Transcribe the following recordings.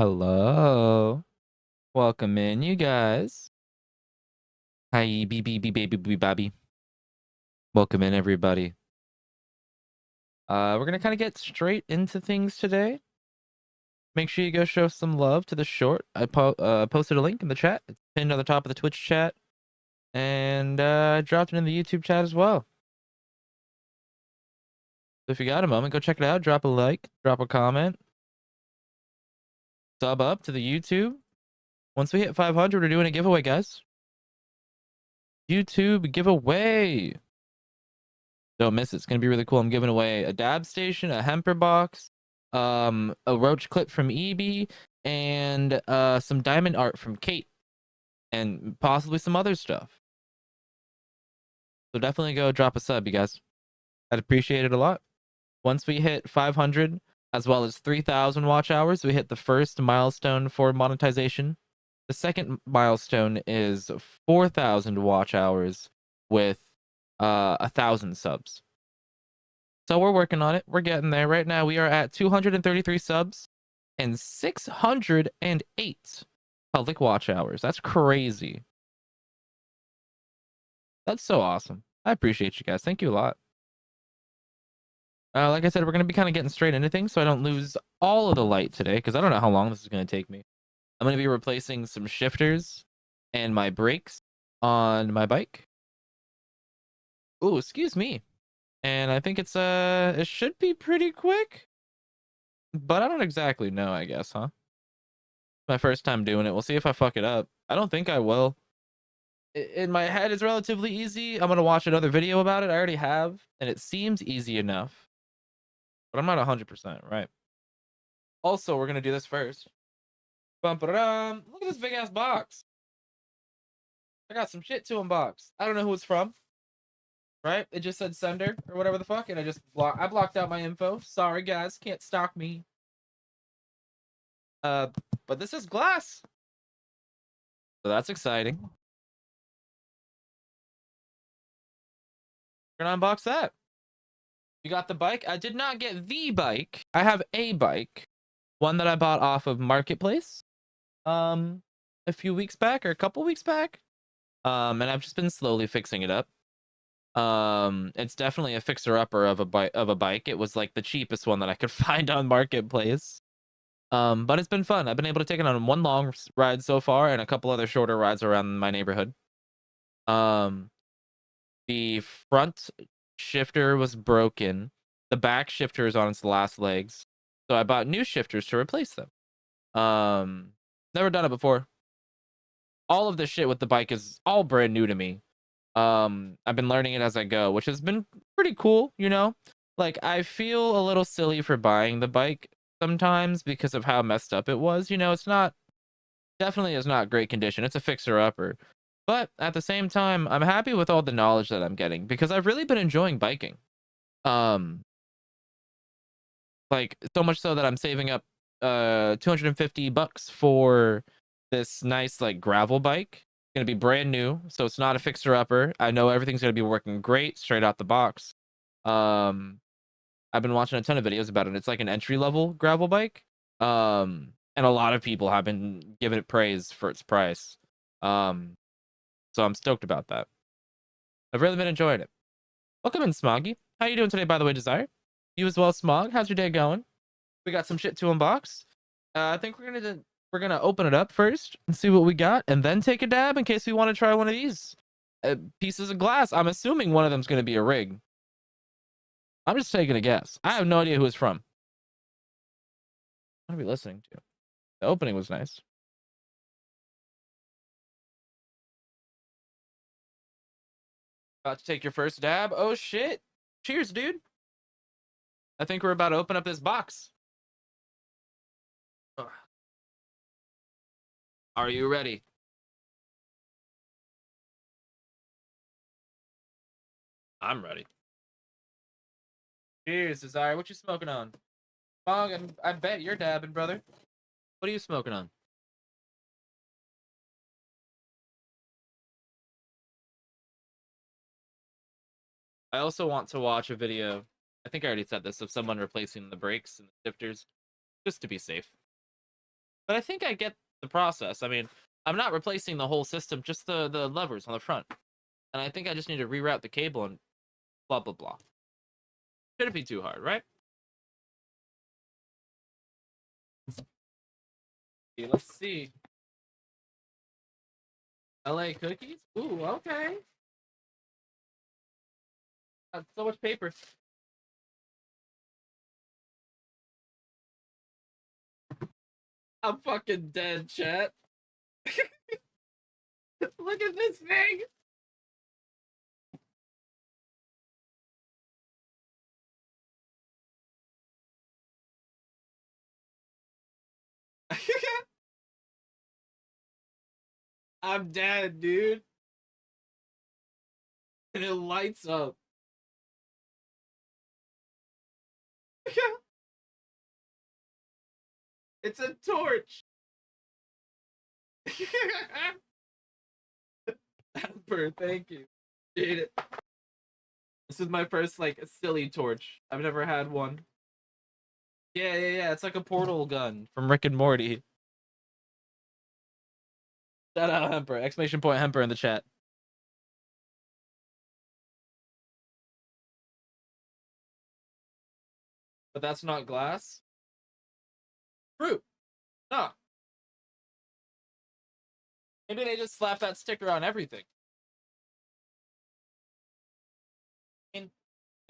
Hello. Welcome in, you guys. Hi, baby Bobby. Welcome in, everybody. We're gonna kind of get straight into things today. Make sure you go show some love to the short. I posted a link in the chat. It's pinned on the top of the Twitch chat, and I dropped it in the YouTube chat as well. So if you got a moment, go check it out. Drop a like, drop a comment, sub up to the YouTube. Once we hit 500, we're doing a giveaway, guys. YouTube giveaway. Don't miss it. It's gonna be really cool. I'm giving away a dab station, a hemper box, a roach clip from EB, and some diamond art from Kate, and possibly some other stuff. So definitely go drop a sub, you guys. I'd appreciate it a lot. Once we hit 500, as well as 3,000 watch hours, we hit the first milestone for monetization. The second milestone is 4,000 watch hours with 1,000 subs. So we're working on it. We're getting there. Right now, we are at 233 subs and 608 public watch hours. That's crazy. That's so awesome. I appreciate you guys. Thank you a lot. Like I said, we're going to be kind of getting straight into things so I don't lose all of the light today because I don't know how long this is going to take me. I'm going to be replacing some shifters and my brakes on my bike. Oh, excuse me. And I think it should be pretty quick. But I don't exactly know, I guess, huh? My first time doing it. We'll see if I fuck it up. I don't think I will. In my head, it's relatively easy. I'm going to watch another video about it. I already have. And it seems easy enough. But I'm not 100%, right? Also, we're going to do this first. Bum-ba-dum. Look at this big ass box. I got some shit to unbox. I don't know who it's from. Right? It just said sender or whatever the fuck. And I blocked out my info. Sorry, guys. Can't stalk me. But this is glass. So that's exciting. We're gonna unbox that. You got the bike? I did not get the bike. I have a bike. One that I bought off of Marketplace. A few weeks back or a couple weeks back. And I've just been slowly fixing it up. It's definitely a fixer-upper of a bike. It was like the cheapest one that I could find on Marketplace. But it's been fun. I've been able to take it on one long ride so far and a couple other shorter rides around my neighborhood. The front shifter was broken. The back shifter is on its last legs. So I bought new shifters to replace them. Never done it before. All of this shit with the bike is all brand new to me. I've been learning it as I go, which has been pretty cool, you know? Like, I feel a little silly for buying the bike sometimes because of how messed up it was. You know, definitely is not great condition. It's a fixer-upper. But at the same time, I'm happy with all the knowledge that I'm getting because I've really been enjoying biking. Like so much so that I'm saving up $250 for this nice like gravel bike. It's gonna be brand new, so it's not a fixer upper. I know everything's gonna be working great straight out the box. I've been watching a ton of videos about it. It's like an entry level gravel bike. And a lot of people have been giving it praise for its price. So I'm stoked about that. I've really been enjoying it. Welcome in, Smoggy. How you doing today, by the way, Desire? You as well, Smog. How's your day going? We got some shit to unbox. I think we're gonna open it up first and see what we got, and then take a dab in case we want to try one of these pieces of glass. I'm assuming one of them's gonna be a rig. I'm just taking a guess. I have no idea who it's from. What are we listening to? The opening was nice. About to take your first dab. Oh shit! Cheers, dude. I think we're about to open up this box. Ugh. Are you ready? I'm ready. Cheers, Desire. What you smoking on? Smog, I bet you're dabbing, brother. What are you smoking on? I also want to watch a video. I think I already said this of someone replacing the brakes and the shifters, just to be safe. But I think I get the process. I mean, I'm not replacing the whole system, just the levers on the front. And I think I just need to reroute the cable and blah, blah, blah. Shouldn't be too hard, right? Let's see. LA cookies? Ooh, okay. That's so much paper. I'm fucking dead, chat. Look at this thing. I'm dead, dude. And it lights up. It's a torch. Amber, thank you. Appreciate it. This is my first like silly torch. I've never had one. Yeah. It's like a portal gun from Rick and Morty. Shout out Hemper! Exclamation point Hemper in the chat. But that's not glass. Fruit. Nah. Maybe they just slap that sticker on everything. I mean,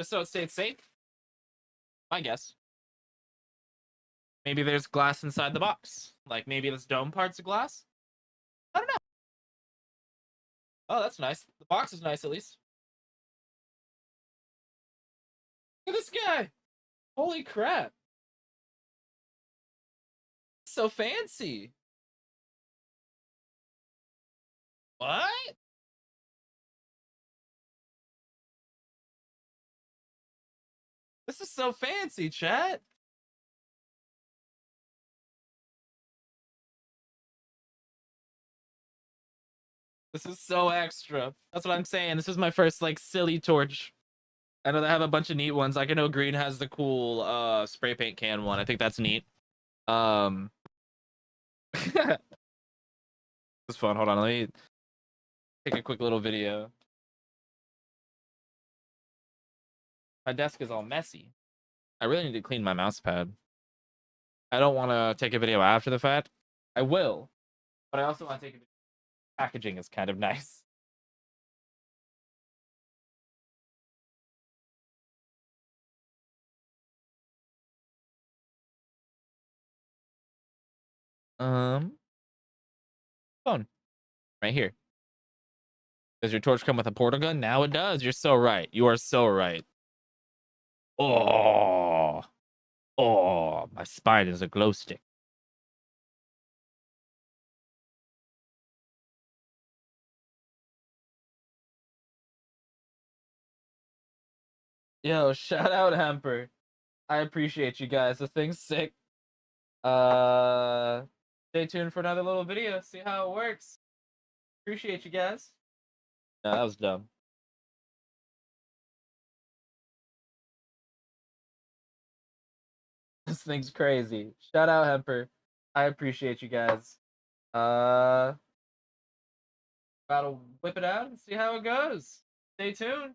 just so it stays safe. I guess. Maybe there's glass inside the box. Like maybe this dome part's of glass. I don't know. Oh, that's nice. The box is nice at least. Look at this guy. Holy crap. So fancy. What? This is so fancy, chat. This is so extra. That's what I'm saying. This is my first like silly torch. I know they have a bunch of neat ones. Like I know green has the cool spray paint can one. I think that's neat. It's fun. Hold on, let me take a quick little video. My desk is all messy. I really need to clean my mouse pad. I don't want to take a video after the fact. I will, but I also want to take a video. Packaging is kind of nice. Phone right here. Does your torch come with a portal gun? Now it does. You're so right. You are so right. Oh, my spine is a glow stick. Yo, shout out Hemper. I appreciate you guys. The thing's sick. Stay tuned for another little video. See how it works. Appreciate you guys. No, that was dumb. This thing's crazy. Shout out Hemper. I appreciate you guys. About to whip it out and see how it goes. Stay tuned.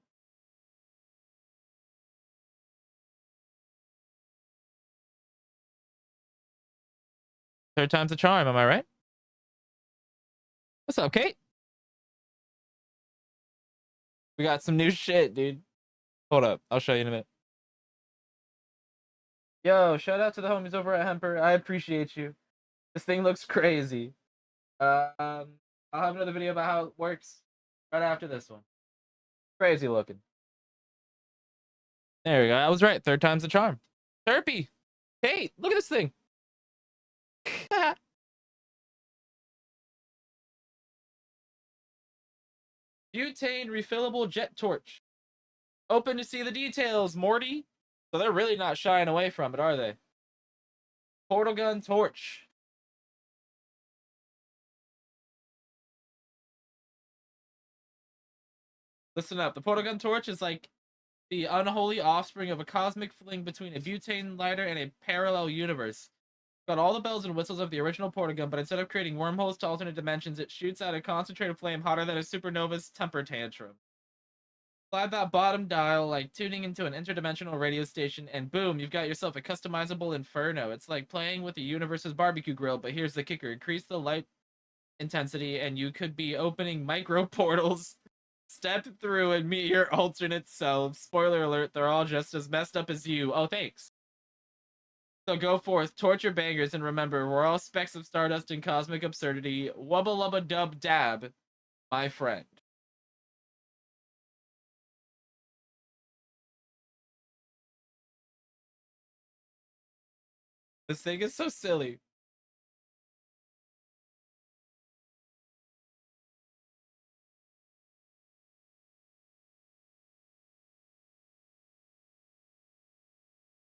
Third time's a charm, am I right? What's up, Kate? We got some new shit, dude. Hold up. I'll show you in a minute. Yo, shout out to the homies over at Hemper. I appreciate you. This thing looks crazy. I'll have another video about how it works right after this one. Crazy looking. There we go. I was right. Third time's the charm. Therapy. Kate, look at this thing. Butane refillable jet torch. Open to see the details, Morty. So they're really not shying away from it, are they? Portal gun torch. Listen up. The portal gun torch is like the unholy offspring of a cosmic fling between a butane lighter and a parallel universe. Got all the bells and whistles of the original portal gun, but instead of creating wormholes to alternate dimensions, it shoots out a concentrated flame hotter than a supernova's temper tantrum. Slide that bottom dial like tuning into an interdimensional radio station, and boom, you've got yourself a customizable inferno. It's like playing with the universe's barbecue grill, but here's the kicker. Increase the light intensity, and you could be opening micro portals. Step through and meet your alternate selves. Spoiler alert, they're all just as messed up as you. Oh, thanks. So go forth, torture bangers, and remember, we're all specks of stardust and cosmic absurdity. Wubba lubba dub dab, my friend. This thing is so silly.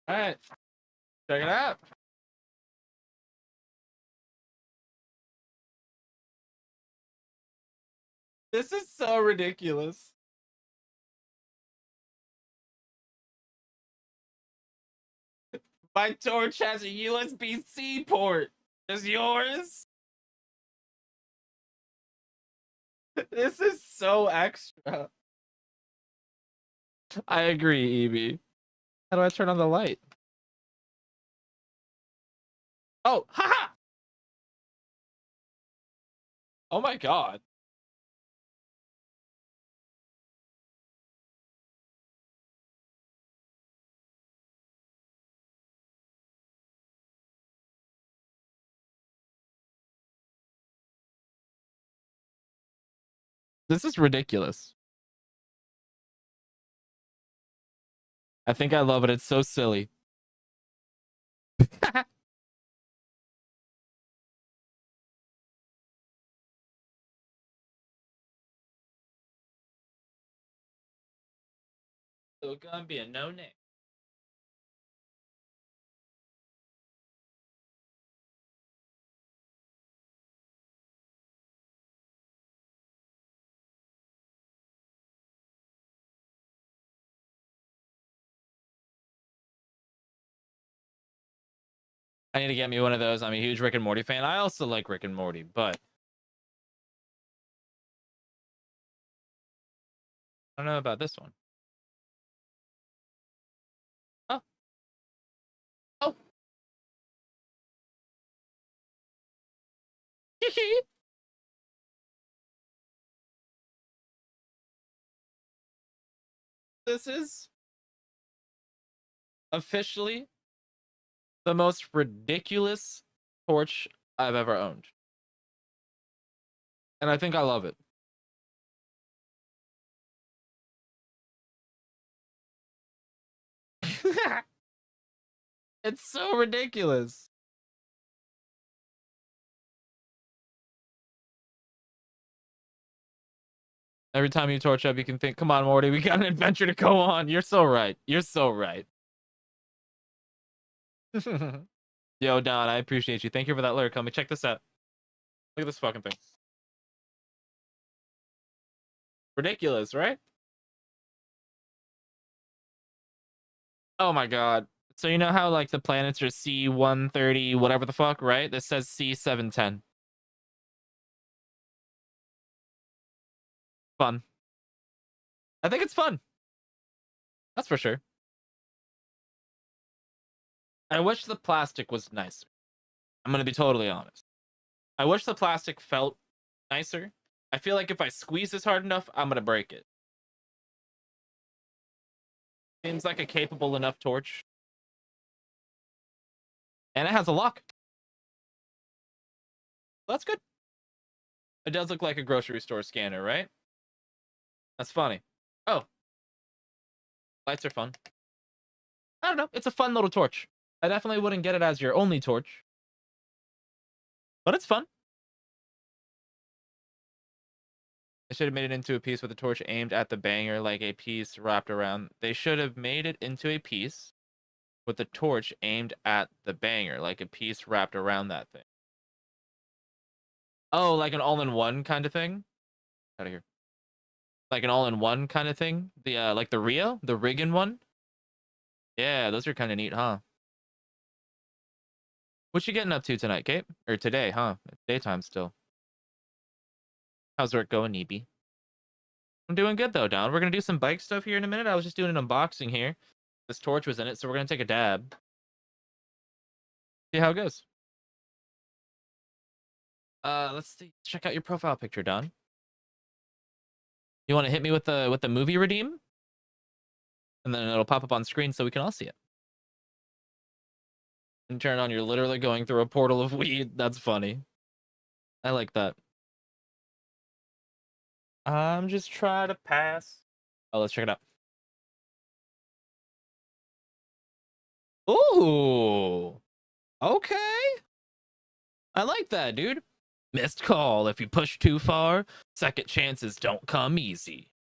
All right, check it out. This is so ridiculous. My torch has a USB-C port. Does yours? This is so extra. I agree, Evie. How do I turn on the light? Oh, haha! Oh my god. This is ridiculous. I think I love it. It's so silly. So it's gonna be a no name. I need to get me one of those. I'm a huge Rick and Morty fan. I also like Rick and Morty, but I don't know about this one. Oh. Oh. This is officially the most ridiculous torch I've ever owned. And I think I love it. It's so ridiculous. Every time you torch up, you can think, come on, Morty, we got an adventure to go on. You're so right. You're so right. Yo, Don, I appreciate you. Thank you for that lyric. Homie, check this out. Look at this fucking thing. Ridiculous, right? Oh my god. So you know how like the planets are C130, whatever the fuck, right? This says C710. Fun. I think it's fun. That's for sure. I wish the plastic was nicer. I'm gonna be totally honest. I wish the plastic felt nicer. I feel like if I squeeze this hard enough, I'm gonna break it. Seems like a capable enough torch. And it has a lock. That's good. It does look like a grocery store scanner, right? That's funny. Oh. Lights are fun. I don't know. It's a fun little torch. I definitely wouldn't get it as your only torch. But it's fun. They should have made it into a piece with a torch aimed at the banger, like a piece wrapped around. They should have made it into a piece with the torch aimed at the banger, like a piece wrapped around that thing. Oh, like an all-in-one kind of thing? Out of here. Like an all-in-one kind of thing? The like the Rio? The riggin one? Yeah, those are kind of neat, huh? What you getting up to tonight, Kate? Or today, huh? It's daytime still. How's work going, Neeby? I'm doing good though, Don. We're gonna do some bike stuff here in a minute. I was just doing an unboxing here. This torch was in it, so we're gonna take a dab. See how it goes. Let's see. Check out your profile picture, Don. You want to hit me with the movie redeem? And then it'll pop up on screen so we can all see it. And turn on, you're literally going through a portal of weed. That's funny. I like that. I'm just trying to pass. Oh, let's check it out. Ooh. Okay. I like that, dude. Missed call. If you push too far, second chances don't come easy.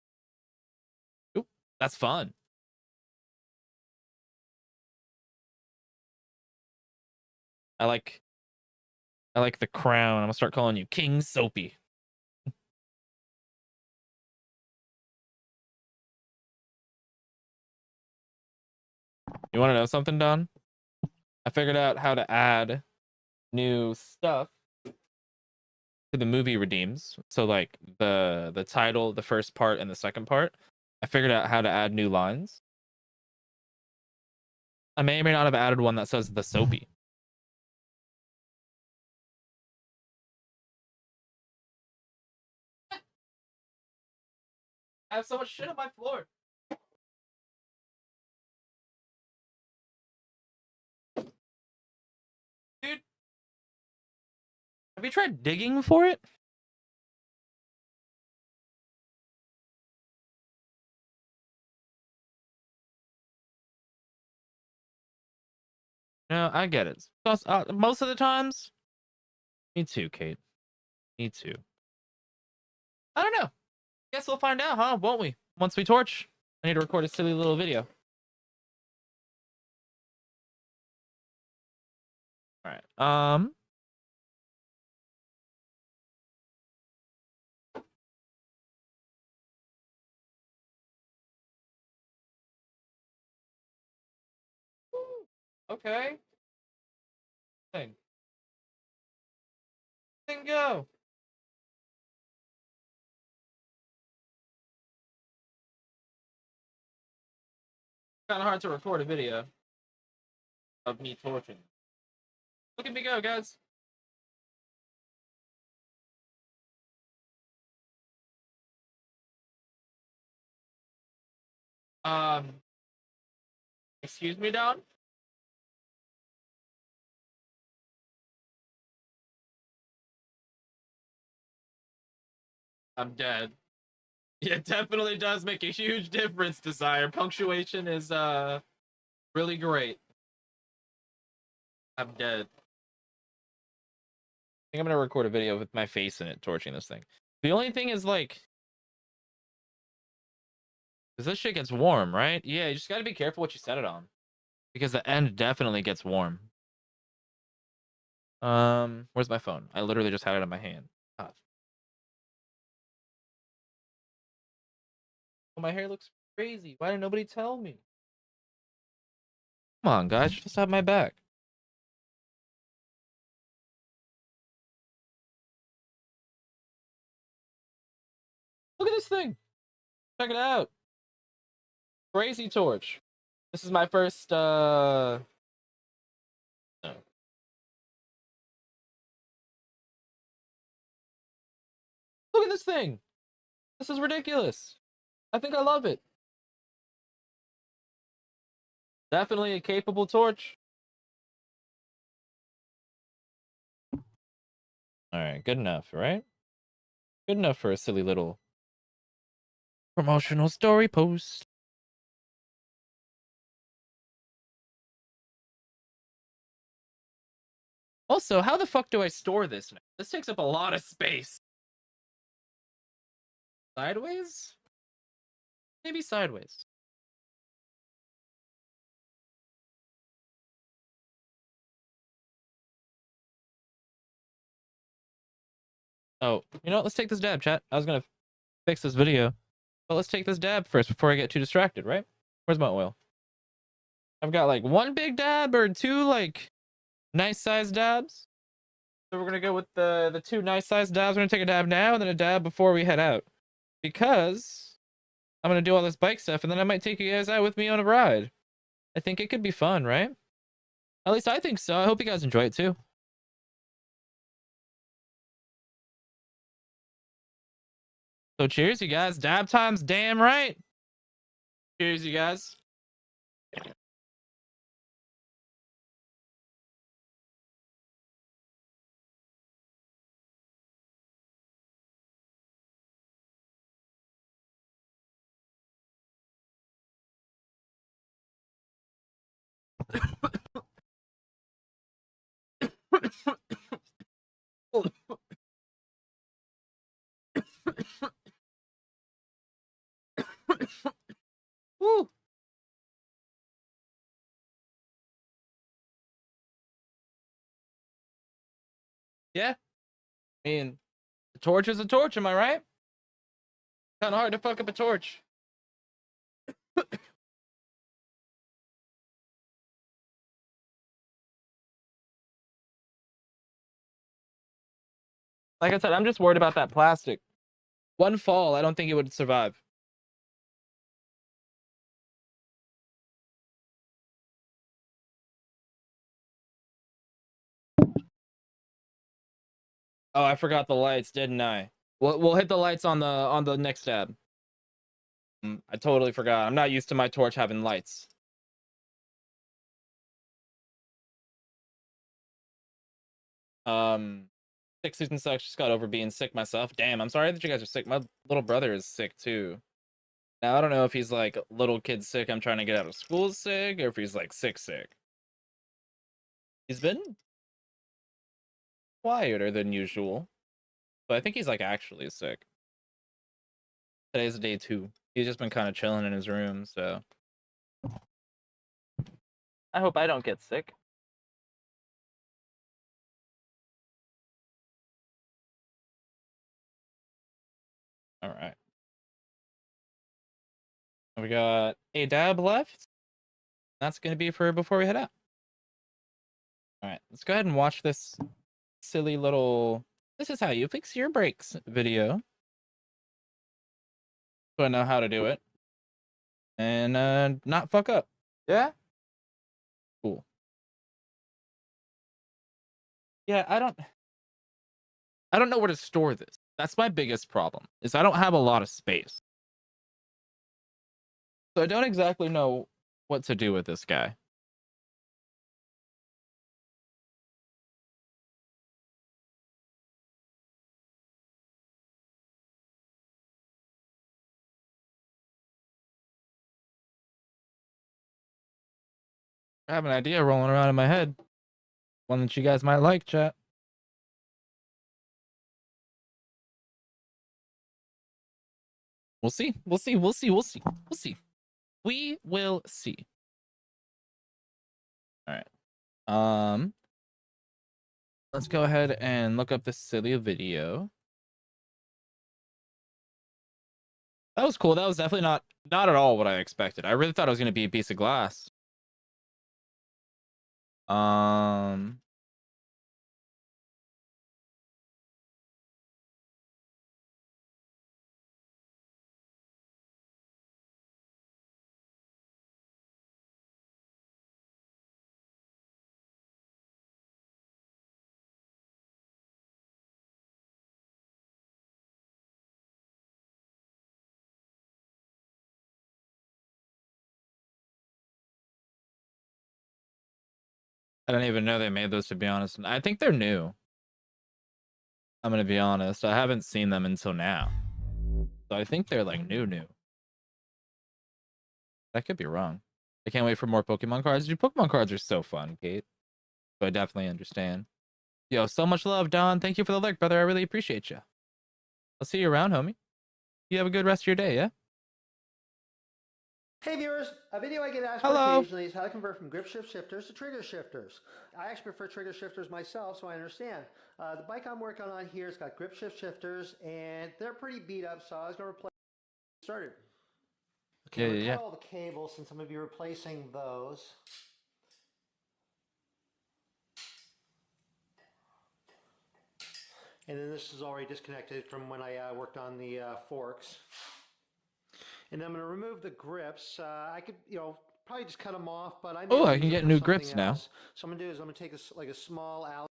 Oop, that's fun. I like the crown. I'm gonna start calling you King Soapy. You want to know something, Don? I figured out how to add new stuff to the movie redeems. So like the title, the first part, and the second part. I figured out how to add new lines. I may or may not have added one that says the Soapy. I have so much shit on my floor. Dude, have you tried digging for it? No, I get it. Most of the times, me too, Kate. Me too. I don't know. Guess we'll find out, huh? Won't we? Once we torch. I need to record a silly little video. All right. Okay. Thing go. Kind of hard to record a video of me torching. Look at me go, guys. Excuse me, Don? I'm dead. Yeah, it definitely does make a huge difference, Desire. Punctuation is really great. I'm dead. I think I'm gonna record a video with my face in it torching this thing. The only thing is like, because this shit gets warm, right? Yeah, you just gotta be careful what you set it on. Because the end definitely gets warm. Where's my phone? I literally just had it in my hand. God. Oh, my hair looks crazy. Why did nobody tell me? Come on, guys, just have my back. Look at this thing. Check it out. Crazy torch. This is my first no. Look at this thing. This is ridiculous. I think I love it. Definitely a capable torch. All right, good enough, right? Good enough for a silly little promotional story post. Also, how the fuck do I store this now? This takes up a lot of space. Sideways? Maybe sideways. Oh, you know what? Let's take this dab, chat. I was gonna fix this video, but let's take this dab first before I get too distracted, right? Where's my oil? I've got like one big dab or two like nice size dabs. So we're gonna go with the 2 nice size dabs. We're gonna take a dab now and then a dab before we head out, because I'm gonna do all this bike stuff and then I might take you guys out with me on a ride. I think it could be fun, right? At least I think so. I hope you guys enjoy it too. So cheers, you guys. Dab time's damn right. Cheers, you guys. Woo. Yeah. I mean, a torch is a torch, am I right? Kind of hard to fuck up a torch. Like I said, I'm just worried about that plastic. One fall, I don't think it would survive. Oh, I forgot the lights, didn't I? We'll hit the lights on the next tab. I totally forgot. I'm not used to my torch having lights. Sick season sucks. Just got over being sick myself. Damn, I'm sorry that you guys are sick. My little brother is sick too. Now I don't know if he's like little kid sick, I'm trying to get out of school sick, or if he's like sick. He's been quieter than usual, but I think he's like actually sick. Today's day 2. He's just been kind of chilling in his room, so I hope I don't get sick. All right. We got a dab left. That's going to be for before we head out. All right, let's go ahead and watch this silly little "this is how you fix your brakes" video, so I know how to do it and not fuck up. Yeah? Cool. Yeah, I don't know where to store this. That's my biggest problem, is I don't have a lot of space. So I don't exactly know what to do with this guy. I have an idea rolling around in my head. One that you guys might like, chat. We'll see. We'll see. We'll see. We'll see. We'll see. We will see. All right. Let's go ahead and look up this silly video. That was cool. That was definitely not at all what I expected. I really thought it was gonna be a piece of glass. I don't even know they made those, to be honest. I think they're new. I'm gonna be honest. I haven't seen them until now. So I think they're like new. I could be wrong. I can't wait for more Pokemon cards. Dude, Pokemon cards are so fun, Kate. So I definitely understand. Yo, so much love, Don. Thank you for the lurk, brother. I really appreciate you. I'll see you around, homie. You have a good rest of your day, yeah? Hey viewers, a video I get asked Hello. for occasionally is how to convert from grip shift shifters to trigger shifters. I actually prefer trigger shifters myself, so I understand. The bike I'm working on here has got grip shift shifters, and they're pretty beat up, so I was going to replace started. Okay, Yeah. cut all the cables since I'm going to be replacing those. And then this is already disconnected from when I worked on the forks. And I'm going to remove the grips. I could, probably just cut them off, but I may I use can it get for new something grips now. else. So I'm going to do is I'm going to take like a small Allen.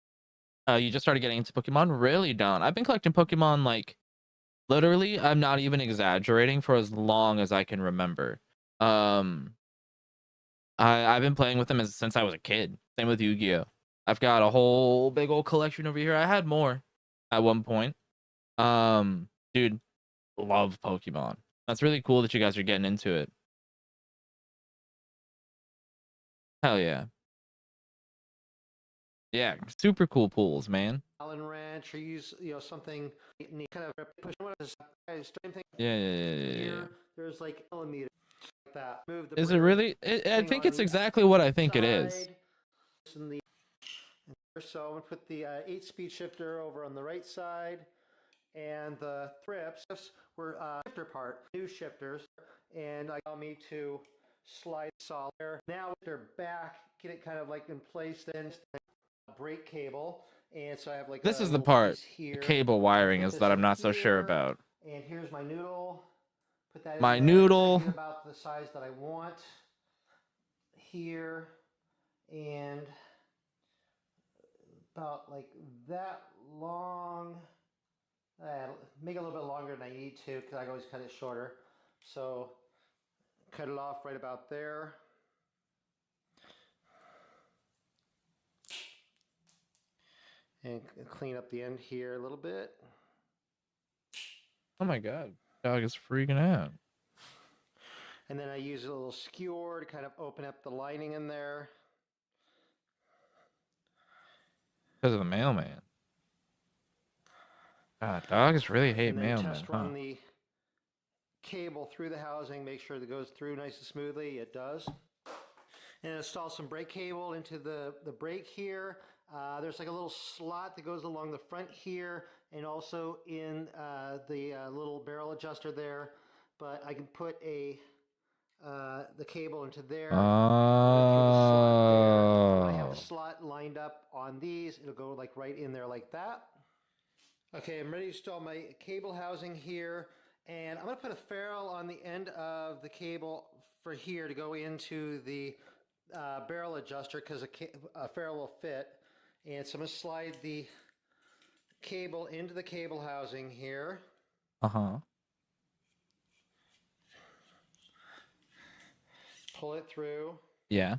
You just started getting into Pokemon? Really? Don't. I've been collecting Pokemon like literally, I'm not even exaggerating, for as long as I can remember. I've been playing with them since I was a kid. Same with Yu-Gi-Oh. I've got a whole big old collection over here. I had more at one point. Dude, love Pokemon. That's really cool that you guys are getting into it. Hell yeah. Yeah, super cool pools, man. Allen wrench, or use something kind of push. Same thing Yeah. here. There's like millimeter like that. Move the Is it really? I think it's exactly what I think it is. So I'm gonna put the 8-speed shifter over on the right side, and the thrips were shifter part, new shifters, and allow me to slide solid. Now they're back, get it kind of like in place. Then brake cable, and so I have like This a is the little part, piece here. cable wiring, is that I'm not so sure about. And here's my noodle. Put that My in there. noodle. I get about the size that I want here, and about like that long. Make it a little bit longer than I need to, because I always cut it shorter. So cut it off right about there. And clean up the end here a little bit. Oh my god, dog is freaking out. And then I use a little skewer to kind of open up the lining in there. Because of the mailman. God, dogs really hate mailmen, Test run the cable through the housing, make sure that it goes through nice and smoothly. It does. And install some brake cable into the brake here. There's like a little slot that goes along the front here, and also in the little barrel adjuster there. But I can put the cable into there. Oh. I have a slot lined up on these. It'll go like right in there like that. Okay, I'm ready to install my cable housing here, and I'm going to put a ferrule on the end of the cable for here to go into the barrel adjuster, because a ferrule will fit. And so I'm going to slide the cable into the cable housing here. Pull it through. Yeah.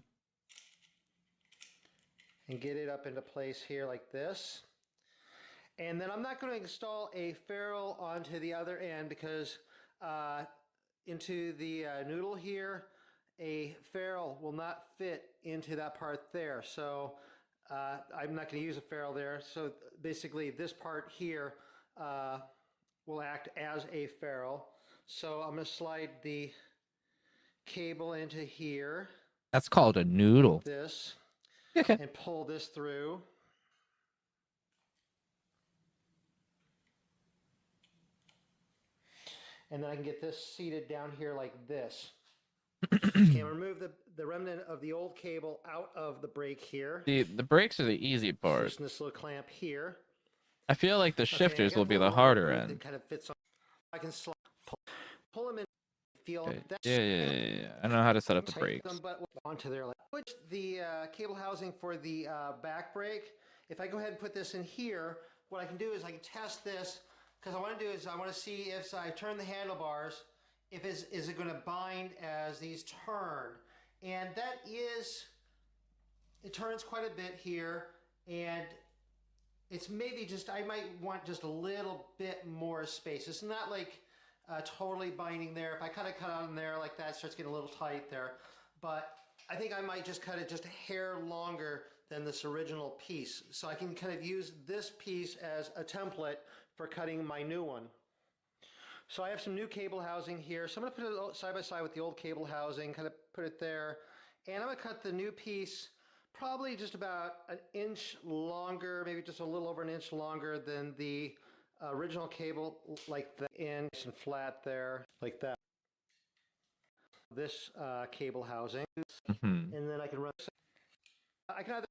And get it up into place here like this. And then I'm not going to install a ferrule onto the other end, because into the noodle here, a ferrule will not fit into that part there. So I'm not going to use a ferrule there. So basically this part here will act as a ferrule. So I'm going to slide the cable into here. That's called a noodle. Like this. Okay. And pull this through. And then I can get this seated down here like this. Okay, remove the remnant of the old cable out of the brake here. The brakes are the easy part. Loosen this little clamp here. I feel like the shifters will be the harder end. Kind of fits on. I can pull them in. Feel okay. that. Yeah. I know how to set up the brakes. Them, but onto there. Put the cable housing for the back brake. If I go ahead and put this in here, what I can do is I can test this. Because I want to see if I turn the handlebars, is it going to bind as these turn. And it turns quite a bit here, and it's maybe I might want just a little bit more space. It's not like totally binding there. If I cut on there like that, it starts getting a little tight there. But I think I might just cut it just a hair longer than this original piece. So I can kind of use this piece as a template for cutting my new one. So I have some new cable housing here. So I'm going to put it side by side with the old cable housing, kind of put it there. And I'm going to cut the new piece probably just about an inch longer, maybe just a little over an inch longer than the original cable, like that, nice and flat there, like that. This cable housing. And then I can run. I can either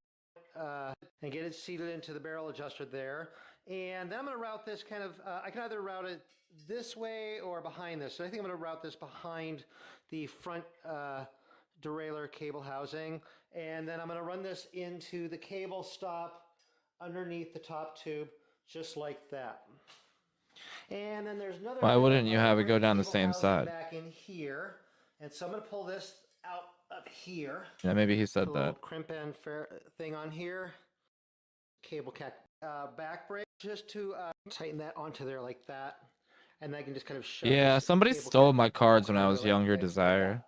and get it seated into the barrel adjuster there. And then I'm going to route this kind of, I can either route it this way or behind this. So I think I'm going to route this behind the front derailleur cable housing. And then I'm going to run this into the cable stop underneath the top tube, just like that. And then there's another. Why wouldn't you have it go down the same side? Back in here, and so I'm going to pull this out up here. Yeah, maybe he said Put a that. little crimp end thing on here. Cable back brake, just to tighten that onto there like that, and I can just kind of shove. Yeah, somebody stole my cards when I was younger, Desire.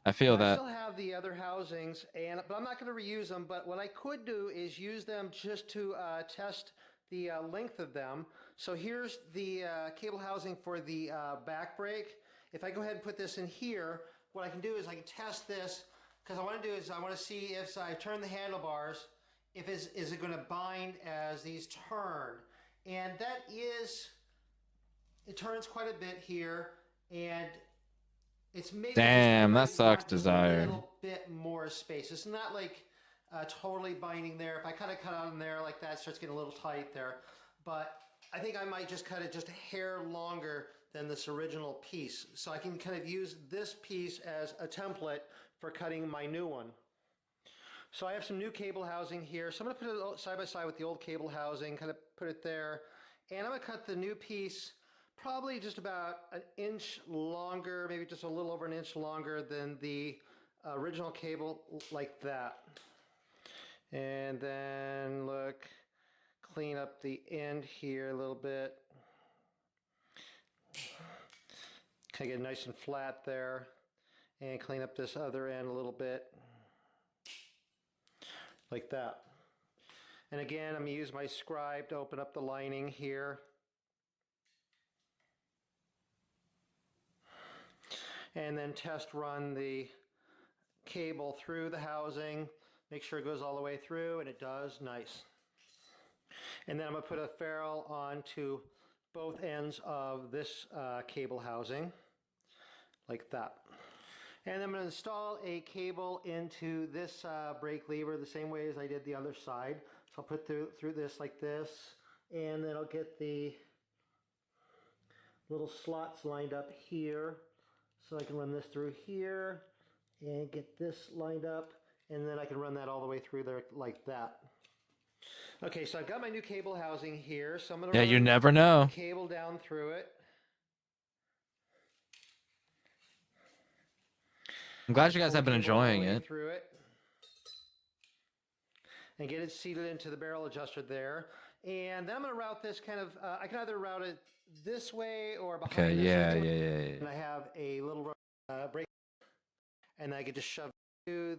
I feel that. I still have the other housings, but I'm not going to reuse them. But what I could do is use them just to test the length of them. So here's the cable housing for the back brake. If I go ahead and put this in here, what I can do is I can test this, because I want to see if I turn the handlebars, is it going to bind as these turn. And it turns quite a bit here, and it's maybe damn, that sucks, Desire. A little bit more space. It's not like totally binding there. If I cut on there like that, it starts getting a little tight there. But I think I might just cut it just a hair longer than this original piece. So I can kind of use this piece as a template for cutting my new one. So I have some new cable housing here. So I'm going to put it side by side with the old cable housing, kind of put it there. And I'm going to cut the new piece probably just about an inch longer, maybe just a little over an inch longer than the original cable, like that. And then look, clean up the end here a little bit. Kind of get nice and flat there, and clean up this other end a little bit, like that. And again, I'm going to use my scribe to open up the lining here. And then test run the cable through the housing, make sure it goes all the way through, and it does. Nice. And then I'm going to put a ferrule onto both ends of this cable housing, like that. And I'm going to install a cable into this brake lever the same way as I did the other side. So I'll put through this like this, and then I'll get the little slots lined up here. So I can run this through here and get this lined up, and then I can run that all the way through there like that. Okay, so I've got my new cable housing here. So I'm going to run you never know. the cable down through it. I'm glad you guys have been enjoying it. Through it. And get it seated into the barrel adjuster there. And then I'm going to route this kind of, I can either route it this way or behind. Okay, yeah. And I have a little brake, and I can just shove two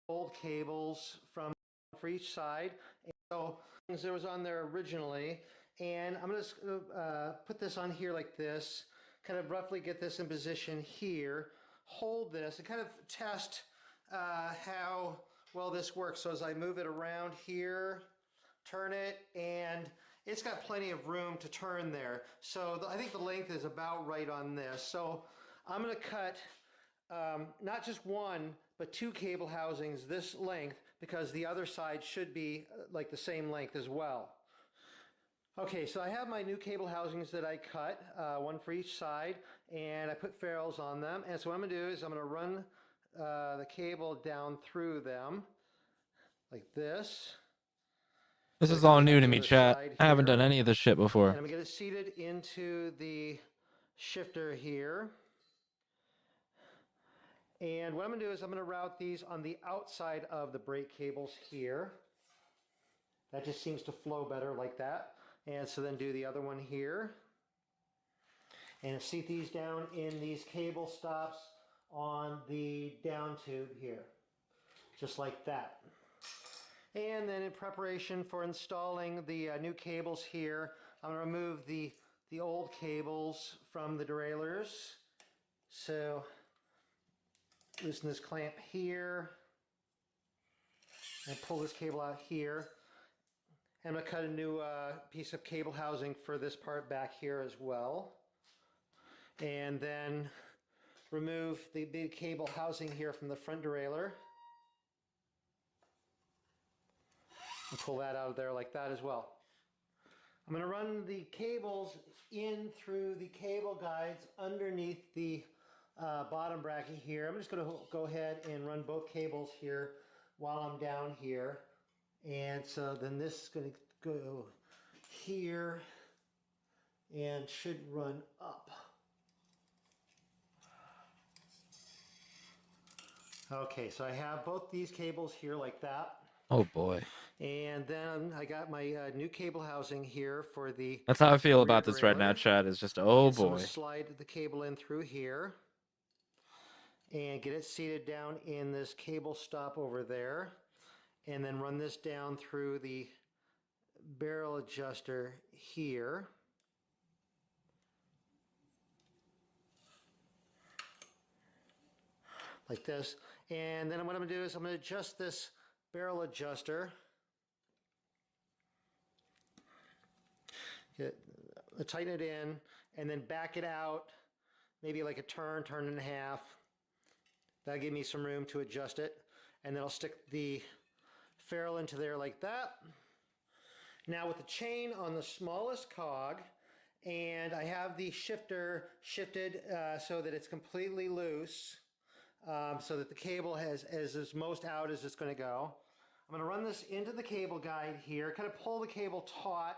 old cables for each side. And so there was on there originally, and I'm going to put this on here like this, kind of roughly get this in position here, hold this, and kind of test how well this works. So as I move it around here, turn it, and it's got plenty of room to turn there. So I think the length is about right on this. So I'm going to cut not just one, but two cable housings this length, because the other side should be like the same length as well. Okay, so I have my new cable housings that I cut, one for each side, and I put ferrules on them. And so what I'm going to do is I'm going to run the cable down through them like this. This is all new to me, chat. I haven't done any of this shit before. And I'm going to get it seated into the shifter here. And what I'm going to do is I'm going to route these on the outside of the brake cables here. That just seems to flow better like that. And so then do the other one here. And seat these down in these cable stops on the down tube here. Just like that. And then in preparation for installing the new cables here, I'm going to remove the old cables from the derailleurs. So loosen this clamp here and pull this cable out here. And I'm going to cut a new piece of cable housing for this part back here as well. And then remove the big cable housing here from the front derailleur. And pull that out of there like that as well. I'm going to run the cables in through the cable guides underneath the bottom bracket here. I'm just going to go ahead and run both cables here while I'm down here. And so then this is going to go here and should run up. Okay, so I have both these cables here like that. Oh boy. And then I got my new cable housing here for the That's how I feel rear about this right now, derailleur. Chad. Is just, oh And so I'm boy. gonna slide the cable in through here and get it seated down in this cable stop over there. And then run this down through the barrel adjuster here. Like this. And then what I'm going to do is I'm going to adjust this barrel adjuster. Tighten it in and then back it out maybe like a turn and a half. That'll give me some room to adjust it. And then I'll stick the ferrule into there like that. Now with the chain on the smallest cog, and I have the shifter shifted so that it's completely loose. So that the cable is as most out as it's going to go. I'm going to run this into the cable guide here, kind of pull the cable taut,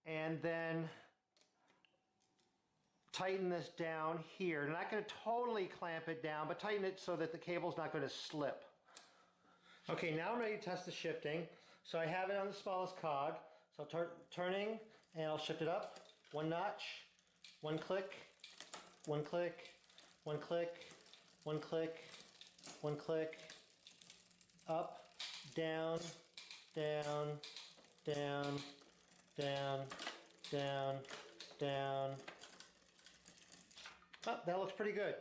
and then tighten this down here. I'm not going to totally clamp it down, but tighten it so that the cable's not going to slip. Okay, now I'm ready to test the shifting. So I have it on the smallest cog. So turning, and I'll shift it up. One notch, one click, one click, one click, one click, one click, up, down, down, down, down, down, down. Oh, that looks pretty good.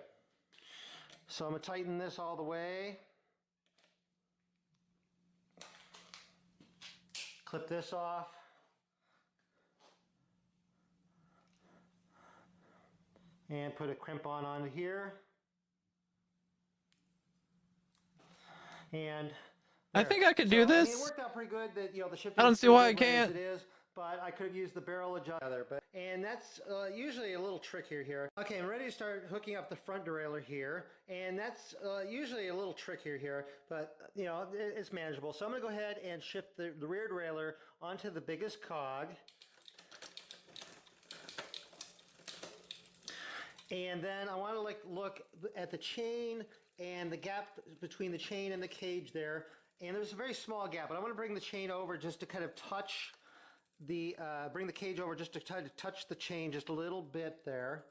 So I'm going to tighten this all the way. Clip this off. And put a crimp on here. And I think I could do I mean, it this. worked out pretty good. That the shifting. I don't is see pretty why I good as can't. it is, but I could have used the barrel adjuster. And that's usually a little trickier here. Okay, I'm ready to start hooking up the front derailleur here, and that's usually a little trickier here, but it's manageable. So I'm going to go ahead and shift the rear derailleur onto the biggest cog. And then I want to look at the chain and the gap between the chain and the cage there. And there's a very small gap, but I want to bring the chain over just to kind of touch bring the cage over just to try to touch the chain just a little bit there.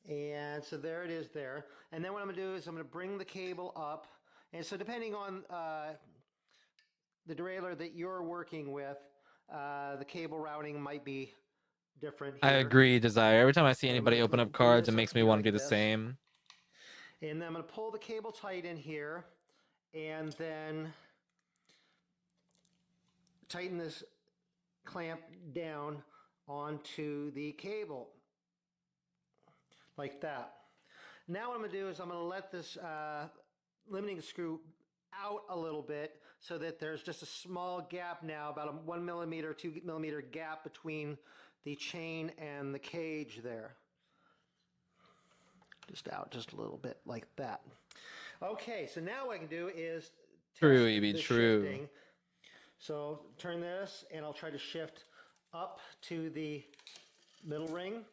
And so there it is there. And then what I'm going to do is I'm going to bring the cable up. And so depending on the derailleur that you're working with, the cable routing might be different here. I agree, Desire. Every time I see anybody open up cards, it makes me want to do the this. same. And then I'm going to pull the cable tight in here and then tighten this clamp down onto the cable like that. Now what I'm going to do is I'm going to let this limiting screw out a little bit so that there's just a small gap now, about a 1 millimeter, 2 millimeter gap between the chain and the cage there. Just out just a little bit like that. Okay, so now what I can do is True, test EB, the true. shifting. So turn this and I'll try to shift up to the middle ring,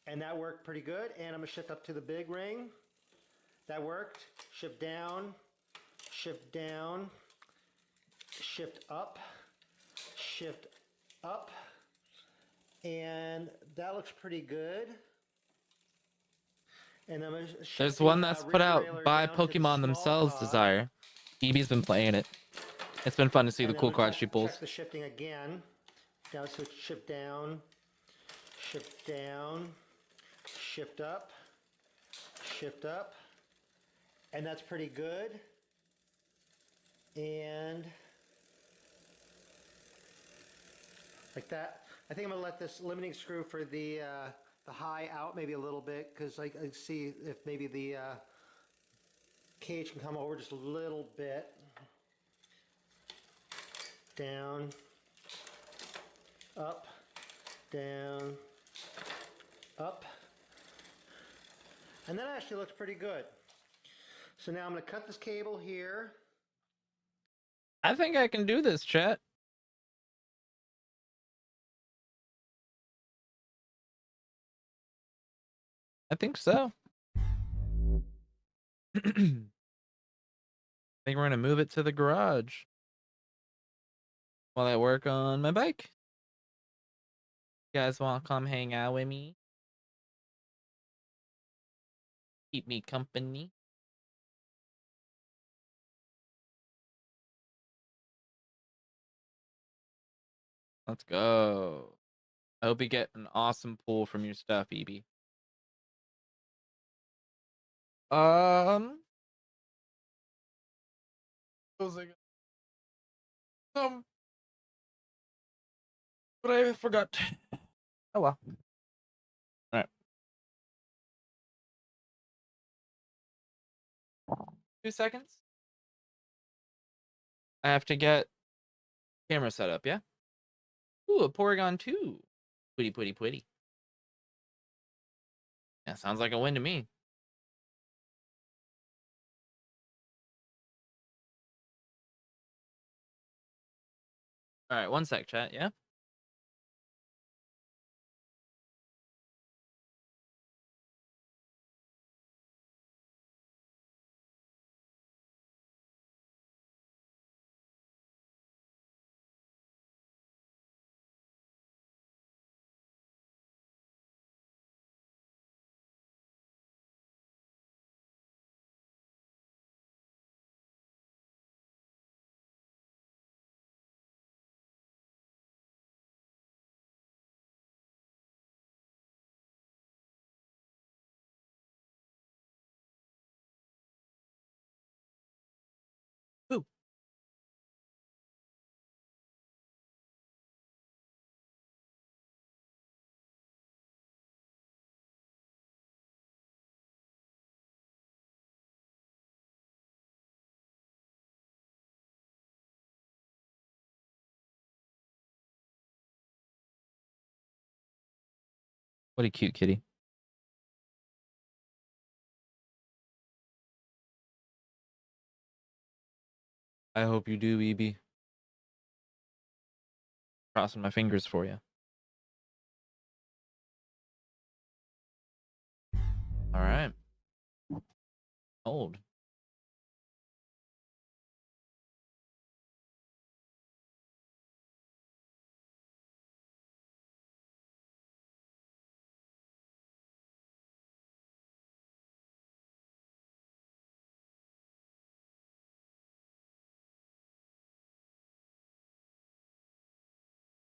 and that worked pretty good. And I'm going to shift up to the big ring. That worked. Shift down, shift down, shift up, and that looks pretty good. And I'm There's one that's put out by Pokemon themselves, cog. Desire. EB's been playing it. It's been fun to see And the then cool I'm cards check, she pulls. Check the shifting again. Down, so shift down, shift down, shift up, and that's pretty good. And like that. I think I'm gonna let this limiting screw for the high out maybe a little bit, because I see if maybe the cage can come over just a little bit down, up, down, up. And that actually looks pretty good. So now I'm going to cut this cable here. I think I can do this, chat. I think so. I think we're going to move it to the garage while I work on my bike. You guys want to come hang out with me? Keep me company. Let's go. I hope you get an awesome pull from your stuff, EB. What was I but I forgot. Oh well. All right. 2 seconds. I have to get camera set up, yeah? Ooh, a Porygon 2. Pretty. Yeah, sounds like a win to me. All right, 1 sec, chat, yeah? Ooh. What a cute kitty. I hope you do, EB. Crossing my fingers for you. All right. Old.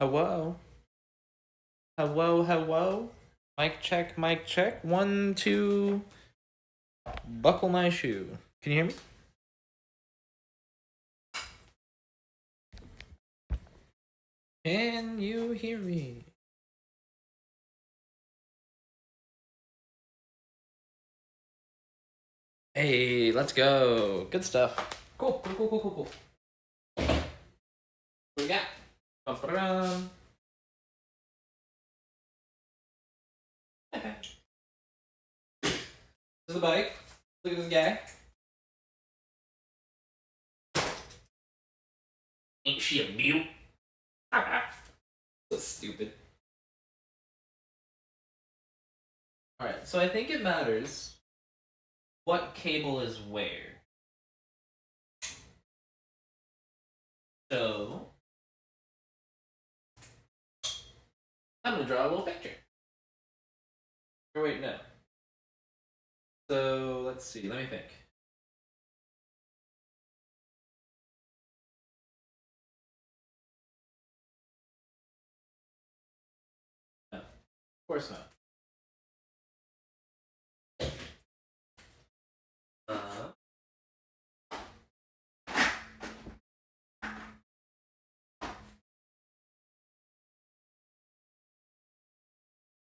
Hello. Hello. Mic check, mic check. 1, 2. Buckle my shoe. Can you hear me? Can you hear me? Hey, let's go. Good stuff. Cool. What we got? Bum-ba-dum. This is the bike. Look at this guy. Ain't she a mute? So stupid. Alright, so I think it matters what cable is where. So I'm gonna draw a little picture. Or wait, no. So let's see, let me think. No, of course not.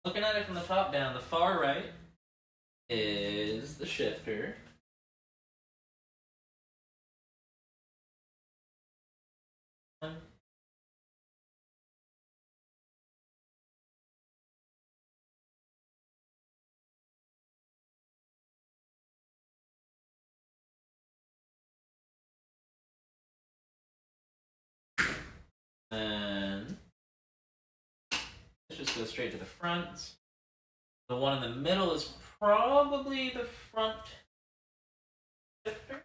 Looking at it from the top down, the far right is the shifter. And let's just go straight to the front. The one in the middle is probably the front shifter.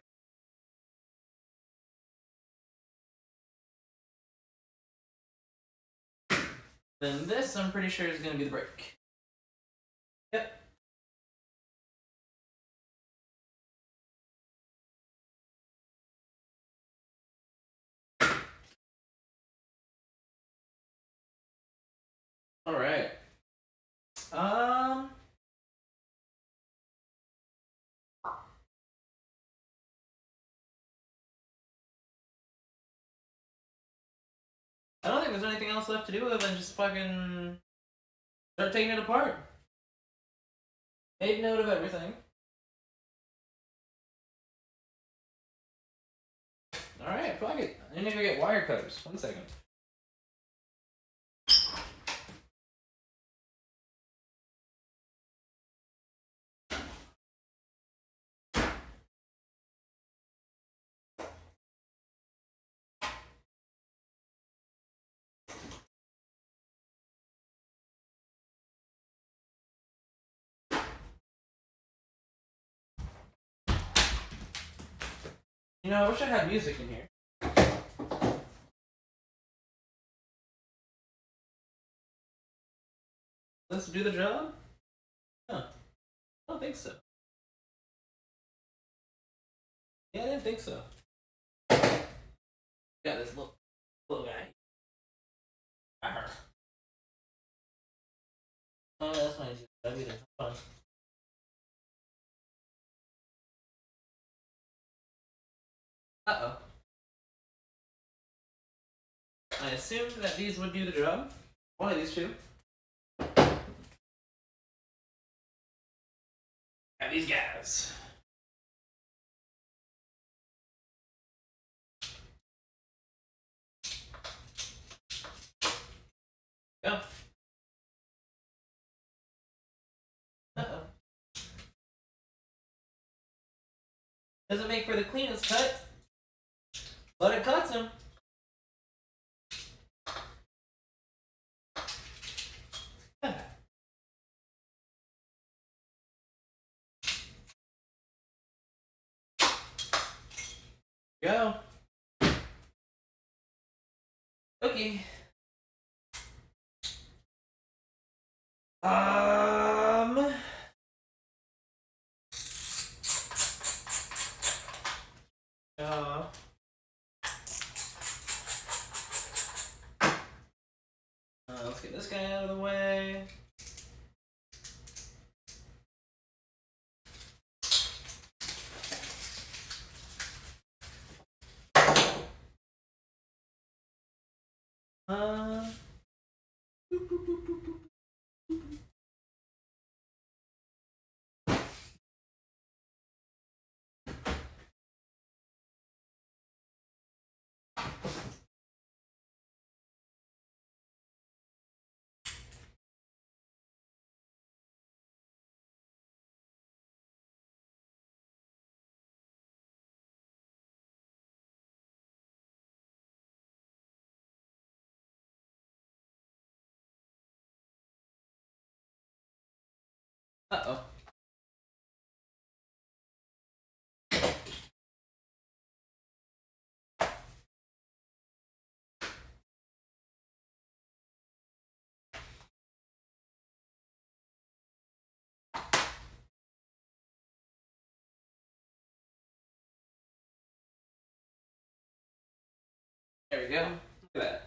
Then this, I'm pretty sure, is going to be the brake. Yep. All right. I don't think there's anything else left to do other than just fucking start taking it apart. Made note of everything. Alright, fuck it. I need to go get wire cutters. 1 second. You know, I wish I had music in here. Let's do the job? Huh. I don't think so. Yeah, I didn't think so. Got this little guy. Arr. Oh, that's my that'd be fun. Uh-oh. I assumed that these would do the job. One of these two. And these guys. Go. Uh-oh. Doesn't make for the cleanest cut, but it cuts him. Go. Okay. Let's get this guy out of the way. Uh-oh. There we go. Look at that.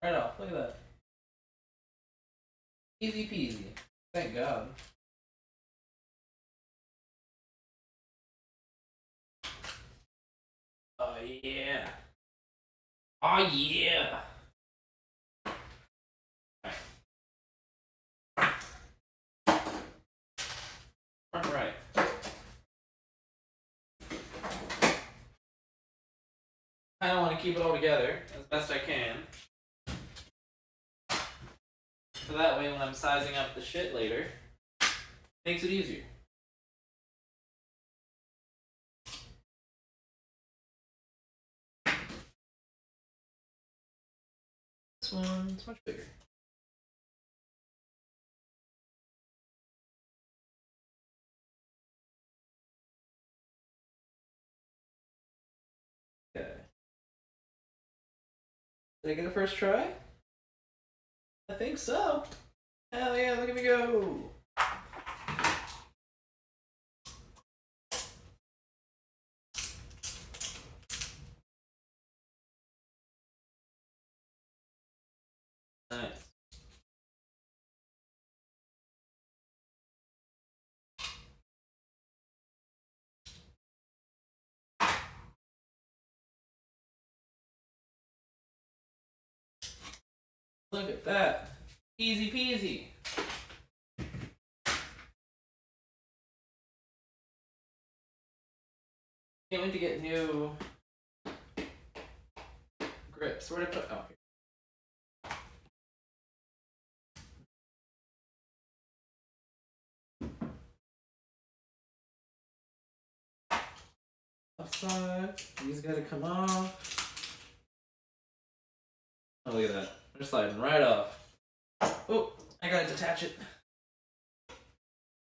Right off. Look at that. Easy peasy. Thank God. Oh yeah. Oh yeah. All right. I want to keep it all together as best I can. So that way when I'm sizing up the shit later, it makes it easier. This one's much bigger. Okay. Did I get a first try? I think so. Hell yeah, look at me go. Nice. Look at that. Easy peasy. Can't wait to get new grips. Where did I put? Oh, here. Upside. These gotta come off. Oh, look at that. They're sliding right off. Oh, I gotta detach it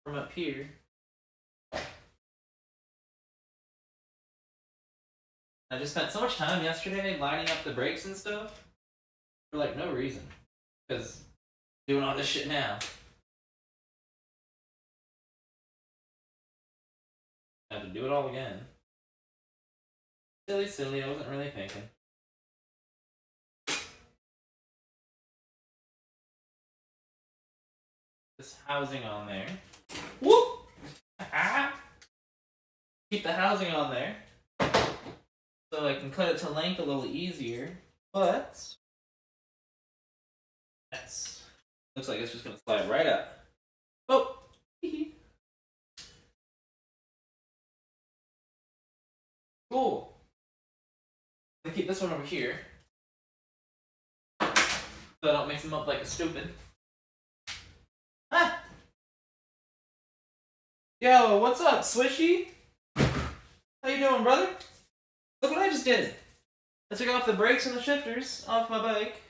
from up here. I just spent so much time yesterday lining up the brakes and stuff for like no reason. Because doing all this shit now. I have to do it all again. Silly, I wasn't really thinking. This housing on there. Whoop! Keep the housing on there. So I can cut it to length a little easier. But yes. Looks like it's just gonna slide right up. Oh! Cool. I'm gonna keep this one over here. So I don't mix them up like a stupid. Ah! Yo, what's up, Swishy? How you doing, brother? Look what I just did. I took off the brakes and the shifters off my bike.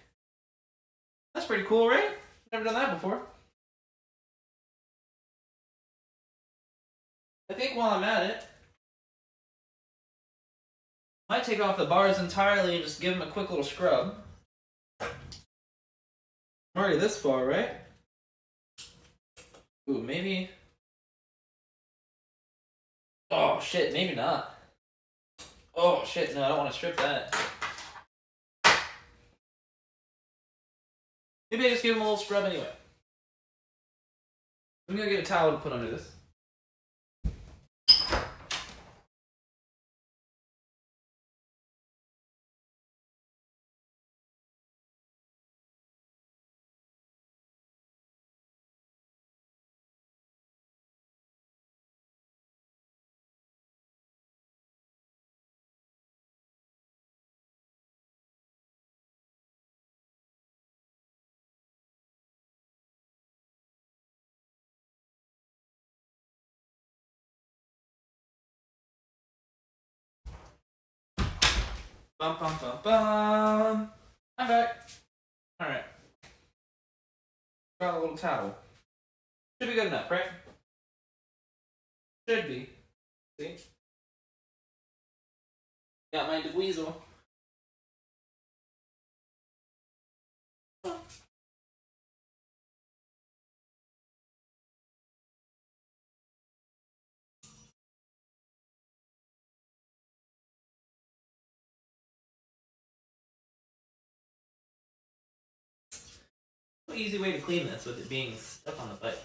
That's pretty cool, right? Never done that before. I think while I'm at it, I might take off the bars entirely and just give them a quick little scrub. I'm already this far, right? Ooh, maybe... Oh, shit, maybe not. Oh, shit, no, I don't want to strip that. Maybe I just give them a little scrub anyway. I'm gonna get a towel to put under this. Bum bum bum bum. I'm back. Alright. Got a little towel. Should be good enough, right? Should be. See? Got my weasel. Easy way to clean this with it being stuck on the bike.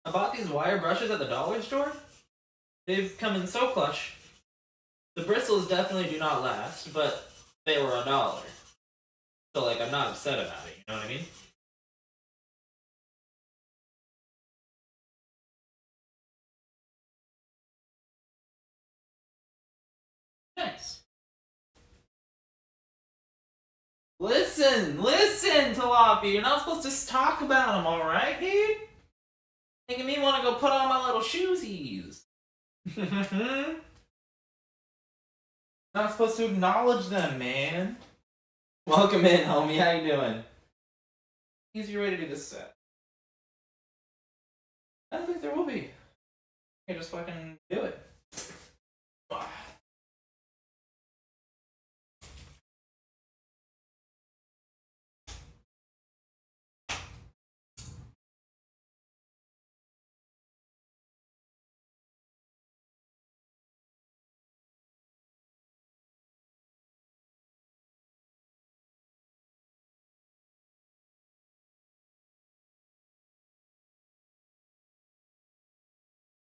I bought these wire brushes at the dollar store. They've come in so clutch. The bristles definitely do not last, but they were $1. So, like, I'm not upset about it, you know what I mean? Nice. Listen, Tilapia, you're not supposed to talk about them, alright, dude? Making me want to go put on my little shoesies. Not supposed to acknowledge them, man. Welcome in, homie. How you doing? Easier way to do this set. I don't think there will be. You just fucking do it.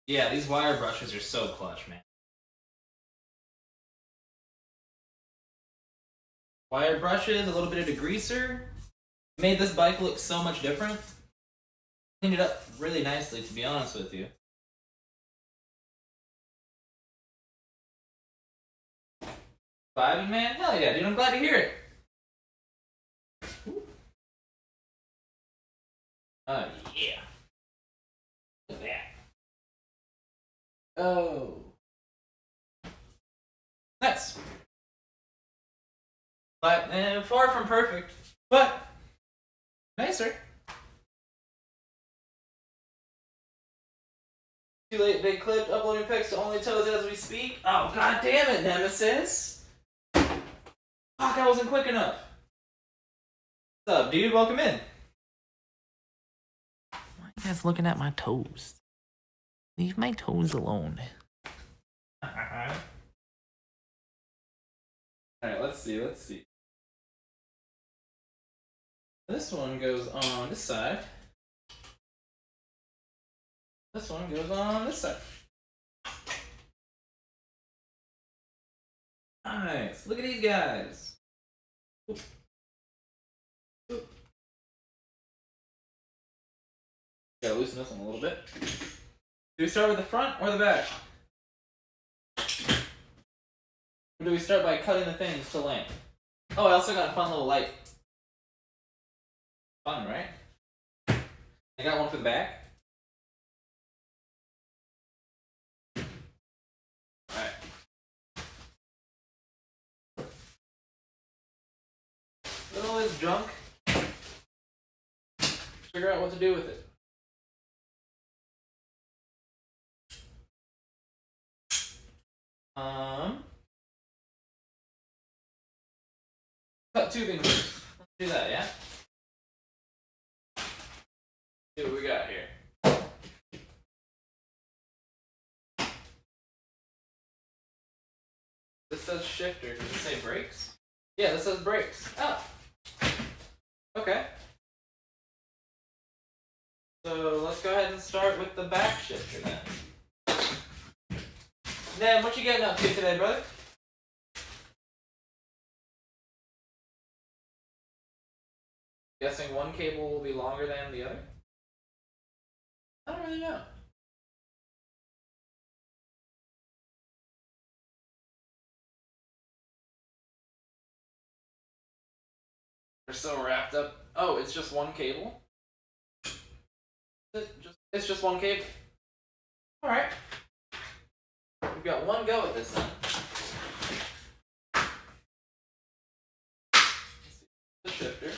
Yeah, these wire brushes are so clutch, man. Wire brushes, a little bit of degreaser. Made this bike look so much different. Cleaned it up really nicely, to be honest with you. Vibing, man? Hell yeah, dude. I'm glad to hear it. Oh, yeah. Look at that. Oh. Nice. But, far from perfect. But, nicer. Too late, big clip. Uploading pics to only toes as we speak. Oh, god damn it, Nemesis. Fuck, I wasn't quick enough. What's up, dude? Welcome in. Why are you guys looking at my toes? Leave my toes alone. Alright, let's see. This one goes on this side. This one goes on this side. Nice. Look at these guys. Oop. Oop. Gotta loosen this one a little bit. Do we start with the front or the back? Or do we start by cutting the things to length? Oh, I also got a fun little light. Fun, right? I got one for the back. Alright. Look at all this junk. Figure out what to do with it. Cut tubing first. Let's do that, yeah? See what we got here. This says shifter. Does it say brakes? Yeah, this says brakes. Oh. Okay. So let's go ahead and start with the back shifter then. Nan, what you getting up to today, brother? Guessing one cable will be longer than the other? I don't really know. They're so wrapped up. Oh, it's just one cable? It's just one cable. Alright. We've got one go at this then. The shifter.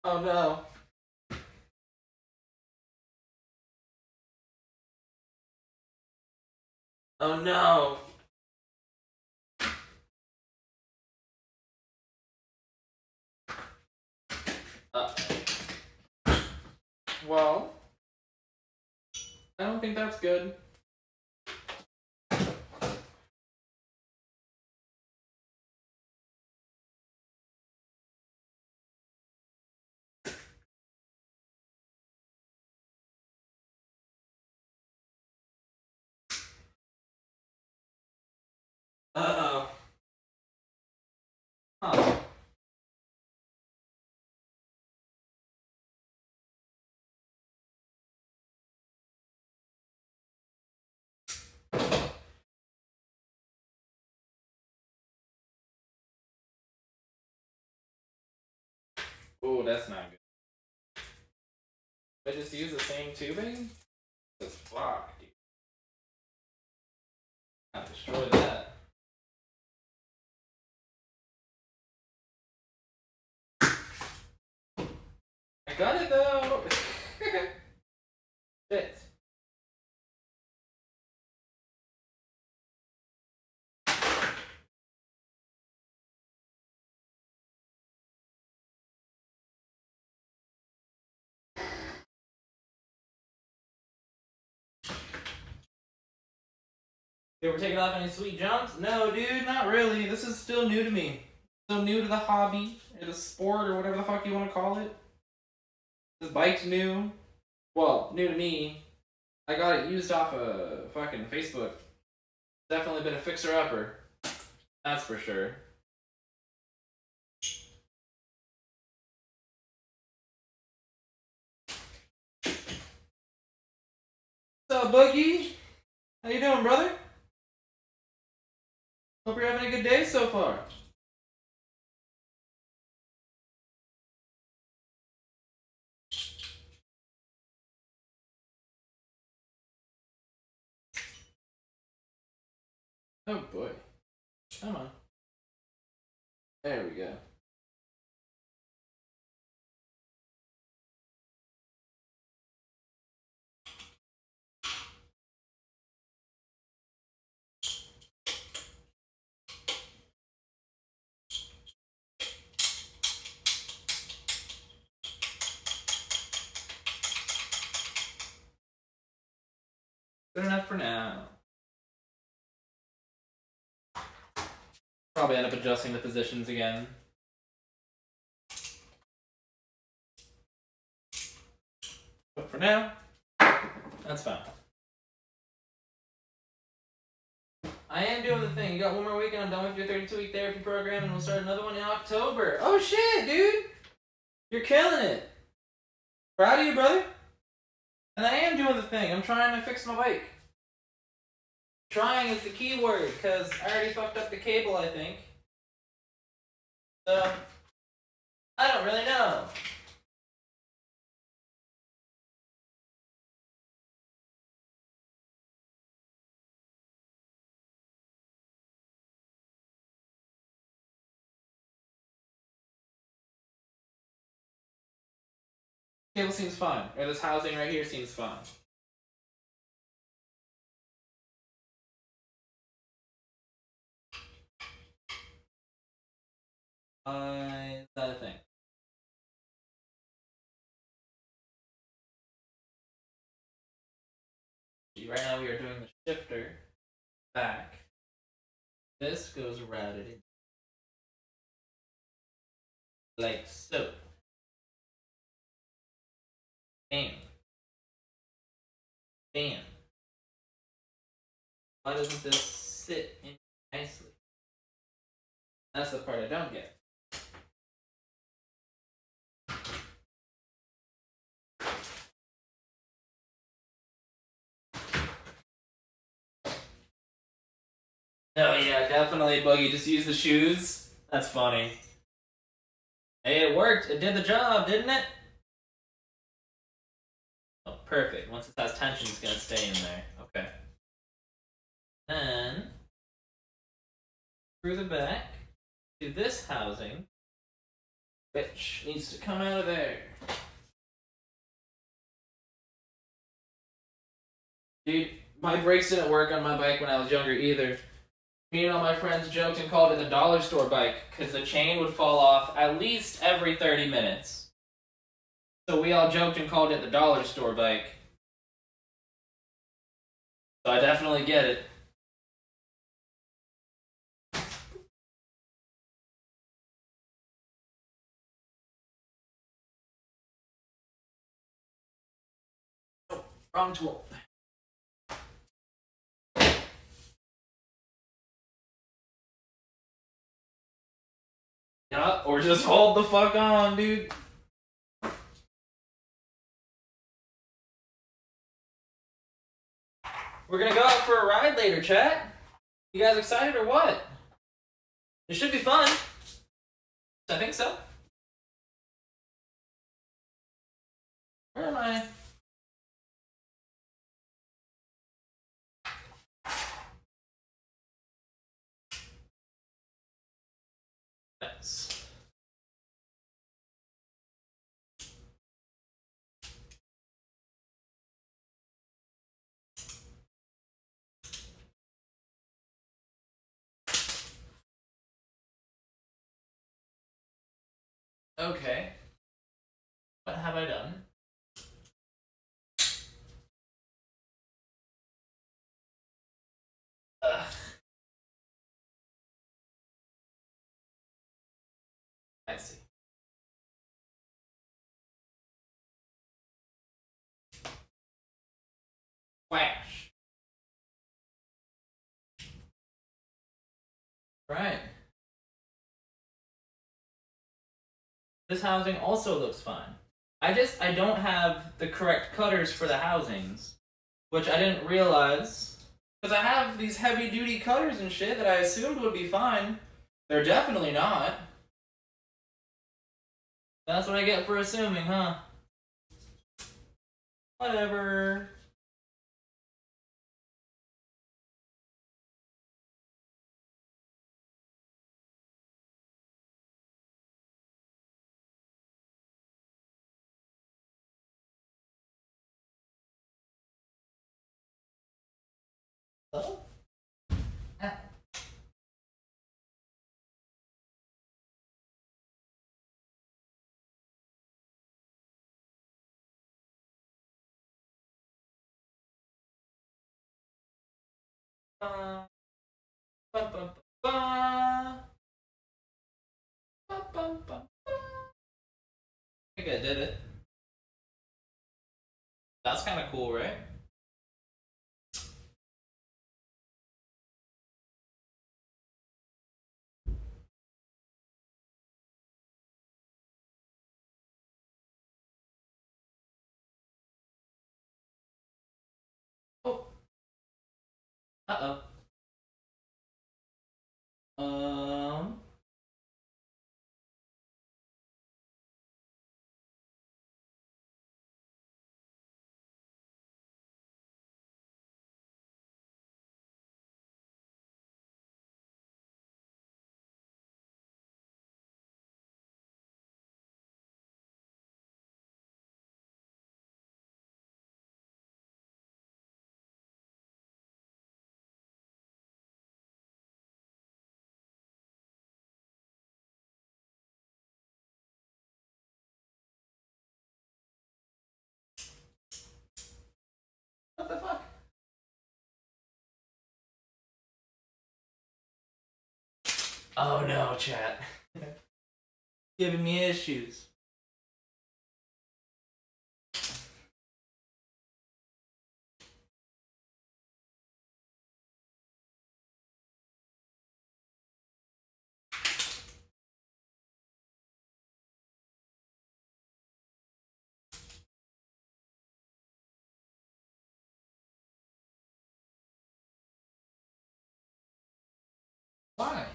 Oh no. Oh no. Well, I don't think that's good. Uh-oh. Huh. Oh, that's not good. I just use the same tubing? That's fuck, dude. I destroy that. I got it though! Shit. You ever taken off any sweet jumps? No, dude, not really. This is still new to me. Still new to the hobby, or the sport, or whatever the fuck you want to call it. This bike's new. Well, new to me. I got it used off of fucking Facebook. Definitely been a fixer-upper. That's for sure. What's up, Boogie? How you doing, brother? Hope you're having a good day so far. Oh boy. Come on. There we go. Good enough for now. Probably end up adjusting the positions again. But for now, that's fine. I am doing the thing. You got one more week and I'm done with your 32-week therapy program and we'll start another one in October. Oh shit, dude! You're killing it! Proud of you, brother. And I am doing the thing. I'm trying to fix my bike. Trying is the key word, because I already fucked up the cable, I think. So, I don't really know. Cable seems fine. Or this housing right here seems fine. Is that a thing? Right now we are doing the shifter back. This goes routed in. Like so. Bam. Bam. Why doesn't this sit in nicely? That's the part I don't get. Oh yeah, definitely, Boogie. Just use the shoes. That's funny. Hey, it worked. It did the job, didn't it? Oh, perfect. Once it has tension, it's gonna stay in there. Okay. Then, through the back to this housing, which needs to come out of there. Dude, my brakes didn't work on my bike when I was younger either. Me and all my friends joked and called it the dollar store bike because the chain would fall off at least every 30 minutes. So we all joked and called it the dollar store bike. So I definitely get it. Oh, wrong tool. Yeah, or just hold the fuck on, dude. We're gonna go out for a ride later, chat. You guys excited or what? It should be fun. I think so. Where am I? Yes. Okay. What have I done? Ugh. I see. Flash. Right. This housing also looks fine. I don't have the correct cutters for the housings, which I didn't realize. Because I have these heavy duty cutters and shit that I assumed would be fine. They're definitely not. That's what I get for assuming, huh? Whatever. Oh? Ah. Ba, ba, ba, ba. Ba, ba, ba, ba. I think I did it. That's kind of cool, right? Oh. Uh-oh. What the fuck? Oh no, chat. Giving me issues. Why?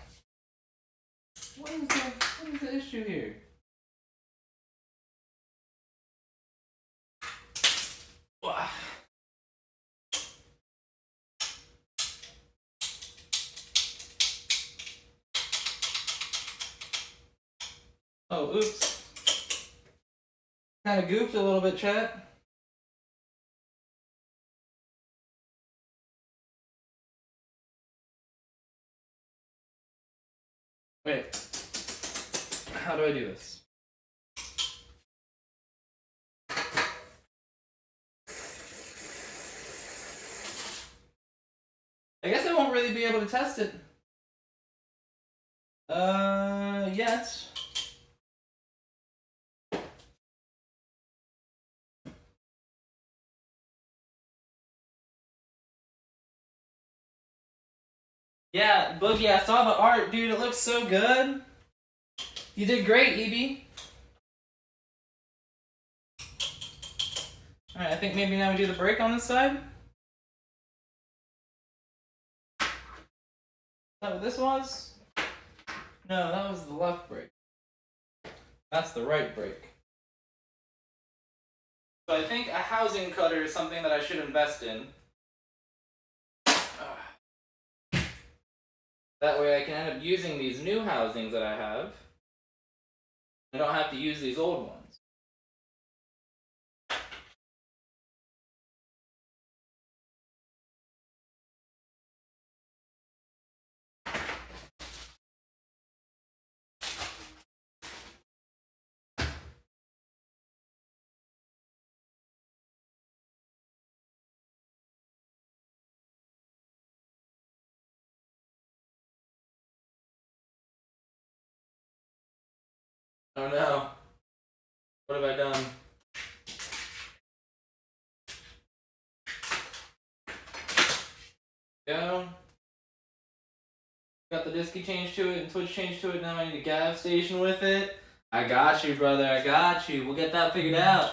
What is the issue here? Wah. Oh, oops. Kind of goofed a little bit, chat. Wait. How do I do this? really be able to test it. Yet. Yeah, Boogie, I saw the art, dude. It looks so good. You did great, EB. Alright, I think maybe now we do the brake on this side. Is that what this was? No, that was the left brake. That's the right brake. So I think a housing cutter is something that I should invest in. That way I can end up using these new housings that I have. I don't have to use these old ones. Oh no. What have I done? Go. Got the disky change to it and Twitch change to it. Now I need a gas station with it. I got you, brother. I got you. We'll get that figured out.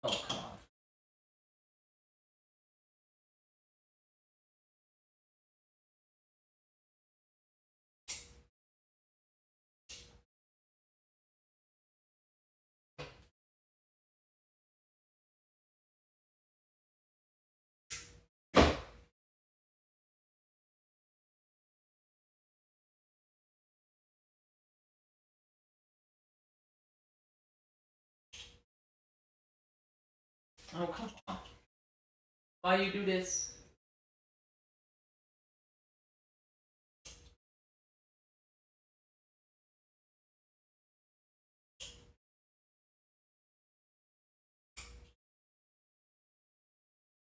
Oh, come on. Oh, come on. Why you do this?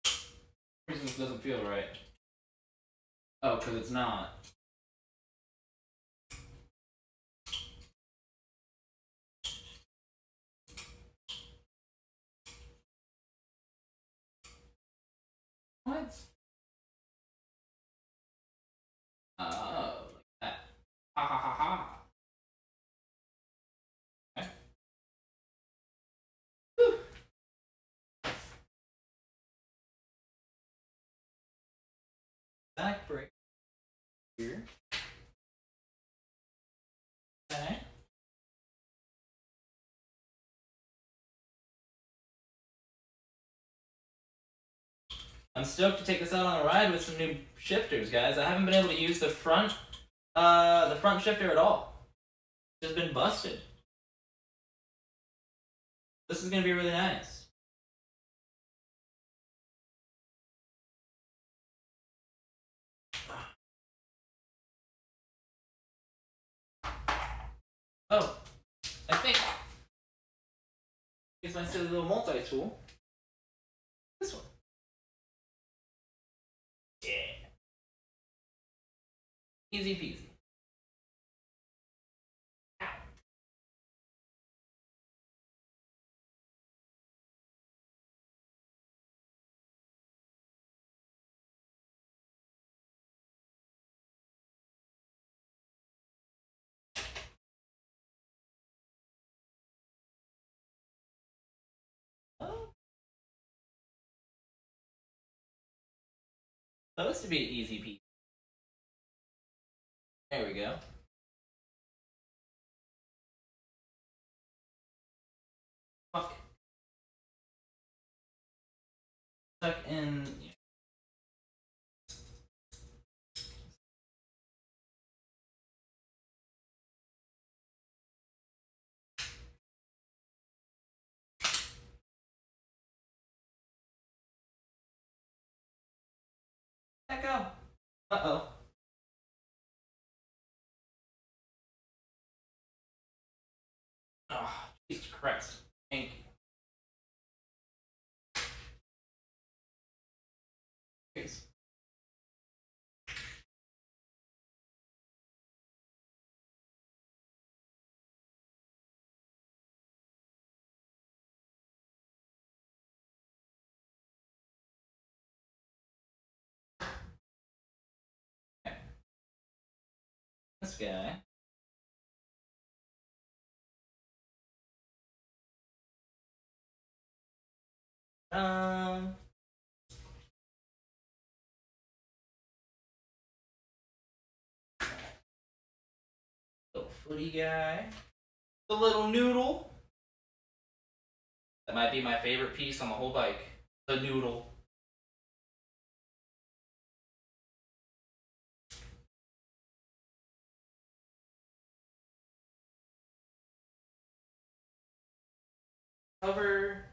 For some reason this doesn't feel right. Oh, because it's not. What? Oh, like that. Ha ha ha ha. Okay. Whew. Back brake here. Okay. I'm stoked to take this out on a ride with some new shifters, guys. I haven't been able to use the front shifter at all. It's just been busted. This is gonna be really nice. Oh, I think here's my silly little multi-tool. This one. Yeah. Easy peasy. Ow. Oh. Supposed to be easy peasy. There we go. Fuck. Stuck in. Yeah. Let go. Uh oh. Christ. Thank you. Please. This guy. Little footy guy. The little noodle. That might be my favorite piece on the whole bike. The noodle. Cover.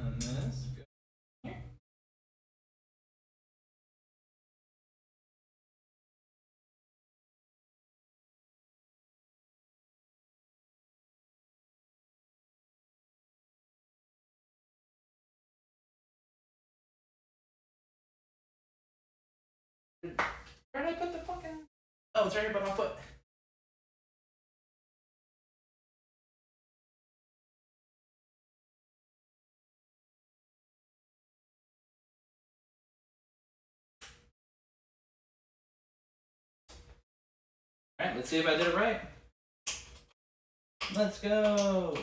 And this. Go here. Where did I put the fucking... Oh, it's right here by my foot. Alright, let's see if I did it right. Let's go.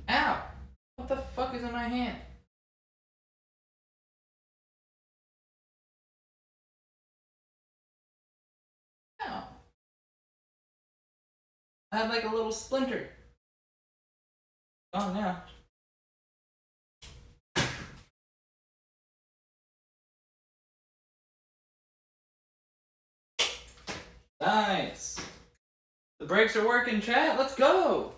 Ow! What the fuck is in my hand? Ow. I had like a little splinter. Oh, now. Nice. The brakes are working, chat. Let's go.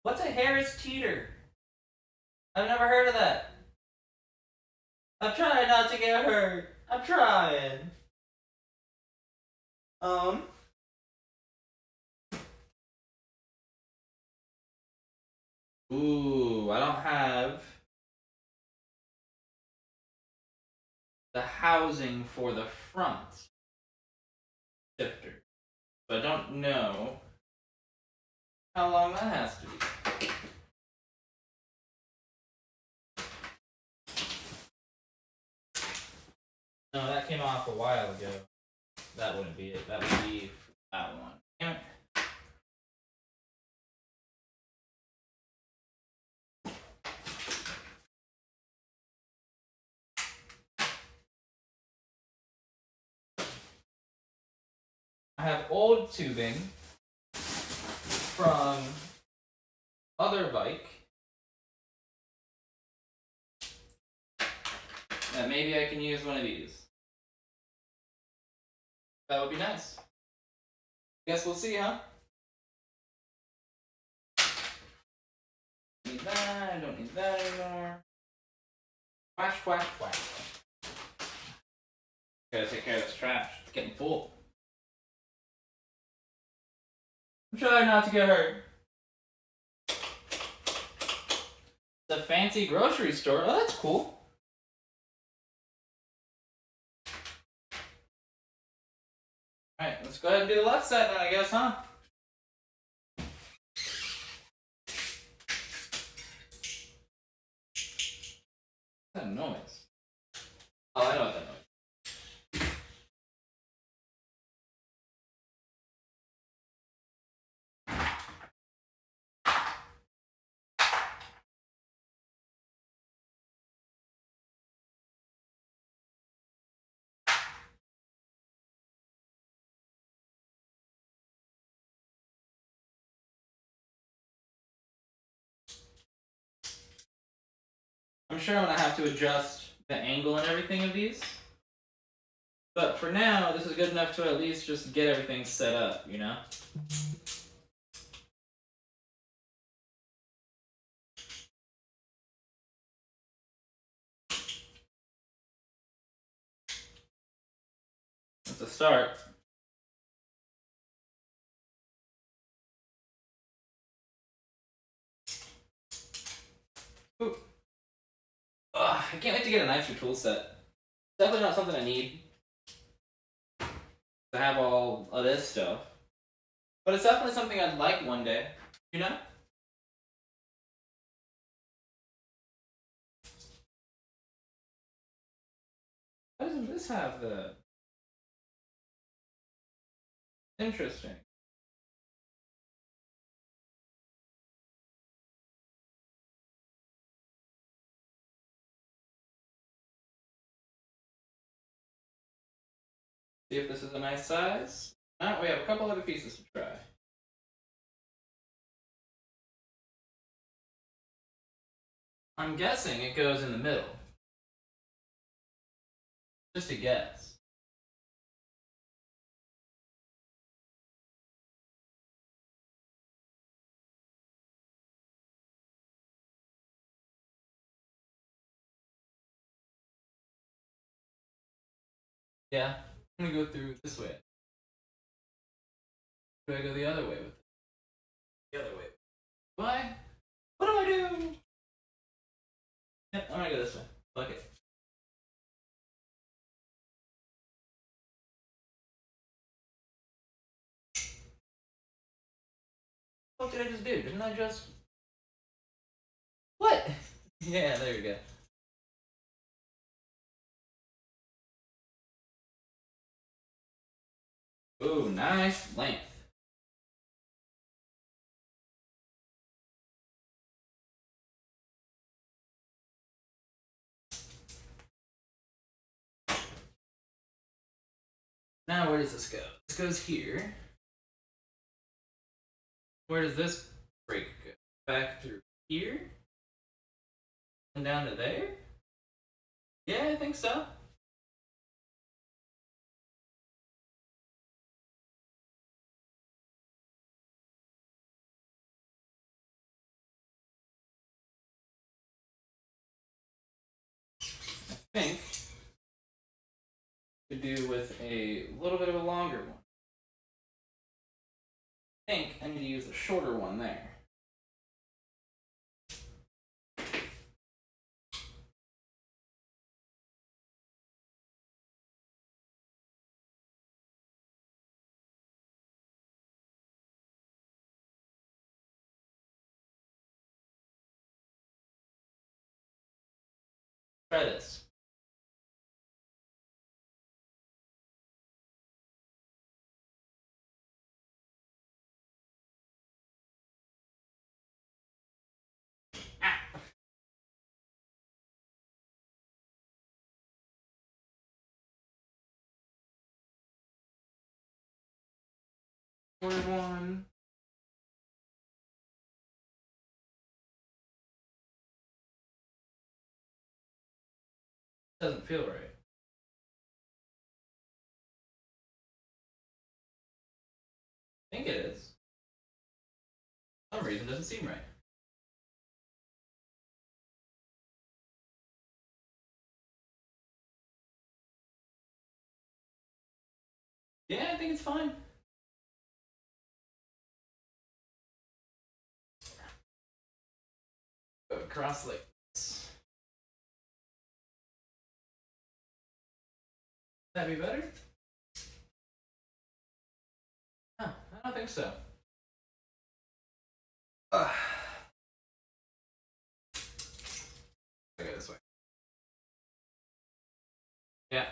What's a Harris teeter? I've never heard of that. I'm trying not to get hurt. I'm trying. Ooh, I don't have the housing for the front shifter. So I don't know how long that has to be. No, that came off a while ago. That wouldn't be it. That would be that one. Damn it. I have old tubing from other bike that maybe I can use one of these. That would be nice. Guess we'll see, huh? Need that, I don't need that anymore. Wash, wash, wash. Gotta take care of this trash. It's getting full. I'm trying not to get hurt. It's a fancy grocery store. Oh, that's cool. Alright, let's go ahead and do the left side then, I guess, huh? noise. Oh, I know what that noise is. I'm sure I'm going to have to adjust the angle and everything of these. But for now, this is good enough to at least just get everything set up, you know? That's a start. Ooh. Ugh, I can't wait to get a nicer tool set. Definitely not something I need to have all of this stuff. But it's definitely something I'd like one day, you know? Why doesn't this have the... Interesting. See if this is a nice size. Ah, we have a couple other pieces to try. I'm guessing it goes in the middle. Just a guess. Yeah, I'm gonna go through this way. Do I go the other way with it? The other way. Why? What do I do? Yep, I'm gonna go this way. Fuck it. What did I just do? Didn't I just... What? Yeah, there you go. Ooh, nice length. Now where does this go? This goes here. Where does this break go? Back through here? And down to there? Yeah, I think so. I think to do with a little bit of a longer one. I think I need to use a shorter one there. Try this. Ah. Shorter one. Doesn't feel right. I think it is. For some reason, it doesn't seem right. Yeah, I think it's fine. Go across like this. That'd be better? Huh, I don't think so. I go this way. Yeah.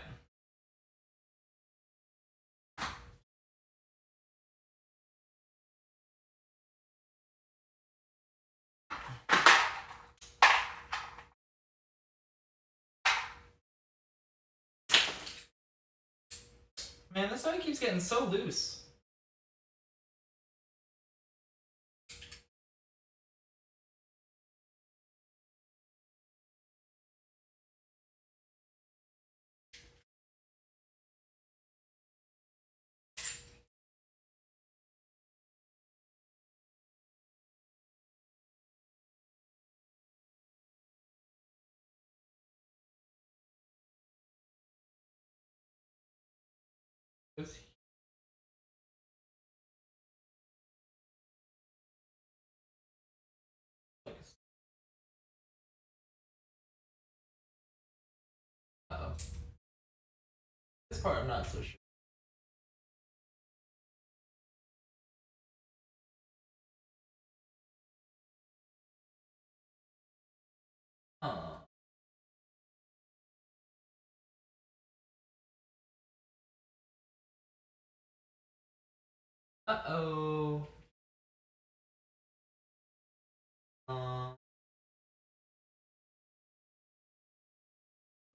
Man, this one keeps getting so loose. Uh-oh. This part I'm not so sure. Uh-oh. I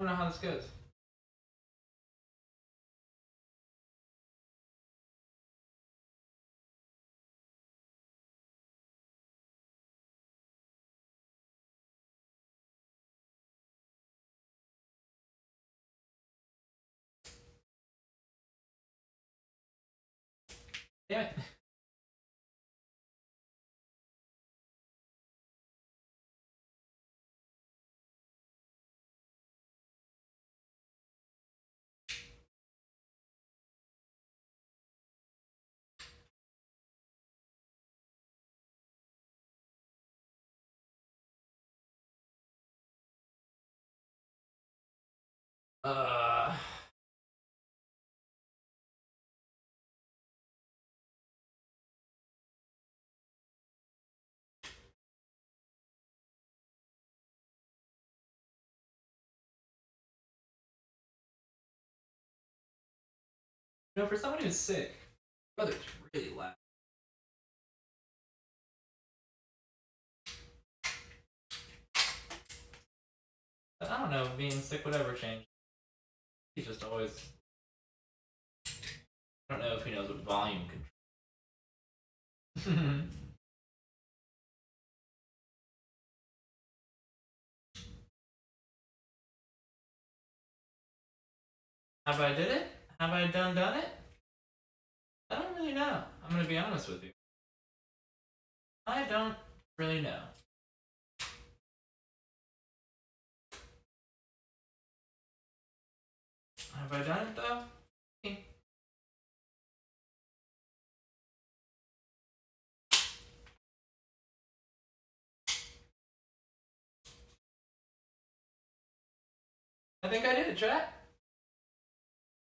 don't know how this goes. Damn it. Uh, for someone who's sick, brother's really loud. But I don't know, being sick would ever change. He's just always. I don't know if he knows what volume control. Have I did it? Have I done it? I don't really know. I'm gonna be honest with you. I don't really know. Have I done it though? I think I did it, chat.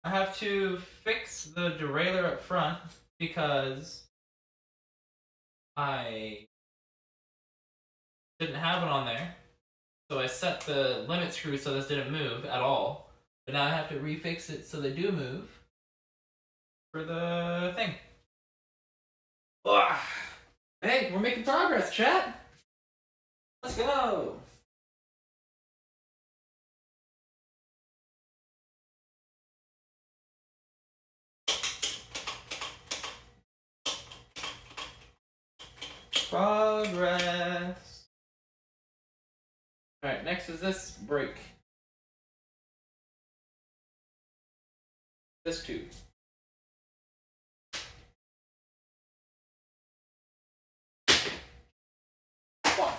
I have to fix the derailleur up front because I didn't have it on there. So I set the limit screw so this didn't move at all. But now I have to refix it so they do move for the thing. Ugh. Hey, we're making progress, chat. Let's go. Progress. Alright, next is this brake. This tube. One.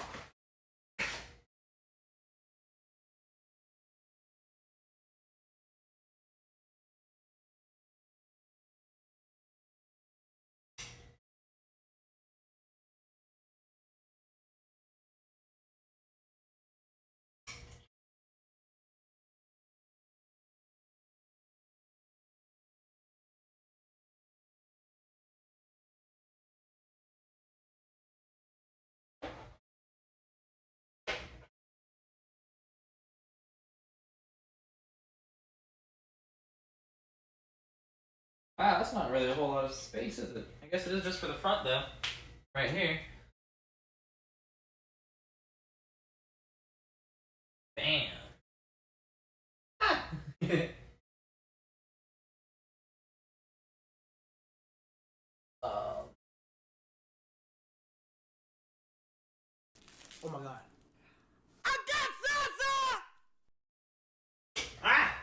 Wow, that's not really a whole lot of space, is it? I guess it is just for the front, though. Right here. Bam. Ah. um, Oh my god. ah!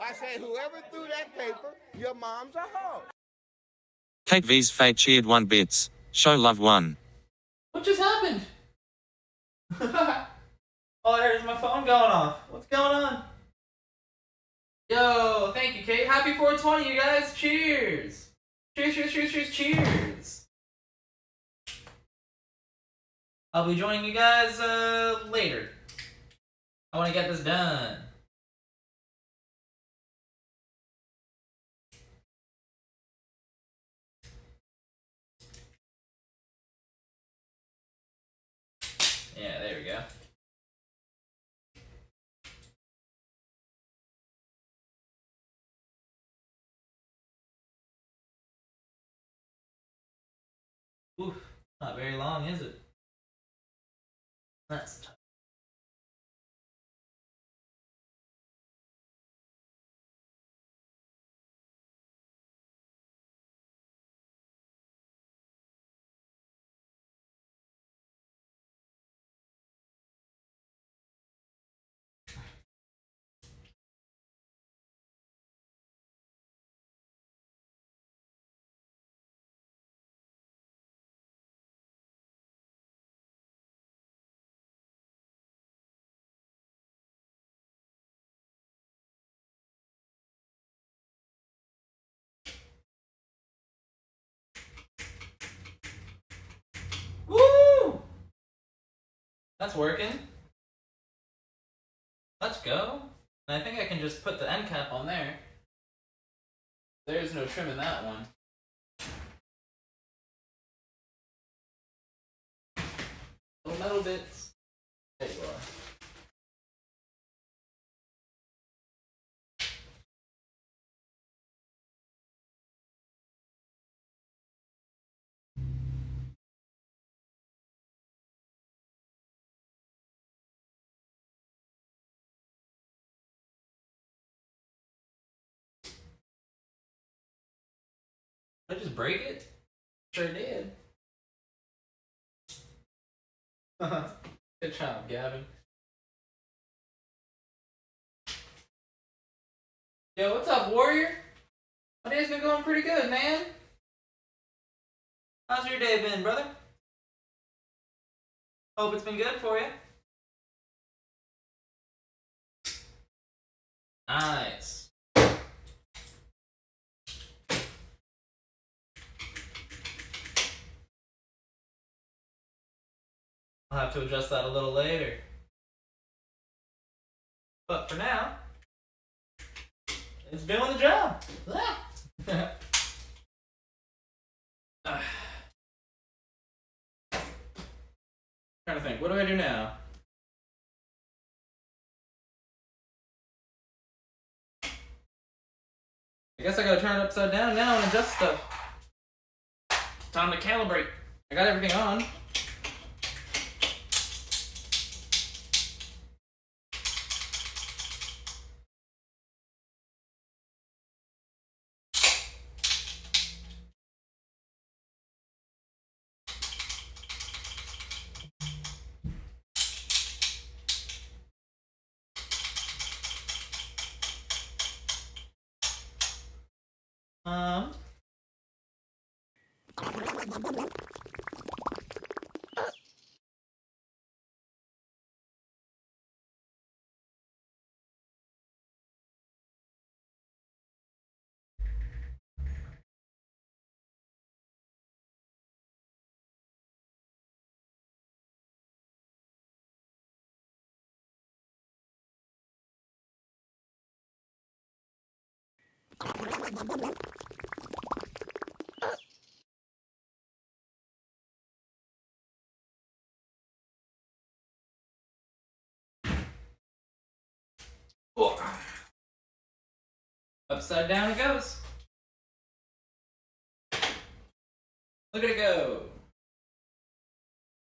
I said, whoever threw that paper, your mom's a hoe. Kate V's Faye cheered 1 bits. Show love 1. What just happened? All I heard is my phone going off. What's going on? Yo, thank you, Kate. Happy 420, you guys. Cheers. Cheers, cheers, cheers, cheers, cheers. I'll be joining you guys later. I want to get this done. Yeah, there we go. Oof, not very long, is it? That's tough. Woo! That's working. Let's go. And I think I can just put the end cap on there. There's no trim in that one. Little metal bits. There you are. Did I just break it? Sure did. Good job, Gavin. Yo, what's up, Warrior? My day's been going pretty good, man. How's your day been, brother? Hope it's been good for you. Nice. I'll have to adjust that a little later. But for now, it's doing the job. Trying to think, what do I do now? I guess I gotta turn it upside down now and adjust stuff. Time to calibrate. I got everything on. Um, Upside down it goes. Look at it go.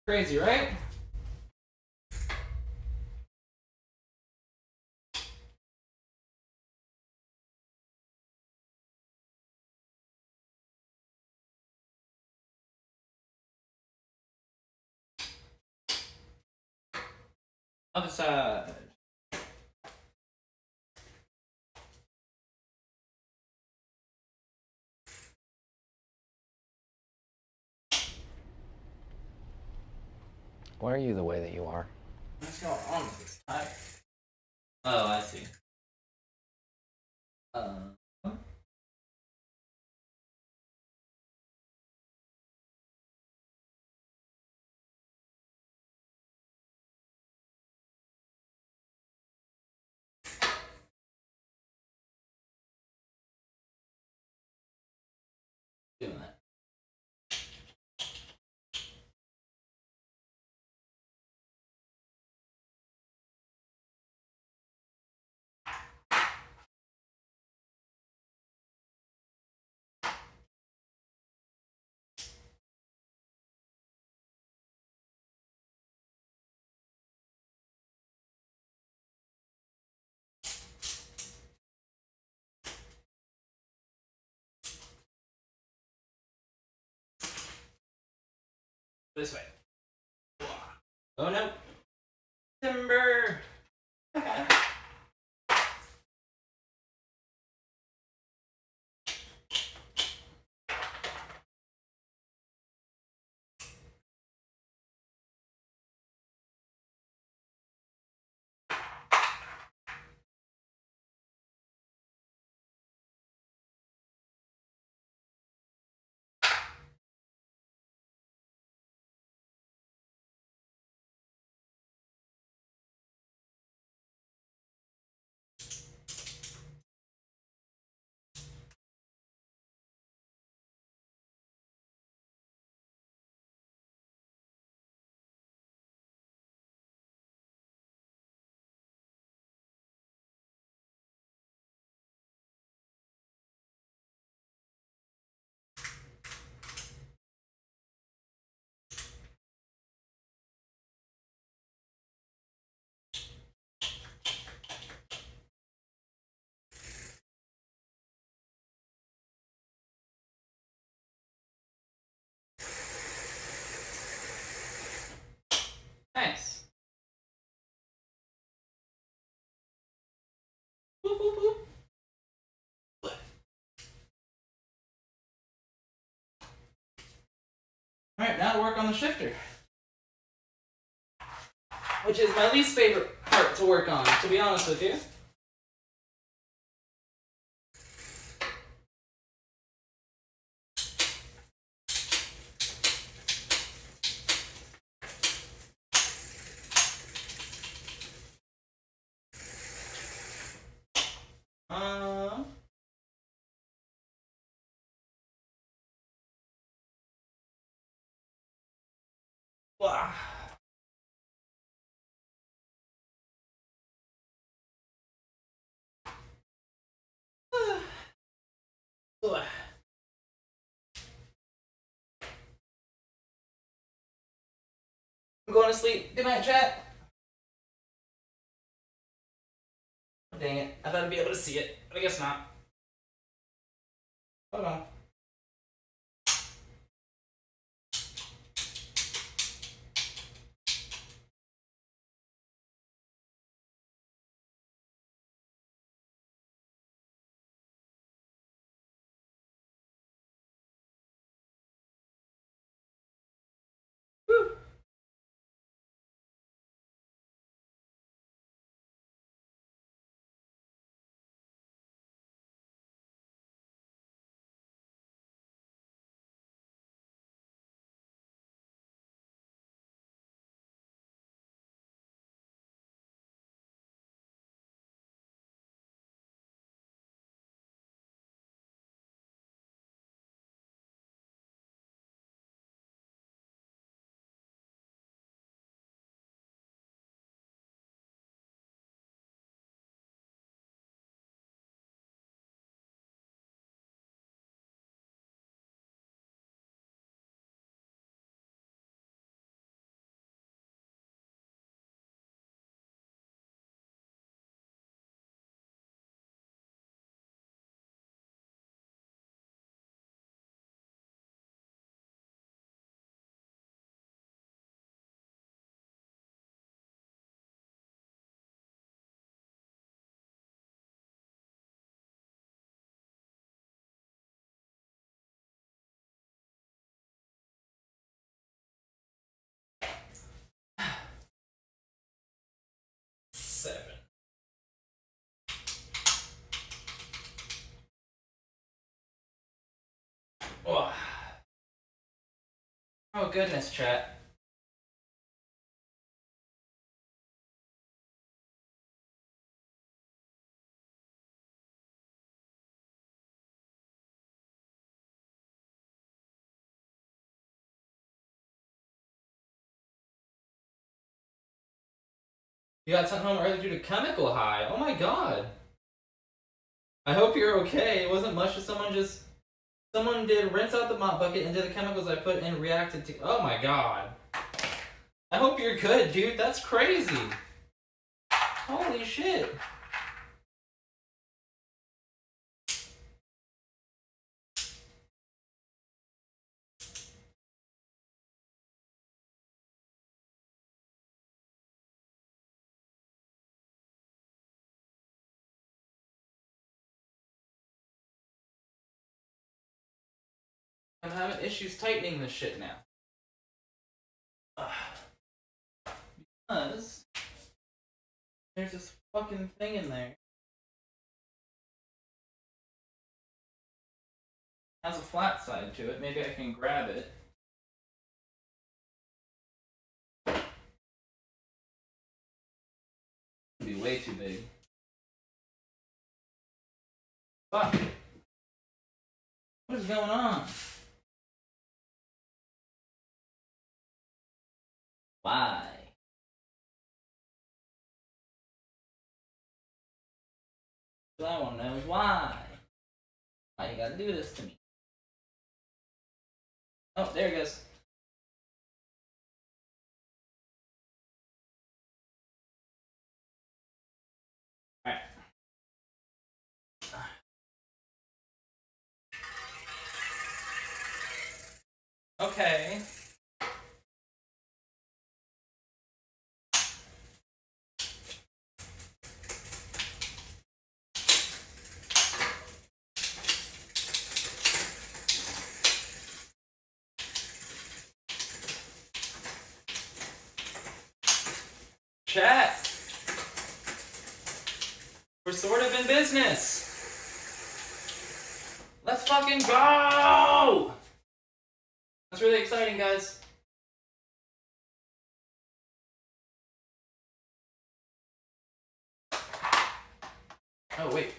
Crazy, right? Other side. Why are you the way that you are? What's going on with this tire? Oh, I see. Doing that. This way. Oh no. Timber. Nice. Boop, boop, boop. Alright, now to work on the shifter. Which is my least favorite part to work on, to be honest with you. Wow. I'm going to sleep. Good night, chat. Oh, dang it. I thought I'd be able to see it, but I guess not. Hold on. Oh goodness, chat. You got sent home early due to chemical high. Oh my god. I hope you're okay. It wasn't much. Someone did rinse out the mop bucket and did the chemicals I put in reacted to. Oh my god. I hope you're good, dude. That's crazy. Holy shit. I'm having issues tightening this shit now. Because there's this fucking thing in there. Has a flat side to it. Maybe I can grab it. It'd be way too big. Fuck. What is going on? Why? So I want to know why. Why you gotta do this to me? Oh, there it goes. Alright. Okay. Chat. We're sort of in business. Let's fucking go! That's really exciting, guys. Oh, wait.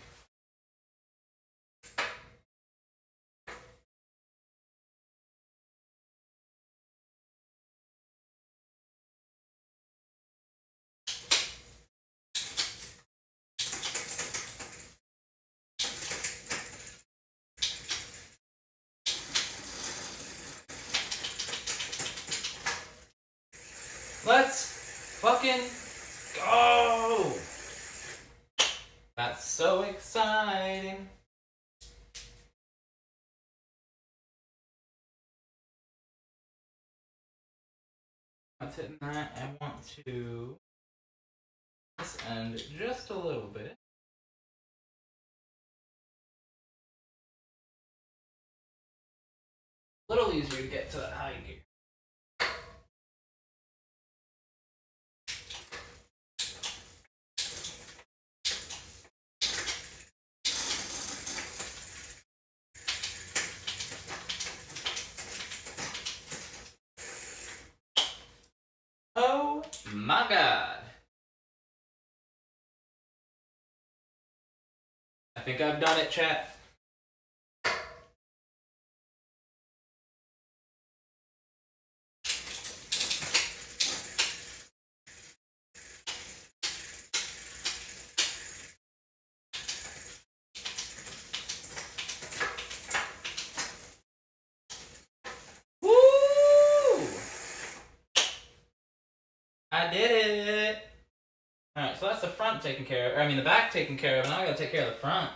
Let's fucking go! That's so exciting. That's it. I want to this end just a little bit. A little easier to get to that high gear. Oh my god. I think I've done it, chat. Woo! I did it. Alright, so that's the front taken care of. I mean, the back taken care of, and now I gotta take care of the front.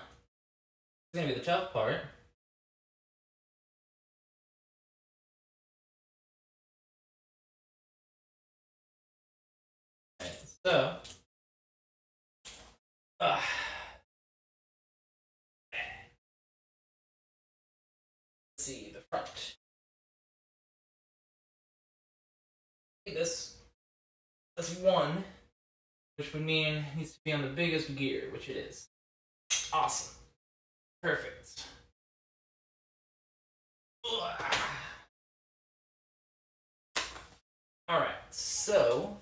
It's gonna be the tough part. Alright, so. Let's see, the front. This. That's one, which would mean it needs to be on the biggest gear, which it is. Awesome. Perfect. All right, so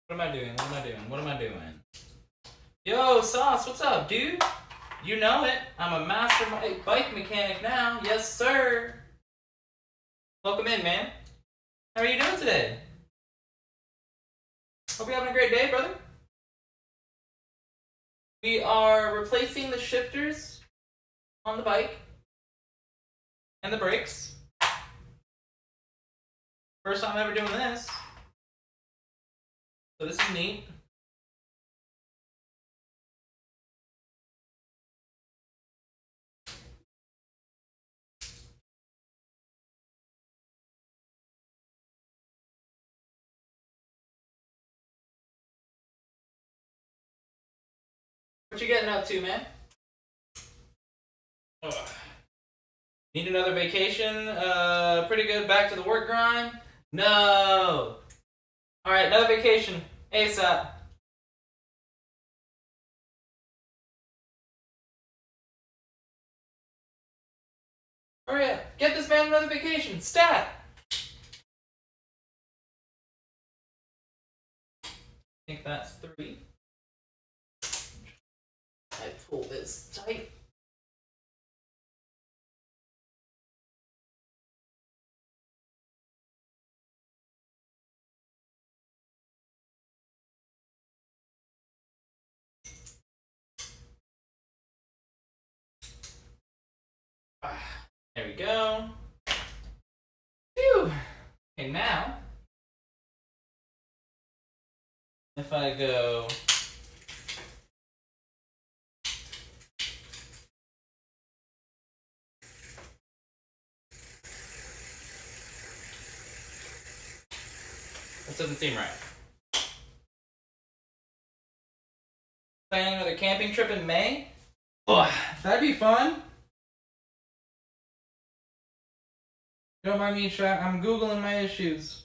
what am I doing? What am I doing? What am I doing? Yo, Sauce, what's up, dude? You know it. I'm a master bike mechanic now. Yes, sir. Welcome in, man. How are you doing today? Hope you're having a great day, brother. We are replacing the shifters on the bike and the brakes. First time ever doing this. So this is neat. What you getting up to, man? Ugh. Need another vacation? Pretty good. Back to the work grind? No. All right, another vacation ASAP. Hurry up! Get this man another vacation. Stat. I think that's 3. I pull this tight. There we go. Phew. Okay, now, if I go that doesn't seem right. Planning another camping trip in May? Ugh, that'd be fun. Don't mind me, chat. I'm Googling my issues.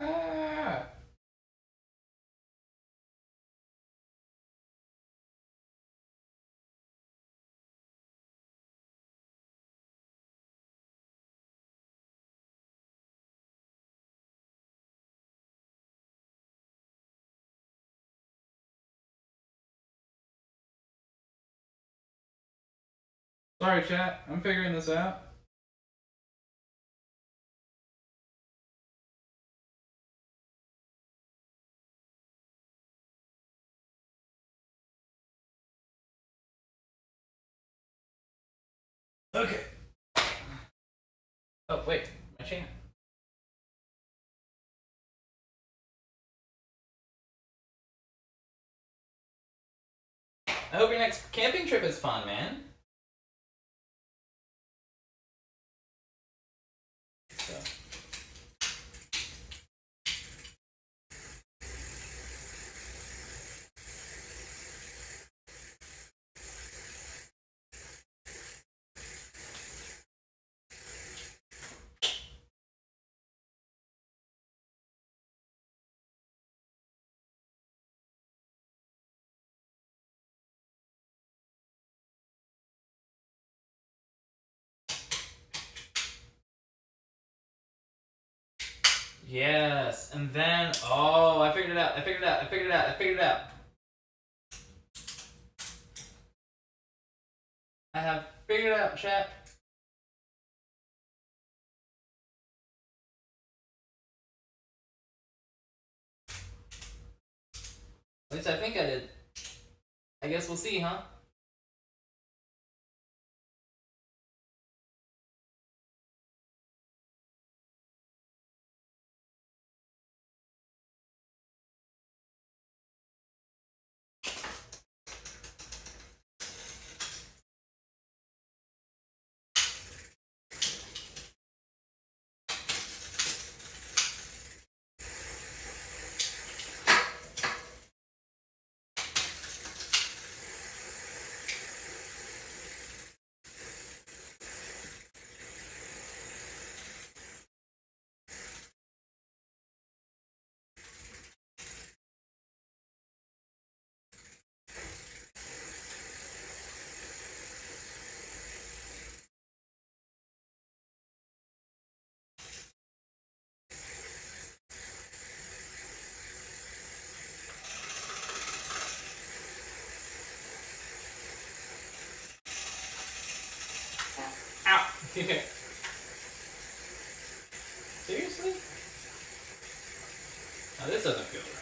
Ah. Sorry, chat. I'm figuring this out. Okay. Oh, wait. My chain. I hope your next camping trip is fun, man. So. Yes, and then oh, I figured it out. I figured it out. I figured it out. I figured it out. I have figured it out, chat. At least I think I did. I guess we'll see, huh? Ow! Seriously? Now this doesn't feel right.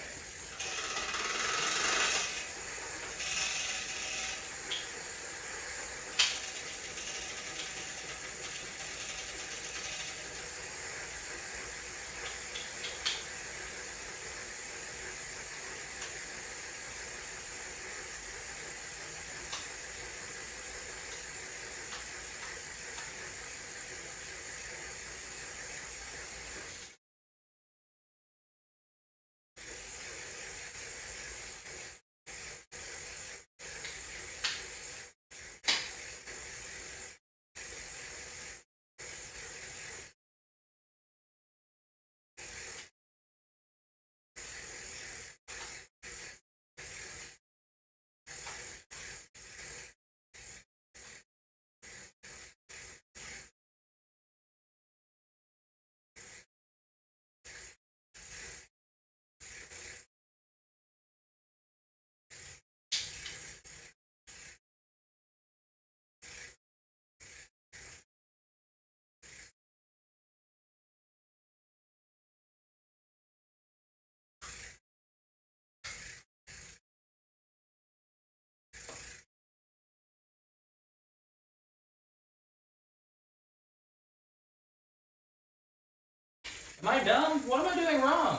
Am I dumb? What am I doing wrong?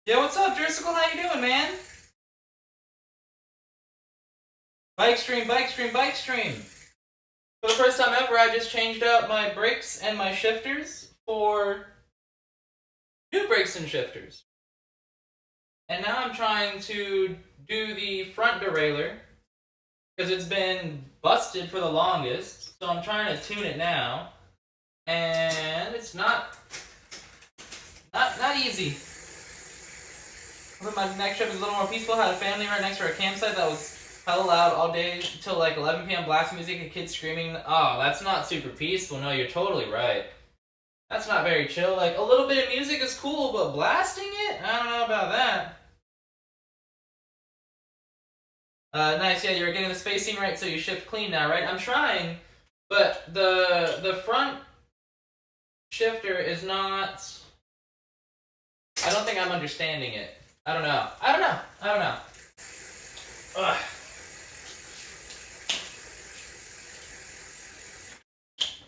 Yo, what's up, Driscoll? How you doing, man? Bike stream, bike stream, bike stream. For the first time ever, I just changed out my brakes and my shifters for new brakes and shifters. And now I'm trying to do the front derailleur because it's been busted for the longest. So I'm trying to tune it now. And it's not easy. My next trip is a little more peaceful. Had a family right next to our campsite that was hella loud all day till like 11 p.m. blasting music and kids screaming. Oh, that's not super peaceful. No, you're totally right. That's not very chill. Like, a little bit of music is cool, but blasting it? I don't know about that. Nice, yeah, you're getting the spacing right so you shift clean now, right? I'm trying, but the front shifter is not... I don't think I'm understanding it. I don't know. Ugh.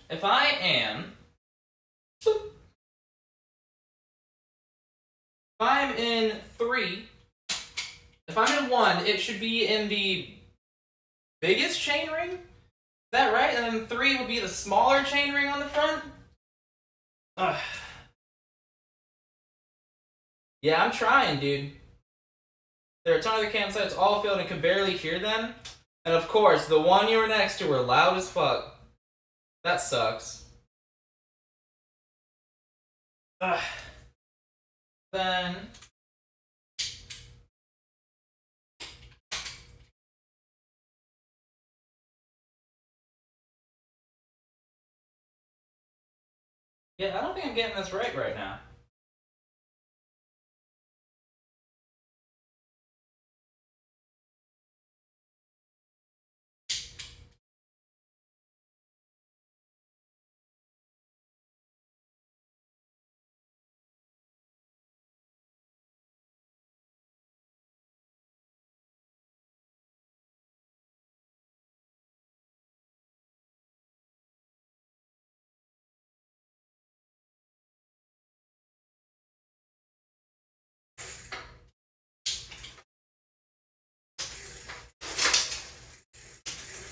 If I am... If I'm in 3... If I'm in 1, it should be in the biggest chainring? Is that right? And then 3 would be the smaller chainring on the front? Ugh. Yeah, I'm trying, dude. There are a ton of other campsites all filled and could barely hear them. And of course, the one you were next to were loud as fuck. That sucks. Ugh. Then... Yeah, I don't think I'm getting this right now.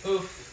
Oof.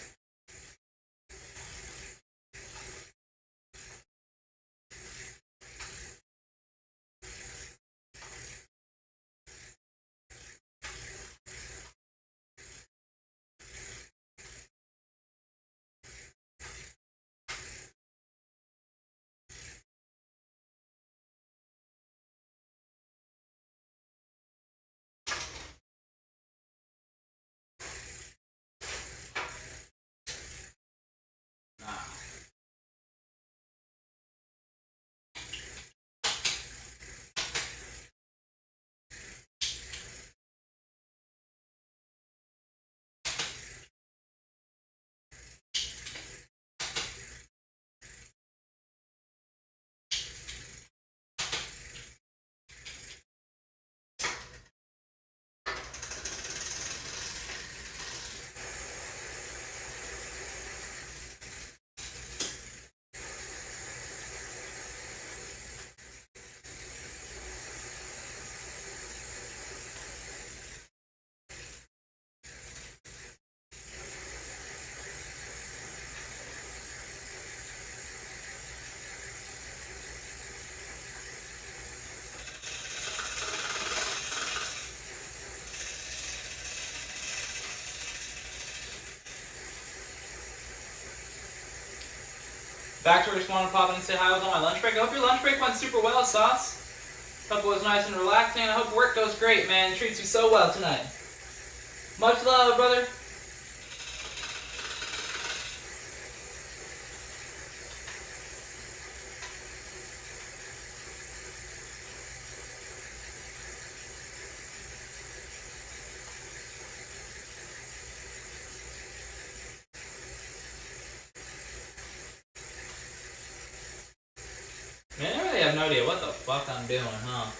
Factory just wanted to pop in and say hi. I was on my lunch break. I hope your lunch break went super well, Sauce. Hope it was nice and relaxing. I hope work goes great, man. It treats you so well tonight. Much love, brother. Man, I really have no idea what the fuck I'm doing, huh?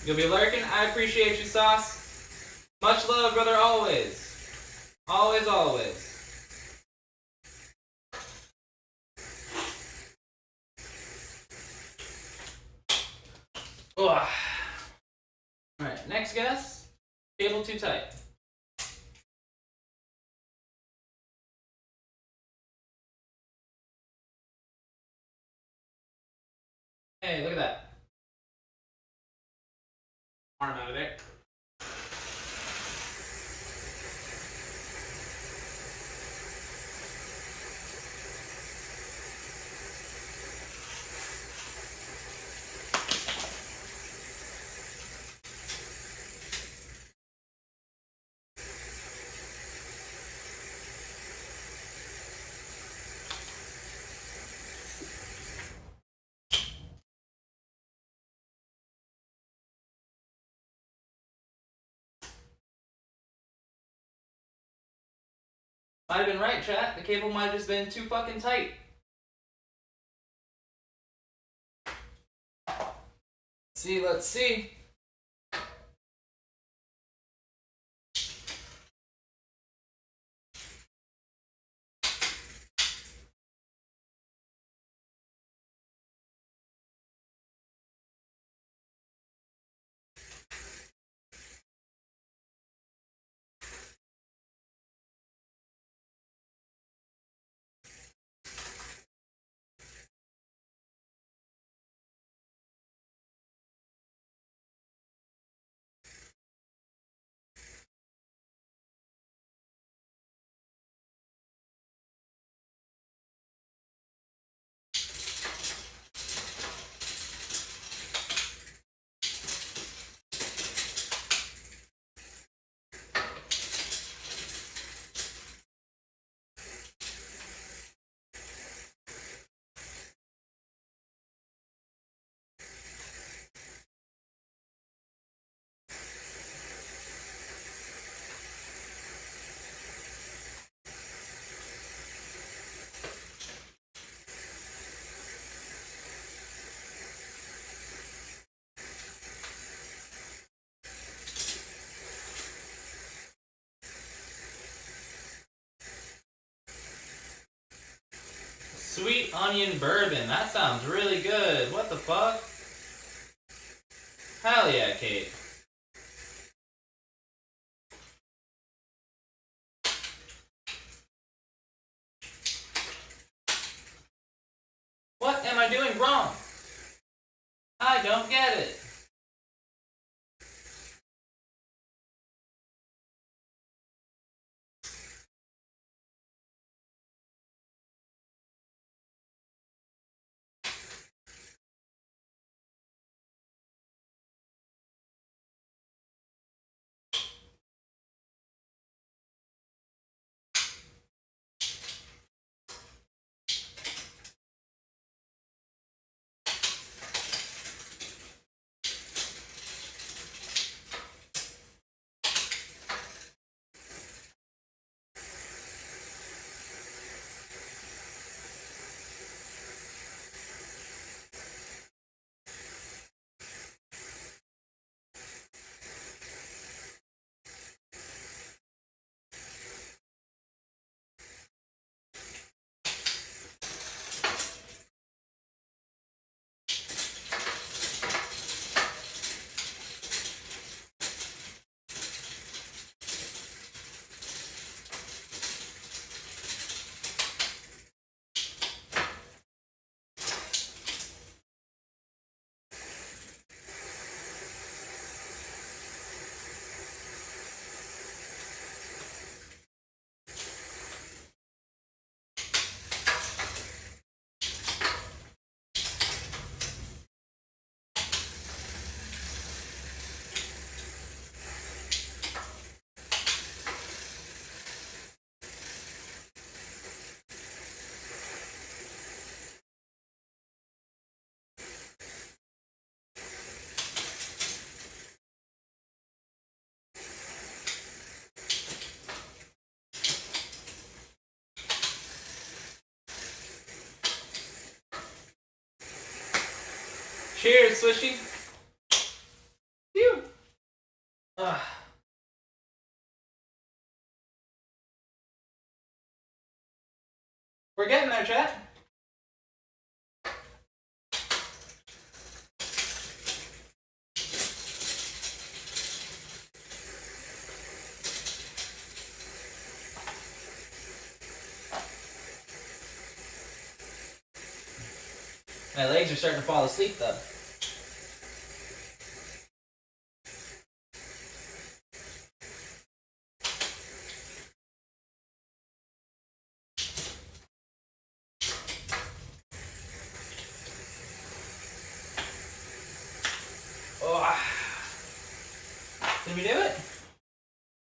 You'll be lurking? I appreciate you, Sauce. Much love, brother, always. Always, always. Ugh. Alright, next guess. Cable too tight. Hey, look at that. Arm out of there. Might have been right, chat. The cable might have just been too fucking tight. Let's see. sweet onion bourbon. That sounds really good. What the fuck? Hell yeah, Kate. What am I doing wrong? I don't get it. Cheers, Swishy. Phew. We're getting there, chat. My legs are starting to fall asleep, though. Oh. Did we do it?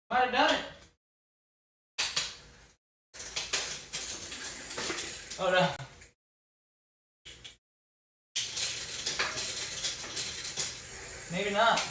Might have done it. Oh no. Maybe not.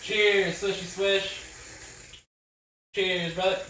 Cheers, Swishy Swish. Cheers, brother.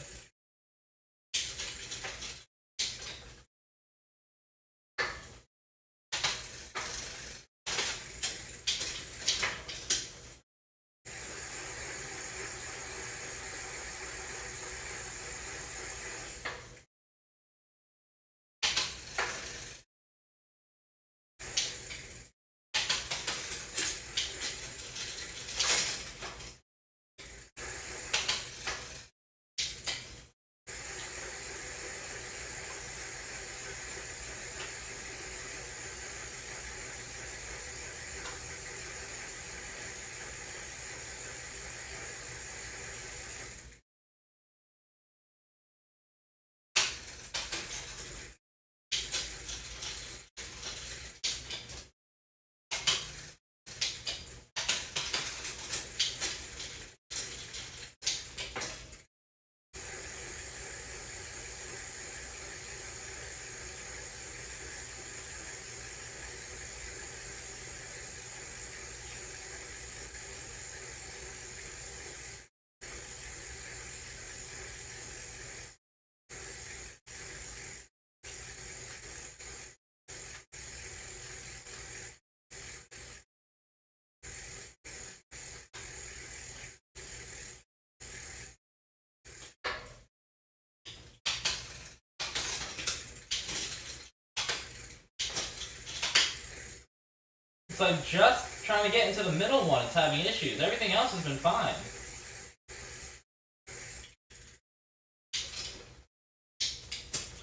like just trying to get into the middle one. It's having issues. Everything else has been fine.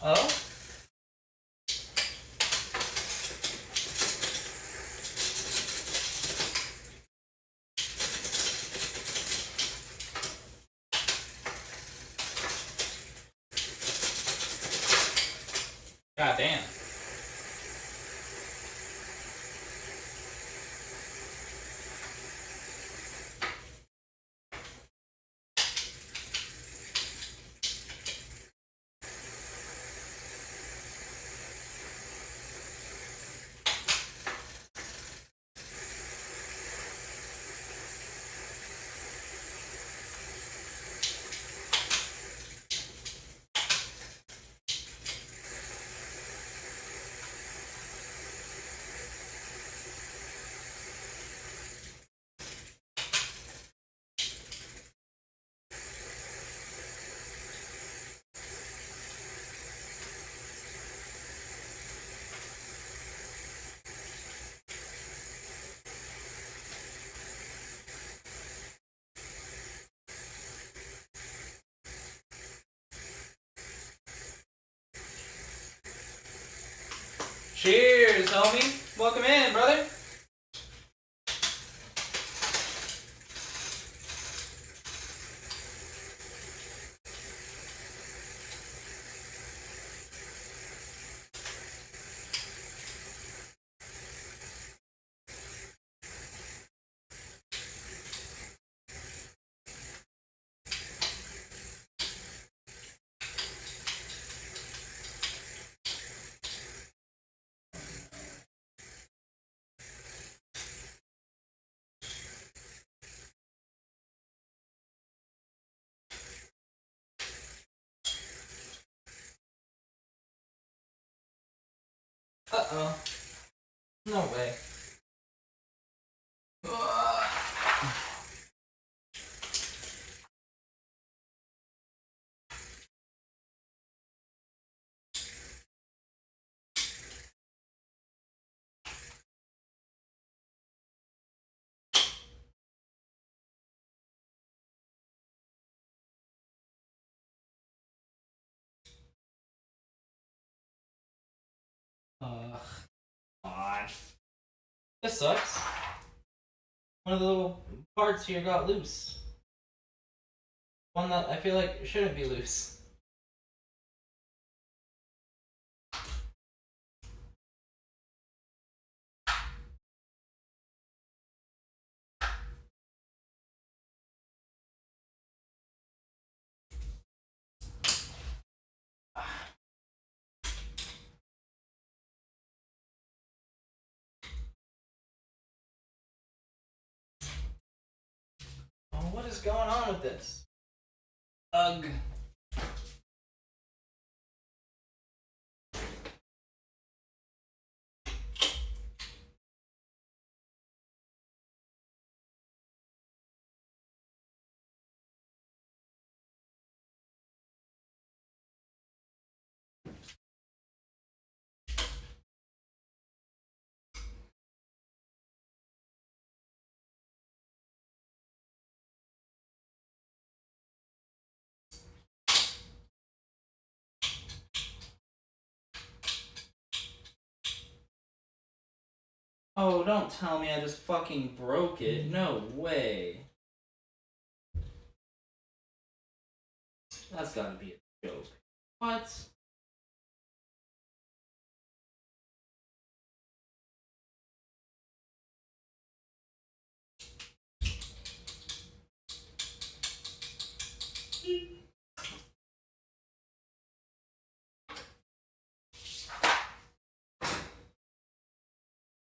Oh? God damn. Cheers, homie. Welcome in, brother. Uh-oh. No way. Ugh. Come on. This sucks. One of the little parts here got loose. One that I feel like shouldn't be loose. Oh, what is going on with this? Ugh. Oh, don't tell me I just fucking broke it. No way. That's gotta be a joke. What?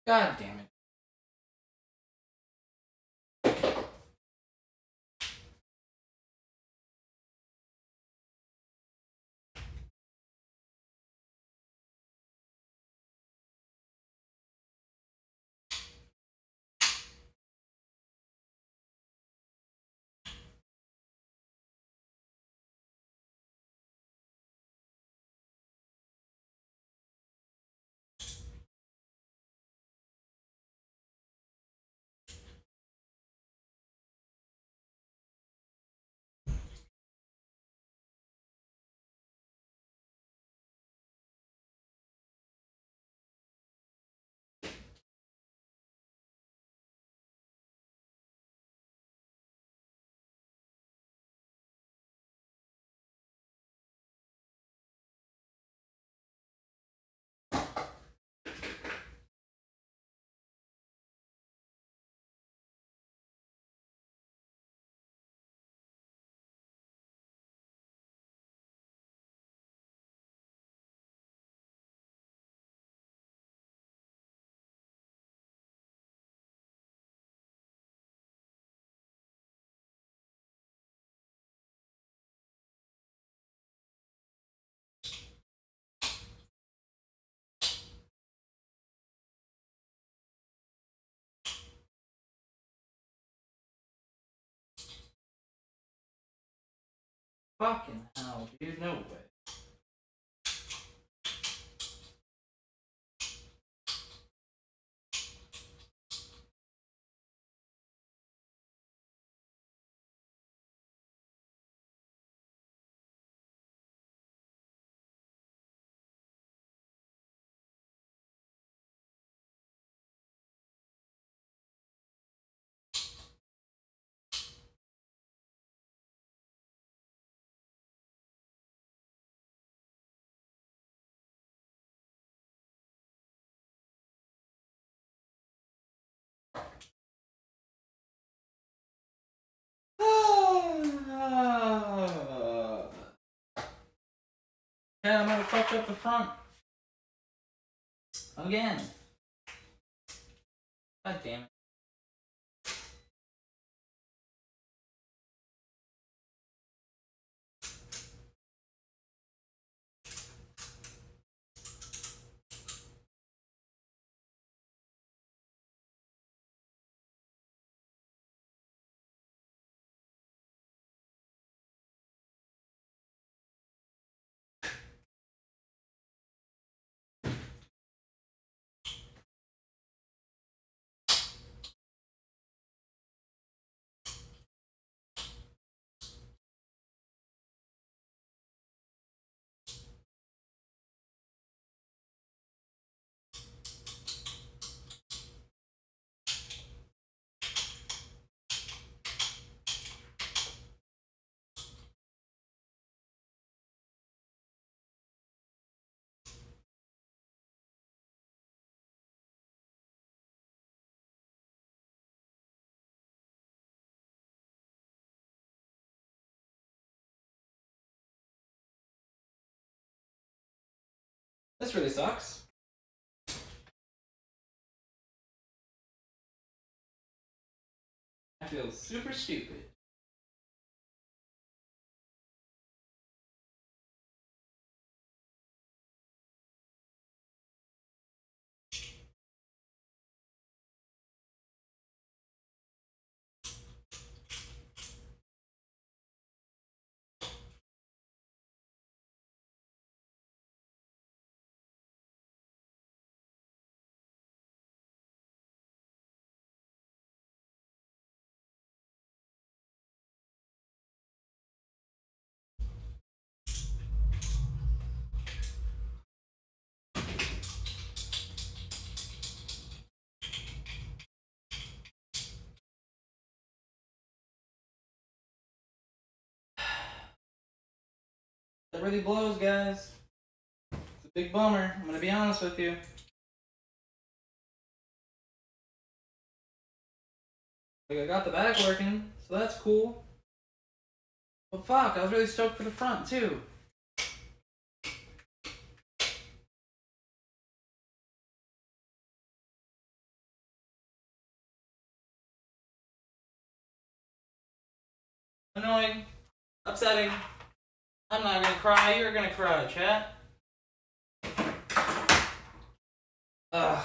God damn it. Fucking hell, dude, no way. Yeah, I might have fucked up the front. Again. God damn it. This really sucks. I feel super stupid. That really blows, guys. It's a big bummer. I'm gonna be honest with you. Like, I got the back working, so that's cool. But fuck, I was really stoked for the front, too. Annoying. Upsetting. I'm not gonna cry, you're gonna cry, chat. Ugh.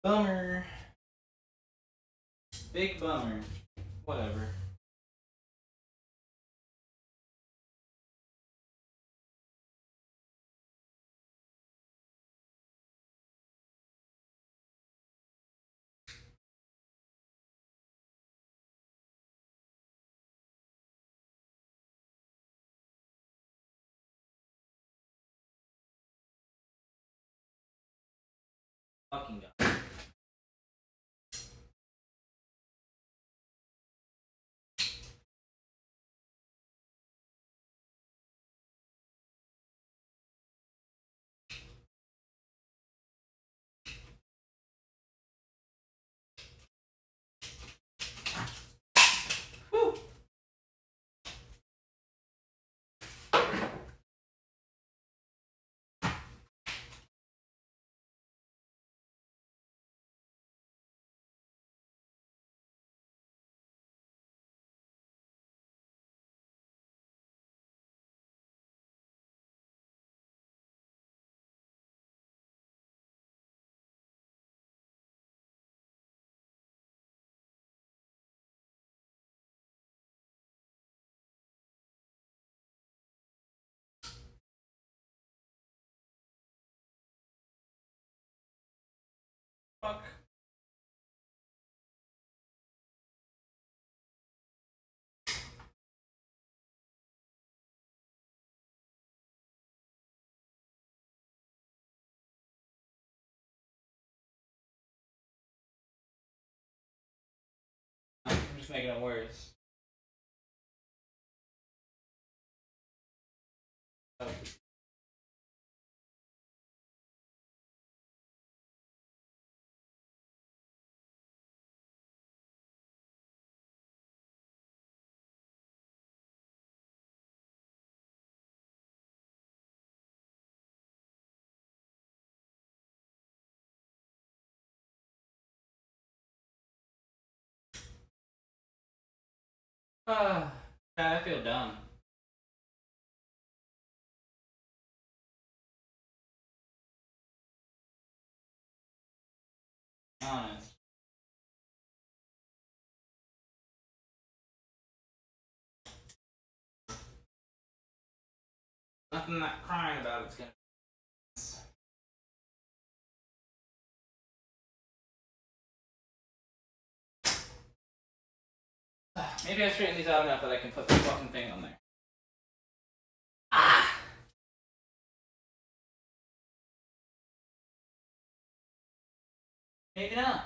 Bummer. Big bummer. Whatever. Fucking god. Fuck. I'm just making it worse. Oh. Ah, I feel dumb. Honest. Nothing that crying about it's gonna. Maybe I straightened these out enough that I can put the fucking thing on there. Ah! Maybe not.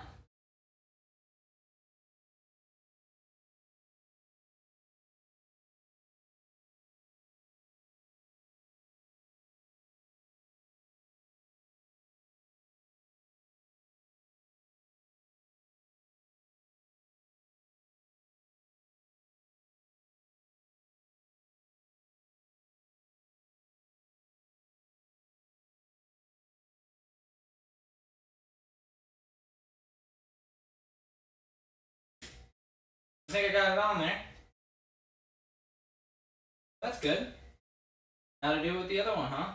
I think I got it on there. That's good. How to do it with the other one, huh?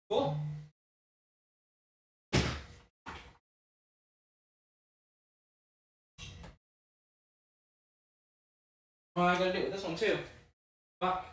Cool. Well, I gotta do it with this one too. Fuck.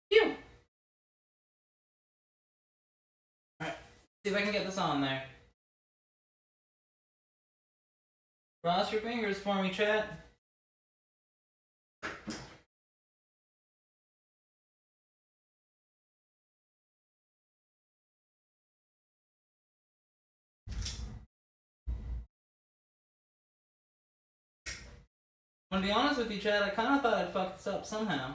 Phew. Alright. See if I can get this on there. Cross your fingers for me, chat. I'm gonna be honest with you, Chad, I kinda thought I'd fuck this up somehow.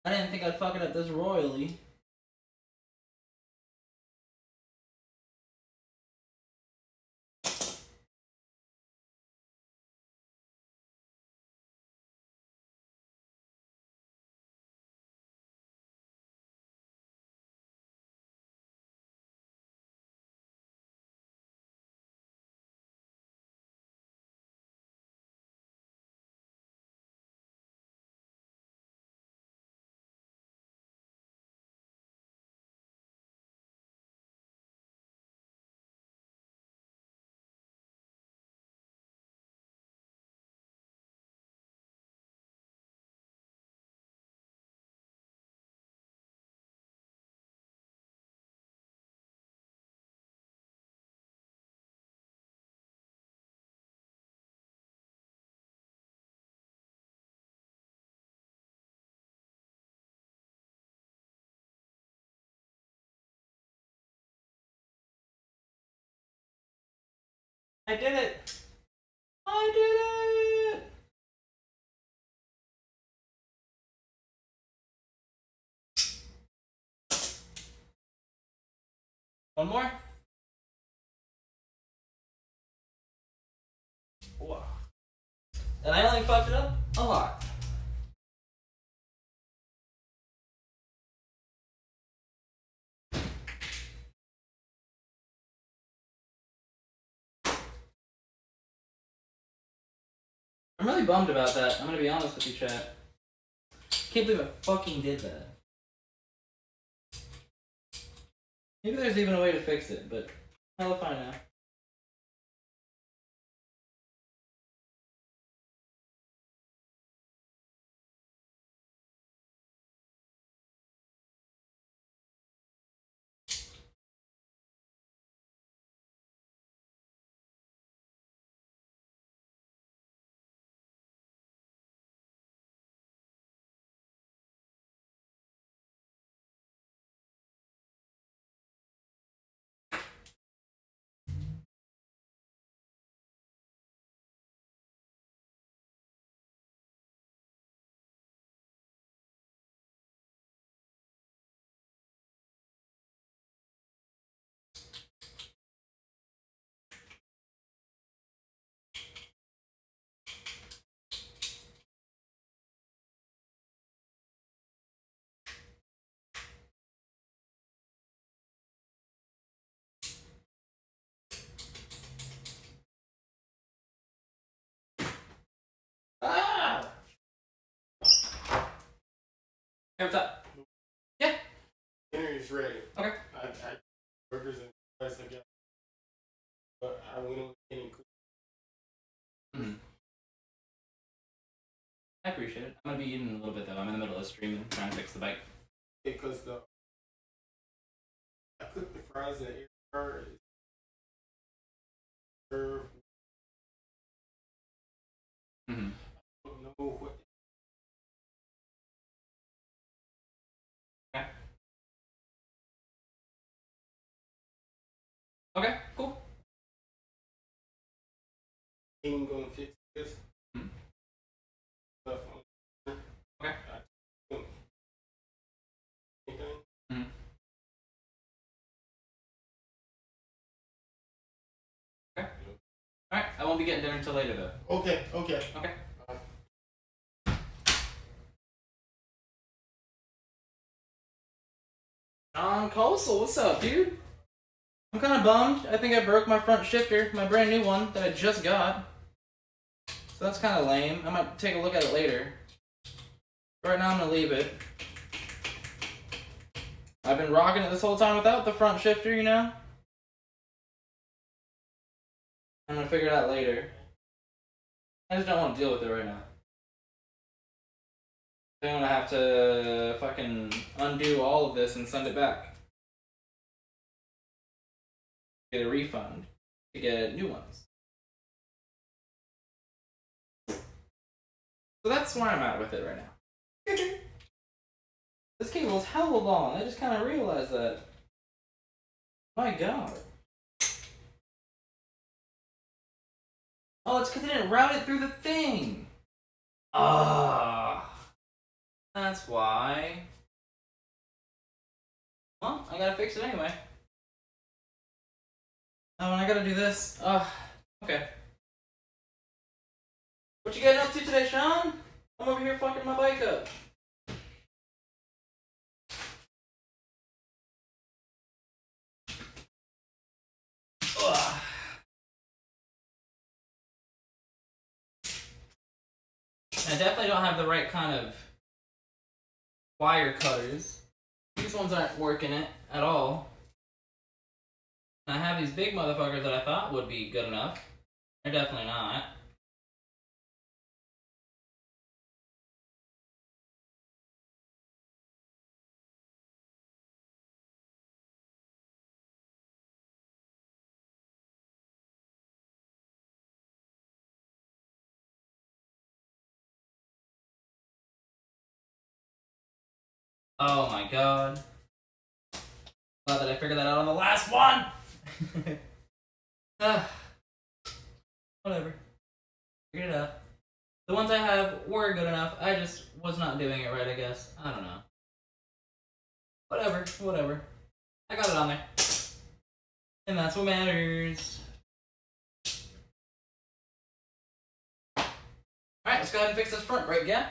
I didn't think I'd fuck it up this royally. I did it! I did it! One more? Wow. And I only fucked it up a lot. I'm really bummed about that. I'm gonna be honest with you, chat. Can't believe I fucking did that. Maybe there's even a way to fix it, but I'll find out. Ah! Hey, what's up? Yeah. Dinner is ready. Okay. I burgers and place like that. But I went with any cook. Mm-hmm. I appreciate it. I'm gonna be eating in a little bit though. I'm in the middle of streaming, trying to fix the bike. Because I cooked the fries in the air fryer. Serve. Mm-hmm. I don't know what. Okay. Okay, cool. Ain't gonna fix this. Mm-hmm. Stuff on. Okay. Anything? Mm-hmm. Okay. Alright, I won't be getting dinner until later though. Okay. Okay. John Kosel, what's up, dude? I'm kind of bummed. I think I broke my front shifter, my brand new one that I just got. So that's kind of lame. I might take a look at it later. Right now I'm going to leave it. I've been rocking it this whole time without the front shifter, you know? I'm going to figure it out later. I just don't want to deal with it right now. I'm going to have to fucking undo all of this and send it back. Get a refund to get new ones. So that's where I'm at with it right now. This cable is hella long. I just kind of realized that. My god. Oh, it's because I didn't route it through the thing. Ah. That's why. Well, I gotta fix it anyway. Oh, and I gotta do this. Okay. What you getting up to today, Sean? I'm over here fucking my bike up. Ugh. I definitely don't have the right kind of wire cutters. These ones aren't working it at all. I have these big motherfuckers that I thought would be good enough. They're definitely not. Oh my god. Glad that I figured that out on the last one! Whatever. Figured it out. The ones I have were good enough. I just was not doing it right, I guess. I don't know. Whatever. I got it on there. And that's what matters. Alright, let's go ahead and fix this front brake, yeah?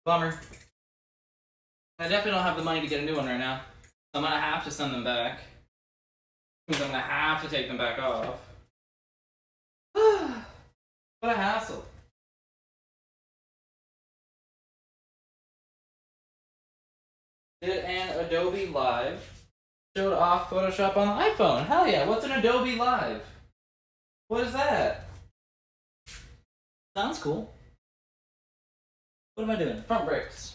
Bummer. I definitely don't have the money to get a new one right now. I'm gonna have to send them back. Because I'm gonna have to take them back off. What a hassle. Did an Adobe Live. Showed off Photoshop on the iPhone. Hell yeah, what's an Adobe Live? What is that? Sounds cool. What am I doing? Front brakes.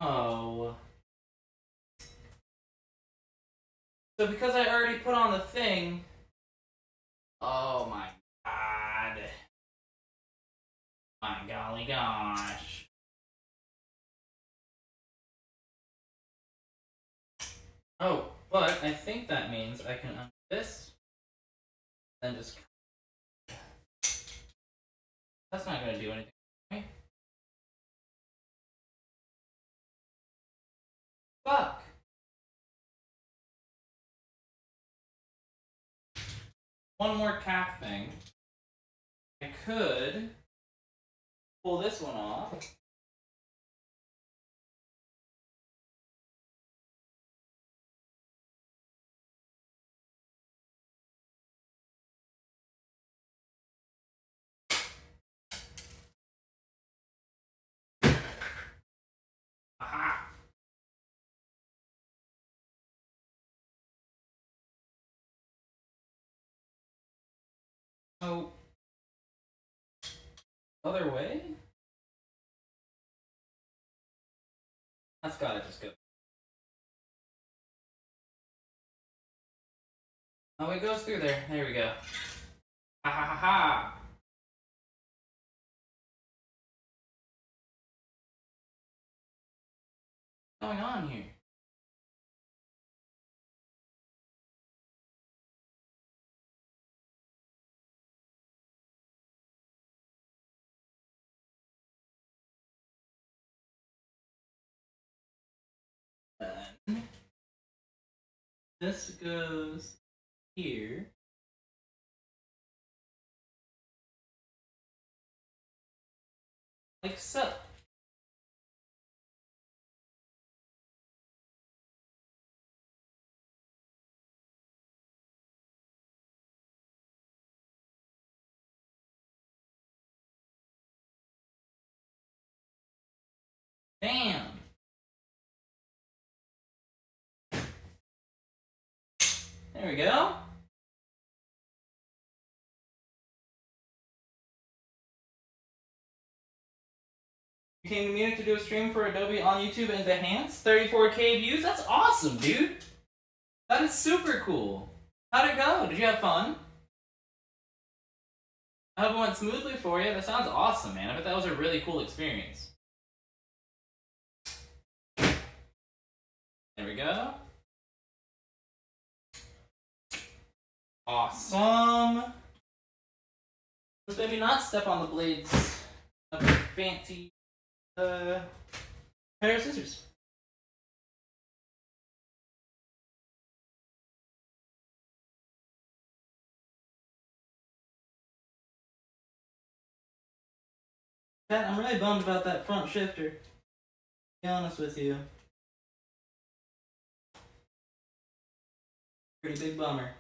Oh. So because I already put on the thing. Oh my god. My golly gosh. Oh, but I think that means I can undo this. Then just. That's not gonna do anything for me. Fuck. One more cap thing. I could pull this one off. Aha! Oh. Other way? That's gotta just go. Oh, it goes through there. There we go. Ha ha ha ha! What's going on here? Then this goes here. Like so. Bam! There we go. You came to Munich to do a stream for Adobe on YouTube and enhance 34K views? That's awesome, dude! That is super cool. How'd it go? Did you have fun? I hope it went smoothly for you. That sounds awesome, man. I bet that was a really cool experience. There we go. Awesome. Let's maybe not step on the blades of a fancy pair of scissors. Pat, I'm really bummed about that front shifter. To be honest with you. Pretty big bummer.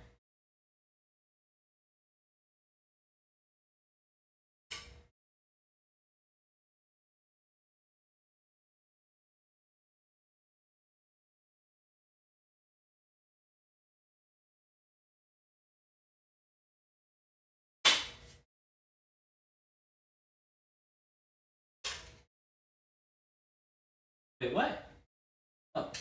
Wait, what? Oh.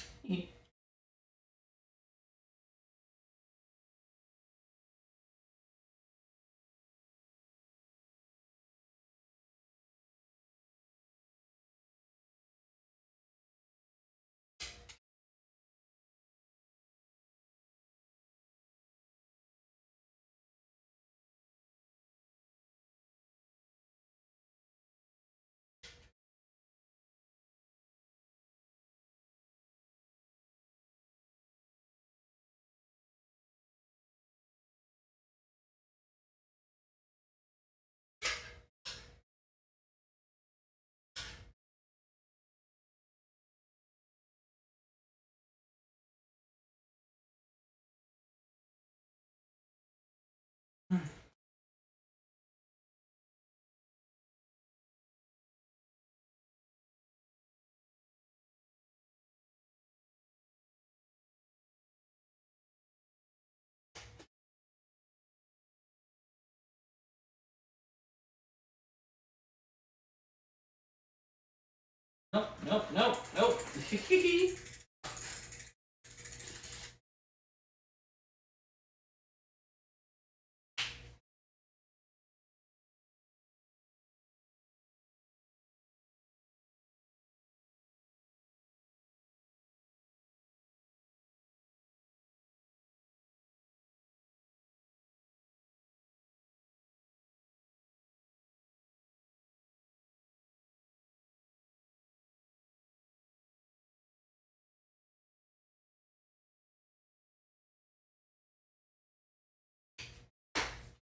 Nope, nope, nope, nope.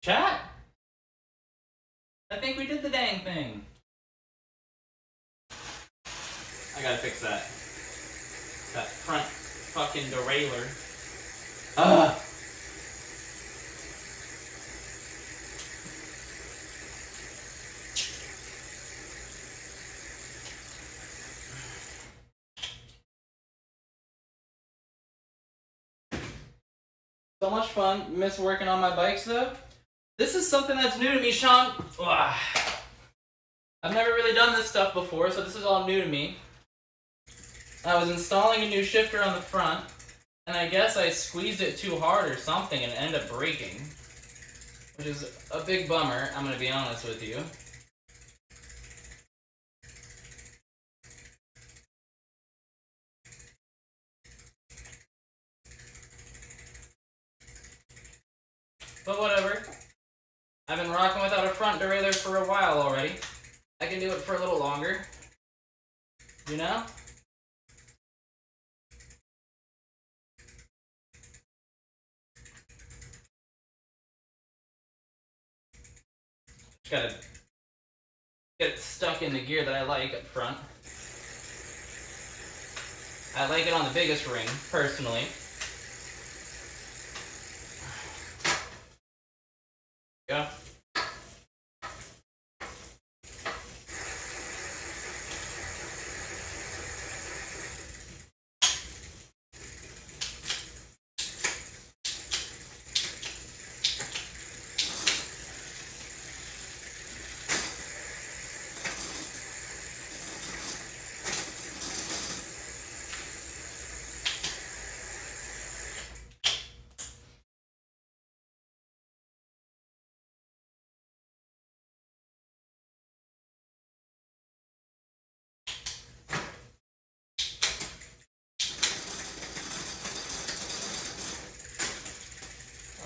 Chat? I think we did the dang thing. I gotta fix that. That front fucking derailleur. Ugh! So much fun. Miss working on my bikes though. This is something that's new to me, Sean. Ugh. I've never really done this stuff before, so this is all new to me. I was installing a new shifter on the front, and I guess I squeezed it too hard or something and it ended up breaking. Which is a big bummer, I'm gonna be honest with you. But whatever. I've been rocking without a front derailleur for a while already. I can do it for a little longer. You know? Just gotta get it stuck in the gear that I like up front. I like it on the biggest ring, personally. Yeah.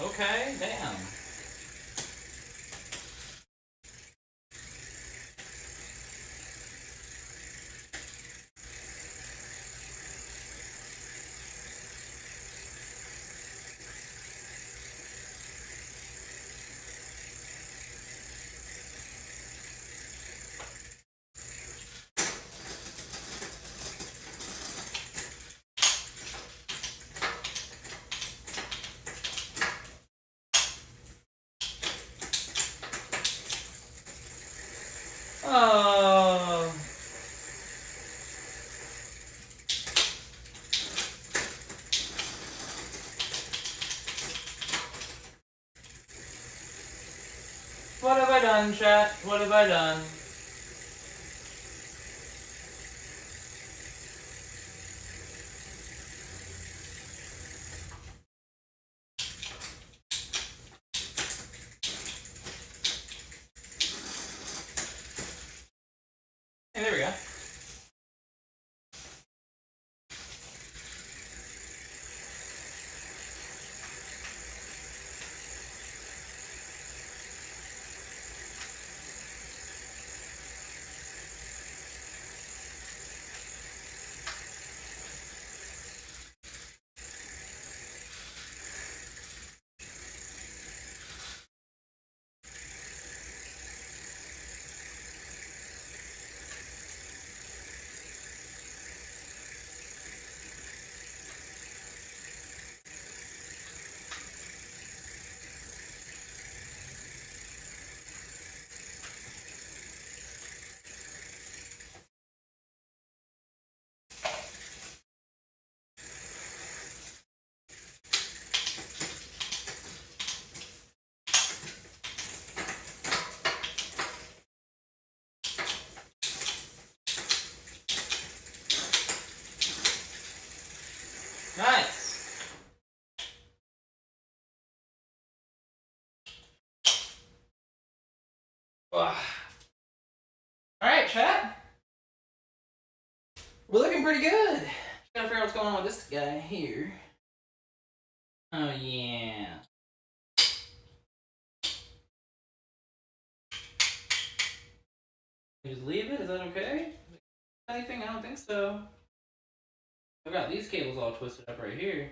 Okay, damn. I done, chat? What have I done? Hey, there we go. Nice. All right, chat. We're looking pretty good. Just gotta figure out what's going on with this guy here. Oh yeah. Just leave it? Is that okay? Anything? I don't think so. I've got these cables all twisted up right here.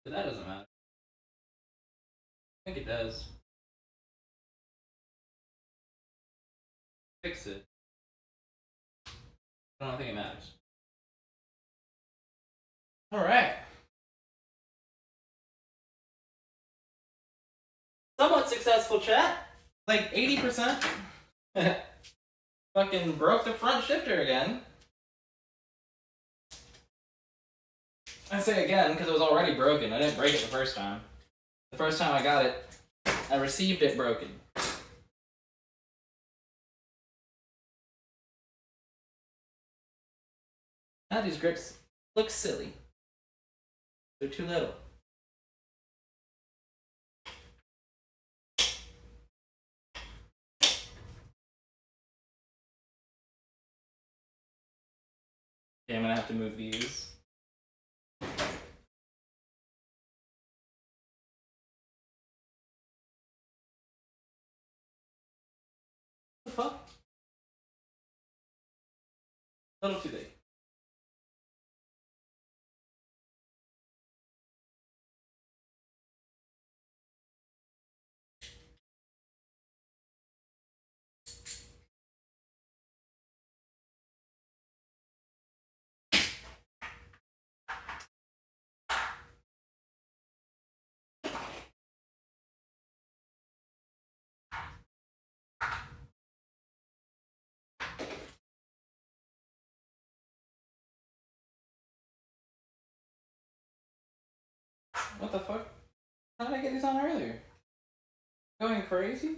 But that doesn't matter. I think it does. Fix it. I don't think it matters. Alright. Somewhat successful, chat. Like 80%. Fucking broke the front shifter again. I say again because it was already broken. I didn't break it the first time. The first time I got it, I received it broken. Now these grips look silly. They're too little. Okay, I'm gonna have to move these. What the fuck? A little too big. What the fuck? How did I get these on earlier? Going crazy?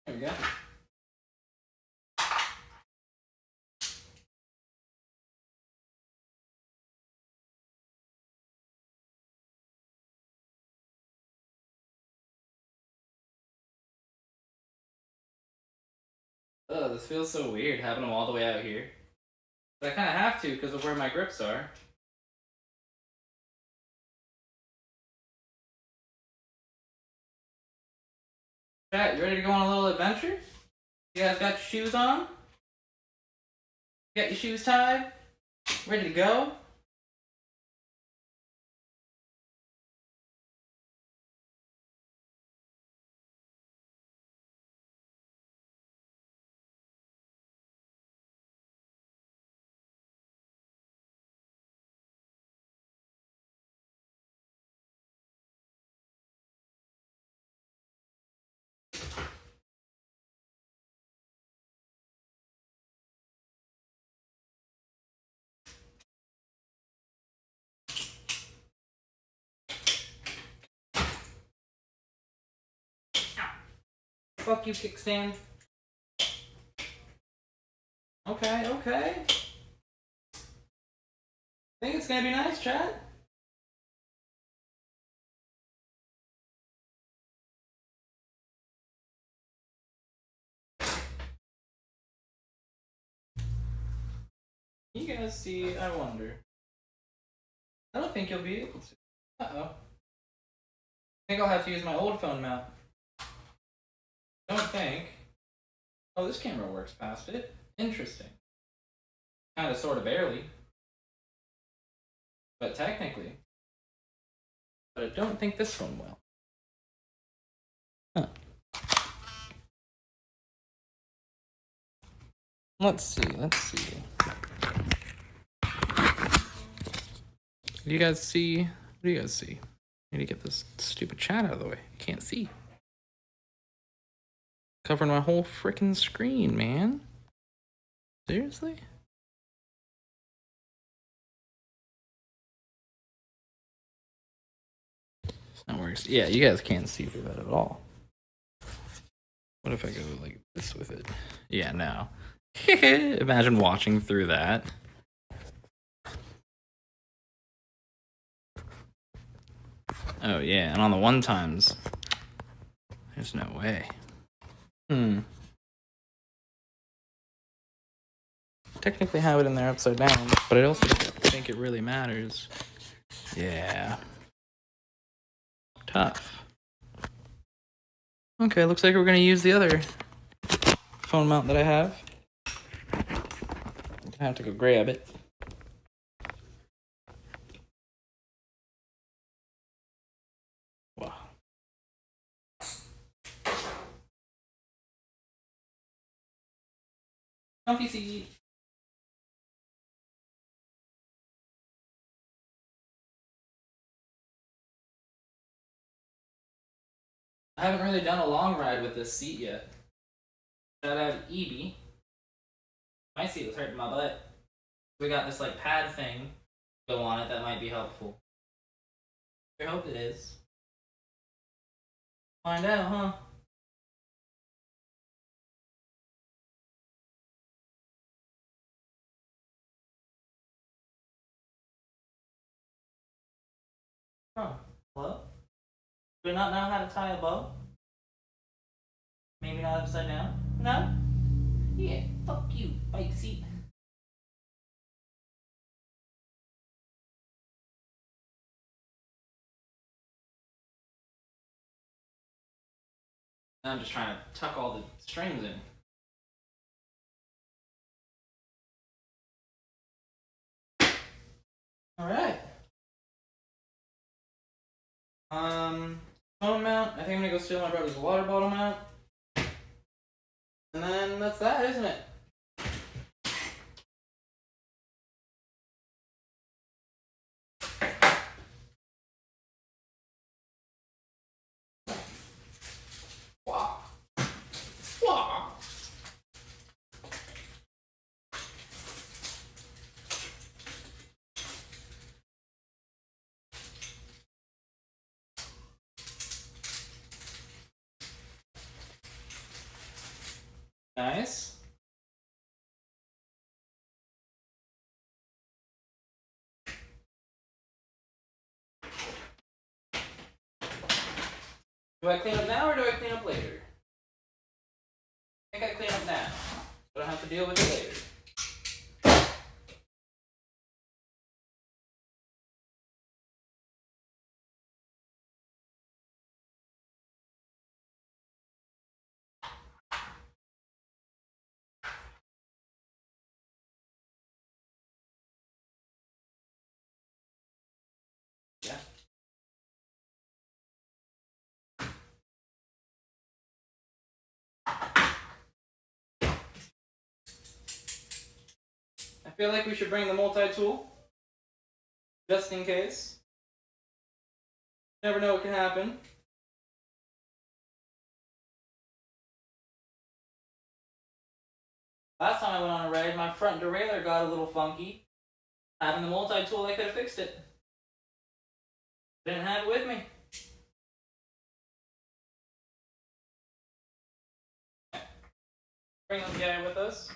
There we go. Ugh, this feels so weird having them all the way out here. But I kind of have to because of where my grips are. Chat, you ready to go on a little adventure? You guys got your shoes on? You got your shoes tied? Ready to go? Fuck you, kickstand. Okay, okay. I think it's gonna be nice, chat. You guys see, I wonder. I don't think you'll be able to. Uh-oh. I think I'll have to use my old phone mount. Don't think. Oh, this camera works past it. Interesting. Kinda, sorta, barely. But technically. But I don't think this one will. Huh. Let's see, let's see. Do you guys see? What do you guys see? I need to get this stupid chat out of the way. I can't see. Covering my whole frickin' screen, man. Seriously? That works. Yeah, you guys can't see through that at all. What if I go like this with it? Yeah, no. Imagine watching through that. Oh yeah, and on the one times, there's no way. Technically have it in there upside down, but I also don't think it really matters. Yeah. Tough. Okay, looks like we're gonna use the other phone mount that I have. I'm gonna have to go grab it. Wow. Comfy seat. I haven't really done a long ride with this seat yet. Shout out Evie. My seat was hurting my butt. We got this like pad thing to go on it that might be helpful. I hope it is. Find out, huh? Huh. Hello? Do we not know how to tie a bow? Maybe not upside down? No? Yeah, fuck you, bike seat. Now I'm just trying to tuck all the strings in. Alright. Phone mount. I think I'm gonna go steal my brother's water bottle mount. And then that's that, isn't it? Wow. Wow. Nice. Do I clean up now or do I clean up later? I think I clean up now. So I don't have to deal with it later. Yeah. I feel like we should bring the multi-tool. Just in case. Never know what can happen. Last time I went on a ride, my front derailleur got a little funky. Having the multi-tool, I could have fixed it. Didn't have it with me. bring this guy with us.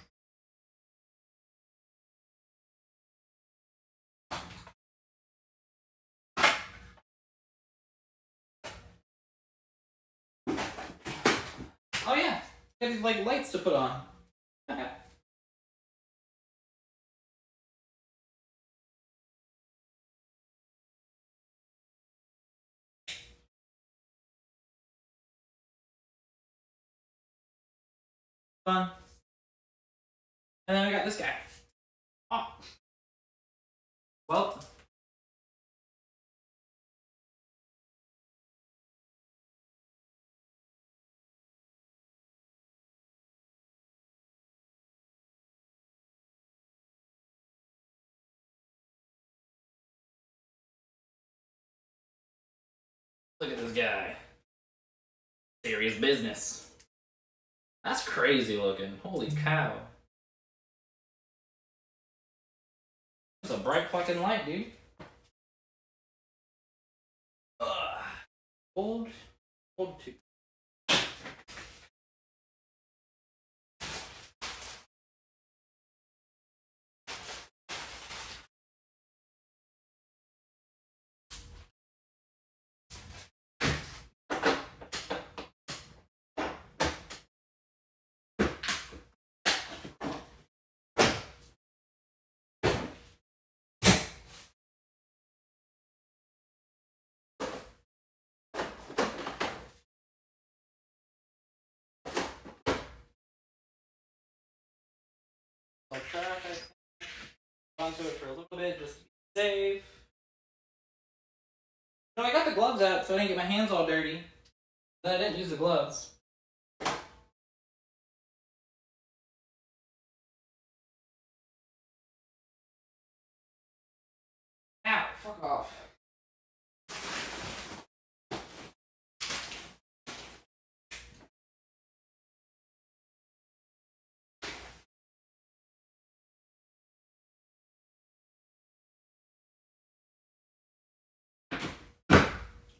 Oh yeah, got these like lights to put on. Fun. And then we got this guy. Oh. Well. Look at this guy. Serious business. That's crazy looking. Holy cow. That's a bright fucking light, dude. Ugh. Old tooth. I'll traffic. Onto it for a little bit just to be safe. No, I got the gloves out so I didn't get my hands all dirty. But I didn't use the gloves. Ow, fuck off.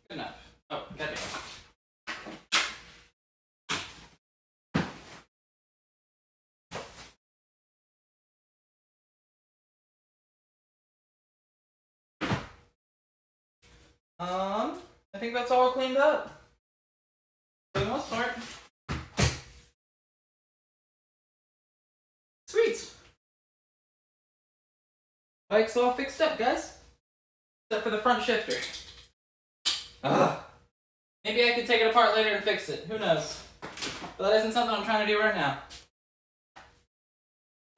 Good enough. Oh, goddamn. I think that's all cleaned up. For the most part. Sweet. Bike's all fixed up, guys. Except for the front shifter. Ugh. Maybe I could take it apart later and fix it. Who knows? But that isn't something I'm trying to do right now.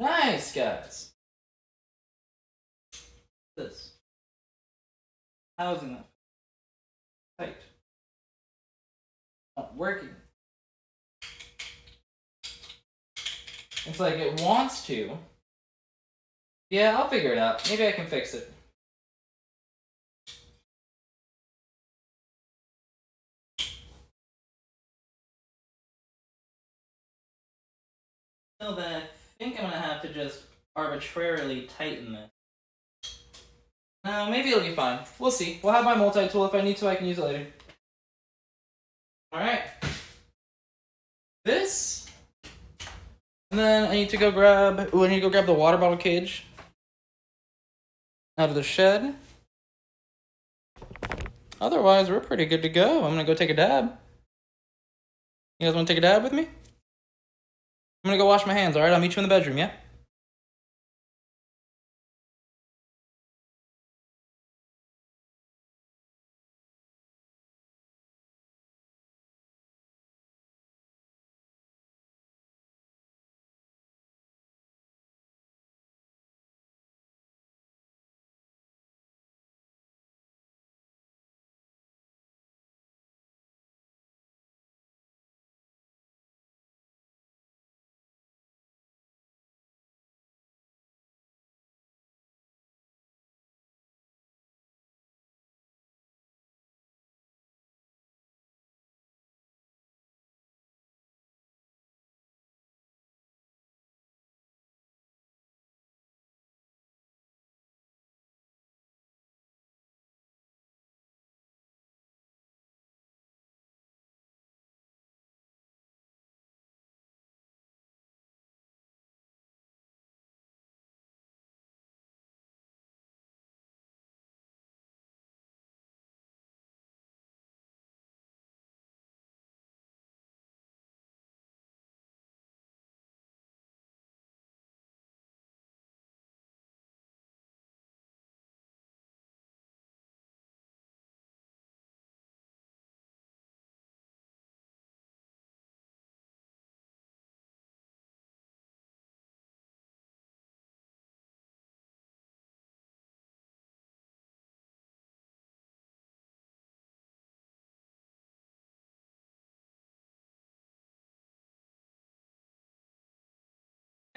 Nice, guys. This. Housing that. Tight. Not working. It's like it wants to. Yeah, I'll figure it out. Maybe I can fix it. So then I think I'm gonna have to just arbitrarily tighten this. Maybe it'll be fine. We'll see. We'll have my multi-tool. If I need to, I can use it later. Alright. This. And then I need to go grab... Ooh, I need to go grab the water bottle cage. Out of the shed. Otherwise, we're pretty good to go. I'm gonna go take a dab. You guys wanna take a dab with me? I'm gonna go wash my hands, alright? I'll meet you in the bedroom, yeah?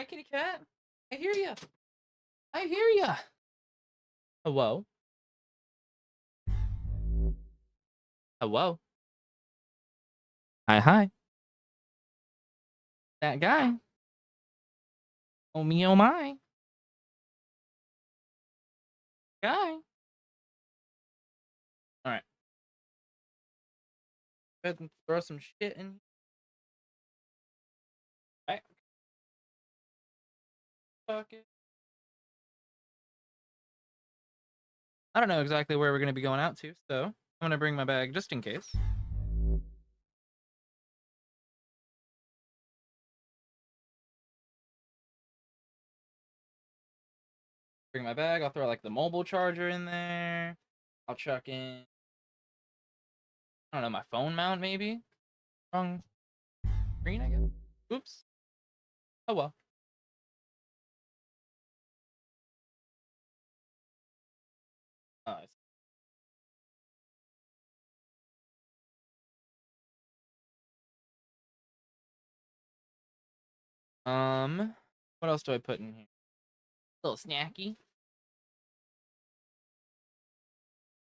Hi, kitty cat. I hear ya. I hear ya. Hello. Hello. Hi, hi. That guy. Oh me, oh my. Guy. All right. Go ahead and throw some shit in. Back. Bucket. I don't know exactly where we're going to be going out to, so I'm going to bring my bag just in case. Bring my bag. I'll throw like the mobile charger in there. I'll chuck in, I don't know, my phone mount maybe. Wrong screen, I guess. Oops. Oh well. Oh, I see. What else do I put in here? Little snacky.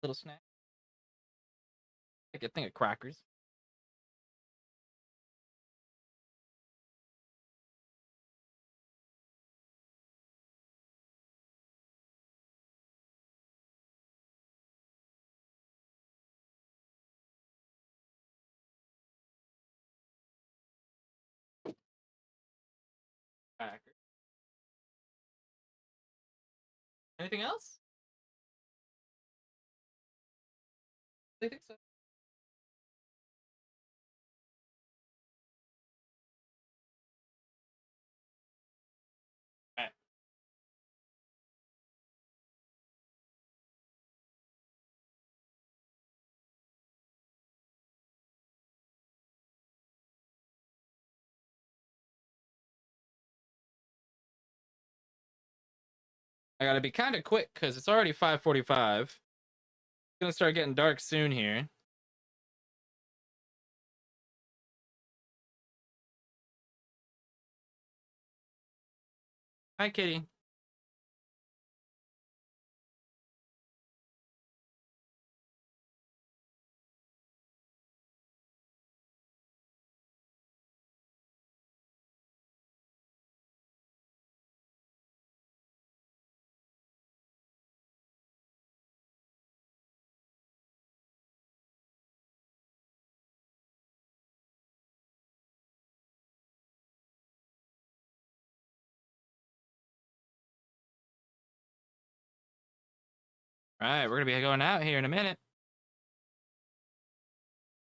Little snack. Like a thing of crackers. Crackers. Anything else? I think so. Alright. I gotta be kind of quick because it's already 5:45. It's gonna start getting dark soon here. Hi, kitty. All right, we're gonna be going out here in a minute.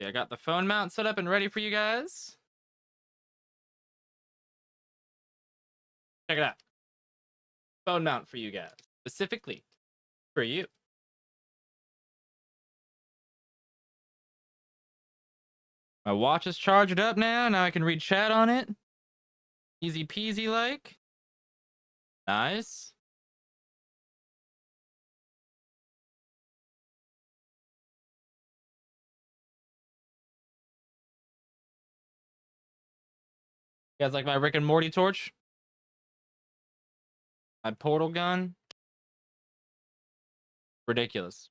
Yeah, I got the phone mount set up and ready for you guys. Check it out. Phone mount for you guys, specifically for you. My watch is charged up now. Now I can read chat on it. Easy peasy like. Nice. You guys like my Rick and Morty torch? My portal gun? Ridiculous.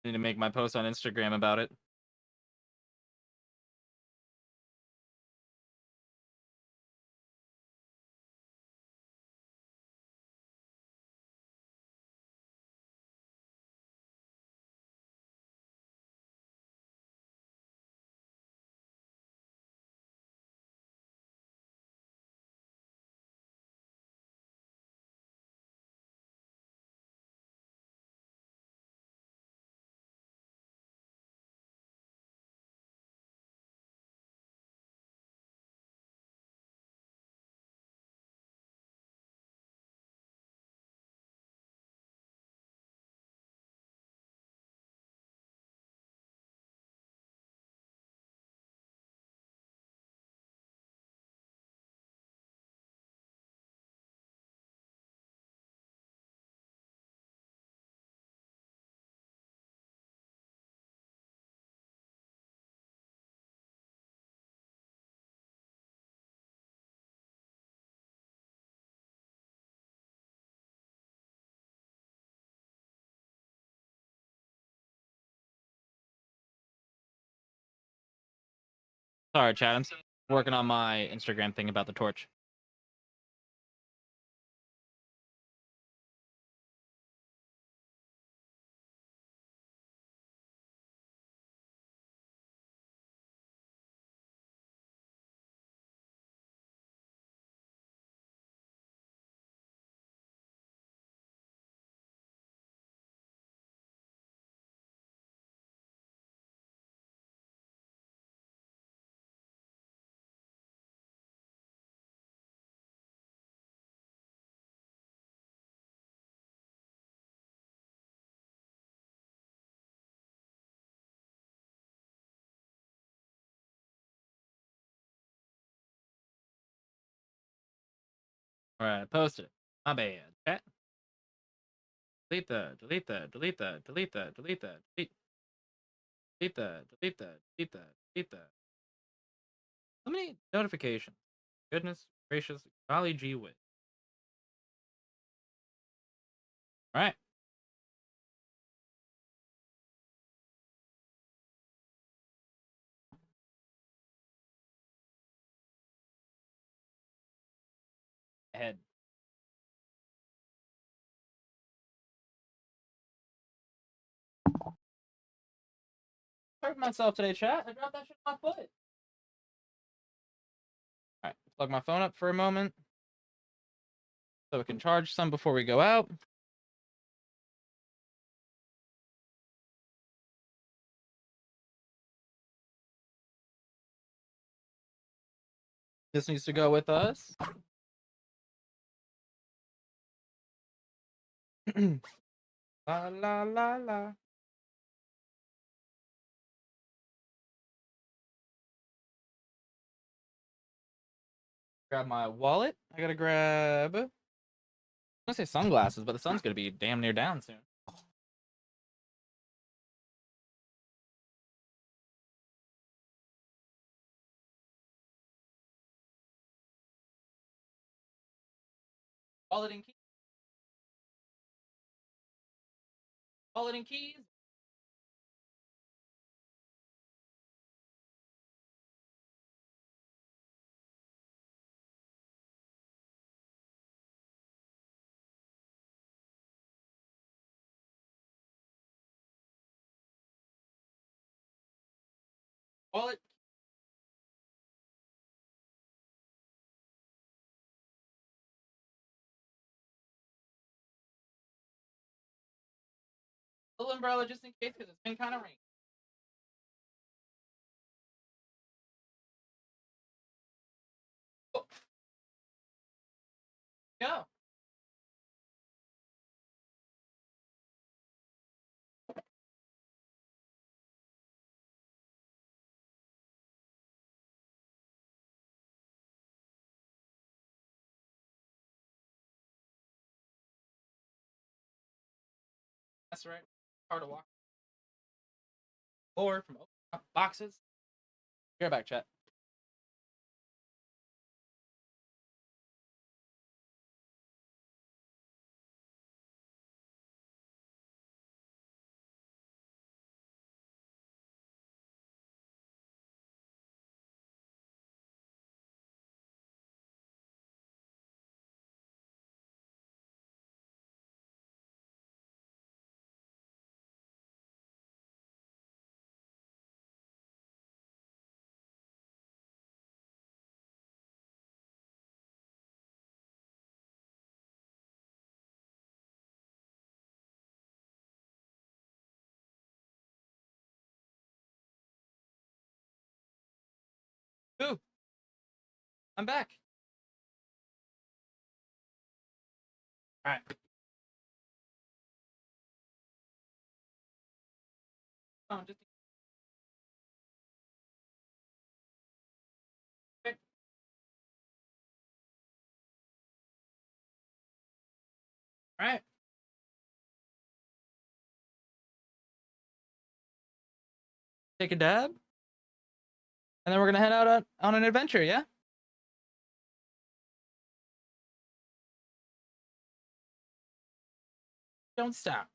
I need to make my post on Instagram about it. Sorry, Chad. I'm still working on my Instagram thing about the torch. All right, posted it. My bad. Chat. Delete that. Delete that. Delete that. Delete that. Delete that. Delete that. Delete that. Delete that. Delete that. How many notifications? Goodness gracious, golly gee whiz. All right. Ahead. Hurt myself today, chat. I dropped that shit on my foot. All right, plug my phone up for a moment so we can charge some before we go out. This needs to go with us. La la la la. Grab my wallet. I gotta grab. I'm gonna say sunglasses, but the sun's gonna be damn near down soon. Wallet and keys. Wallet and keys. Wallet. Little umbrella just in case, because it's been kind of rainy. Oh. Go. That's right. Hard to walk. Or from boxes. You're back, chat. Ooh, I'm back. All right. Oh, just okay. All right. Take a dab, and then we're gonna head out on an adventure. Yeah. Don't stop.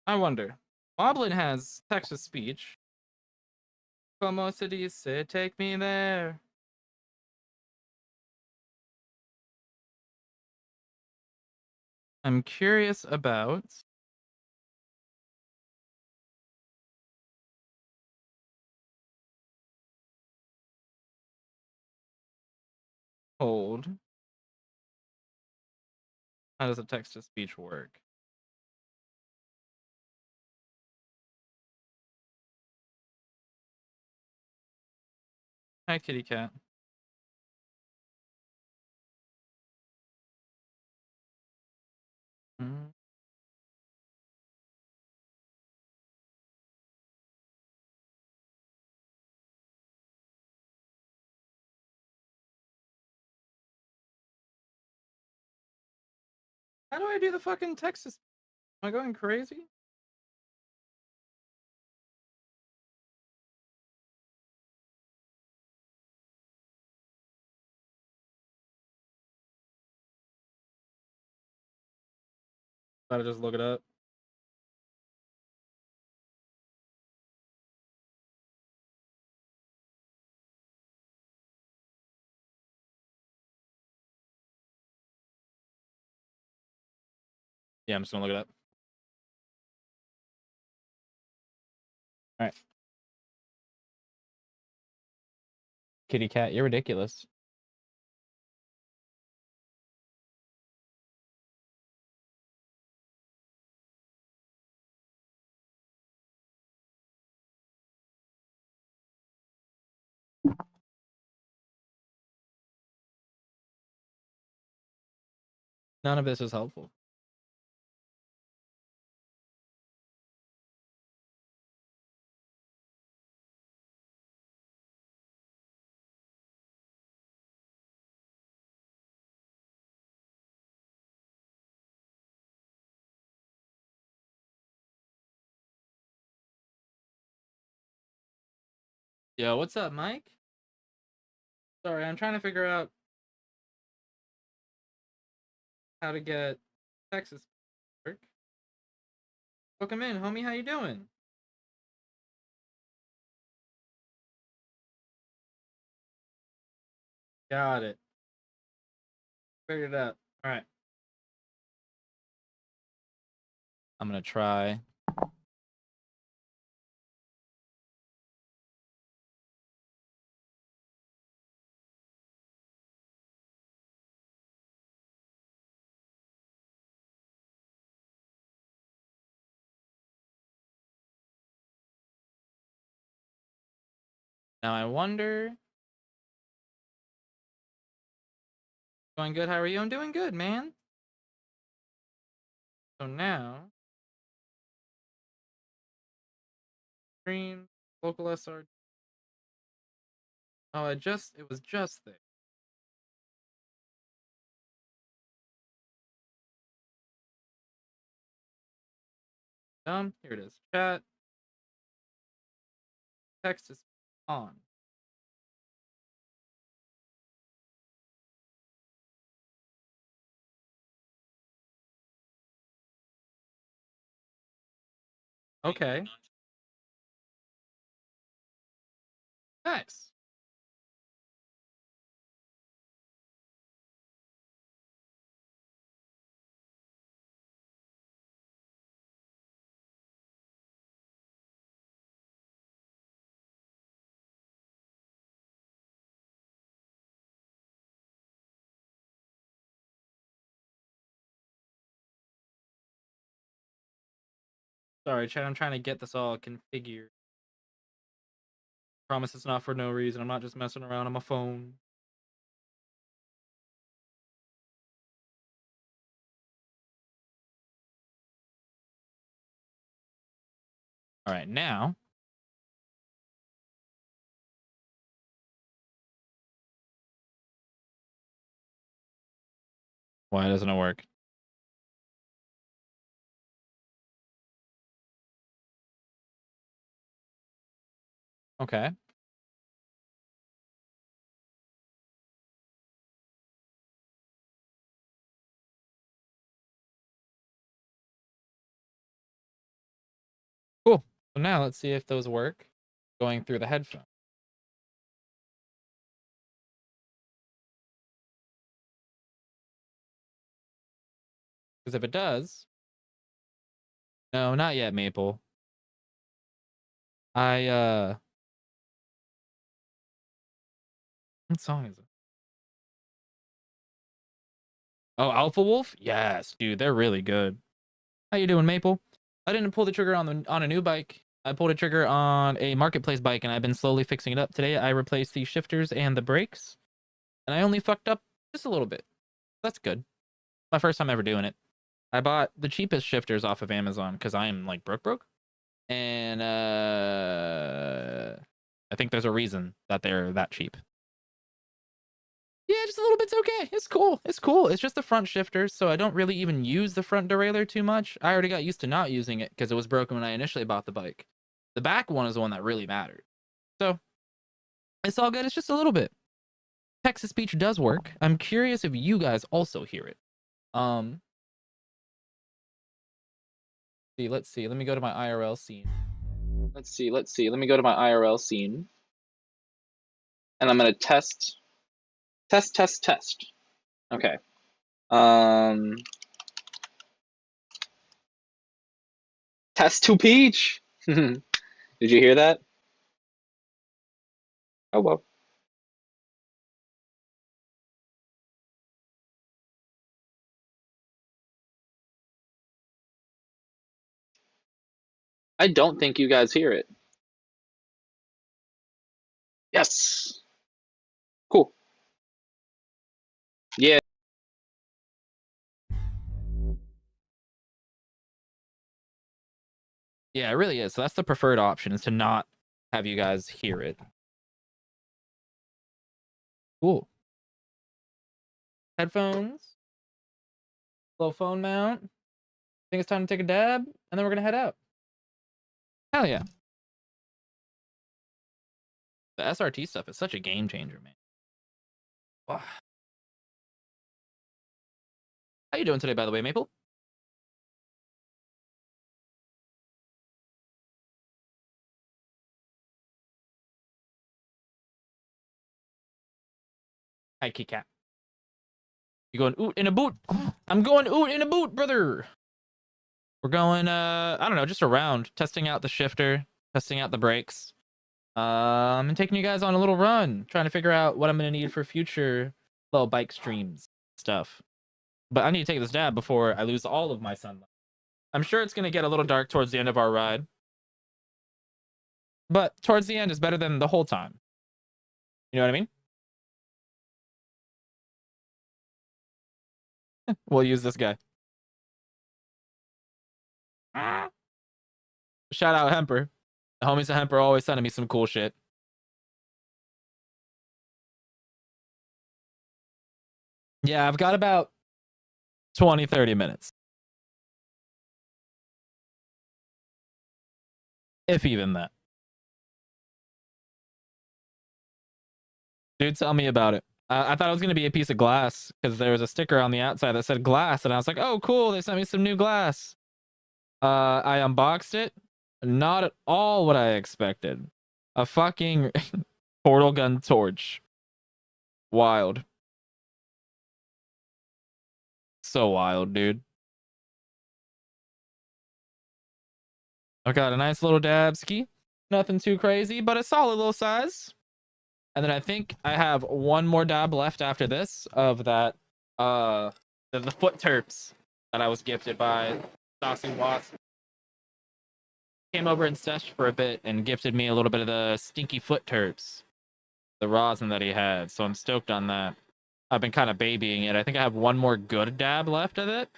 I wonder. Moblin has text to speech, Como se dice, take me there. I'm curious about hold. How does a text to speech work? Hi, kitty cat. Mm. How do I do the fucking text to speech? Am I going crazy? Gotta just look it up. Yeah, I'm just gonna look it up. All right. Kitty cat, you're ridiculous. None of this is helpful. Yo, what's up, Mike? Sorry, I'm trying to figure out how to get Texas work. Welcome in, homie. How you doing? Got it. Figured it out. All right. I'm gonna try. Now I wonder. Going good. How are you? I'm doing good, man. So now, stream local SR. Oh, it was just there. Here it is. Chat. Text is on. Okay. Nice. Sorry, chat. I'm trying to get this all configured. Promise it's not for no reason. I'm not just messing around on my phone. All right, now. Why doesn't it work? Okay. Cool. So now let's see if those work going through the headphone. Because if it does, no, not yet, Maple. What song is it? Oh, Alpha Wolf? Yes, dude, they're really good. How you doing, Maple? I didn't pull the trigger on a new bike. I pulled a trigger on a marketplace bike, and I've been slowly fixing it up. Today, I replaced the shifters and the brakes, and I only fucked up just a little bit. That's good. My first time ever doing it. I bought the cheapest shifters off of Amazon because I am like broke, and I think there's a reason that they're that cheap. Yeah, just a little bit's okay. It's cool. It's cool. It's just the front shifters, so I don't really even use the front derailleur too much. I already got used to not using it because it was broken when I initially bought the bike. The back one is the one that really mattered. So it's all good. It's just a little bit. Text to speech does work. I'm curious if you guys also hear it. Let's see. Let me go to my IRL scene. Let's see. Let me go to my IRL scene. And I'm gonna test. Okay. Test to Peach. Did you hear that? Oh well. I don't think you guys hear it. Yes. Cool. Yeah. Yeah, it really is. So that's the preferred option, is to not have you guys hear it. Cool. Headphones. Low phone mount. Think it's time to take a dab, and then we're gonna head out. Hell yeah. The SRT stuff is such a game changer, man. Wow. How you doing today, by the way, Maple? Hi, Kit Kat. You going oot in a boot? I'm going oot in a boot, brother. We're going, I don't know, just around, testing out the shifter, testing out the brakes. And taking you guys on a little run, trying to figure out what I'm gonna need for future little bike streams stuff. But I need to take this dab before I lose all of my sunlight. I'm sure it's gonna get a little dark towards the end of our ride, but towards the end is better than the whole time. You know what I mean? We'll use this guy. Shout out Hemper. The homies at Hemper are always sending me some cool shit. Yeah, I've got about 20-30 minutes. If even that. Dude, tell me about it. I thought it was going to be a piece of glass because there was a sticker on the outside that said glass, and I was like, oh, cool, they sent me some new glass. I unboxed it. Not at all what I expected. A fucking portal gun torch. Wild. So wild, dude. I got a nice little dabski. Nothing too crazy, but a solid little size. And then I think I have one more dab left after this of that, the foot terps that I was gifted by Saucy Wasp. Came over and seshed for a bit and gifted me a little bit of the stinky foot terps, the rosin that he had. So I'm stoked on that. I've been kind of babying it. I think I have one more good dab left of it,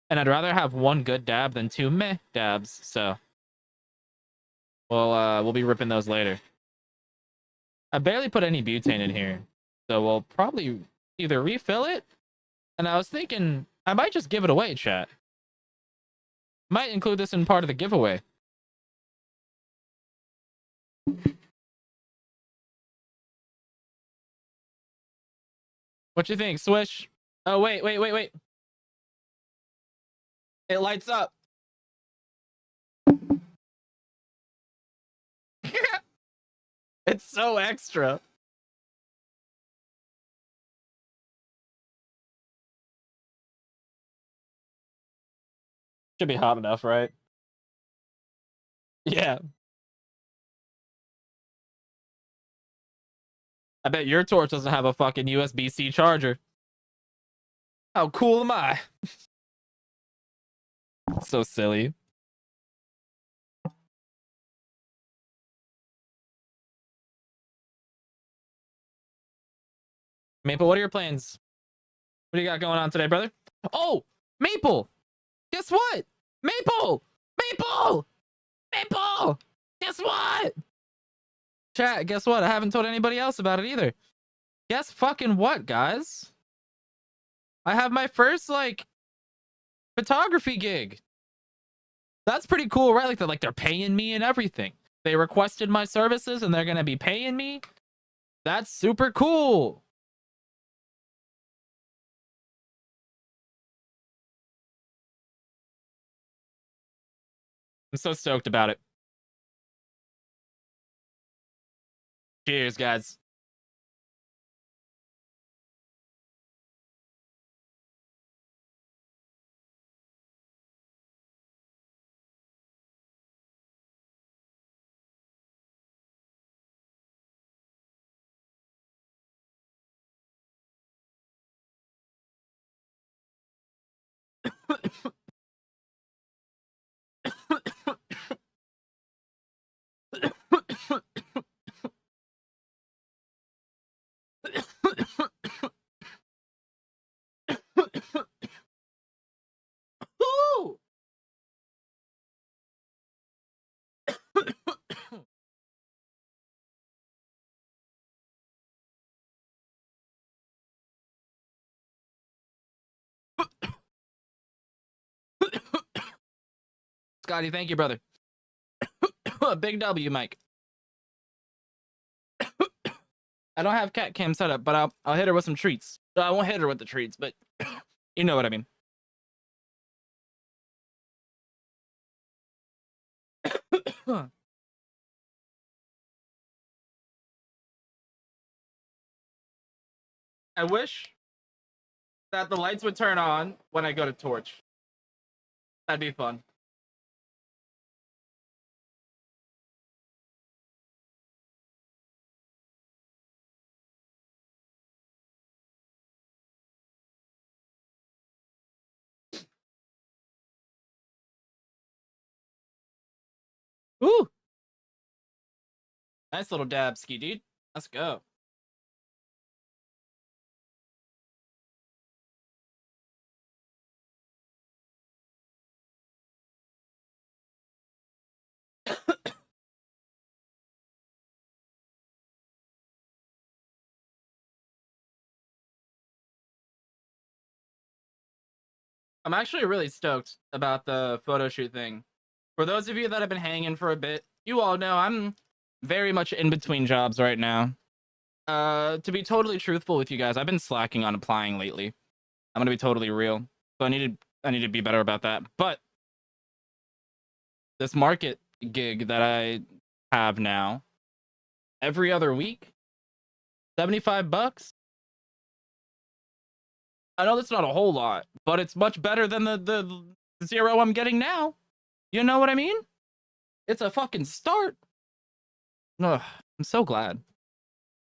and I'd rather have one good dab than two meh dabs. So we'll be ripping those later. I barely put any butane in here, so we'll probably either refill it, and I was thinking I might just give it away, chat. Might include this in part of the giveaway. What you think, Swish? Oh, wait. It lights up. It's so extra. Should be hot enough, right? Yeah. I bet your torch doesn't have a fucking USB-C charger. How cool am I? So silly. Maple, what are your plans? What do you got going on today, brother? Oh, Maple! Guess what? Maple! Maple! Maple! Guess what? Chat, guess what? I haven't told anybody else about it either. Guess fucking what, guys? I have my first, like, photography gig. That's pretty cool, right? Like they're paying me and everything. They requested my services and they're gonna be paying me. That's super cool. I'm so stoked about it. Cheers, guys. Ooh. Scotty, thank you, brother. Big W, Mike. I don't have cat cam set up, but I'll hit her with some treats. I won't hit her with the treats, but you know what I mean. I wish that the lights would turn on when I go to torch. That'd be fun. Ooh. Nice little dab ski, dude. Let's go. I'm actually really stoked about the photo shoot thing. For those of you that have been hanging for a bit, you all know I'm very much in between jobs right now. To be totally truthful with you guys, I've been slacking on applying lately. I'm gonna be totally real. So I need to be better about that. But this market gig that I have now, every other week, $75. I know that's not a whole lot, but it's much better than the zero I'm getting now. You know what I mean? It's a fucking start. Ugh, I'm so glad.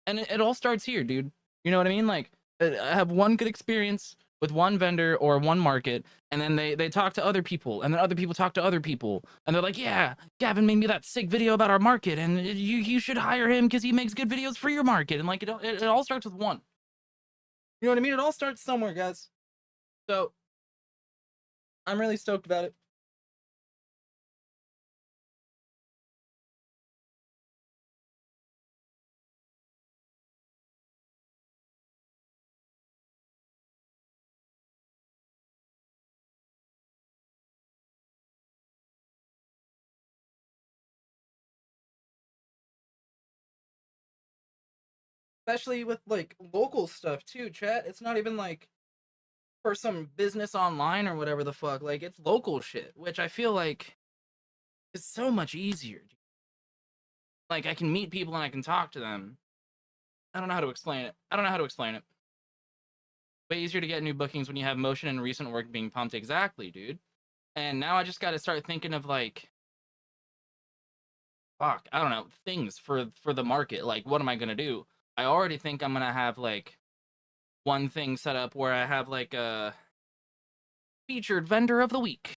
And it all starts here, dude. You know what I mean? Like, I have one good experience with one vendor or one market, and then they talk to other people, and then other people talk to other people, and they're like, yeah, Gavin made me that sick video about our market, and you should hire him because he makes good videos for your market. And like, it all starts with one. You know what I mean? It all starts somewhere, guys. So I'm really stoked about it. Especially with like local stuff too, chat. It's not even like for some business online or whatever the fuck. Like, it's local shit, which I feel like is so much easier. Like, I can meet people and I can talk to them. I don't know how to explain it. Way easier to get new bookings when you have motion and recent work being pumped. Exactly, dude. And now I just got to start thinking of like, fuck, I don't know, things for the market. Like, what am I gonna do? I already think I'm gonna have like one thing set up where I have like a featured vendor of the week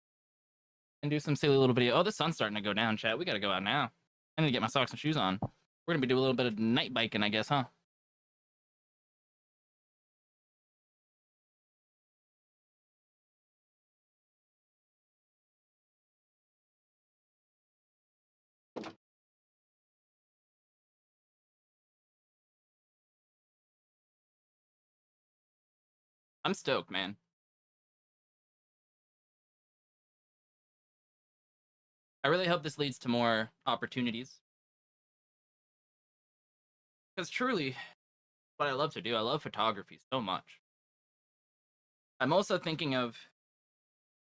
and do some silly little video. Oh, the sun's starting to go down, chat. We gotta go out now. I need to get my socks and shoes on. We're gonna be doing a little bit of night biking, I guess, huh? I'm stoked, man. I really hope this leads to more opportunities. Because truly, what I love to do, I love photography so much. I'm also thinking of,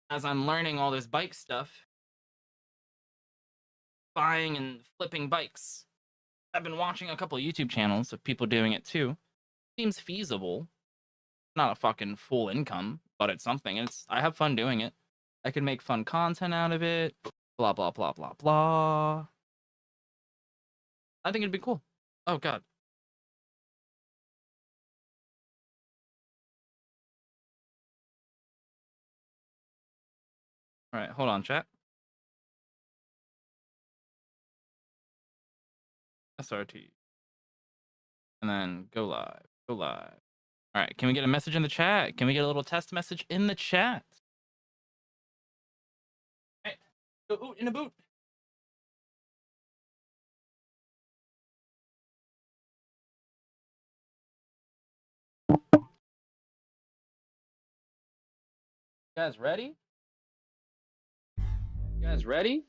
as I'm learning all this bike stuff, buying and flipping bikes. I've been watching a couple of YouTube channels of people doing it too. Seems feasible. Not a fucking full income, but it's something. I have fun doing it. I can make fun content out of it. Blah blah blah blah blah. I think it'd be cool. Oh god. All right, hold on, chat. SRT. And then go live. Go live. All right, can we get a message in the chat? Can we get a little test message in the chat? Hey, go in a boot. You guys ready? You guys ready?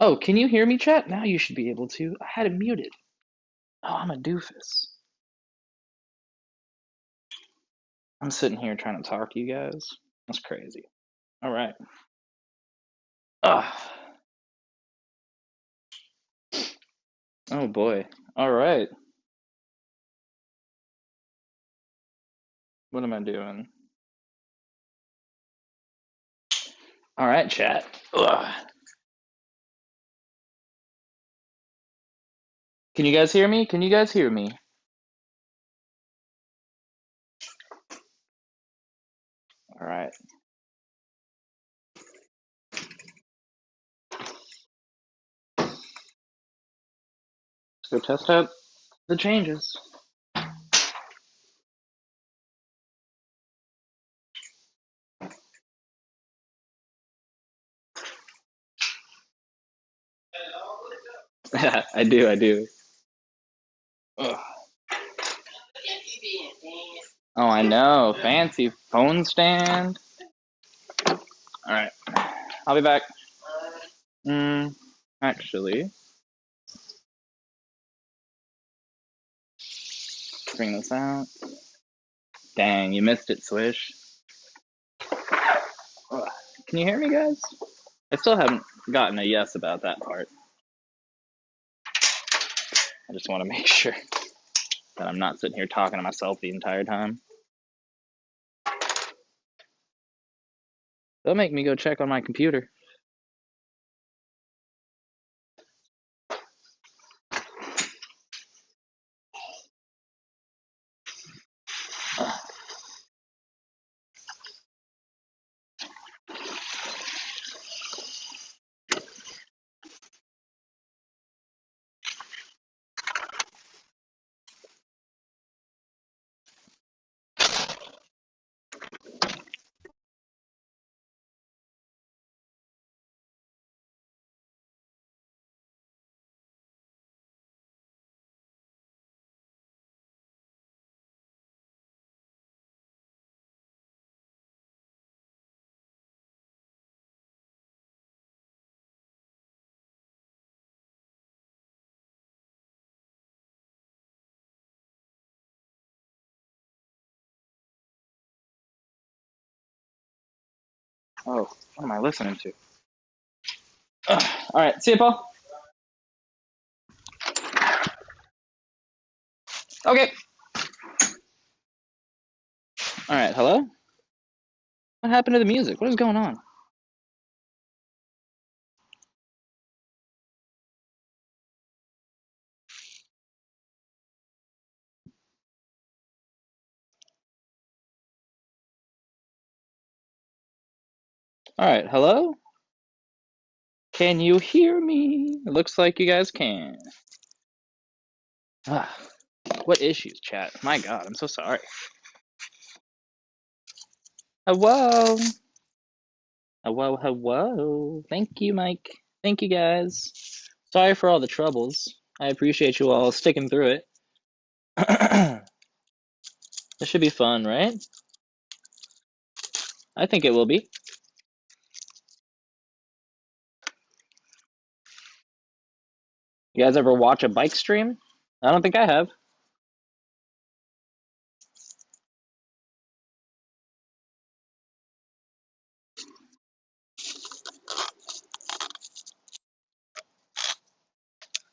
Oh, can you hear me, chat? Now you should be able to. I had it muted. Oh, I'm a doofus. I'm sitting here trying to talk to you guys. That's crazy. All right. Ah. Oh boy. All right. What am I doing? All right, chat. Ugh. Can you guys hear me? Can you guys hear me? All right. Let's go test out the changes. I do. Ugh. Oh, I know. Fancy phone stand. All right. I'll be back. Actually, bring this out. Dang, you missed it, Swish. Ugh. Can you hear me, guys? I still haven't gotten a yes about that part. I just want to make sure that I'm not sitting here talking to myself the entire time. Don't make me go check on my computer. Oh, what am I listening to? Ugh. All right, see you, Paul. Okay. All right, hello? What happened to the music? What is going on? All right, hello? Can you hear me? It looks like you guys can. Ah, what issues, chat? My God, I'm so sorry. Hello? Hello, hello. Thank you, Mike. Thank you, guys. Sorry for all the troubles. I appreciate you all sticking through it. This should be fun, right? I think it will be. You guys ever watch a bike stream? I don't think I have.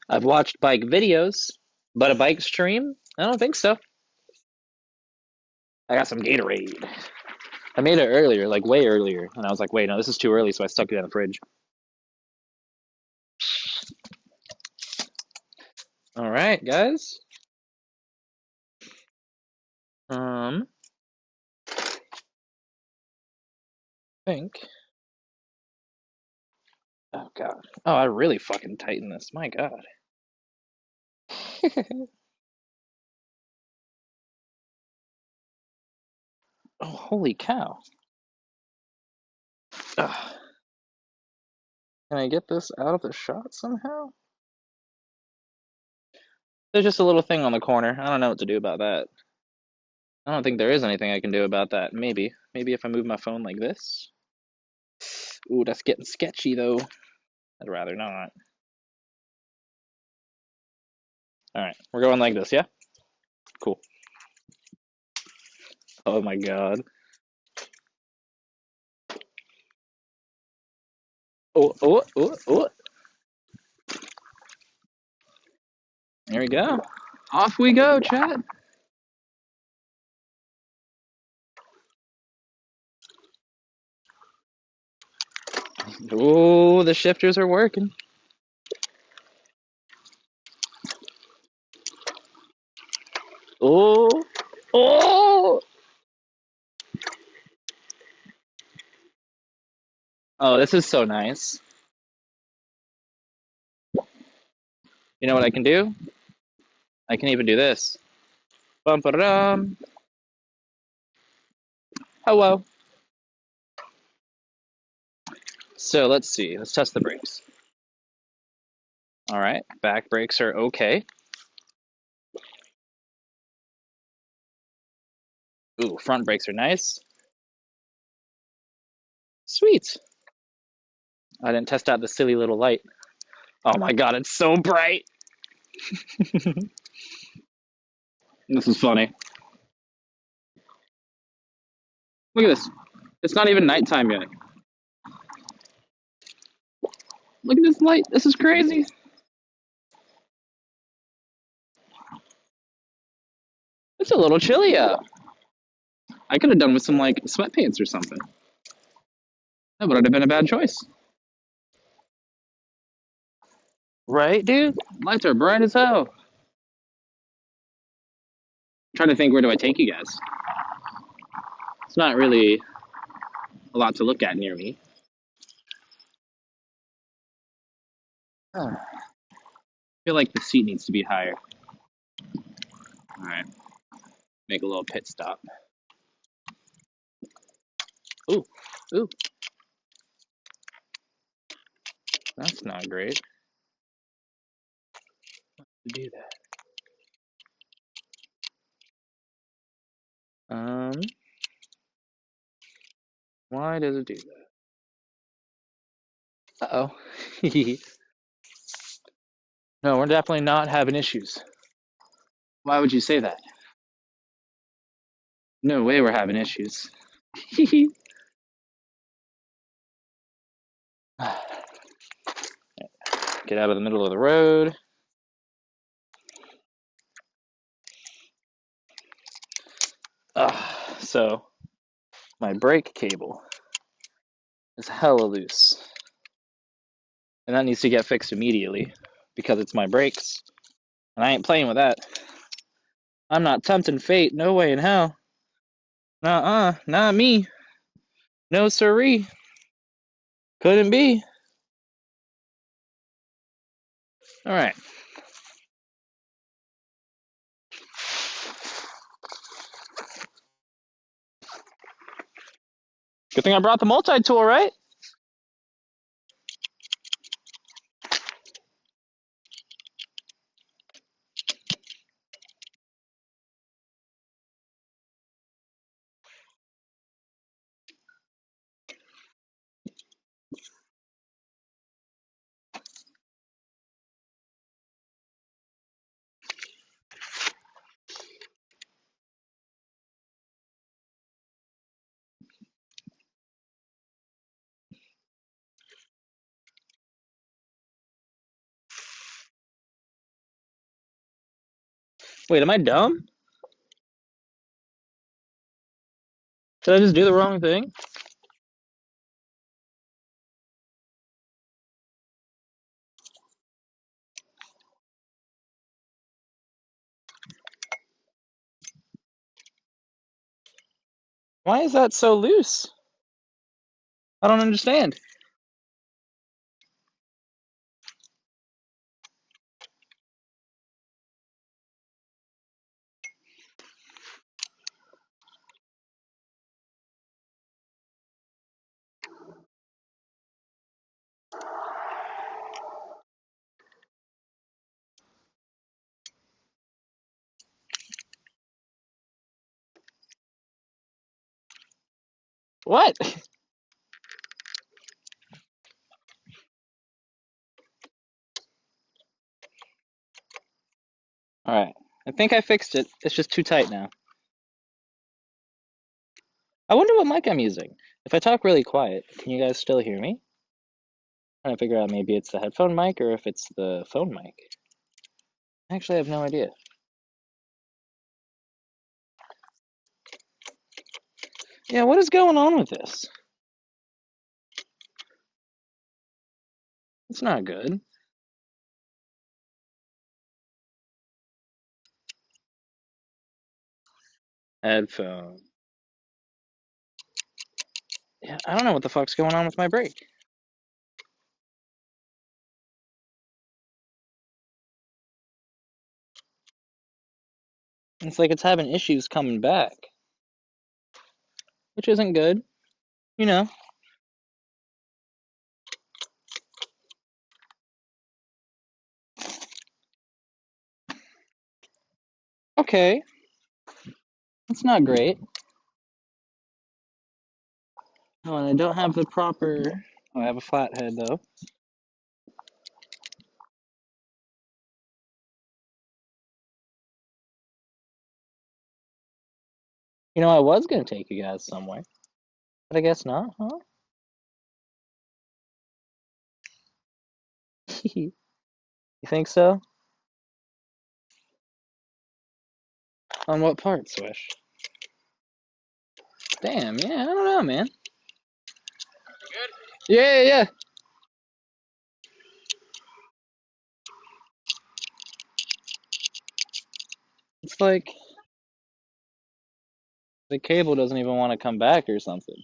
I've watched bike videos, but a bike stream? I don't think so. I got some Gatorade. I made it earlier, like way earlier, and I was like, wait, no, this is too early, so I stuck it in the fridge. All right, guys. I think. Oh God. Oh, I really fucking tightened this. My God. Oh, holy cow. Ugh. Can I get this out of the shot somehow? There's just a little thing on the corner. I don't know what to do about that. I don't think there is anything I can do about that. Maybe. Maybe if I move my phone like this. Ooh, that's getting sketchy though. I'd rather not. Alright, we're going like this, yeah? Cool. Oh my God. Oh, oh, oh, oh. There we go. Off we go, chat. Oh, the shifters are working. Oh, oh. Oh, this is so nice. You know what I can do? I can even do this. Bum ba dum. Hello. So let's see. Let's test the brakes. All right, back brakes are okay. Ooh, front brakes are nice. Sweet. I didn't test out the silly little light. Oh my god, it's so bright! This is funny. Look at this. It's not even nighttime yet. Look at this light. This is crazy. It's a little chilly out. I could have done with some like sweatpants or something. That would have been a bad choice. Right, dude? Lights are bright as hell. I'm trying to think, where do I take you guys? It's not really a lot to look at near me. I feel like the seat needs to be higher. All right, make a little pit stop. Ooh, ooh. That's not great. To do that. Why does it do that? Uh-oh. No, we're definitely not having issues. Why would you say that? No way we're having issues. Get out of the middle of the road. So, my brake cable is hella loose. And that needs to get fixed immediately because it's my brakes. And I ain't playing with that. I'm not tempting fate. No way in hell. Nuh-uh. Not me. No siree. Couldn't be. Alright. Good thing I brought the multi-tool, right? Wait, am I dumb? Did I just do the wrong thing? Why is that so loose? I don't understand. What? Alright. I think I fixed it. It's just too tight now. I wonder what mic I'm using. If I talk really quiet, can you guys still hear me? I'm trying to figure out maybe it's the headphone mic or if it's the phone mic. I actually have no idea. Yeah, what is going on with this? It's not good. Headphone. Yeah, I don't know what the fuck's going on with my brake. It's like it's having issues coming back. Which isn't good. You know. Okay. It's not great. Oh, and I don't have the proper I have a flathead though. You know, I was gonna take you guys somewhere, but I guess not, huh? You think so? On what part, Swish? Damn, yeah, I don't know, man. Yeah. It's like the cable doesn't even want to come back or something.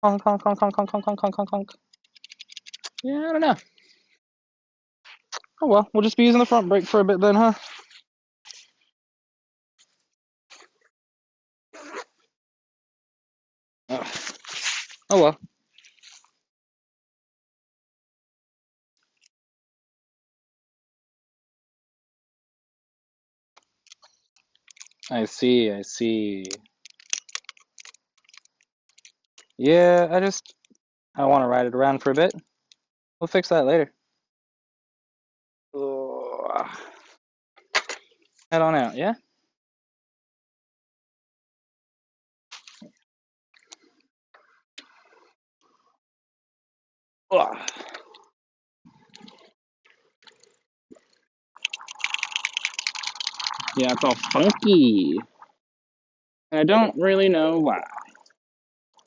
Honk, honk, honk, honk, honk, honk, honk, honk, honk, honk. Yeah, I don't know. Oh well, we'll just be using the front brake for a bit then, huh? Oh well. I see. Yeah, I want to ride it around for a bit. We'll fix that later. Ugh. Head on out, yeah? Ugh. Yeah, it's all funky. And I don't really know why.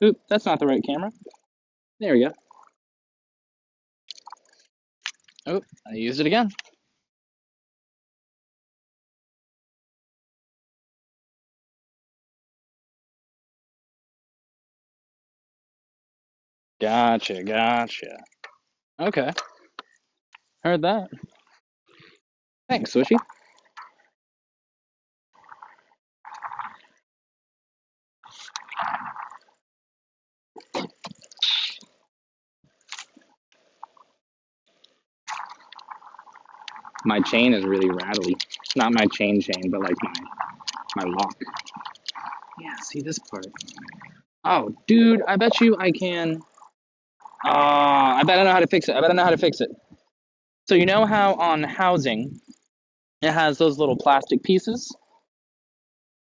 Oop, that's not the right camera. There we go. Oh, I used it again. Gotcha. Okay. Heard that. Thanks, Swishy. My chain is really rattly. Not my chain, but like my lock. Yeah, see this part. Oh, dude, I bet you I can. I bet I know how to fix it. So you know how on housing, it has those little plastic pieces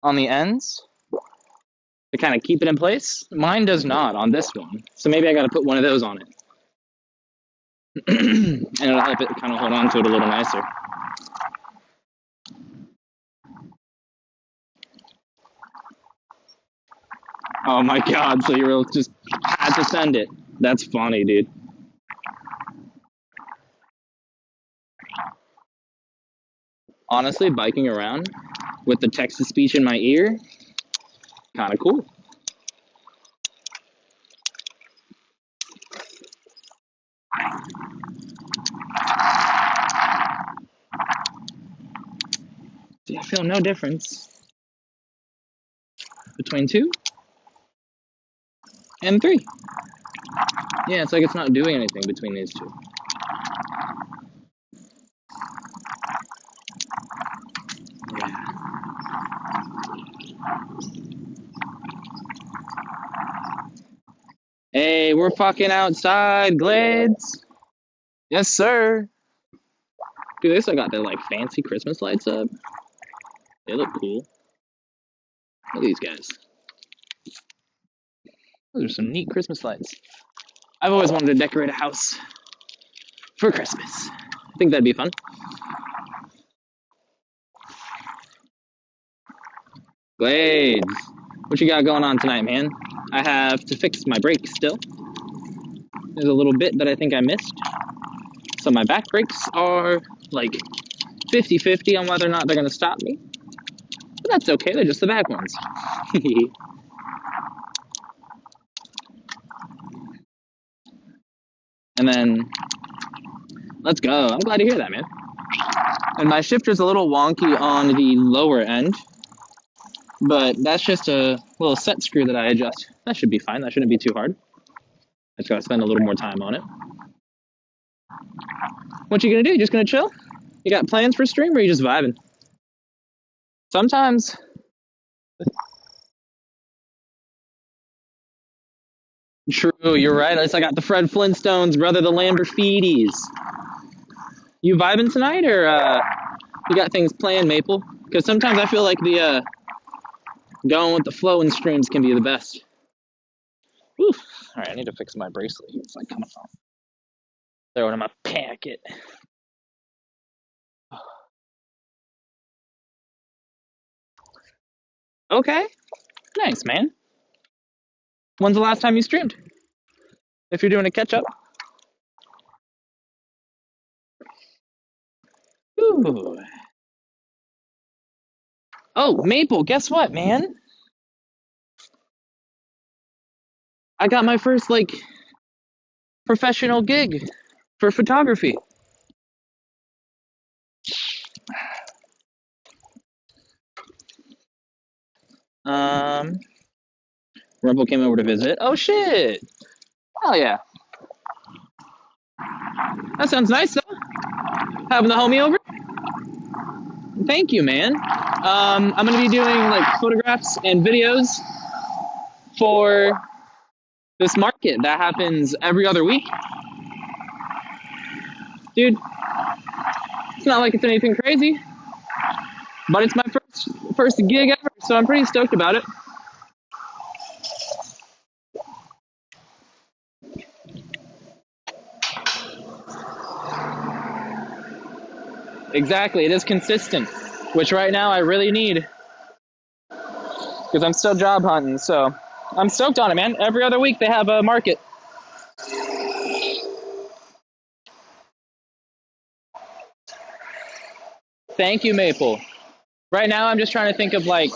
on the ends to kind of keep it in place? Mine does not on this one. So maybe I got to put one of those on it. And it'll help it kind of hold on to it a little nicer. Oh my god, so you just had to send it. That's funny, dude. Honestly, biking around with the text-to-speech in my ear, kind of cool. See, I feel no difference between 2 and 3. Yeah, it's like it's not doing anything between these 2. Yeah. Hey, we're fucking outside, Glades. Yes, sir. Dude, they still got their like fancy Christmas lights up. They look cool. Look at these guys. Those are some neat Christmas lights. I've always wanted to decorate a house for Christmas. I think that'd be fun. Glades, what you got going on tonight, man? I have to fix my brakes still. There's a little bit that I think I missed. So my back brakes are like 50-50 on whether or not they're going to stop me. But that's okay, they're just the back ones. And then, let's go. I'm glad to hear that, man. And my shifter's a little wonky on the lower end. But that's just a little set screw that I adjust. That should be fine. That shouldn't be too hard. I just gotta spend a little more time on it. What you gonna do? You just gonna chill? You got plans for stream or are you just vibing? Sometimes... True, you're right. At least I got the Fred Flintstones, brother, the Lamborghinis. You vibing tonight, or you got things planned, Maple? Because sometimes I feel like the going with the flow and streams can be the best. Oof. All right, I need to fix my bracelet. It's like coming off. Throw it in my packet. Okay, nice, man. When's the last time you streamed? If you're doing a catch up. Ooh. Oh, Maple, guess what, man? I got my first like professional gig for photography. Rumble came over to visit. Oh shit! Hell yeah! That sounds nice though. Having the homie over. Thank you, man. I'm gonna be doing like photographs and videos for this market that happens every other week. Dude, it's not like it's anything crazy, but it's my first gig ever, so I'm pretty stoked about it. Exactly, it is consistent, which right now I really need because I'm still job hunting, so I'm stoked on it, man. Every other week they have a market. Thank you, Maple. Right now I'm just trying to think of like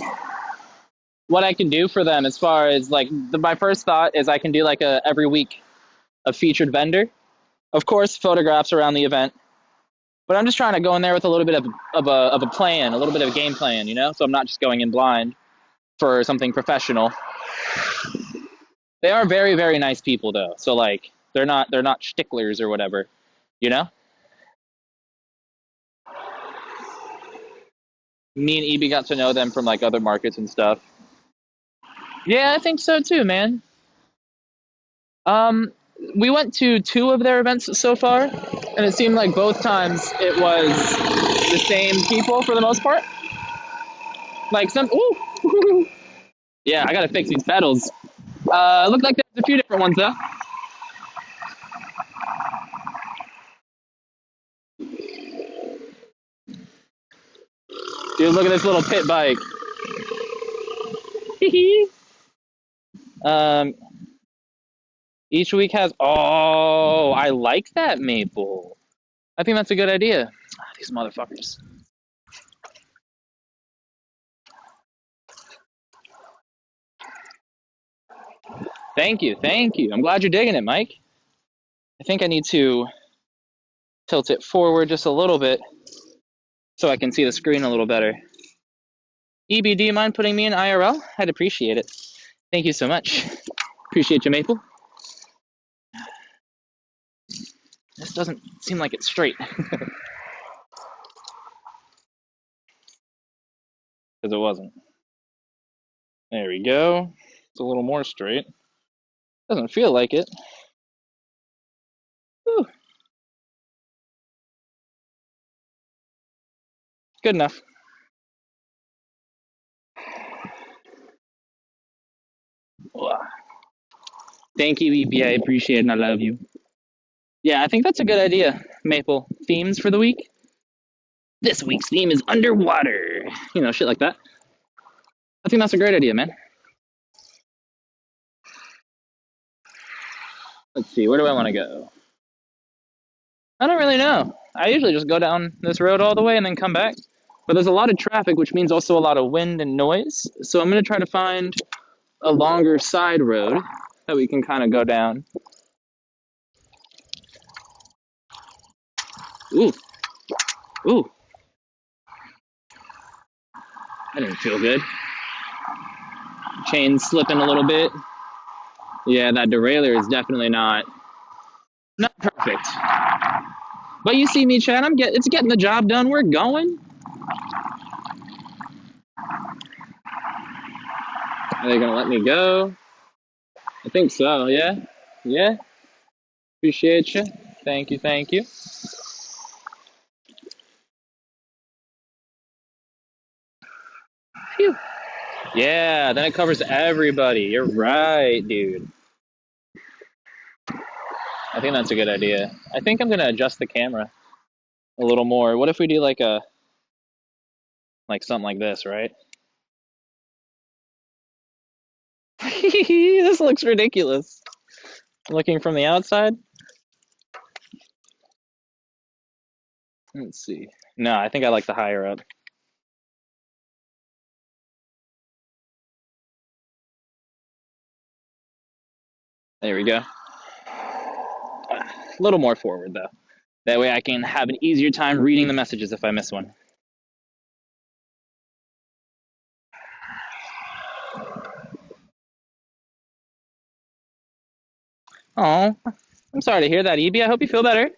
what I can do for them as far as like my first thought is I can do like every week a featured vendor. Of course, photographs around the event. But I'm just trying to go in there with a little bit of a plan, a little bit of a game plan, you know? So I'm not just going in blind for something professional. They are very, very nice people though. So like they're not sticklers or whatever, you know? Me and EB got to know them from like other markets and stuff. Yeah, I think so too, man. We went to 2 of their events so far, and it seemed like both times it was the same people for the most part. Like some, ooh, yeah, I gotta fix these pedals. Looked like there's a few different ones though. Dude, look at this little pit bike. Each week has, oh, I like that, Maple. I think that's a good idea. These motherfuckers. Thank you, thank you. I'm glad you're digging it, Mike. I think I need to tilt it forward just a little bit so I can see the screen a little better. EB, do you mind putting me in IRL? I'd appreciate it. Thank you so much. Appreciate you, Maple. This doesn't seem like it's straight. Because it wasn't. There we go. It's a little more straight. Doesn't feel like it. Whew. Good enough. Thank you, EB. I appreciate it and I love you. Yeah, I think that's a good idea, Maple. Themes for the week? This week's theme is underwater. You know, shit like that. I think that's a great idea, man. Let's see, where do I want to go? I don't really know. I usually just go down this road all the way and then come back. But there's a lot of traffic, which means also a lot of wind and noise. So I'm going to try to find a longer side road that we can kind of go down. Ooh. Ooh. That didn't feel good. Chain slipping a little bit. Yeah, that derailleur is definitely not perfect. But you see me, Chad, it's getting the job done. We're going. Are they gonna let me go? I think so, yeah. Yeah. Appreciate you. Thank you, thank you. Phew. Yeah, then it covers everybody. You're right, dude. I think that's a good idea. I think I'm gonna adjust the camera a little more. What if we do like something like this, right? This looks ridiculous. Looking from the outside? Let's see. No, I think I like the higher up. There we go. A little more forward though. That way I can have an easier time reading the messages if I miss one. Oh, I'm sorry to hear that, EB. I hope you feel better.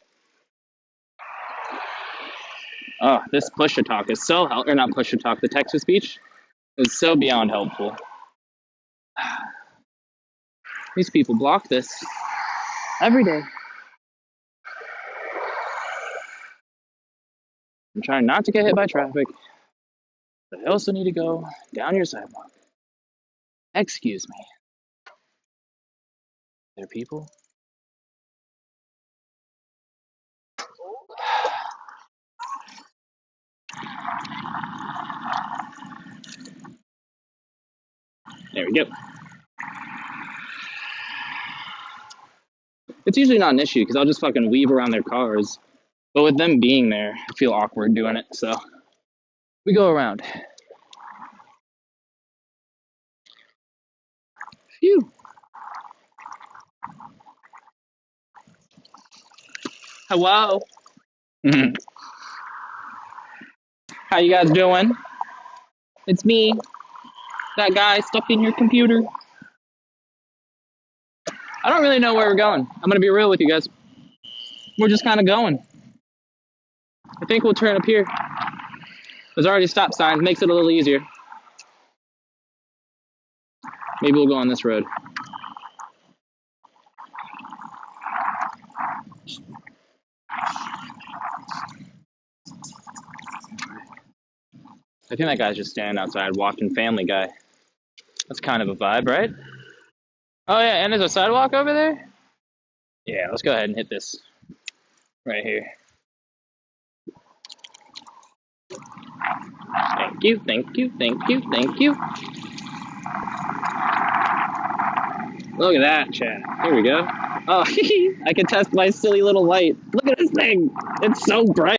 Oh, this push-to-talk is so helpful. Or not push-to-talk, the text-to-speech is so beyond helpful. These people block this every day. I'm trying not to get hit by traffic, but I also need to go down your sidewalk. Excuse me. There are people? There we go. It's usually not an issue because I'll just fucking weave around their cars. But with them being there, I feel awkward doing it, so we go around. Phew. Hello. How you guys doing? It's me, that guy stuck in your computer. I don't really know where we're going. I'm gonna be real with you guys. We're just kind of going. I think we'll turn up here. There's already a stop sign, makes it a little easier. Maybe we'll go on this road. I think that guy's just standing outside watching Family Guy. That's kind of a vibe, right? Oh yeah, and there's a sidewalk over there? Yeah, let's go ahead and hit this right here. Thank you, thank you, thank you, thank you. Look at that, chat. Here we go. Oh, I can test my silly little light. Look at this thing. It's so bright.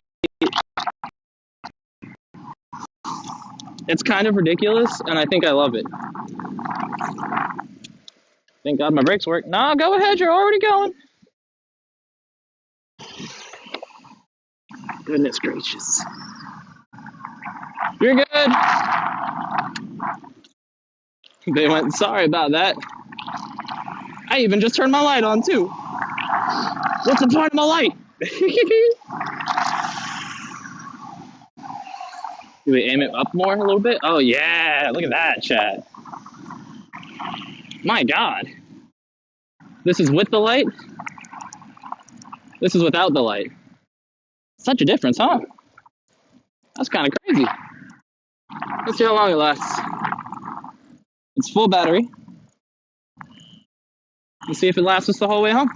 It's kind of ridiculous, and I think I love it. Thank God my brakes work. Nah, go ahead. You're already going. Goodness gracious. You're good. They went, sorry about that. I even just turned my light on, too. What's the point of my light? Do we aim it up more a little bit? Oh, yeah. Look at that, chat. My God. This is with the light? This is without the light. Such a difference, huh? That's kind of crazy. Let's see how long it lasts. It's full battery. Let's see if it lasts us the whole way home.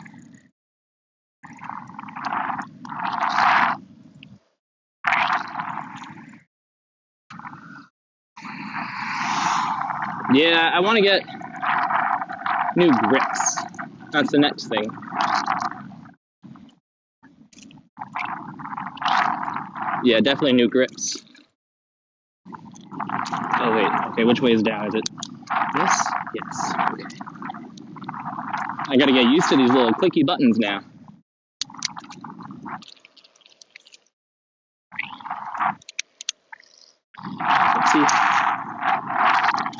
Yeah, I want to get new grips. That's the next thing. Yeah, definitely new grips. Oh wait, okay, which way is down? Is it this? Yes, okay. I gotta get used to these little clicky buttons now. Let's see.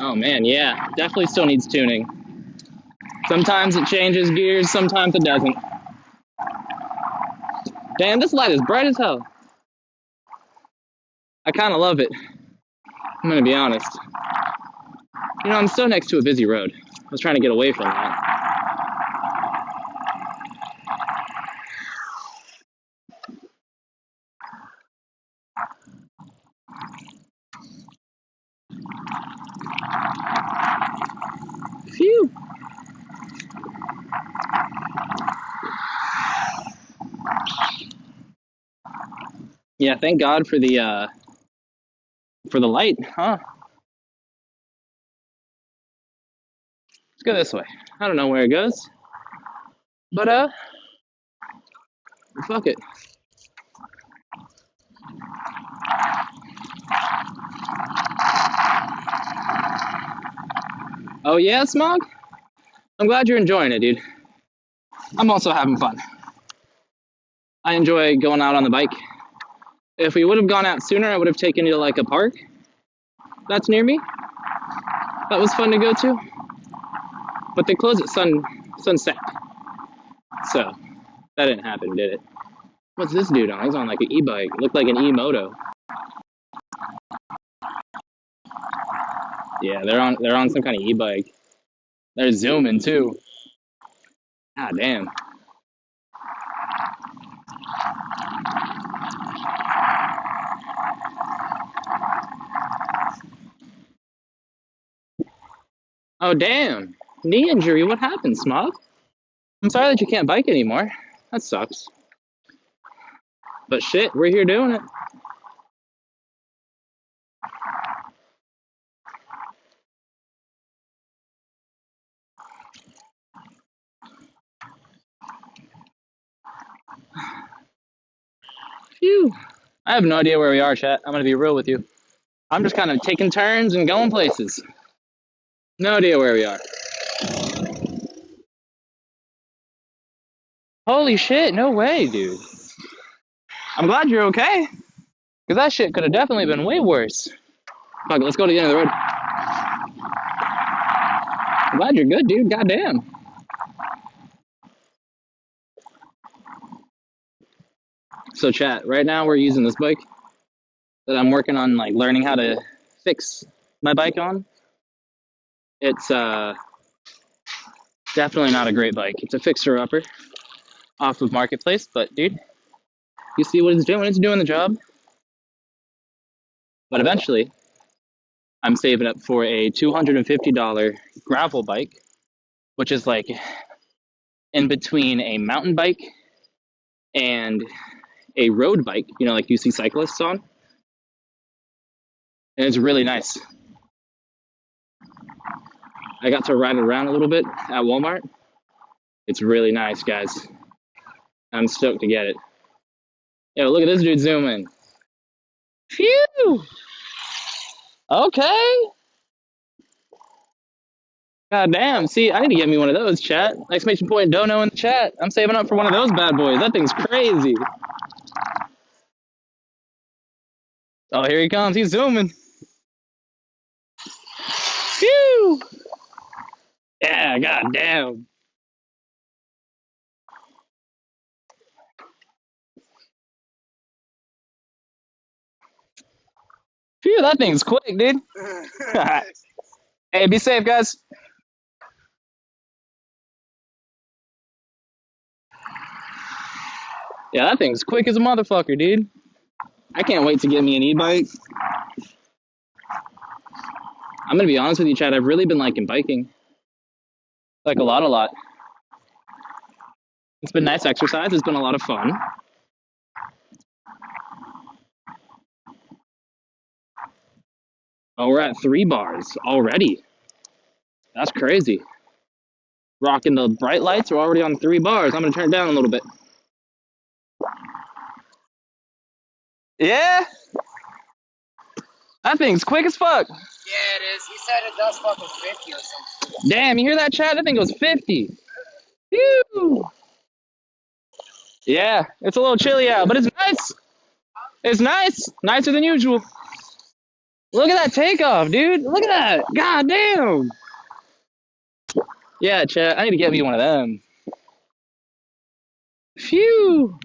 Oh man, yeah, definitely still needs tuning. Sometimes it changes gears, sometimes it doesn't. Damn, this light is bright as hell. I kind of love it. I'm gonna be honest. You know, I'm still next to a busy road. I was trying to get away from that. Yeah, thank God for the light, huh? Let's go this way. I don't know where it goes, but fuck it. Oh yeah, Smog? I'm glad you're enjoying it, dude. I'm also having fun. I enjoy going out on the bike. If we would have gone out sooner, I would have taken you to like a park that's near me. That was fun to go to. But they close at sunset. So that didn't happen, did it? What's this dude on? He's on like an e-bike. Looked like an e-moto. Yeah, they're on some kind of e-bike. They're zooming too. Ah damn. Oh damn. Knee injury, what happened, Smog? I'm sorry that you can't bike anymore. That sucks. But shit, we're here doing it. Phew. I have no idea where we are, chat. I'm gonna be real with you. I'm just kind of taking turns and going places. No idea where we are. Holy shit, no way, dude. I'm glad you're okay. Because that shit could have definitely been way worse. Fuck it, let's go to the end of the road. I'm glad you're good, dude. Goddamn. So chat, right now we're using this bike that I'm working on, like learning how to fix my bike on. It's definitely not a great bike. It's a fixer-upper off of Marketplace, but dude, you see what it's doing? It's doing the job. But eventually, I'm saving up for a $250 gravel bike, which is like in between a mountain bike and a road bike, you know, like you see cyclists on. And it's really nice. I got to ride it around a little bit at Walmart. It's really nice, guys. I'm stoked to get it. Yo, look at this dude zooming. Phew! Okay. God damn. See, I need to get me one of those, chat. Exclamation point dono in the chat. I'm saving up for one of those bad boys. That thing's crazy. Oh, here he comes. He's zooming. Phew! Yeah, god damn. Phew, that thing's quick, dude. Hey, be safe, guys. Yeah, that thing's quick as a motherfucker, dude. I can't wait to get me an e-bike. I'm gonna be honest with you, Chad. I've really been liking biking. Like a lot. It's been nice exercise. It's been a lot of fun. Oh, we're at 3 bars already. That's crazy. Rocking the bright lights. We're already on 3 bars. I'm gonna turn it down a little bit. Yeah? That thing's quick as fuck. Yeah, it is. He said it does fucking 50 or something. Damn, you hear that, Chad? That thing goes 50. Phew. Yeah, it's a little chilly out, but it's nice. It's nice. Nicer than usual. Look at that takeoff, dude. Look at that. God damn. Yeah, Chad, I need to get me one of them. Phew.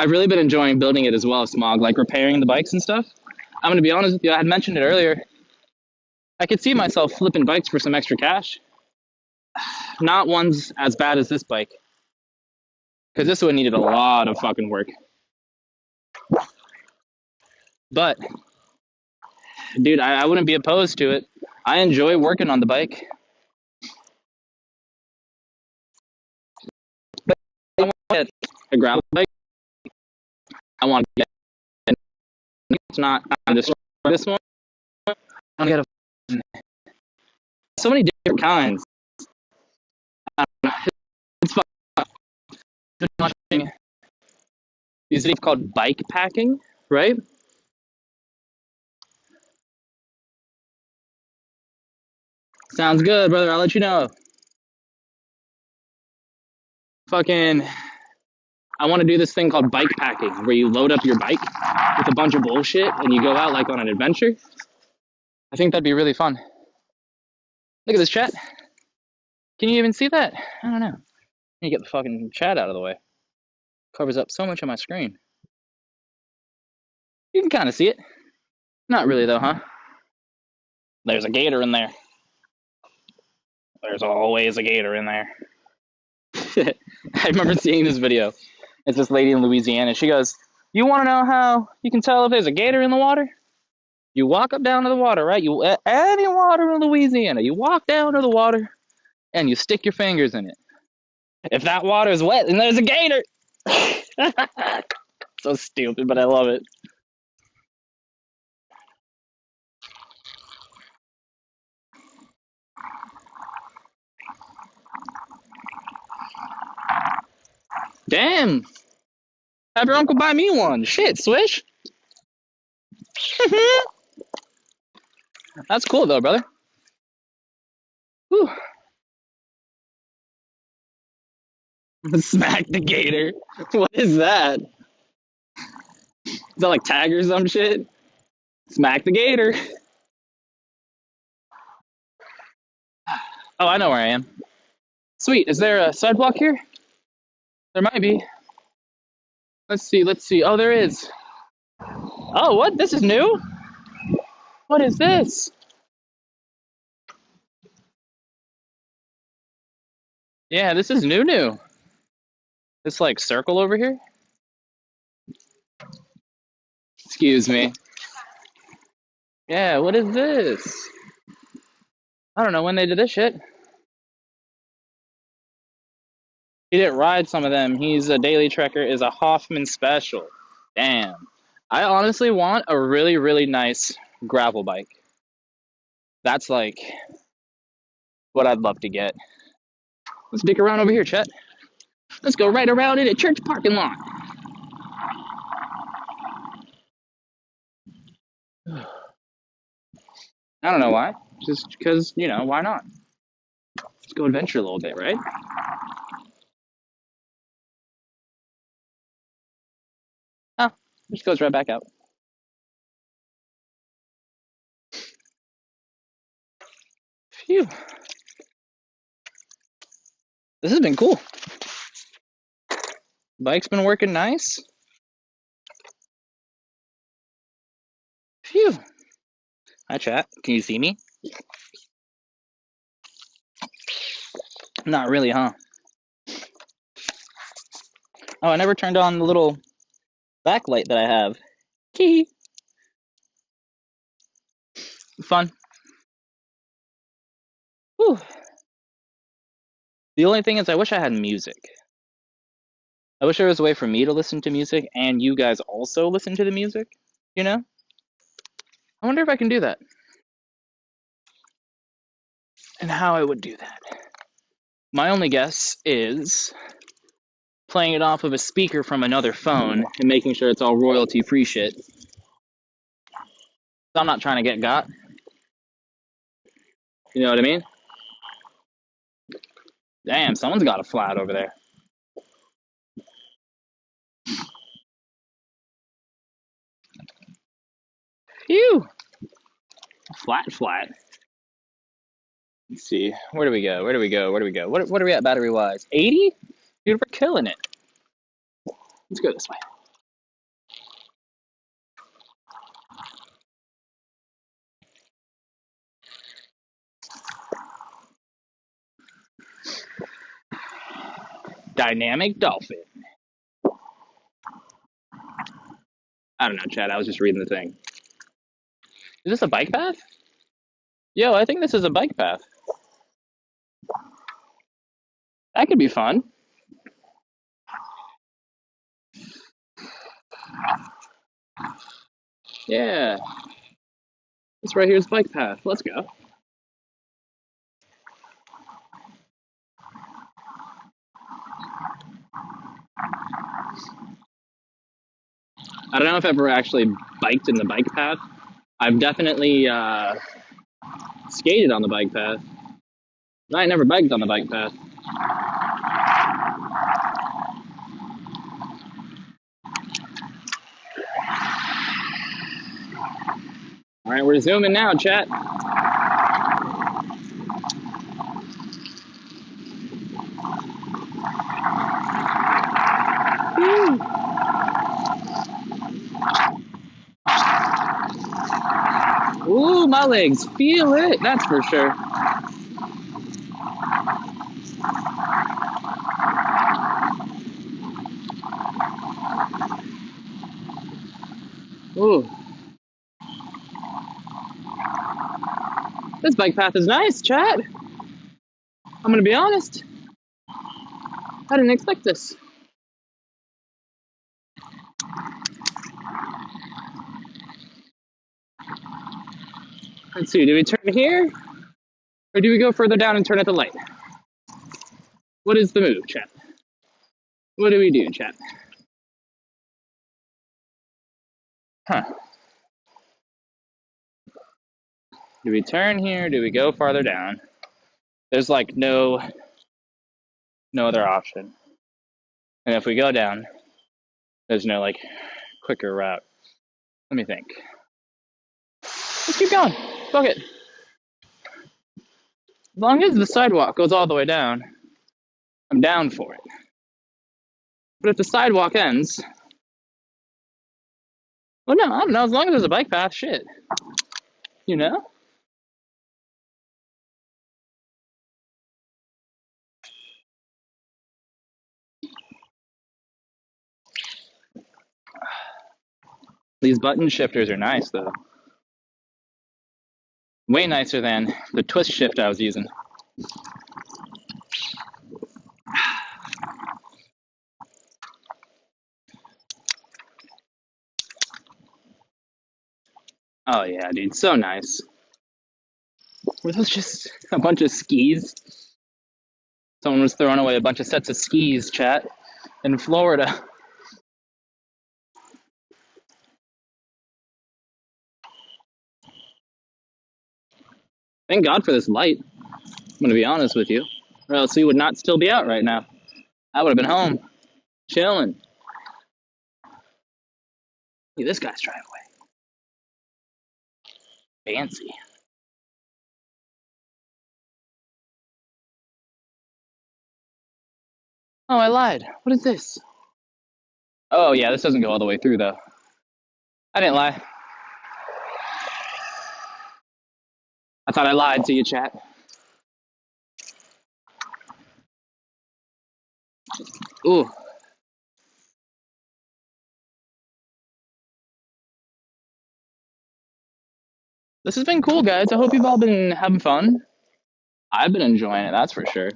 I've really been enjoying building it as well, Smog, like repairing the bikes and stuff. I'm going to be honest with you, I had mentioned it earlier. I could see myself flipping bikes for some extra cash. Not ones as bad as this bike. Because this one needed a lot of fucking work. But, dude, I wouldn't be opposed to it. I enjoy working on the bike. a gravel bike. I want to get. It's not this one. I want to get so many different kinds. I don't know. It's fun. Been watching these videos called bike packing, right? Sounds good, brother. I'll let you know. Fucking, I want to do this thing called bike packing, where you load up your bike with a bunch of bullshit and you go out like on an adventure. I think that'd be really fun. Look at this chat. Can you even see that? I don't know. Let me get the fucking chat out of the way. Covers up so much of my screen. You can kind of see it. Not really though, huh? There's a gator in there. There's always a gator in there. I remember seeing this video. It's this lady in Louisiana. She goes, "You want to know how you can tell if there's a gator in the water? You walk up down to the water, right? Any water in Louisiana. You walk down to the water and you stick your fingers in it. If that water is wet, then there's a gator." So stupid, but I love it. Damn. Have your uncle buy me one. Shit, Swish. That's cool though, brother. Whew. Smack the gator. What is that? Is that like tag or some shit? Smack the gator. Oh, I know where I am. Sweet. Is there a sidewalk here? There might be. Let's see. Let's see. Oh, there is. Oh, what? This is new? What is this? Yeah, this is new. This like circle over here? Excuse me. Yeah, what is this? I don't know when they did this shit. He didn't ride some of them. He's a daily trekker, is a Hoffman special. Damn. I honestly want a really, really nice gravel bike. That's like what I'd love to get. Let's dick around over here, Chet. Let's go right around in a church parking lot. I don't know why. Just because, you know, why not? Let's go adventure a little bit, right? Oh, just goes right back out. Phew. This has been cool. Bike's been working nice. Phew. Hi, chat. Can you see me? Not really, huh? Oh, I never turned on the little backlight that I have. Tee. Fun. Whew. The only thing is I wish I had music. I wish there was a way for me to listen to music and you guys also listen to the music, you know? I wonder if I can do that. And how I would do that. My only guess is playing it off of a speaker from another phone and making sure it's all royalty-free shit. So I'm not trying to get got. You know what I mean? Damn, someone's got a flat over there. Phew! Flat. Let's see. Where do we go? What are we at battery-wise? 80? Dude, we're killing it. Let's go this way. Dynamic dolphin. I don't know, Chad. I was just reading the thing. Is this a bike path? Yo, I think this is a bike path. That could be fun. Yeah. This right here is bike path. Let's go. I don't know if I've ever actually biked in the bike path. I've definitely skated on the bike path, but I never biked on the bike path. All right, we're zooming now, chat. Woo. Ooh, my legs feel it, that's for sure. Ooh. This bike path is nice, chat. I'm gonna be honest. I didn't expect this. Let's see, do we turn here? Or do we go further down and turn at the light? What is the move, chat? What do we do, chat? Huh. Do we turn here? Do we go farther down? There's like no other option. And if we go down, there's no like quicker route. Let me think. Let's keep going. Fuck it. As long as the sidewalk goes all the way down, I'm down for it. But if the sidewalk ends, well, no, I don't know. As long as there's a bike path, shit. You know? These button shifters are nice, though. Way nicer than the twist shift I was using. Oh yeah, dude, so nice. Were those just a bunch of skis? Someone was throwing away a bunch of sets of skis, chat, in Florida. Thank God for this light. I'm gonna be honest with you, or else we would not still be out right now. I would have been home, chilling. Look at this guy's driveway. Fancy. Oh, I lied. What is this? Oh yeah, this doesn't go all the way through though. I didn't lie. I thought I lied to you, chat. Ooh. This has been cool, guys. I hope you've all been having fun. I've been enjoying it, that's for sure.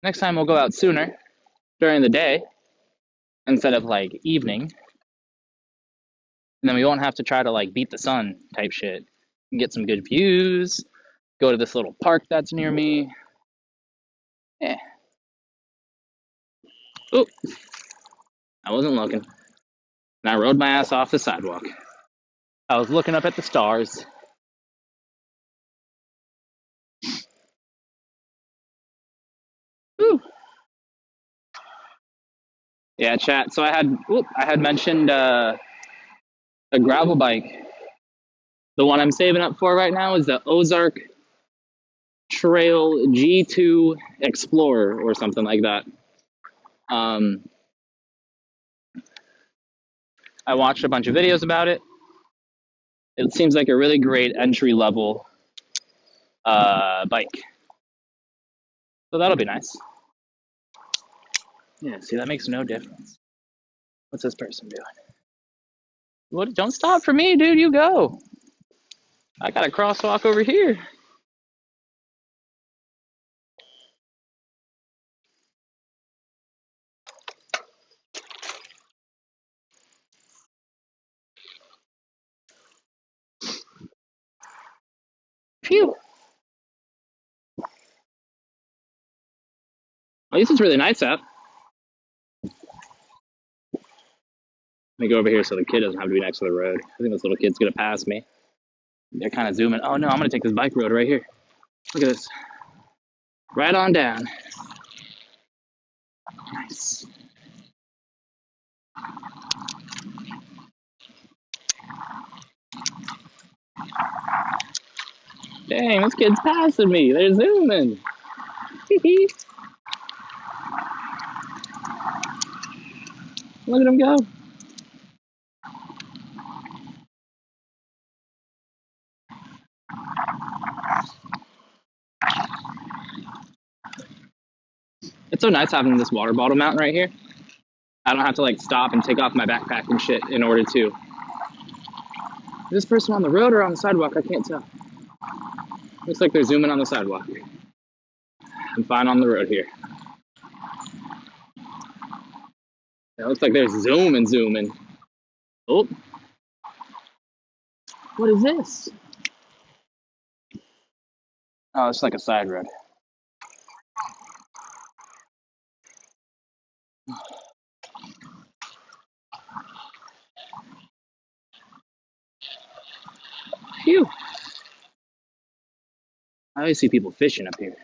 Next time we'll go out sooner, during the day, instead of like evening. And then we won't have to try to like beat the sun type shit. And get some good views, go to this little park that's near me. Yeah. Oh, I wasn't looking. And I rode my ass off the sidewalk. I was looking up at the stars. Woo. Yeah, chat. So I had mentioned a gravel bike. The one I'm saving up for right now is the Ozark Trail G2 Explorer or something like that. I watched a bunch of videos about it. It seems like a really great entry level bike. So that'll be nice. Yeah, see, that makes no difference. What's this person doing? What? Don't stop for me, dude. You go. I got a crosswalk over here. Phew. At least it's really nice out. Let me go over here so the kid doesn't have to be next to the road. I think this little kid's gonna pass me. They're kind of zooming. Oh no, I'm gonna take this bike road right here. Look at this. Right on down. Nice. Dang, this kid's passing me. They're zooming. Look at him go. It's so nice having this water bottle mountain right here. I don't have to like stop and take off my backpack and shit in order to. Is this person on the road or on the sidewalk? I can't tell. Looks like they're zooming on the sidewalk. I'm fine on the road here. It looks like they're zooming. Oh. What is this? Oh, it's like a side road. Phew. I always see people fishing up here.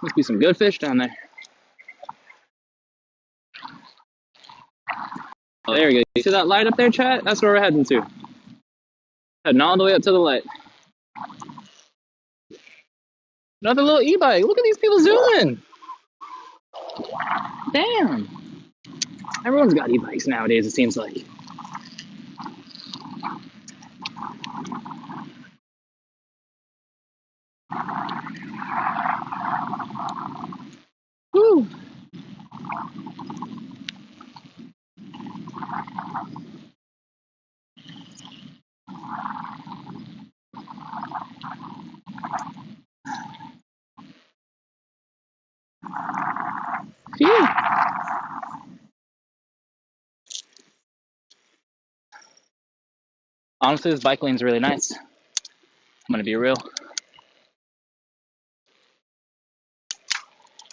Must be some good fish down there. Oh, there we go. You see that light up there, chat? That's where we're heading to. Heading all the way up to the light. Another little e-bike. Look at these people zooming. Damn. Everyone's got e-bikes nowadays, it seems like. Woo. Phew. Honestly, this bike lane's really nice. I'm gonna be real.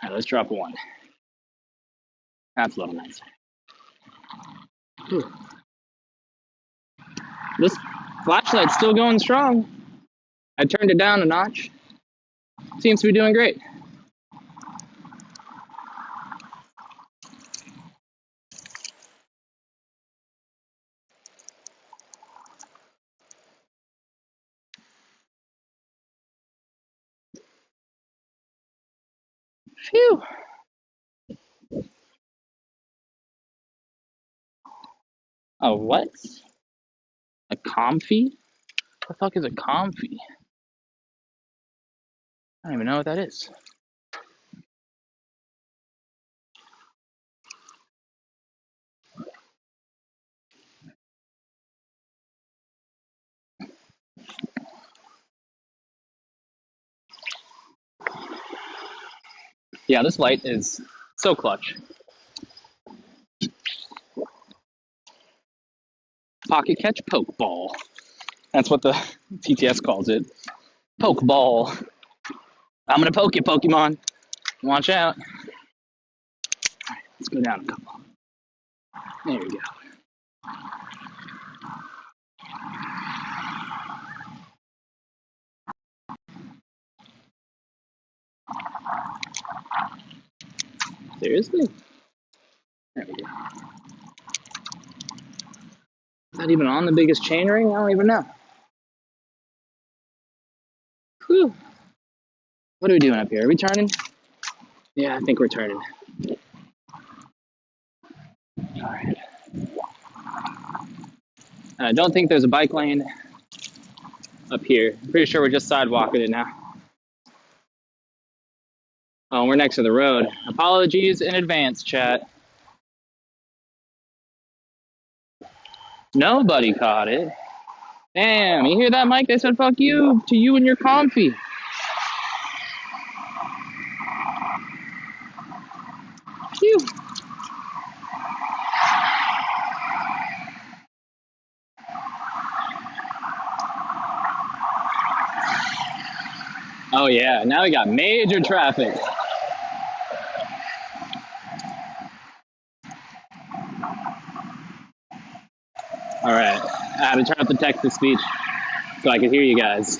All right, let's drop one. That's a little nicer. Whew. This flashlight's still going strong. I turned it down a notch. Seems to be doing great. Phew. Oh, what? A comfy? What the fuck is a comfy? I don't even know what that is. Yeah, this light is so clutch. Pocket catch poke ball. That's what the TTS calls it. Poke ball. I'm gonna poke you, Pokemon. Watch out. All right, let's go down a couple. There we go. Seriously? There we go. Is that even on the biggest chain ring? I don't even know. Whew. What are we doing up here? Are we turning? Yeah, I think we're turning. All right. I don't think there's a bike lane up here. I'm pretty sure we're just sidewalking it now. Oh, we're next to the road. Apologies in advance, chat. Nobody caught it. Damn, you hear that, Mike? They said fuck you to you and your comfy. Phew. Oh yeah, now we got major traffic. All right, I had to turn up the text to speech so I could hear you guys.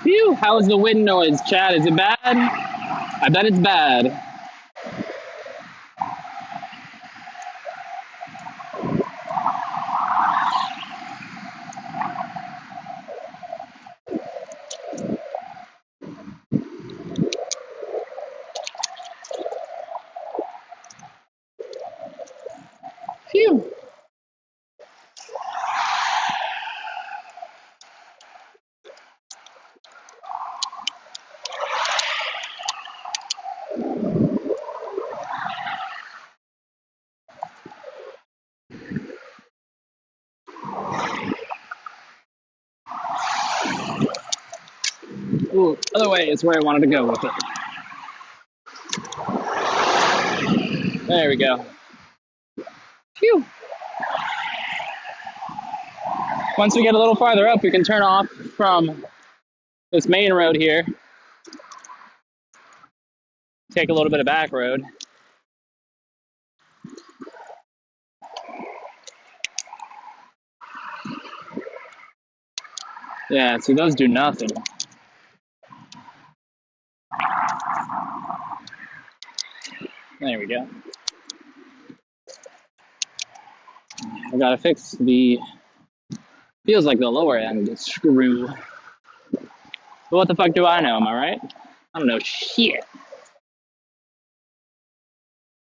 Phew, how's the wind noise, Chad? Is it bad? I bet it's bad. Phew. Ooh, other way is where I wanted to go with it. There we go. Phew. Once we get a little farther up, we can turn off from this main road here. Take a little bit of back road. Yeah, see, those do nothing. There we go. I gotta fix the, feels like the lower end screw. But what the fuck do I know, am I right? I don't know shit.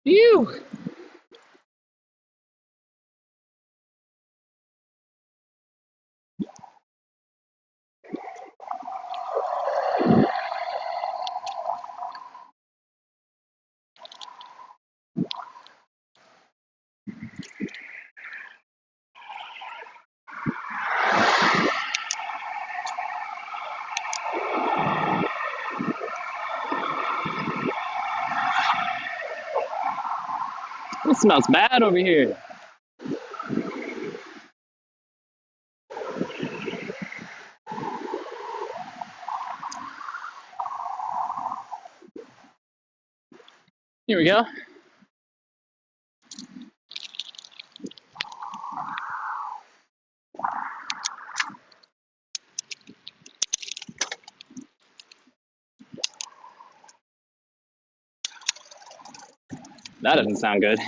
Phew. It smells bad over here. Here we go. That doesn't sound good.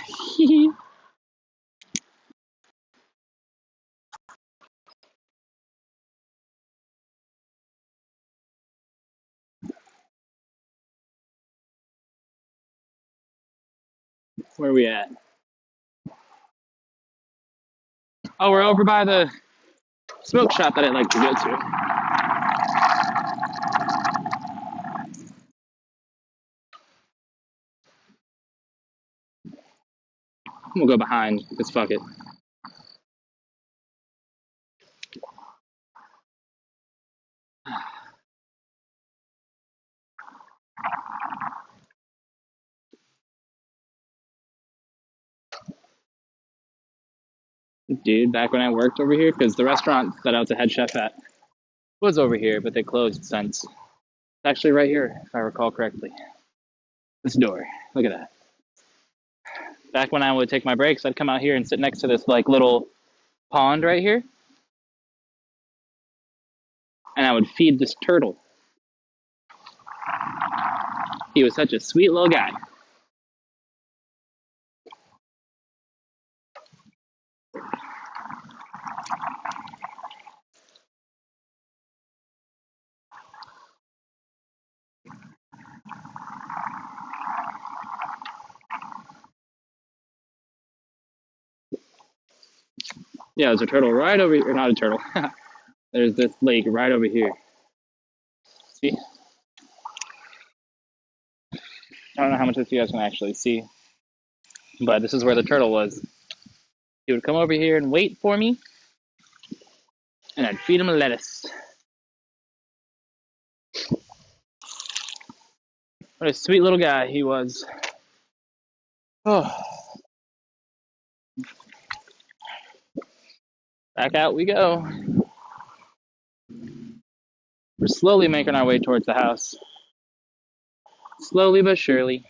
Where are we at? Oh, we're over by the smoke shop that I like to go to. We'll go behind, because fuck it. Dude, back when I worked over here, because the restaurant that I was a head chef at was over here, but they closed since. It's actually right here, if I recall correctly. This door, look at that. Back when I would take my breaks, I'd come out here and sit next to this like little pond right here, and I would feed this turtle. He was such a sweet little guy. Yeah, there's a turtle right over here, or not a turtle. There's this lake right over here. See? I don't know how much of this you guys can actually see, but this is where the turtle was. He would come over here and wait for me, and I'd feed him lettuce. What a sweet little guy he was. Oh. Back out we go. We're slowly making our way towards the house. Slowly but surely.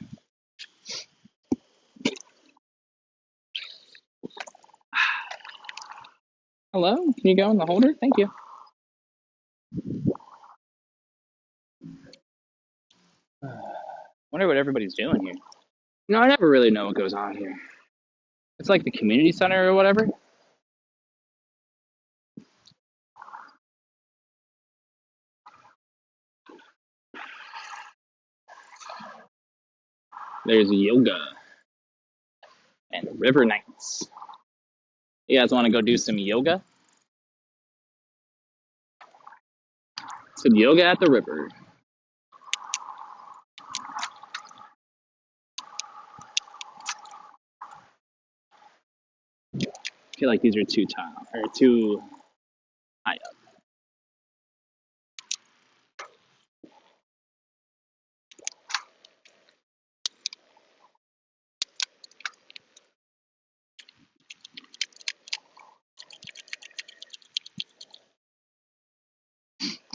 Hello? Can you go in the holder? Thank you. Wonder what everybody's doing here. You know, I never really know what goes on here. It's like the community center or whatever. There's yoga and river nights. You guys want to go do some yoga? Some yoga at the river. I feel like these are too high up.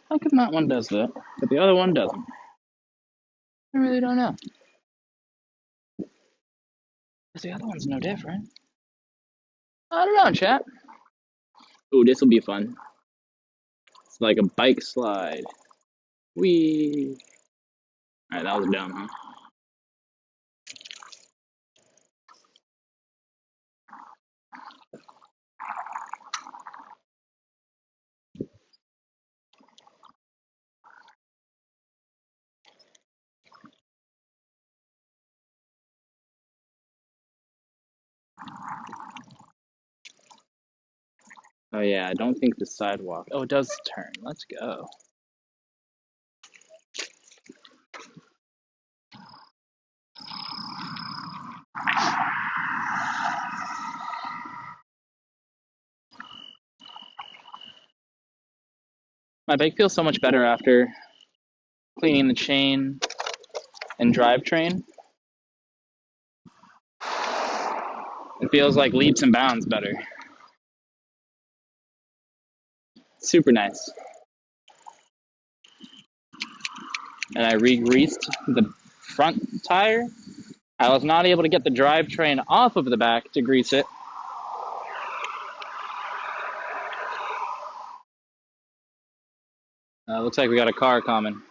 How come that one does that, but the other one doesn't? I really don't know. Because the other one's no different. I don't know, chat. Ooh, this will be fun. It's like a bike slide. Whee! Alright, that was dumb, huh? Oh yeah, I don't think the sidewalk. Oh, it does turn. Let's go. My bike feels so much better after cleaning the chain and drivetrain. It feels like leaps and bounds better. Super nice. And I re-greased the front tire. I was not able to get the drivetrain off of the back to grease it. Looks like we got a car coming.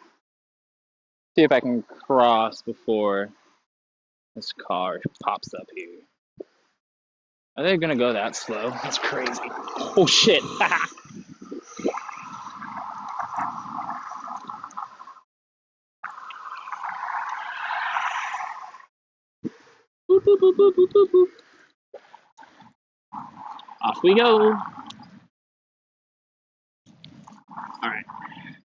See if I can cross before this car pops up here. Are they gonna go that slow? That's crazy. Oh shit! Boop, boop, boop, boop, boop, boop, boop. Off we go. Alright.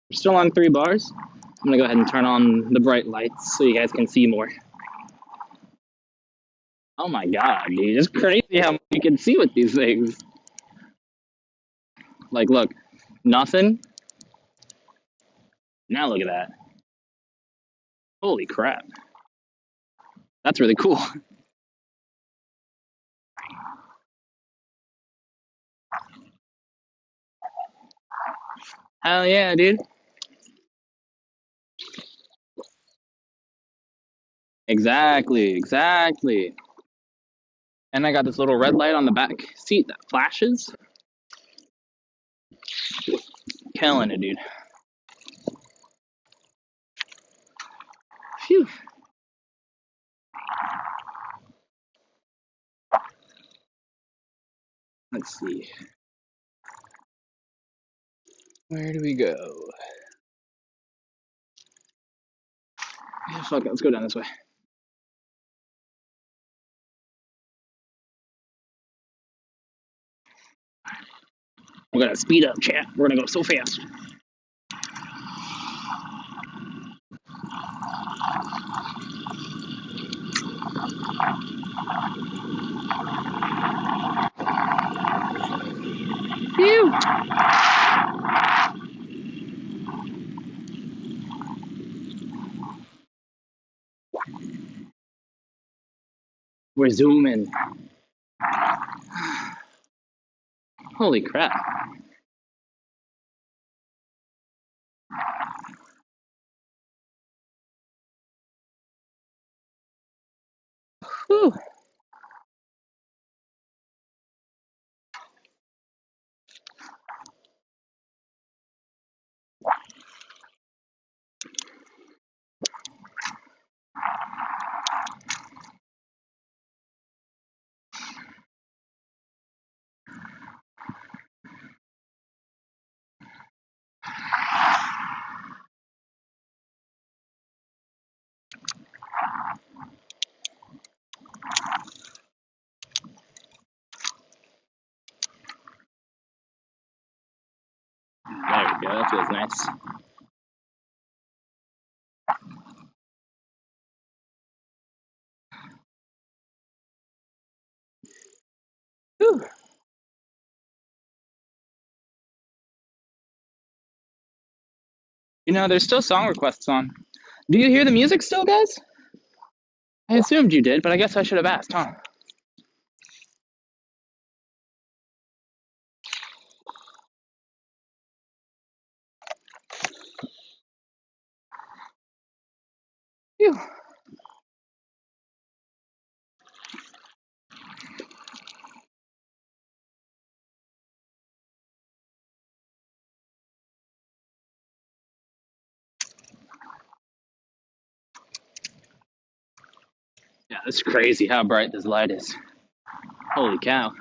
We're still on 3 bars. I'm gonna go ahead and turn on the bright lights so you guys can see more. Oh my god, dude. It's crazy how much you can see with these things. Like, look. Nothing. Now look at that. Holy crap. That's really cool. Hell yeah, dude. Exactly. And I got this little red light on the back seat that flashes. Killing it, dude. Phew. Let's see. Where do we go? Yeah, fuck it, let's go down this way. We're gonna speed up, chat. We're gonna go so fast. Phew. We're zooming. Holy crap. Whew. There we go, that feels nice. Whew. You know, there's still song requests on. Do you hear the music still, guys? I assumed you did, but I guess I should have asked, huh? Phew. Yeah, it's crazy how bright this light is. Holy cow.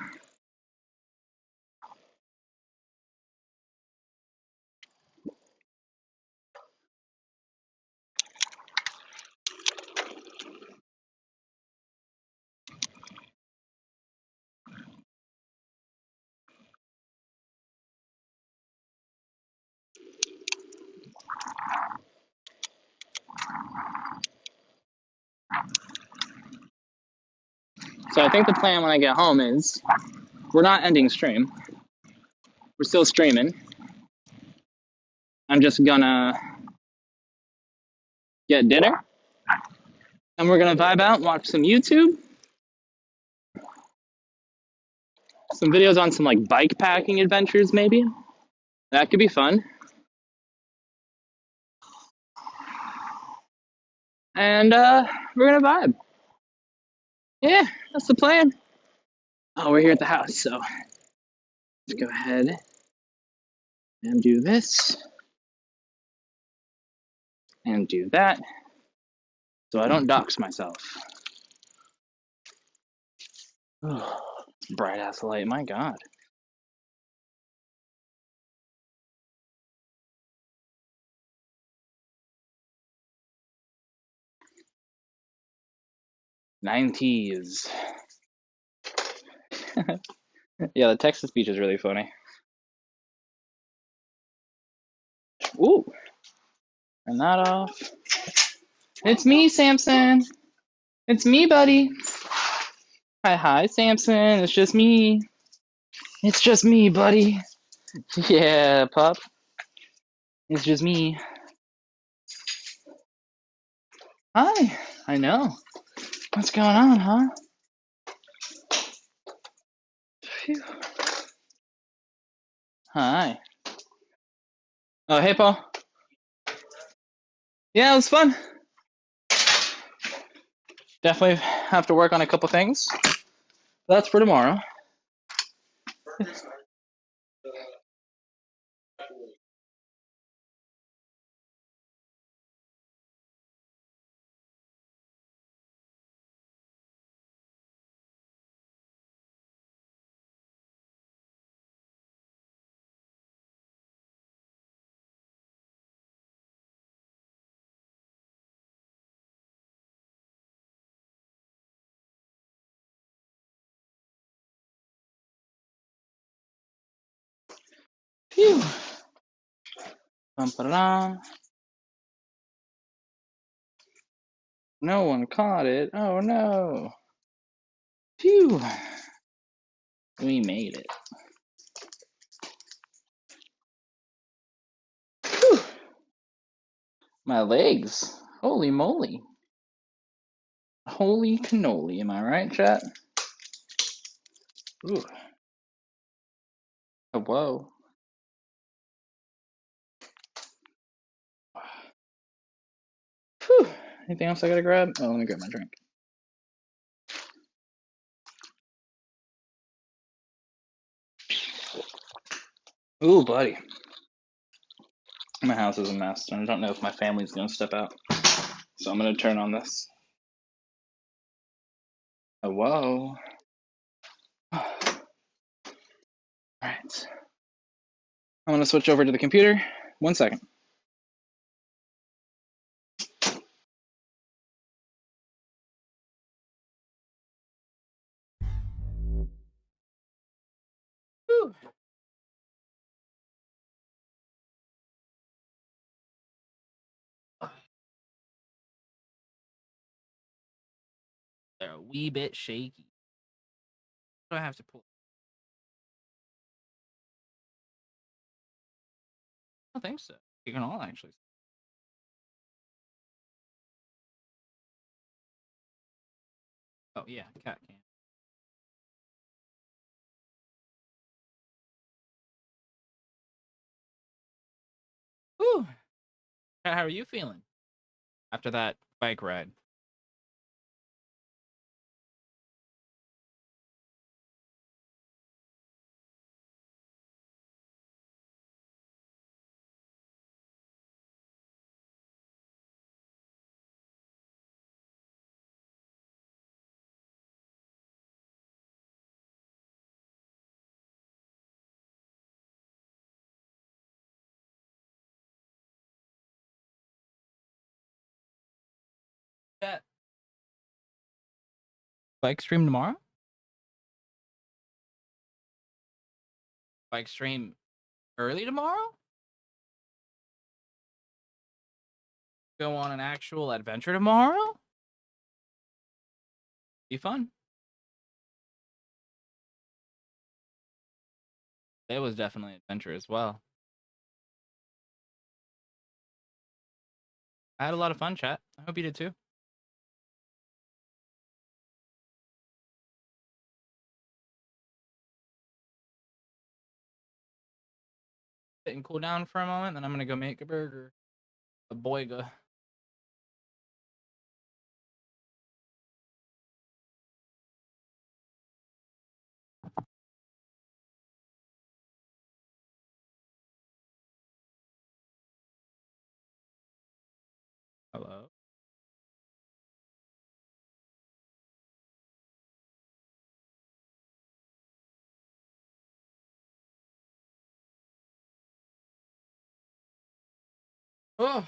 So I think the plan when I get home is we're not ending stream. We're still streaming. I'm just gonna get dinner and we're gonna vibe out and watch some YouTube. Some videos on some like bike packing adventures maybe. That could be fun. And we're gonna vibe. Yeah, that's the plan. Oh, we're here at the house, so let's go ahead and do this and do that so I don't dox myself. Oh, bright ass light, my God. '90s. Yeah, the text to speech is really funny. Ooh, turn that off. It's me, Samson. It's me, buddy. Hi, Samson. It's just me. It's just me, buddy. Yeah, pup. It's just me. Hi. I know. What's going on, huh? Phew. Hi. Oh, hey, Paul. Yeah, it was fun. Definitely have to work on a couple things. That's for tomorrow. Phew. Bum-ba-da. No one caught it. Oh no. Phew. We made it. Whew. My legs. Holy moly. Holy cannoli. Am I right, chat? Ooh. Oh, whoa. Whew. Anything else I gotta grab? Oh, let me grab my drink. Ooh, buddy. My house is a mess, and I don't know if my family's gonna step out. So I'm gonna turn on this. Oh, whoa. Alright. I'm gonna switch over to the computer. 1 second. Whew. They're a wee bit shaky. Do I have to pull? I don't think so. You can all actually. Oh yeah, cat can. Whew. How are you feeling after that bike ride? That bike stream tomorrow? Bike stream early tomorrow? Go on an actual adventure tomorrow? Be fun. It was definitely an adventure as well. I had a lot of fun, chat. I hope you did too. Sit and cool down for a moment, then I'm gonna go make a burger. A boyga. Hello. Oh.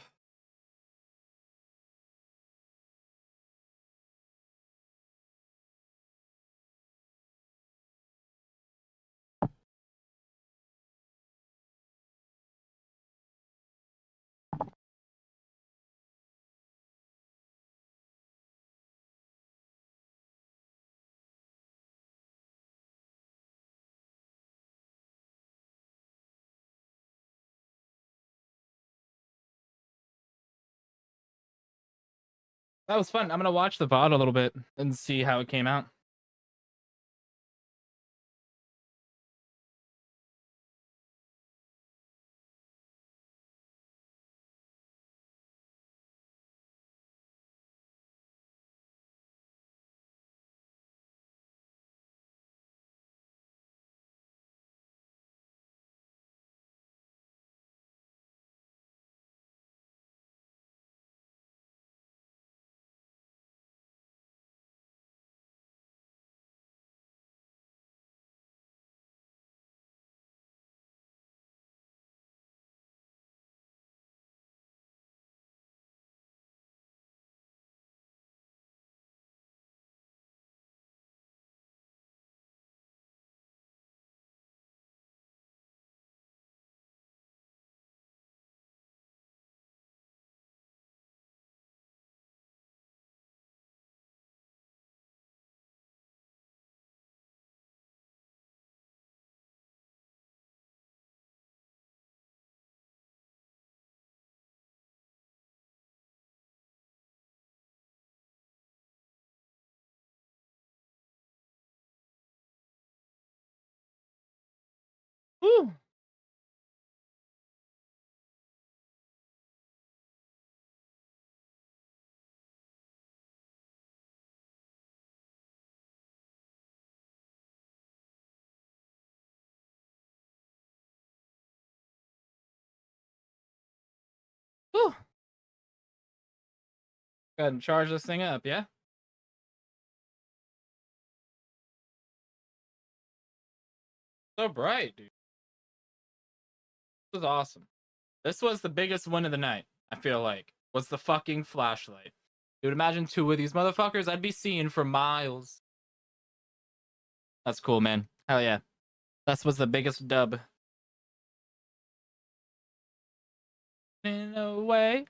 That was fun. I'm gonna watch the VOD a little bit and see how it came out. Woo. Woo. Go ahead and charge this thing up, yeah? So bright, dude. This was awesome. This was the biggest win of the night, I feel like, was the fucking flashlight. Dude, imagine 2 of these motherfuckers I'd be seeing for miles. That's cool, man. Hell yeah. That was the biggest dub. In a way.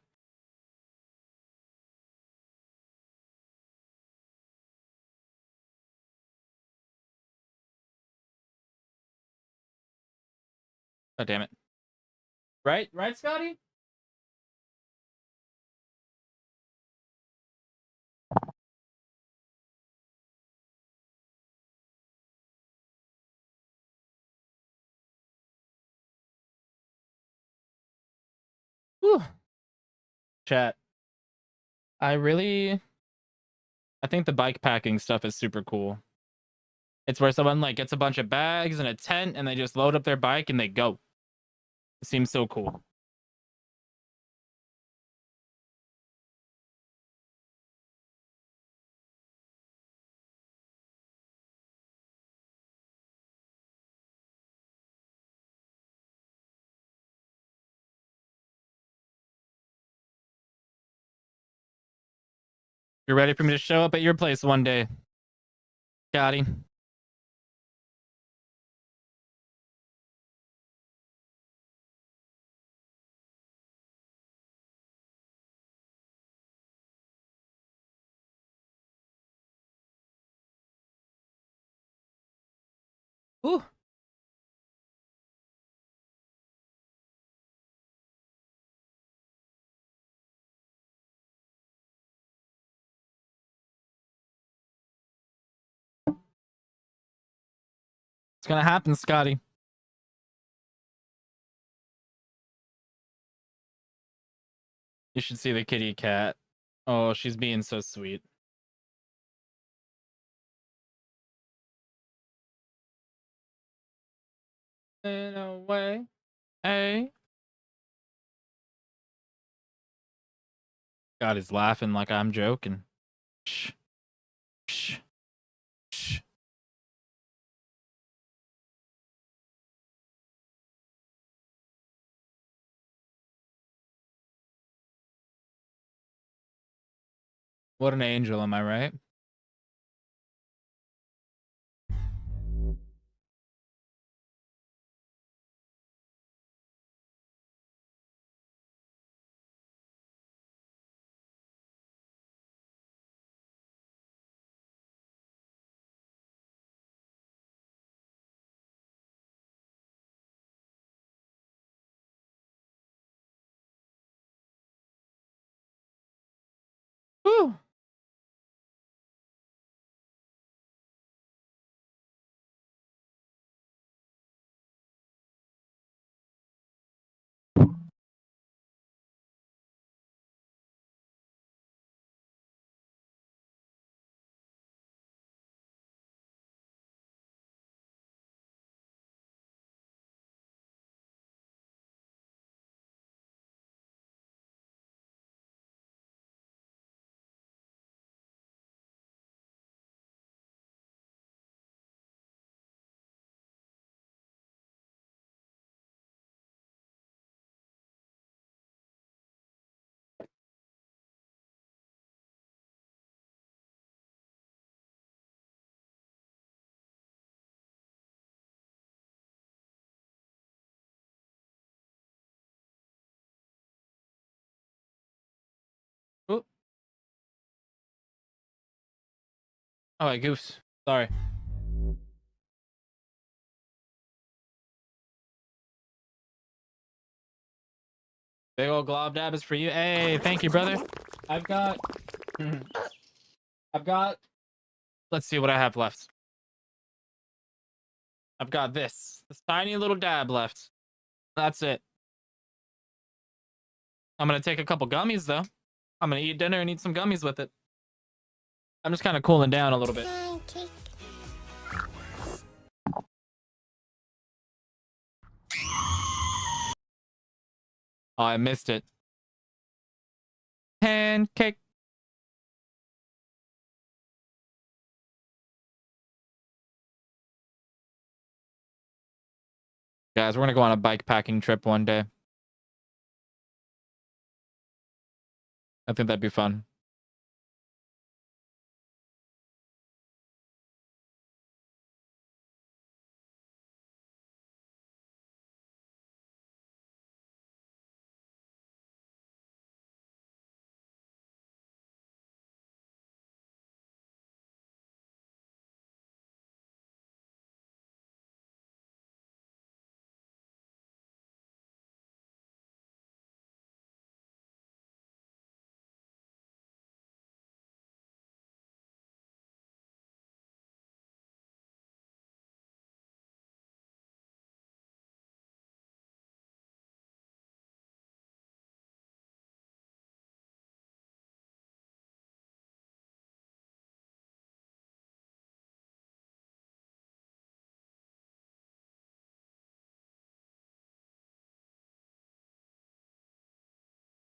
Oh, damn it. Right? Right, Scotty? Whew. Chat. I think the bike packing stuff is super cool. It's where someone like gets a bunch of bags and a tent and they just load up their bike and they go. It seems so cool. You're ready for me to show up at your place one day, Scotty. Ooh. It's gonna happen, Scotty. You should see the kitty cat. Oh, she's being so sweet. In a way. Hey. God, he's laughing like I'm joking. Shh. Shh. Shh. What an angel, am I right? Woo. Ooh. Oh, I goofed. Sorry. Big old glob dab is for you. Hey, thank you, brother. I've got. Let's see what I have left. I've got this tiny little dab left. That's it. I'm gonna take a couple gummies though. I'm gonna eat dinner and eat some gummies with it. I'm just kind of cooling down a little bit. Oh, I missed it. Pancake. Guys, we're gonna go on a bike packing trip one day. I think that'd be fun.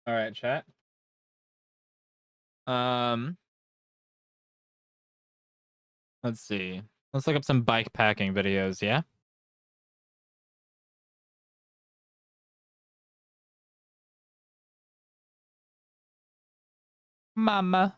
All right, chat. Let's see. Let's look up some bike packing videos, yeah? Mama.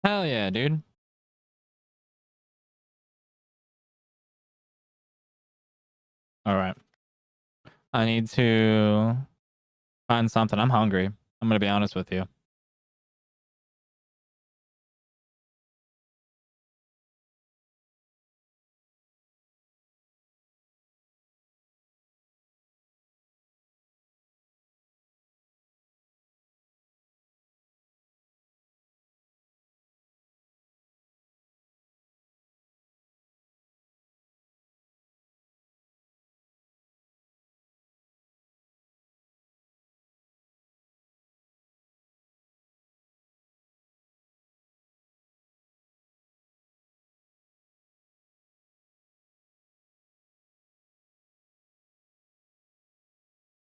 Hell yeah, dude. All right. I need to find something. I'm hungry. I'm gonna be honest with you.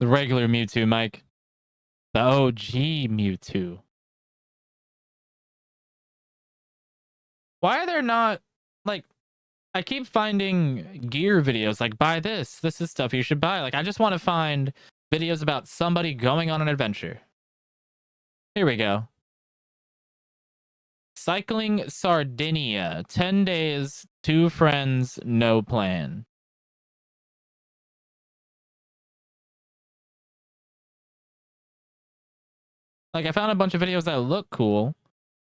The regular Mewtwo, Mike. The OG Mewtwo. Why are there not, like, I keep finding gear videos like, buy this. This is stuff you should buy. Like, I just want to find videos about somebody going on an adventure. Here we go. Cycling Sardinia. 10 days, 2 friends, no plan. Like, I found a bunch of videos that look cool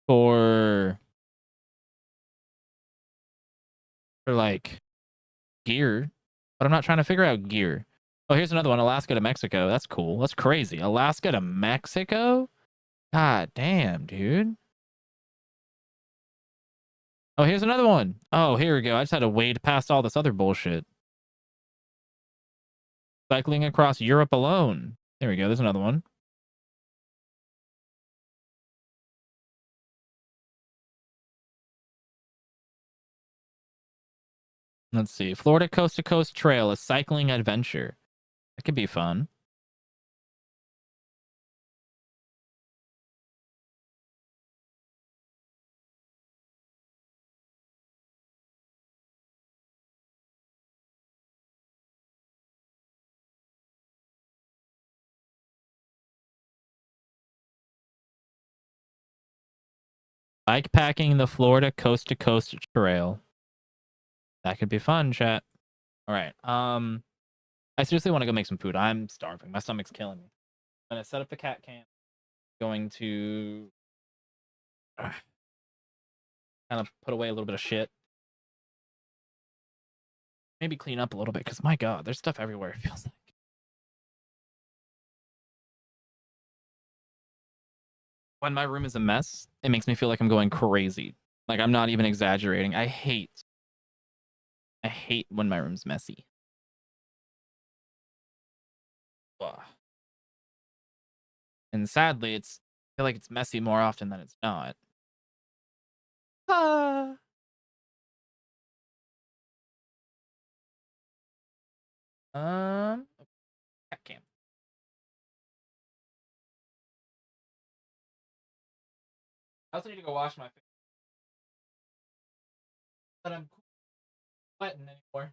for like gear, but I'm not trying to figure out gear. Oh, here's another one. Alaska to Mexico. That's cool. That's crazy. Alaska to Mexico? God damn, dude. Oh, here's another one. Oh, here we go. I just had to wade past all this other bullshit. Cycling across Europe alone. There we go. There's another one. Let's see. Florida Coast to Coast Trail, a cycling adventure. That could be fun. Bike packing the Florida coast to coast trail. That could be fun, chat. All right. I seriously want to go make some food. I'm starving. My stomach's killing me. I'm gonna set up the cat cam. Going to kind of put away a little bit of shit. Maybe clean up a little bit because my god, there's stuff everywhere. It feels like. When my room is a mess, it makes me feel like I'm going crazy. Like I'm not even exaggerating. I hate when my room's messy. Ugh. And sadly, I feel like it's messy more often than it's not. Ah. Cat cam. I also need to go wash my face. But I'm sweating anymore.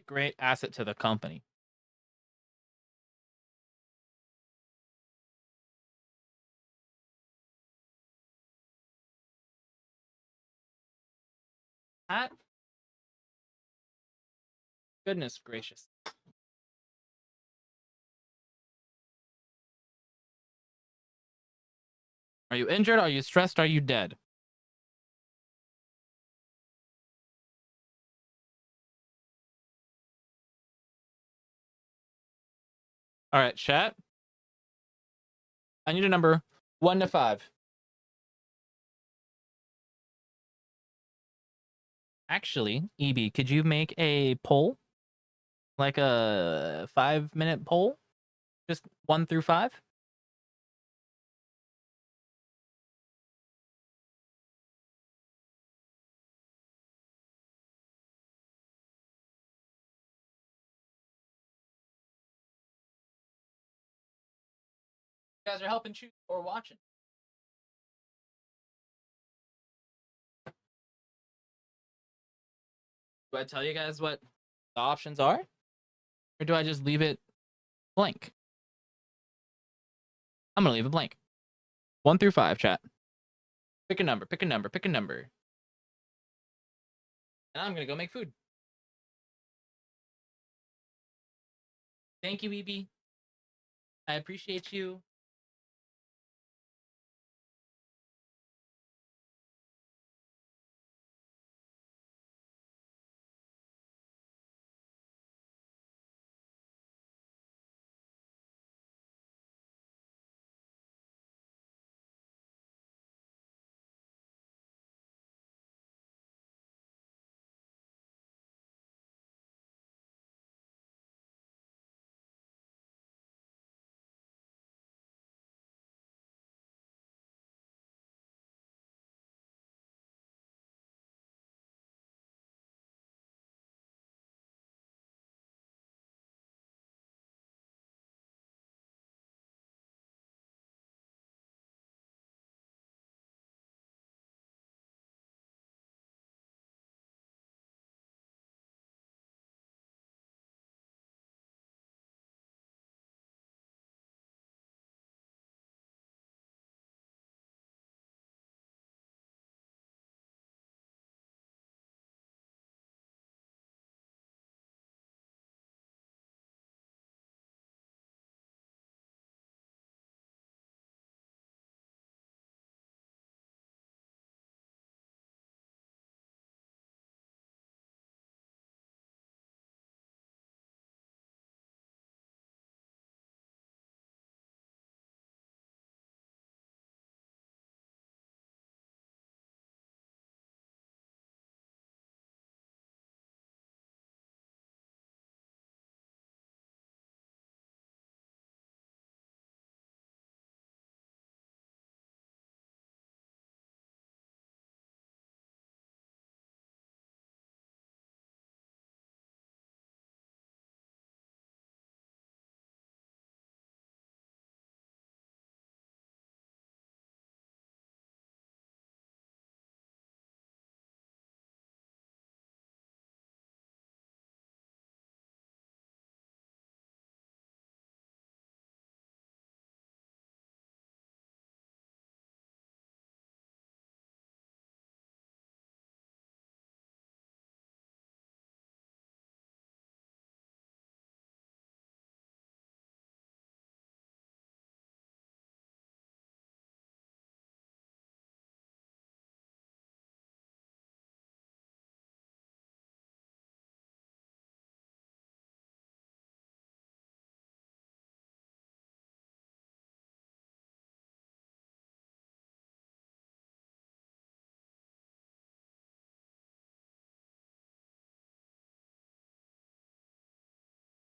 Great asset to the company. Hat? Goodness gracious. Are you injured? Are you stressed? Are you dead? All right, chat. I need a number 1 to 5. Actually, EB, could you make a poll? Like a 5-minute poll? Just 1 through 5? You guys are helping choose or watching. Do I tell you guys what the options are? Or do I just leave it blank? I'm gonna leave it blank. 1 through 5, chat. Pick a number, pick a number, pick a number. And I'm gonna go make food. Thank you, EB. I appreciate you.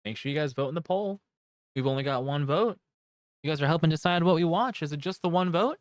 make sure you guys vote in the poll. We've only got one vote. You guys are helping decide what we watch. Is it just the one vote?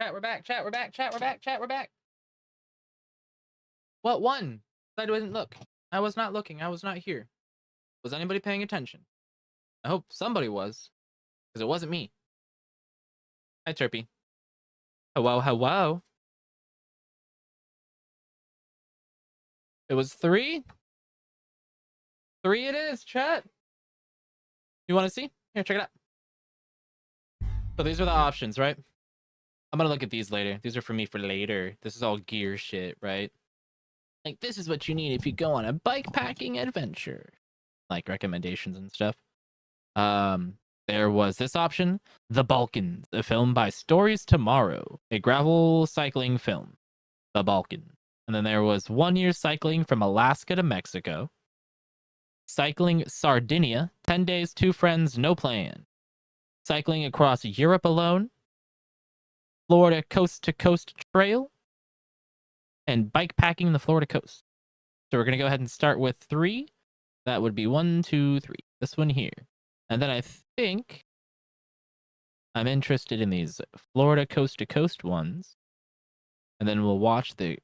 Chat, we're back. Chat, we're back. Chat, we're back. Chat, we're back. What one? I didn't look. I was not looking. I was not here. Was anybody paying attention? I hope somebody was, because it wasn't me. Hi, Chirpy. Hello, hello. It was 3? 3 it is, chat. You want to see? Here, check it out. So these are the options, right? I'm gonna look at these later. These are for me for later. This is all gear shit, right? Like, this is what you need if you go on a bike packing adventure. Like, recommendations and stuff. There was this option, The Balkans, a film by Stories Tomorrow, a gravel cycling film. The Balkans. And then there was 1 year cycling from Alaska to Mexico. Cycling Sardinia, 10 days, 2 friends, no plan. Cycling across Europe alone. Florida coast to coast trail. And bike packing the Florida coast. So we're going to go ahead and start with 3. That would be 1, 2, 3. This one here. And then I think I'm interested in these Florida coast to coast ones. And then we'll watch the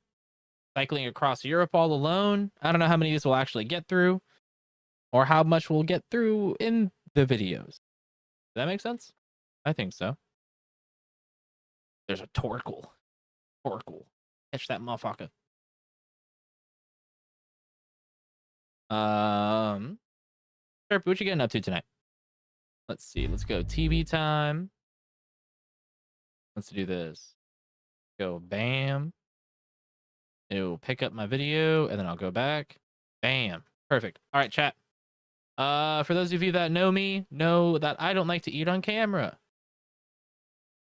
cycling across Europe all alone. I don't know how many of these we'll actually get through, or how much we'll get through in the videos. Does that make sense? I think so. There's a Torkoal. Torkoal. Catch that motherfucker. Sharp, what you getting up to tonight? Let's see. Let's go TV time. Let's do this. Go bam. It will pick up my video, and then I'll go back. Bam. Perfect. All right, chat. For those of you that know me, know that I don't like to eat on camera.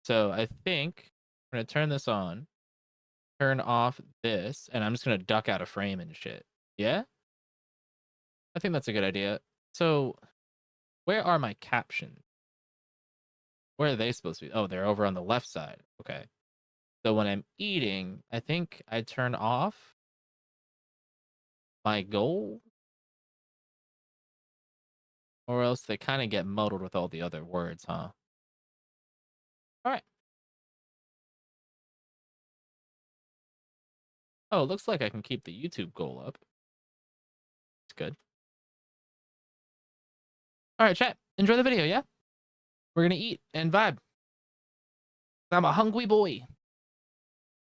So I think I'm going to turn this on, turn off this, and I'm just going to duck out of frame and shit. Yeah? I think that's a good idea. So where are my captions? Where are they supposed to be? Oh, they're over on the left side. Okay. So when I'm eating, I think I turn off my goal, or else they kind of get muddled with all the other words, huh? All right. Oh, it looks like I can keep the YouTube goal up. It's good. All right, chat. Enjoy the video, yeah? We're going to eat and vibe. I'm a hungry boy.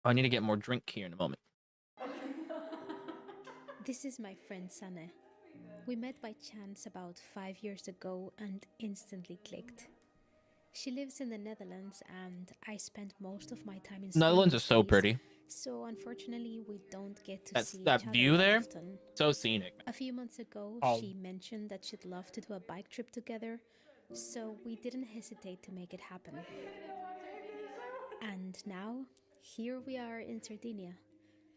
Oh, I need to get more drink here in a moment. This is my friend Sanne. We met by chance about 5 years ago and instantly clicked. She lives in the Netherlands and I spent most of my time in Spain. Netherlands is so these days, pretty. So unfortunately we don't get to see That each other view there, often. so scenic. A few months ago, Oh. she mentioned that she'd love to do a bike trip together, so we didn't hesitate to make it happen. And now, here we are in Sardinia,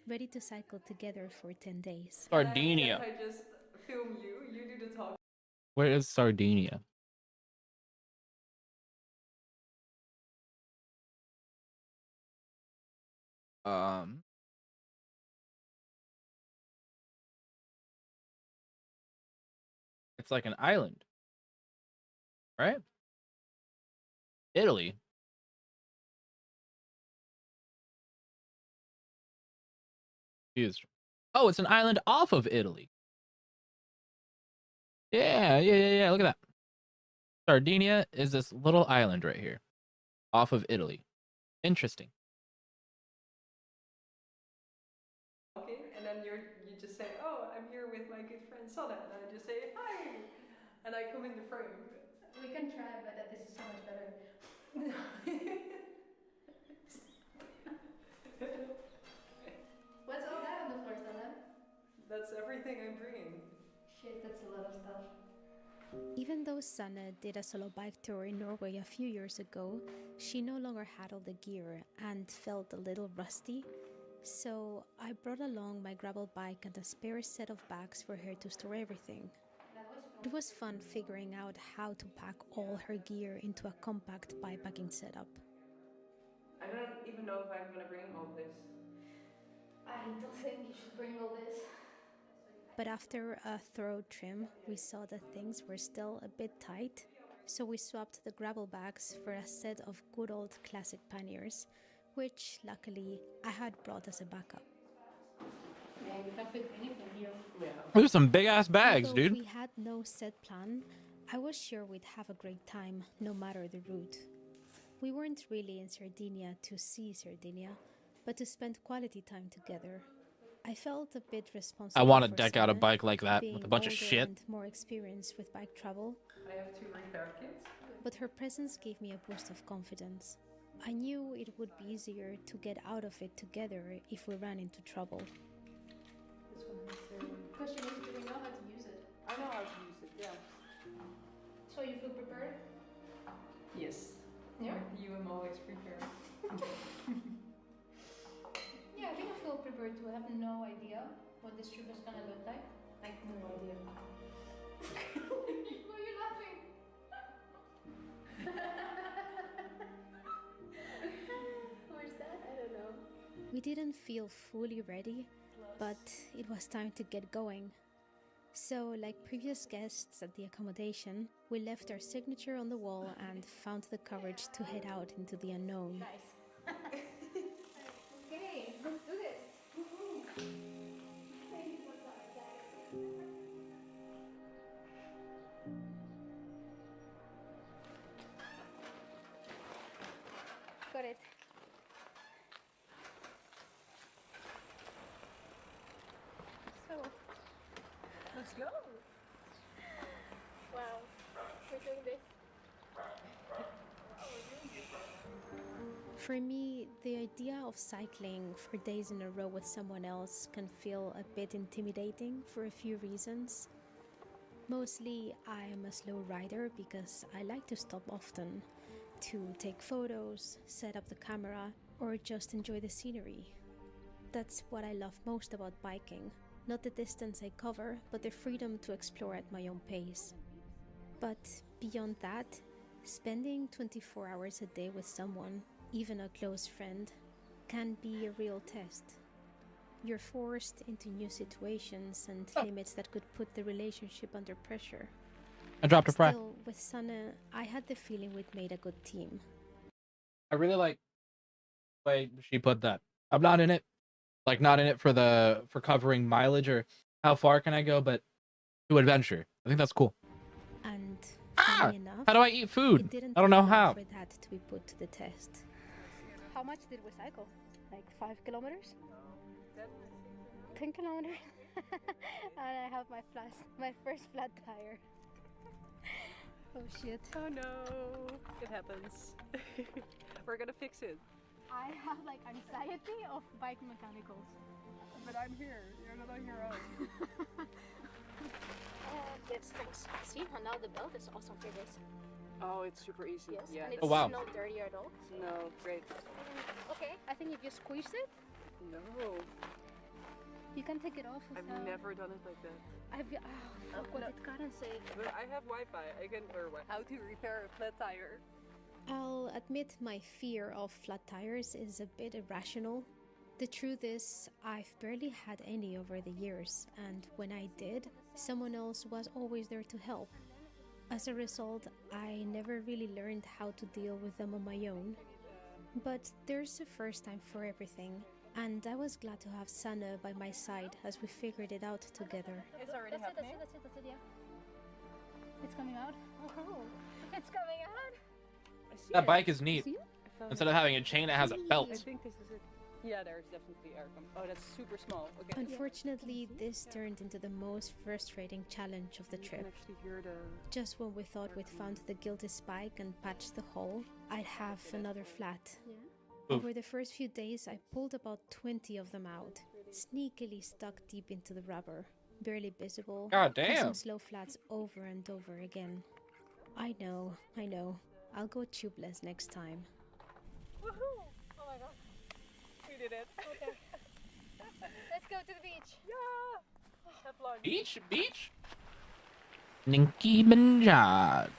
ready to cycle together for 10 days. Sardinia. I just film you, you do the talk. Where is Sardinia? It's like an island, right? Italy. Confused. Oh, it's an island off of Italy. Yeah. Look at that. Sardinia is this little island right here, off of Italy. Interesting. And then you just say, oh, I'm here with my good friend Sanne, and I just say hi, and I come in the frame. We can try, but this is so much better. What's all that on the floor, Sanne? That's everything I'm bringing. Shit, that's a lot of stuff. Even though Sanne did a solo bike tour in Norway a few years ago, she no longer had all the gear and felt a little rusty. So I brought along my gravel bike and a spare set of bags for her to store everything. It was fun figuring out how to pack all her gear into a compact bikepacking setup. I don't even know if I'm gonna bring all this. I don't think you should bring all this. But after a thorough trim, we saw that things were still a bit tight, so we swapped the gravel bags for a set of good old classic panniers, which luckily I had brought as a backup. Yeah, you can fit anything here. Yeah. There's some big ass bags, Although dude. we had no set plan, I was sure we'd have a great time no matter the route. We weren't really in Sardinia to see Sardinia, but to spend quality time together. I felt a bit responsible. I want to for deck out a Sanne, bike like that being with a bunch of older shit. and more experienced with bike travel. I have 2 repair kits. But her presence gave me a boost of confidence. I knew it would be easier to get out of it together if we ran into trouble. This one has the... Question is, do we know how to use it? I know how to use it, yeah. So you feel prepared? Yes. Yeah? With you, I'm always prepared. Yeah, I think I feel prepared too. I have no idea what this trip is gonna look like. Like, no idea. Why are you laughing? Where's that? I don't know. We didn't feel fully ready, but it was time to get going. So, like previous guests at the accommodation, we left our signature on the wall and found the courage to head out into the unknown. Nice. Okay, let's do this. Woohoo. Thank you so much, guys. Got it. So, Let's go. wow, we're doing this. For me, the idea of cycling for days in a row with someone else can feel a bit intimidating for a few reasons. Mostly, I am a slow rider because I like to stop often to take photos, set up the camera, or just enjoy the scenery. That's what I love most about biking. Not the distance I cover, but the freedom to explore at my own pace. But beyond that, spending 24 hours a day with someone, even a close friend, can be a real test. You're forced into new situations and limits that could put the relationship under pressure. I dropped a fry. Still, with Sanne, I had the feeling we'd made a good team. I really like the way she put that. I'm not in it, like not in it for covering mileage or how far can I go, but to adventure. I think that's cool. And funny enough, How do I eat food? it didn't I don't know take long how. for that to be put to the test. How much did we cycle? Like 5 kilometers? 10 kilometers? And I have my first flat tire. Oh shit. Oh no, it happens. We're gonna fix it. I have like anxiety of bike mechanicals. But I'm here. You're not a hero. Yes, thanks. See, and now the belt is awesome for this. Oh, it's super easy. Yes, Yeah. and it's Oh, wow. not dirty at all. No, great. Okay, I think if you squeeze it, No, you can take it off. I've never done it like that. Fuck, what did Karen say? But I have Wi-Fi. I can how to repair a flat tire. I'll admit my fear of flat tires is a bit irrational. The truth is, I've barely had any over the years, and when I did, someone else was always there to help. As a result, I never really learned how to deal with them on my own. But there's a first time for everything, and I was glad to have Sanne by my side as we figured it out together. It's already happening. That's it, yeah. It's coming out. Oh, it's coming out. I see That it. bike is neat. See? I found Instead it. of having a chain, it has a belt. I think this is it. Yeah, there's definitely air coming. Oh, that's super small. Okay. Unfortunately, this turned into the most frustrating challenge of the You can trip. actually hear the. Just when we thought we'd found the guilty spike and patched the hole, I'd have another flat. Oof. Over the first few days, I pulled about 20 of them out, sneakily stuck deep into the rubber, barely visible, God causing damn. slow flats over and over again. I know. I'll go tubeless next time. Woohoo! Oh my god. We did it. Okay. Let's go to the beach. Yeah. Have lunch. Beach? Ninky Minaj.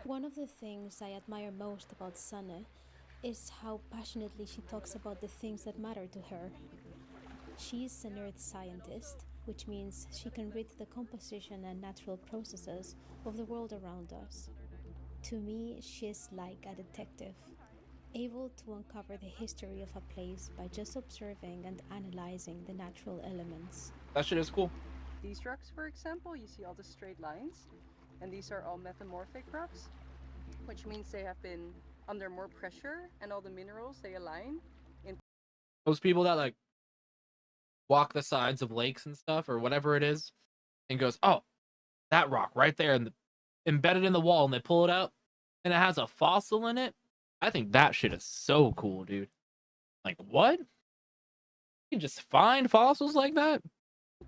One of the things I admire most about Sanne is how passionately she talks about the things that matter to her. She's an earth scientist, which means she can read the composition and natural processes of the world around us. To me, she's like a detective, able to uncover the history of a place by just observing and analyzing the natural elements. That shit is cool. These rocks, for example, you see all the straight lines, and these are all metamorphic rocks, which means they have been under more pressure, and all the minerals they align. Those people that like walk the sides of lakes and stuff or whatever it is, and goes, oh, that rock right there, and embedded in the wall, and they pull it out, and it has a fossil in it. I think that shit is so cool, dude. Like, what? You can just find fossils like that?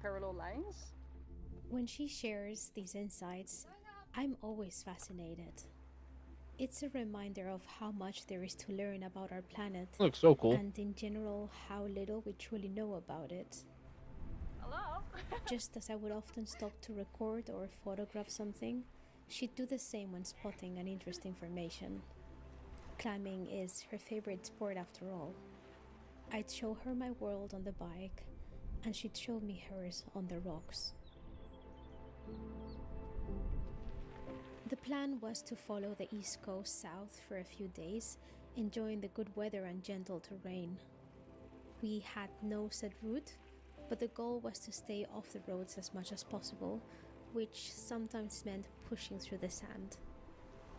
Parallel lines. When she shares these insights, I'm always fascinated. It's a reminder of how much there is to learn about our planet. It looks so cool. And in general, how little we truly know about it. Hello? Just as I would often stop to record or photograph something, she'd do the same when spotting an interesting formation. Climbing is her favorite sport after all. I'd show her my world on the bike, and she'd show me hers on the rocks. The plan was to follow the east coast south for a few days, enjoying the good weather and gentle terrain. We had no set route, but the goal was to stay off the roads as much as possible, which sometimes meant pushing through the sand.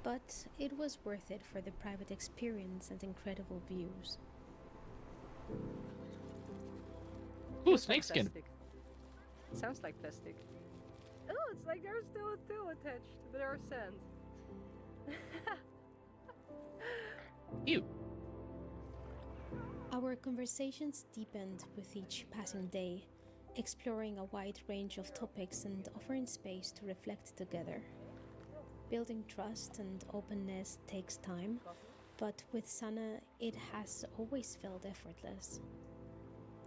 But it was worth it for the private experience and incredible views. Ooh, snakeskin. It sounds like plastic. Oh, it's like there's still a tail attached to our sand. Cute. Our conversations deepened with each passing day, exploring a wide range of topics and offering space to reflect together. Building trust and openness takes time, but with Sana, it has always felt effortless.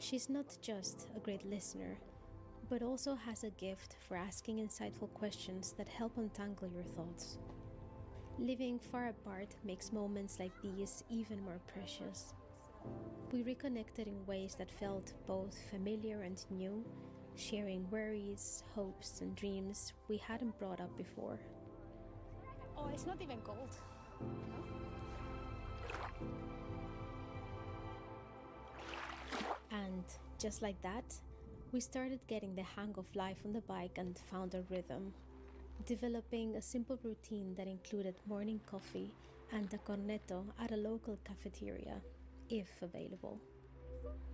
She's not just a great listener, but also has a gift for asking insightful questions that help untangle your thoughts. Living far apart makes moments like these even more precious. We reconnected in ways that felt both familiar and new, sharing worries, hopes, and dreams we hadn't brought up before. Oh, it's not even gold. And just like that, we started getting the hang of life on the bike and found a rhythm, developing a simple routine that included morning coffee and a cornetto at a local cafeteria, if available.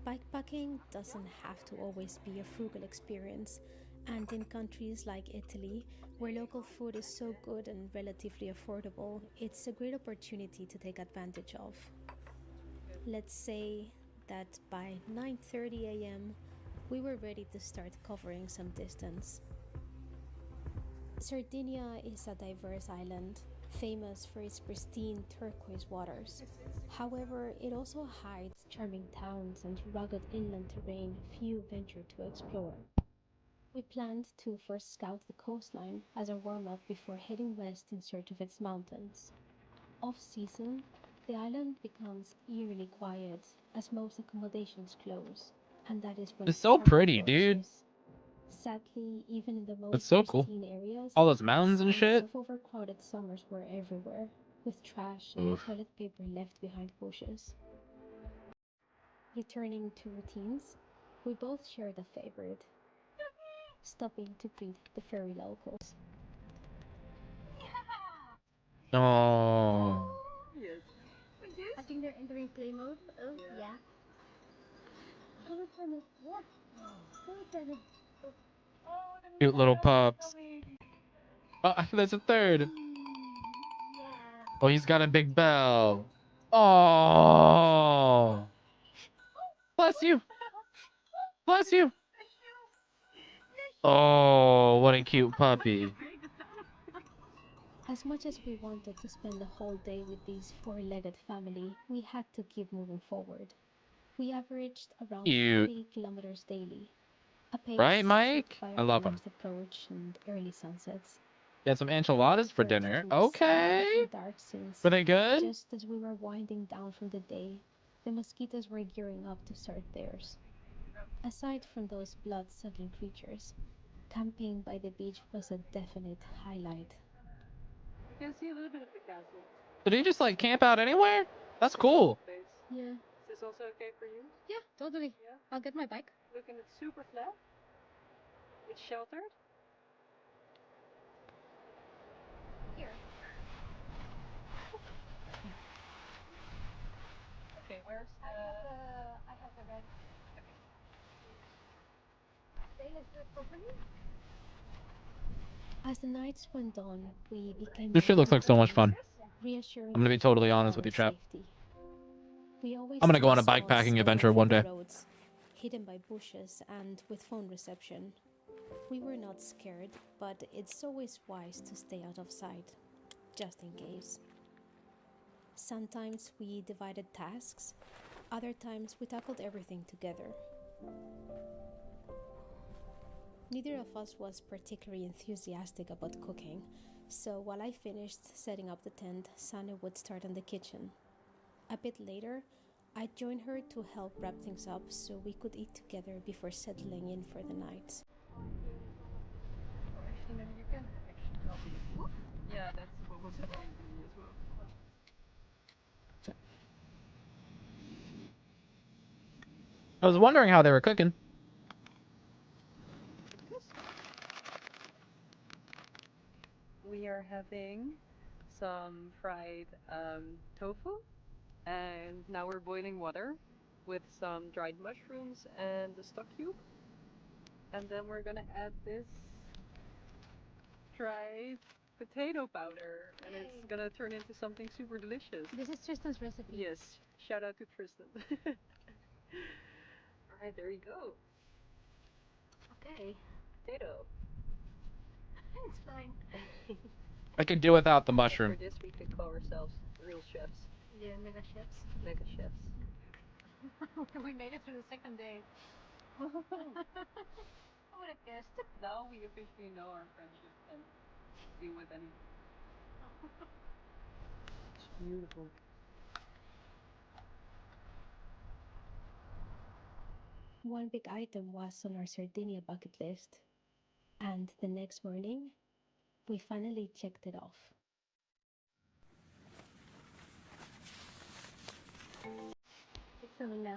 Bikepacking doesn't have to always be a frugal experience, and in countries like Italy, where local food is so good and relatively affordable, it's a great opportunity to take advantage of. Let's say that by 9:30 a.m., we were ready to start covering some distance. Sardinia is a diverse island, famous for its pristine turquoise waters. However, it also hides charming towns and rugged inland terrain few venture to explore. We planned to first scout the coastline as a warm-up before heading west in search of its mountains. Off-season, the island becomes eerily quiet as most accommodations close, and that is when It's so travel pretty, dude. flourishes. Sadly, even in the That's most so cool. pristine areas, All those mountains and signs shit. of overcrowded summers were everywhere, with trash and toilet paper left behind bushes. Returning to routines, we both shared a favorite, stopping to greet the furry locals. Oh, I think they're entering play mode. Oh, yeah. cute little pups. Oh, there's a third. Oh, he's got a big bell. Oh, bless you. Bless you. Oh, what a cute puppy. As much as we wanted to spend the whole day with this four-legged family, we had to keep moving forward. We averaged around Cute. 40 kilometers daily, a pace Right, shaped Mike? by I our love him. relaxed approach and early sunsets. Got some We enchiladas for preferred dinner. fruits and Okay. often dark since Were they good? just as we were winding down from the day, the mosquitoes were gearing up to start theirs. Aside from those blood-sucking creatures, camping by the beach was a definite highlight. You can see a little bit of the castle. Did he just like camp out anywhere? That's cool. Yeah. Is this also okay for you? Yeah, totally. Yeah. I'll get my bike. Look, and it's super flat. It's sheltered. Here. Okay, where's I have the red. Stainless steel properly. As the nights went on, we became This shit more looks like so much fun. reassuring I'm gonna be each totally other honest about with you, our chap. safety. We always I'm gonna go took on a spots bikepacking that adventure were one favor day. roads, hidden by bushes and with phone reception. We were not scared, but it's always wise to stay out of sight, just in case. Sometimes we divided tasks, other times we tackled everything together. Neither of us was particularly enthusiastic about cooking, so while I finished setting up the tent, Sana would start in the kitchen. A bit later, I joined her to help wrap things up so we could eat together before settling in for the night. Actually, maybe you can actually help. Yeah, that's what was happening to me as well. I was wondering how they were cooking. We are having some fried tofu, and now we're boiling water with some dried mushrooms and the stock cube. And then we're gonna add this dried potato powder, and it's gonna turn into something super delicious. This is Tristan's recipe. Yes, shout out to Tristan. Alright, there you go. Okay. Potato. It's fine. I could do without the For mushroom. this, we could call ourselves real chefs. Yeah, mega chefs. Mega chefs. We made it through the second day. Who would have guessed? Now we officially know our friendship and deal with any. It's beautiful. One big item was on our Sardinia bucket list, and the next morning, we finally checked it off. It's on now.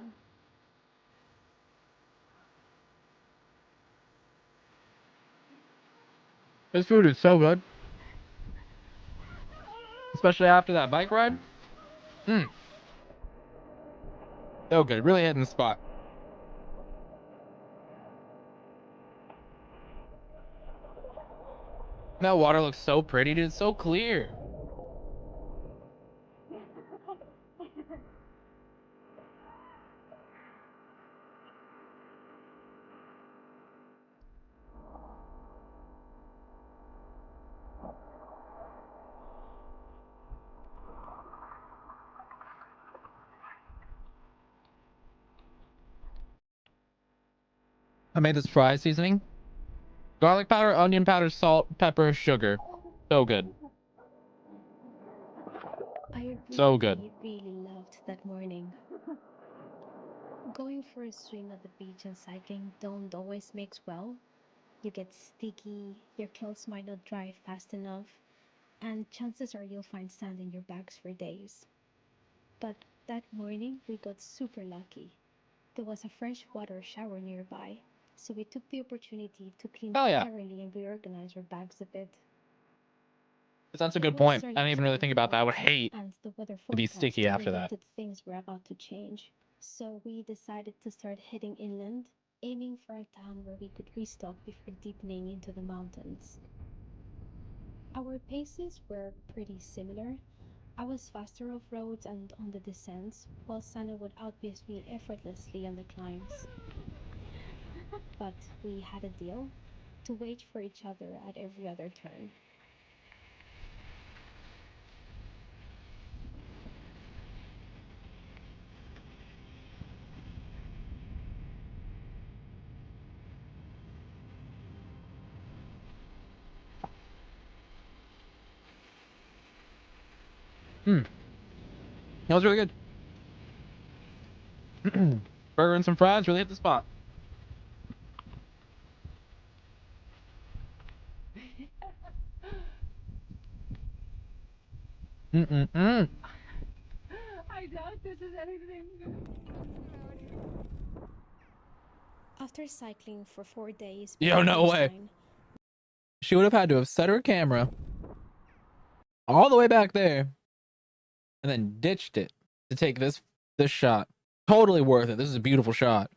This food is so good. Especially after that bike ride. So good. Really hitting the spot. That water looks so pretty, dude. It's so clear. I made this fry seasoning. Garlic powder, onion powder, salt, pepper, sugar. So good. I So good. really loved that morning. Going for a swim at the beach and cycling don't always mix well. You get sticky, your clothes might not dry fast enough, and chances are you'll find sand in your bags for days. But that morning, we got super lucky. There was a freshwater shower nearby, so we took the opportunity to clean Oh yeah. thoroughly and reorganize our bags a bit. That's a It good was point. starting I didn't to even really think about that. I would sprinkle, hate and the weather to be forecast sticky after that. indicated things were about to change. So we decided to start heading inland, aiming for a town where we could restock before deepening into the mountains. Our paces were pretty similar. I was faster off roads and on the descents, while Sana would outpace me effortlessly on the climbs. But we had a deal to wait for each other at every other turn. That was really good. Burger and some fries really hit the spot. Mm-mm-mm. I doubt this is anything good. After cycling for 4 days by Yo, the no way. coastline, She would have had to have set her camera all the way back there and then ditched it to take this shot. Totally worth it. This is a beautiful shot.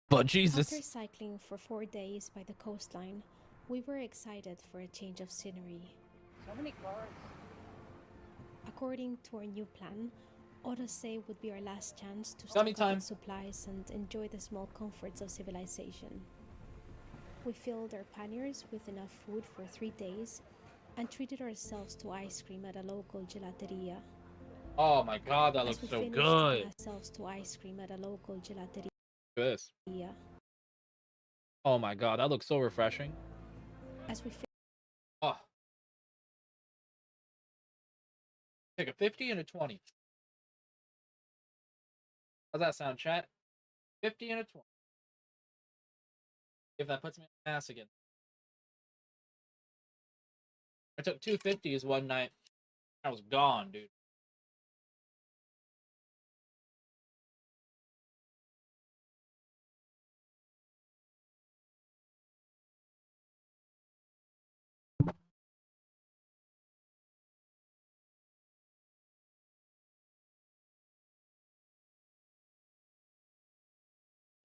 But after Jesus. cycling for 4 days by the coastline, we were excited for a change of scenery. So many cars. According to our new plan, Odyssey would be our last chance to Tummy stock up time. on supplies and enjoy the small comforts of civilization. We filled our panniers with enough food for 3 days and treated ourselves to ice cream at a local gelateria. Oh my god, that As looks we so finished good. treating ourselves to ice cream at a local gelateria, Look at this. Oh my god, that looks so refreshing. as we Oh. Take a 50 and a 20. How's that sound, chat? 50 and a 20. If that puts me in the ass again. I took 250s one night. I was gone, dude.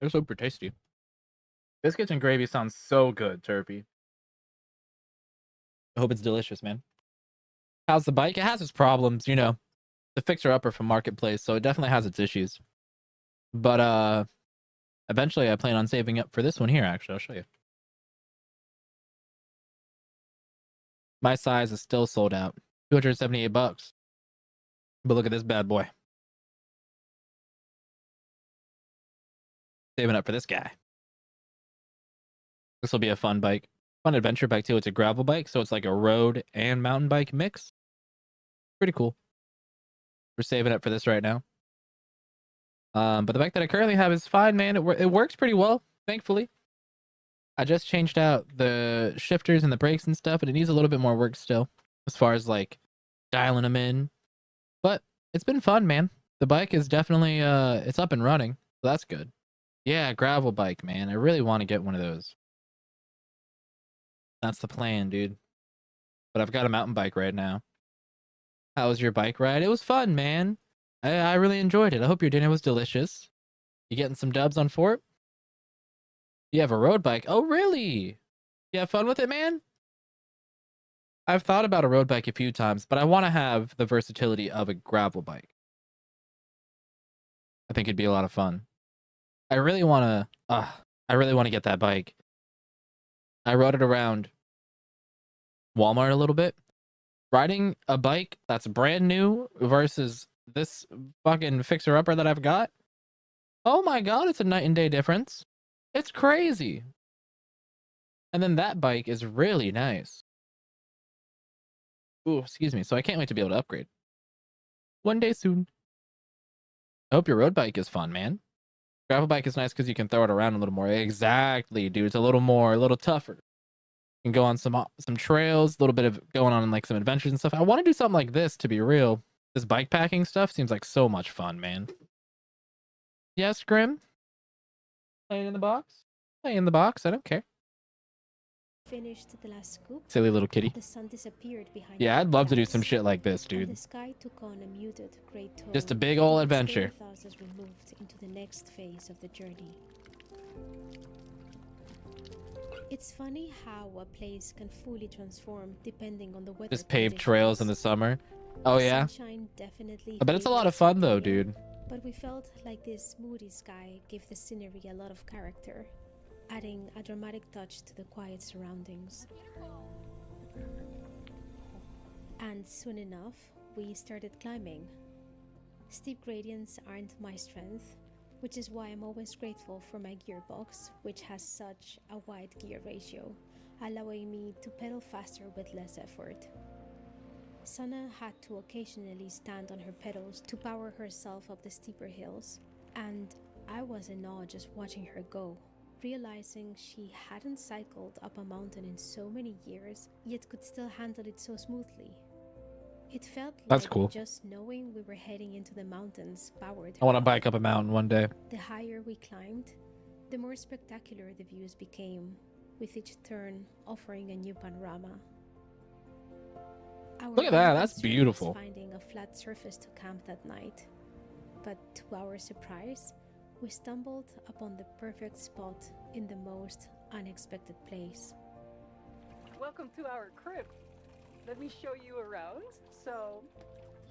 They're super tasty. Biscuits and gravy sounds so good, Turpy. I hope it's delicious, man. How's the bike? It has its problems, you know. The fixer-upper from Marketplace, so it definitely has its issues. But eventually I plan on saving up for this one here, actually. I'll show you. My size is still sold out. $278. But look at this bad boy. Saving up for this guy. This will be a fun bike. Fun adventure bike too. It's a gravel bike, so it's like a road and mountain bike mix. Pretty cool. We're saving up for this right now. But the bike that I currently have is fine, man. It works pretty well, thankfully. I just changed out the shifters and the brakes and stuff, and it needs a little bit more work still, as far as like dialing them in. But it's been fun, man. The bike is definitely it's up and running, so that's good. Yeah, gravel bike, man. I really want to get one of those. That's the plan, dude. But I've got a mountain bike right now. How was your bike ride? It was fun, man. I really enjoyed it. I hope your dinner was delicious. You getting some dubs on Fort? You have a road bike. Oh, really? You have fun with it, man? I've thought about a road bike a few times, but I want to have the versatility of a gravel bike. I think it'd be a lot of fun. I really want to get that bike. I rode it around Walmart a little bit. Riding a bike that's brand new versus this fucking fixer-upper that I've got. Oh my god, it's a night and day difference. It's crazy. And then that bike is really nice. Ooh, excuse me. So I can't wait to be able to upgrade. One day soon. I hope your road bike is fun, man. Gravel bike is nice because you can throw it around a little more. Exactly, dude. It's a little tougher. You can go on some trails, a little bit of going on like some adventures and stuff. I want to do something like this, to be real. This bike packing stuff seems like so much fun, man. Yes, Grim? Playing in the box? Play in the box. I don't care. finished the last scoop, Silly little kitty. the sun disappeared behind Yeah, the I'd love to do clouds, some shit like this, and dude. the sky took on a muted gray tone. Just a big ol' to stay adventure. with us as we moved into the next phase of the journey. It's funny how a place can fully transform depending on the weather. Just paved trails in the summer. Oh yeah. Sunshine definitely I bet it's a lot of favors fun though, the area, dude. But we felt like this moody sky gave the scenery a lot of character, adding a dramatic touch to the quiet surroundings. And soon enough, we started climbing. Steep gradients aren't my strength, which is why I'm always grateful for my gearbox, which has such a wide gear ratio, allowing me to pedal faster with less effort. Sana had to occasionally stand on her pedals to power herself up the steeper hills, and I was in awe just watching her go, realizing she hadn't cycled up a mountain in so many years, yet could still handle it so smoothly. It felt That's like cool. just knowing we were heading into the mountains powered I want to her bike up a mountain one day. The higher we climbed, the more spectacular the views became, with each turn offering a new panorama. Our Look at that, only that's concern was beautiful. finding a flat surface to camp that night. But to our surprise, we stumbled upon the perfect spot in the most unexpected place. Welcome to our crib. Let me show you around. So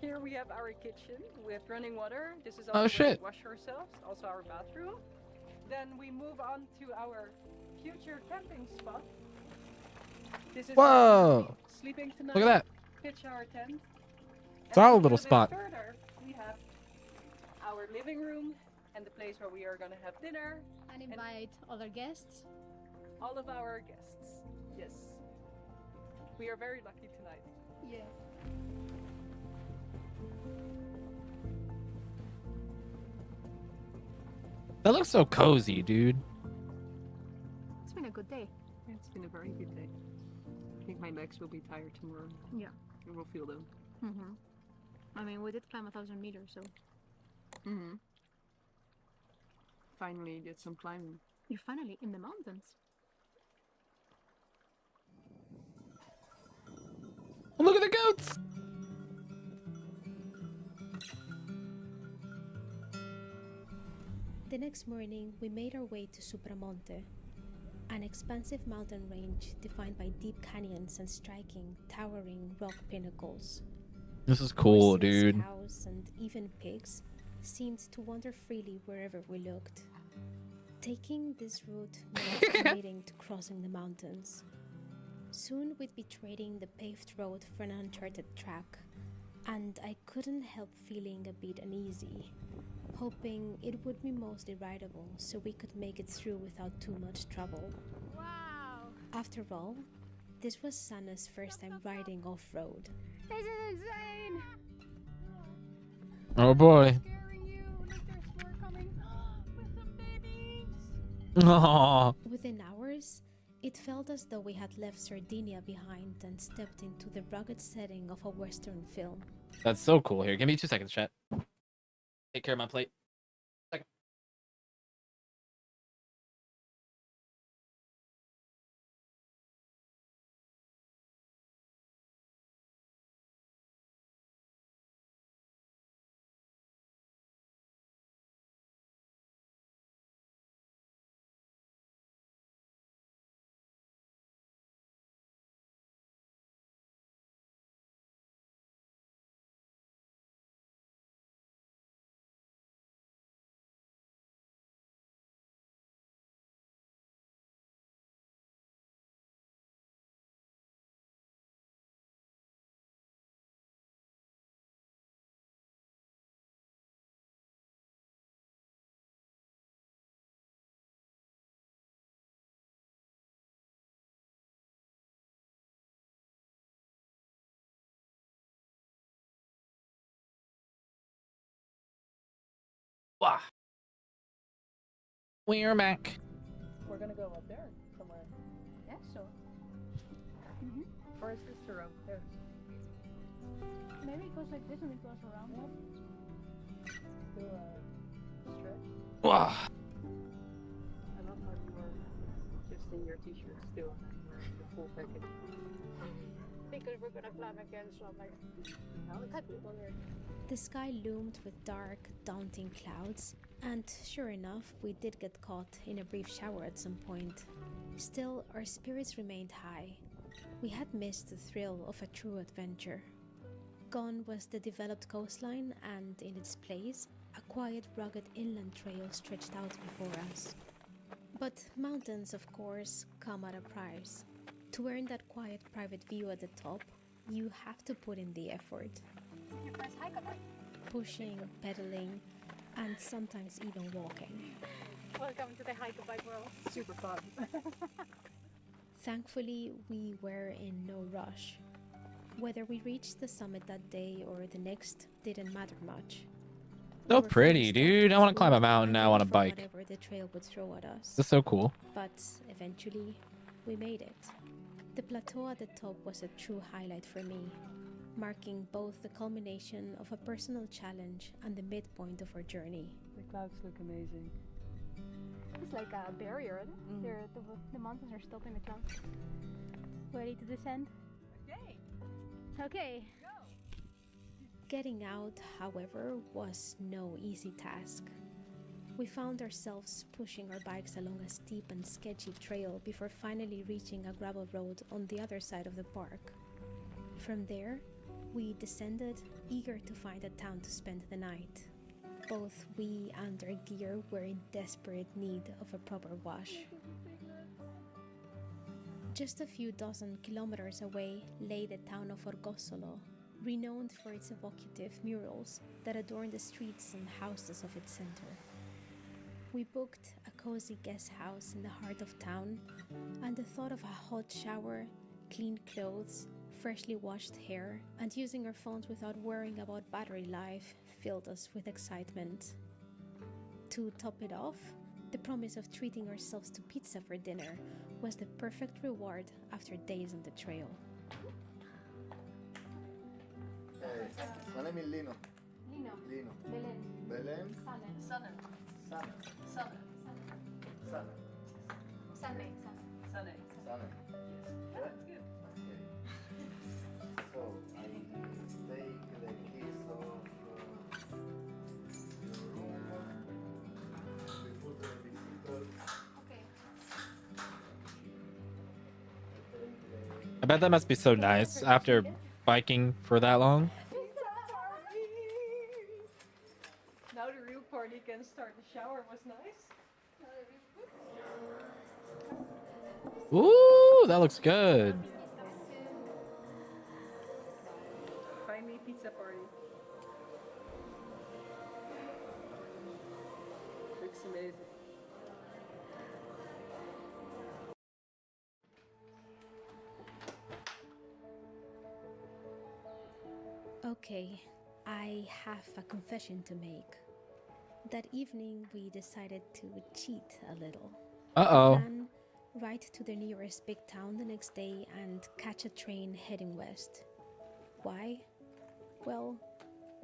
here we have our kitchen with running water. This is our way to wash ourselves, also our bathroom. Then we move on to our future camping spot. This is Whoa! sleeping tonight. Look at that. Pitch our tent. It's our And little spot. Further, we have our living room and the place where we are gonna have dinner And invite other guests. all of our guests. Yes. We are very lucky tonight. Yeah. That looks so cozy, dude. It's been a good day. It's been a very good day. I think my legs will be tired tomorrow. Yeah. I will feel them. Mm-hmm. I mean, we did climb 1,000 meters, so Mm-hmm. Finally did some climbing. you're finally in the mountains. Oh, look at the goats! The next morning, we made our way to Supramonte, an expansive mountain range defined by deep canyons and striking, towering rock pinnacles. This is cool, Horses, dude. Cows, and even pigs seemed to wander freely wherever we looked. Taking this route meant committing to crossing the mountains. Soon we'd be trading the paved road for an uncharted track, and I couldn't help feeling a bit uneasy, hoping it would be mostly rideable so we could make it through without too much trouble. Wow! After all, this was Sana's first time riding off-road. This is insane! Oh boy. Scaring you! Look, there's more coming with some babies! Aww. Within hours, it felt as though we had left Sardinia behind and stepped into the rugged setting of a Western film. That's so cool. Here, give me 2 seconds, chat. Take care of my plate. Second. Wow. We're back. We're gonna go up there somewhere. Yeah, sure. Or is this the road there? Maybe it goes like this and it goes around. Still stretch. Wow. I love how you were just in your t-shirt still and then wearing the full package. Because we're gonna climb again, so I'm like, look at people here. The sky loomed with dark, daunting clouds, and sure enough, we did get caught in a brief shower at some point. Still, our spirits remained high. We had missed the thrill of a true adventure. Gone was the developed coastline, and in its place, a quiet, rugged inland trail stretched out before us. But mountains, of course, come at a price. To earn that quiet private view at the top, you have to put in the effort. Your first hike up. Pushing, pedaling, and sometimes even walking. Welcome to the hike bike world. Super fun. Thankfully, we were in no rush. Whether we reached the summit that day or the next didn't matter much. We So were pretty, fully dude. stocked I want to with climb a food mountain and now ready on a for bike. Whatever the trail would throw at us. That's so cool. But eventually, we made it. The plateau at the top was a true highlight for me. marking both the culmination of a personal challenge and the midpoint of our journey. The clouds look amazing. It's like a barrier, isn't it? The mountains are stopping the clouds. Ready to descend? Okay. Okay. Getting out, however, was no easy task. We found ourselves pushing our bikes along a steep and sketchy trail before finally reaching a gravel road on the other side of the park. From there, we descended, eager to find a town to spend the night. Both we and our gear were in desperate need of a proper wash. Just a few dozen kilometers away lay the town of Orgosolo, renowned for its evocative murals that adorn the streets and houses of its center. We booked a cozy guest house in the heart of town, and the thought of a hot shower, clean clothes, freshly washed hair, and using our phones without worrying about battery life filled us with excitement. To top it off, the promise of treating ourselves to pizza for dinner was the perfect reward after days on the trail. My name is Lino. Lino. Lino. Belen. Belen. Sana. Sana. Sana. Sana. Sane. Sana. That's good. Okay. So I take the keys of your room. We put the bicycle. Okay. I bet that must be so nice after biking for that long. Now the real party can start. The shower was nice. Ooh, that looks good. Find me pizza party. Looks amazing. Okay, I have a confession to make. That evening, we decided to cheat a little. Uh-oh. Plan right to the nearest big town the next day and catch a train heading west. Why? Well,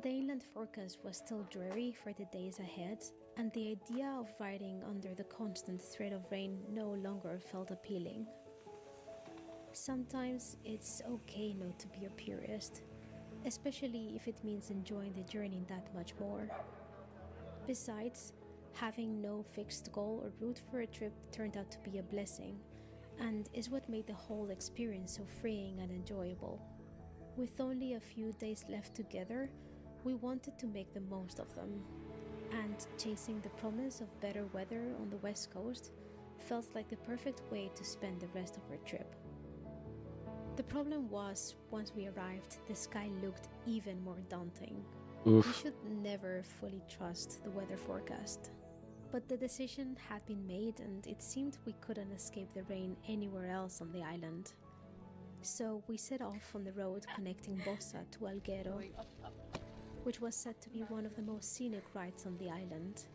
the inland forecast was still dreary for the days ahead, and the idea of riding under the constant threat of rain no longer felt appealing. Sometimes it's okay not to be a purist, especially if it means enjoying the journey that much more. Besides, having no fixed goal or route for a trip turned out to be a blessing, and is what made the whole experience so freeing and enjoyable. With only a few days left together, we wanted to make the most of them, and chasing the promise of better weather on the west coast felt like the perfect way to spend the rest of our trip. The problem was, once we arrived, the sky looked even more daunting. Oof. You should never fully trust the weather forecast. But the decision had been made, and it seemed we couldn't escape the rain anywhere else on the island. So we set off on the road connecting Bossa to Alghero, which was said to be one of the most scenic rides on the island.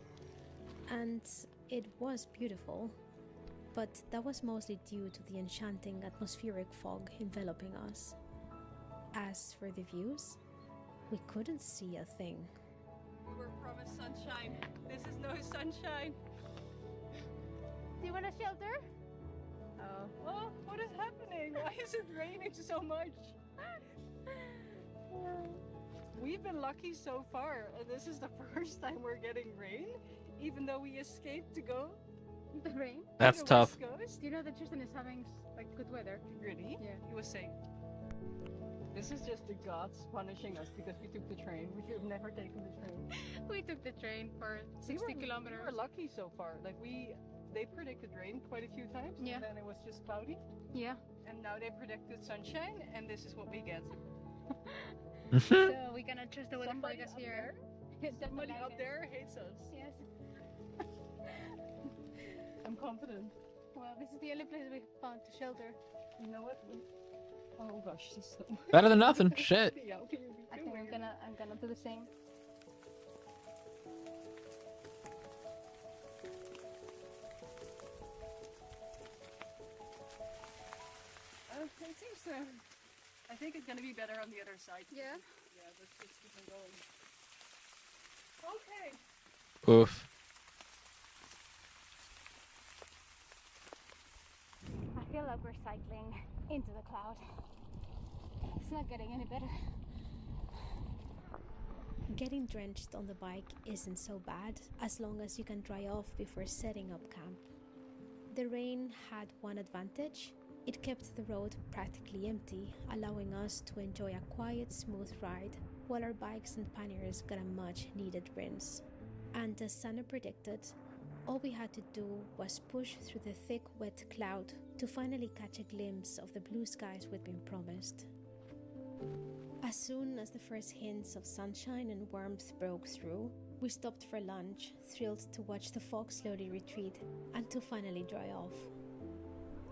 And it was beautiful, but that was mostly due to the enchanting atmospheric fog enveloping us. As for the views, we couldn't see a thing. We were promised sunshine. This is no sunshine. Do you want a shelter? Oh, what is happening? Why is it raining so much? We've been lucky so far, and this is the first time we're getting rain, even though we escaped to go The rain? That's to the tough. West Coast. Do you know that Tristan is having like good weather? Really? Yeah. He was saying. This is just the gods punishing us because we took the train. We should have never taken the train. We took the train for 60 kilometers. We were lucky so far. Like they predicted rain quite a few times, Yeah. and then it was just cloudy. Yeah. And now they predicted sunshine, and this is what we get. So we cannot trust the weather Somebody forecast up here. Somebody like up it. there hates us. Yes. I'm confident. Well, this is the only place we found to shelter. You know what? Oh gosh, this is so... Better than nothing. Shit. Yeah, okay. I think I'm gonna do the same. It seems I think it's gonna be better on the other side. Yeah? Yeah, let's just keep on going. Okay. Oof. I feel like we're cycling into the cloud. It's not getting any better. Getting drenched on the bike isn't so bad as long as you can dry off before setting up camp. The rain had one advantage. It kept the road practically empty, allowing us to enjoy a quiet, smooth ride while our bikes and panniers got a much needed rinse. And as Sana predicted, all we had to do was push through the thick, wet cloud to finally catch a glimpse of the blue skies we'd been promised. As soon as the first hints of sunshine and warmth broke through, we stopped for lunch, thrilled to watch the fog slowly retreat and to finally dry off.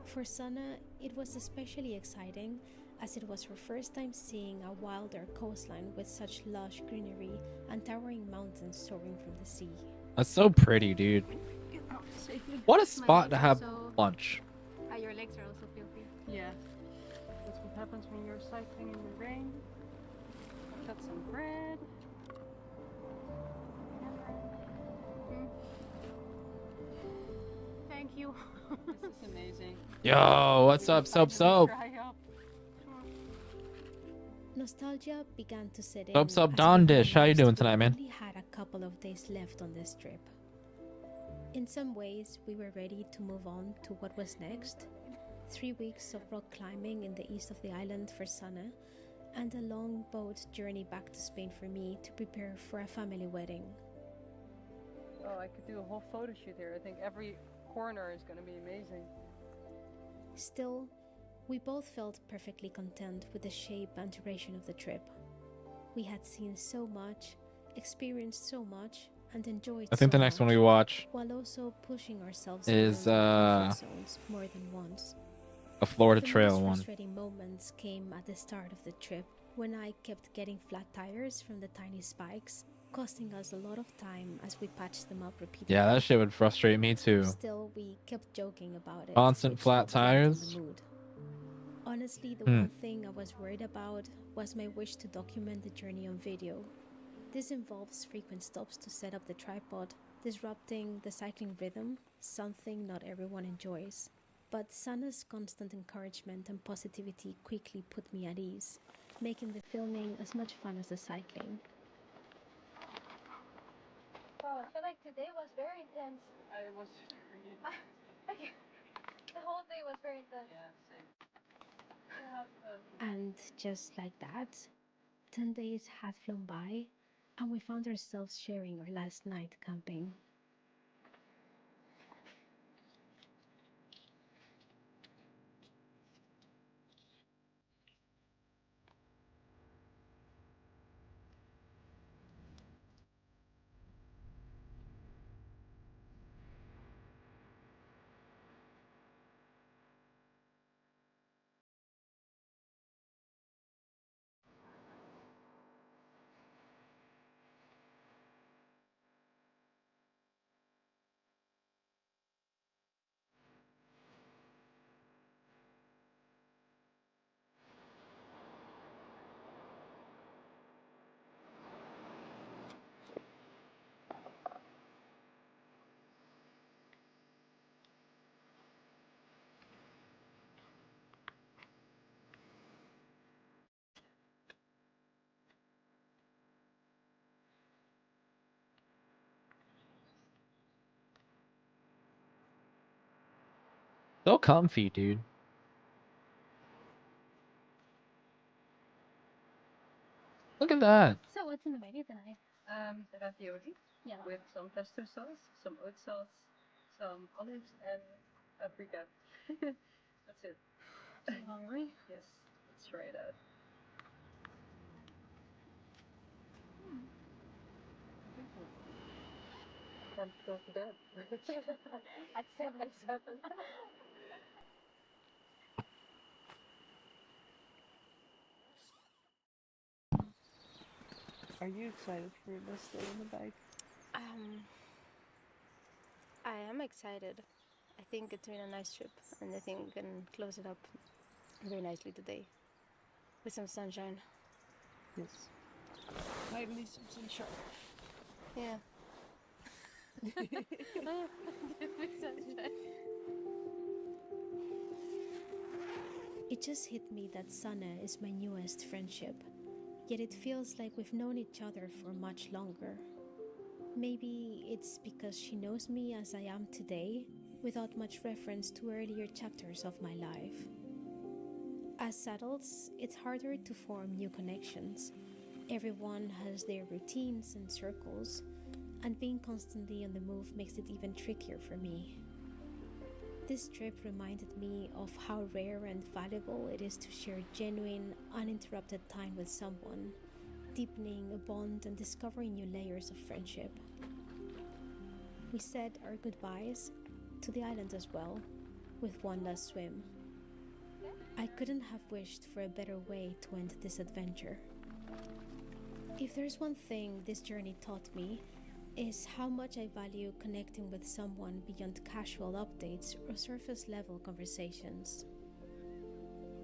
For Sana, it was especially exciting as it was her first time seeing a wilder coastline with such lush greenery and towering mountains soaring from the sea. That's so pretty, dude. What a spot to have lunch. Your legs are also filthy. Yeah. That's what happens when you're cycling in the rain. Got some bread. Thank you. This is amazing. Yo, what's up, soap? Dry up. Nostalgia began to set in. Soap, Dawn Dish. How you doing tonight, man? We only had a couple of days left on this trip. In some ways, we were ready to move on to what was next. 3 weeks of rock climbing in the east of the island for Sana, and a long boat journey back to Spain for me to prepare for a family wedding. Oh, I could do a whole photo shoot here. I think every corner is going to be amazing. Still, we both felt perfectly content with the shape and duration of the trip. We had seen so much, experienced so much, and enjoyed I think so the next much, one we watch while also pushing ourselves is beyond our comfort zones more than once. a Florida The Trail most one. frustrating moments came at the start of the trip when I kept getting flat tires from the tiny spikes, costing us a lot of time as we patched them up repeatedly. Yeah, that shit would frustrate me too. Still, we kept joking about it. Constant which flat lightened tires? the mood. Honestly, the Hmm. one thing I was worried about was my wish to document the journey on video. This involves frequent stops to set up the tripod, disrupting the cycling rhythm, something not everyone enjoys. But Sana's constant encouragement and positivity quickly put me at ease, making the filming as much fun as the cycling. Wow, I feel like today was very intense. I was The whole day was very intense. Yeah, same. And just like that, 10 days had flown by, and we found ourselves sharing our last night camping. So comfy, dude. Look at that. So what's in the menu tonight? Ravioli. Yeah. With some pesto sauce, some oat sauce, some olives, and paprika. That's it. I'm hungry. Yes, let's try it out. Time to go to bed. At 7. Are you excited for this day on the bike? I am excited. I think it's been a nice trip, and I think we can close it up very nicely today. with some sunshine. Yes. Finally some sunshine. Yeah. Sunshine. It just hit me that Sana is my newest friendship, yet it feels like we've known each other for much longer. Maybe it's because she knows me as I am today, without much reference to earlier chapters of my life. As adults, it's harder to form new connections. Everyone has their routines and circles, and being constantly on the move makes it even trickier for me. This trip reminded me of how rare and valuable it is to share genuine, uninterrupted time with someone, deepening a bond and discovering new layers of friendship. We said our goodbyes to the island as well, with one last swim. I couldn't have wished for a better way to end this adventure. If there's one thing this journey taught me, is how much I value connecting with someone beyond casual updates or surface level conversations.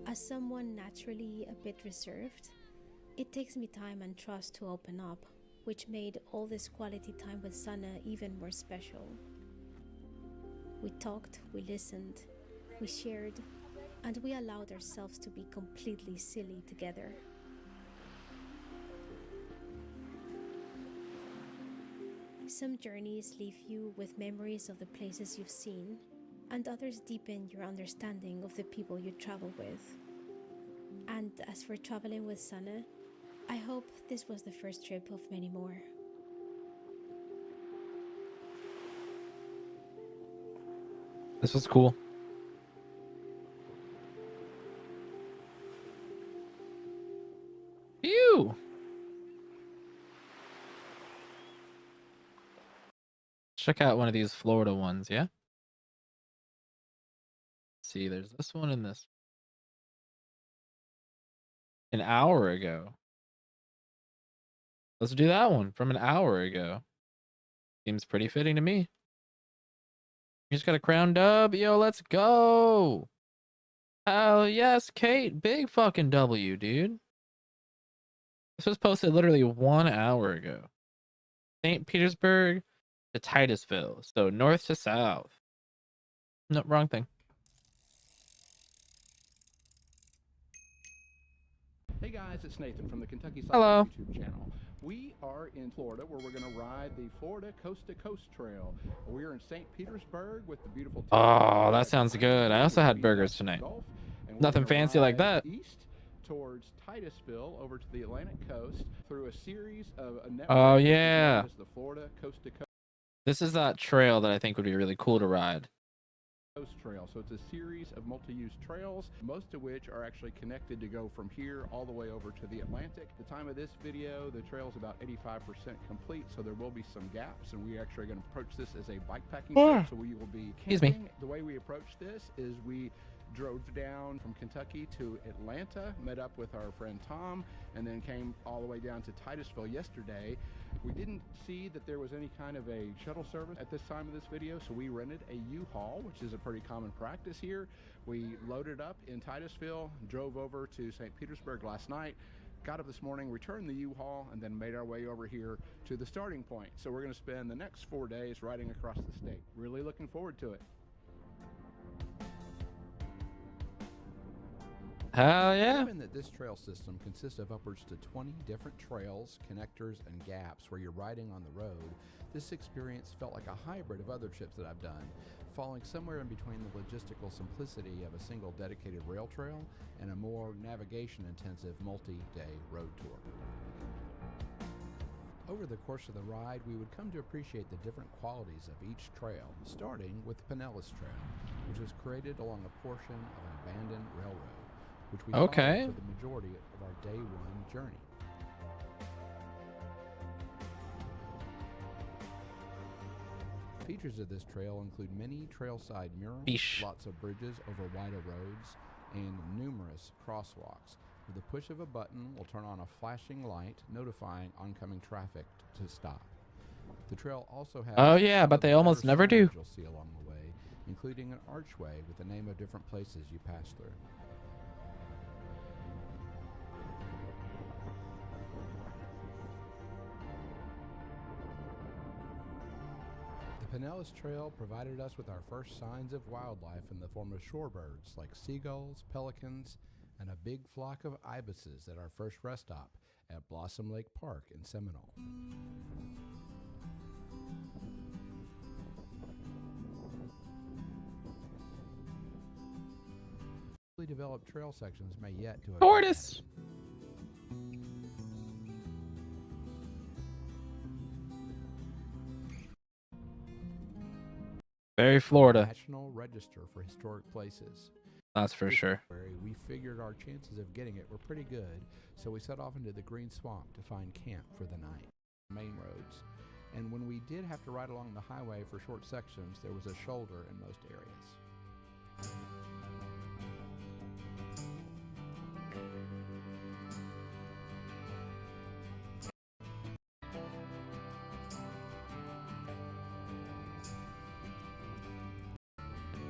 As someone naturally a bit reserved, it takes me time and trust to open up, which made all this quality time with Sana even more special. We talked, we listened, we shared, and we allowed ourselves to be completely silly together. Some journeys leave you with memories of the places you've seen, and others deepen your understanding of the people you travel with. And as for traveling with Sana, I hope this was the first trip of many more. This was cool. Phew! Check out one of these Florida ones, yeah? See, there's this one and this. An hour ago. Let's do that one from an hour ago. Seems pretty fitting to me. You just got a crown dub? Yo, let's go! Hell yes, Kate. Big fucking W, dude. This was posted literally 1 hour ago. St. Petersburg to Titusville. So north to south. No, wrong thing. Hey guys, it's Nathan from the Kentucky Hello. Cycling YouTube channel. We are in Florida where we're going to ride the Florida Coast to Coast Trail. We're in St. Petersburg with the beautiful... Oh, that sounds good. I also had burgers tonight. Nothing fancy like that. East towards Titusville over to the Atlantic coast through a series of a network. Oh, yeah. The Florida Coast to Coast. This is that trail that I think would be really cool to ride. Trail. So it's a series of multi-use trails, most of which are actually connected to go from here all the way over to the Atlantic. At the time of this video, the trail is about 85% complete, so there will be some gaps, and we actually are going to approach this as a bikepacking trip, so we will be camping. The way we approach this is we drove down from Kentucky to Atlanta, met up with our friend Tom, and then came all the way down to Titusville yesterday. We didn't see that there was any kind of a shuttle service at this time of this video, so we rented a U-Haul, which is a pretty common practice here. We loaded up in Titusville, drove over to St. Petersburg last night, got up this morning, returned the U-Haul, and then made our way over here to the starting point. So we're going to spend the next 4 days riding across the state. Really looking forward to it. Hell yeah. Given that this trail system consists of upwards to 20 different trails, connectors, and gaps where you're riding on the road, this experience felt like a hybrid of other trips that I've done, falling somewhere in between the logistical simplicity of a single dedicated rail trail and a more navigation-intensive multi-day road tour. Over the course of the ride, we would come to appreciate the different qualities of each trail, starting with Pinellas Trail, which was created along a portion of an abandoned railroad, which we followed for the majority of our day one journey. Features of this trail include many trailside murals, lots of bridges over wider roads, and numerous crosswalks. With the push of a button, we'll turn on a flashing light notifying oncoming traffic to stop. The trail also has but they almost never do. You'll see along the way, including an archway with the name of different places you pass through. Pinellas Trail provided us with our first signs of wildlife in the form of shorebirds like seagulls, pelicans, and a big flock of ibises at our first rest stop at Blossom Lake Park in Seminole. Developed trail sections may yet to have Tortoise! Very Florida. National Register for Historic Places. That's for sure. We figured our chances of getting it were pretty good, so we set off into the Green Swamp to find camp for the night. Main roads. And when we did have to ride along the highway for short sections, there was a shoulder in most areas.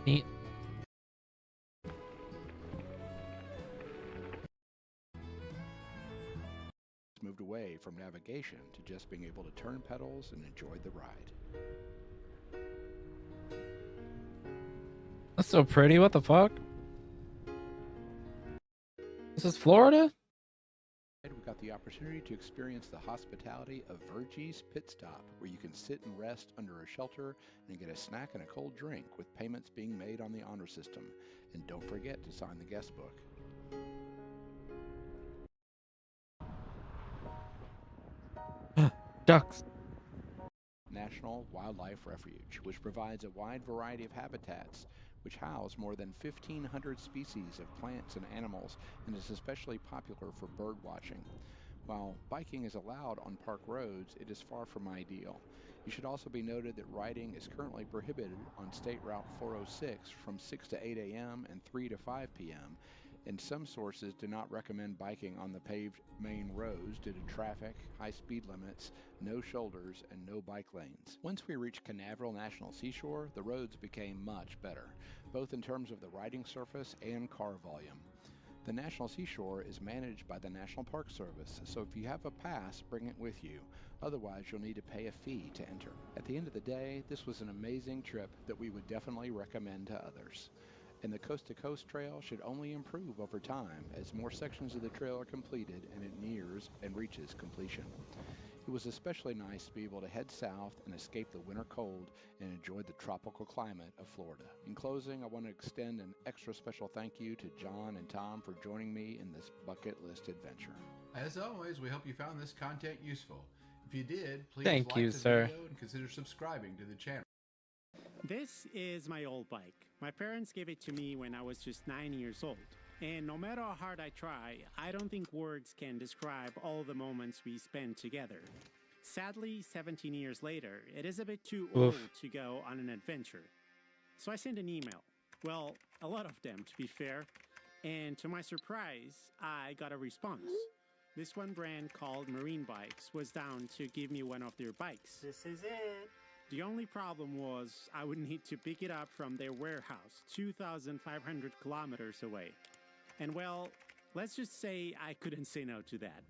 Neat. Moved away from navigation to just being able to turn pedals and enjoy the ride. That's so pretty. What the fuck? This is Florida? We got the opportunity to experience the hospitality of Virgie's Pit Stop, where you can sit and rest under a shelter and get a snack and a cold drink with payments being made on the honor system. And don't forget to sign the guest book. Ducks. National Wildlife Refuge, which provides a wide variety of habitats, which house more than 1,500 species of plants and animals, and is especially popular for bird watching. While biking is allowed on park roads, it is far from ideal. It should also be noted that riding is currently prohibited on State Route 406 from 6 to 8 a.m. and 3 to 5 p.m., and some sources do not recommend biking on the paved main roads due to traffic, high speed limits, no shoulders, and no bike lanes. Once we reached Canaveral National Seashore, the roads became much better, both in terms of the riding surface and car volume. The National Seashore is managed by the National Park Service, so if you have a pass, bring it with you. Otherwise, you'll need to pay a fee to enter. At the end of the day, this was an amazing trip that we would definitely recommend to others. And the Coast to Coast Trail should only improve over time as more sections of the trail are completed and it nears and reaches completion. It was especially nice to be able to head south and escape the winter cold and enjoy the tropical climate of Florida. In closing, I want to extend an extra special thank you to John and Tom for joining me in this bucket list adventure. As always, we hope you found this content useful. If you did, please Thank like you, the sir. video and consider subscribing to the channel. This is my old bike. My parents gave it to me when I was just 9 years old. And no matter how hard I try, I don't think words can describe all the moments we spent together. Sadly, 17 years later, it is a bit too old to go on an adventure. So I sent an email. Well, a lot of them, to be fair. And to my surprise, I got a response. This one brand called Marine Bikes was down to give me one of their bikes. This is it. The only problem was I would need to pick it up from their warehouse, 2,500 kilometers away. And well, let's just say I couldn't say no to that.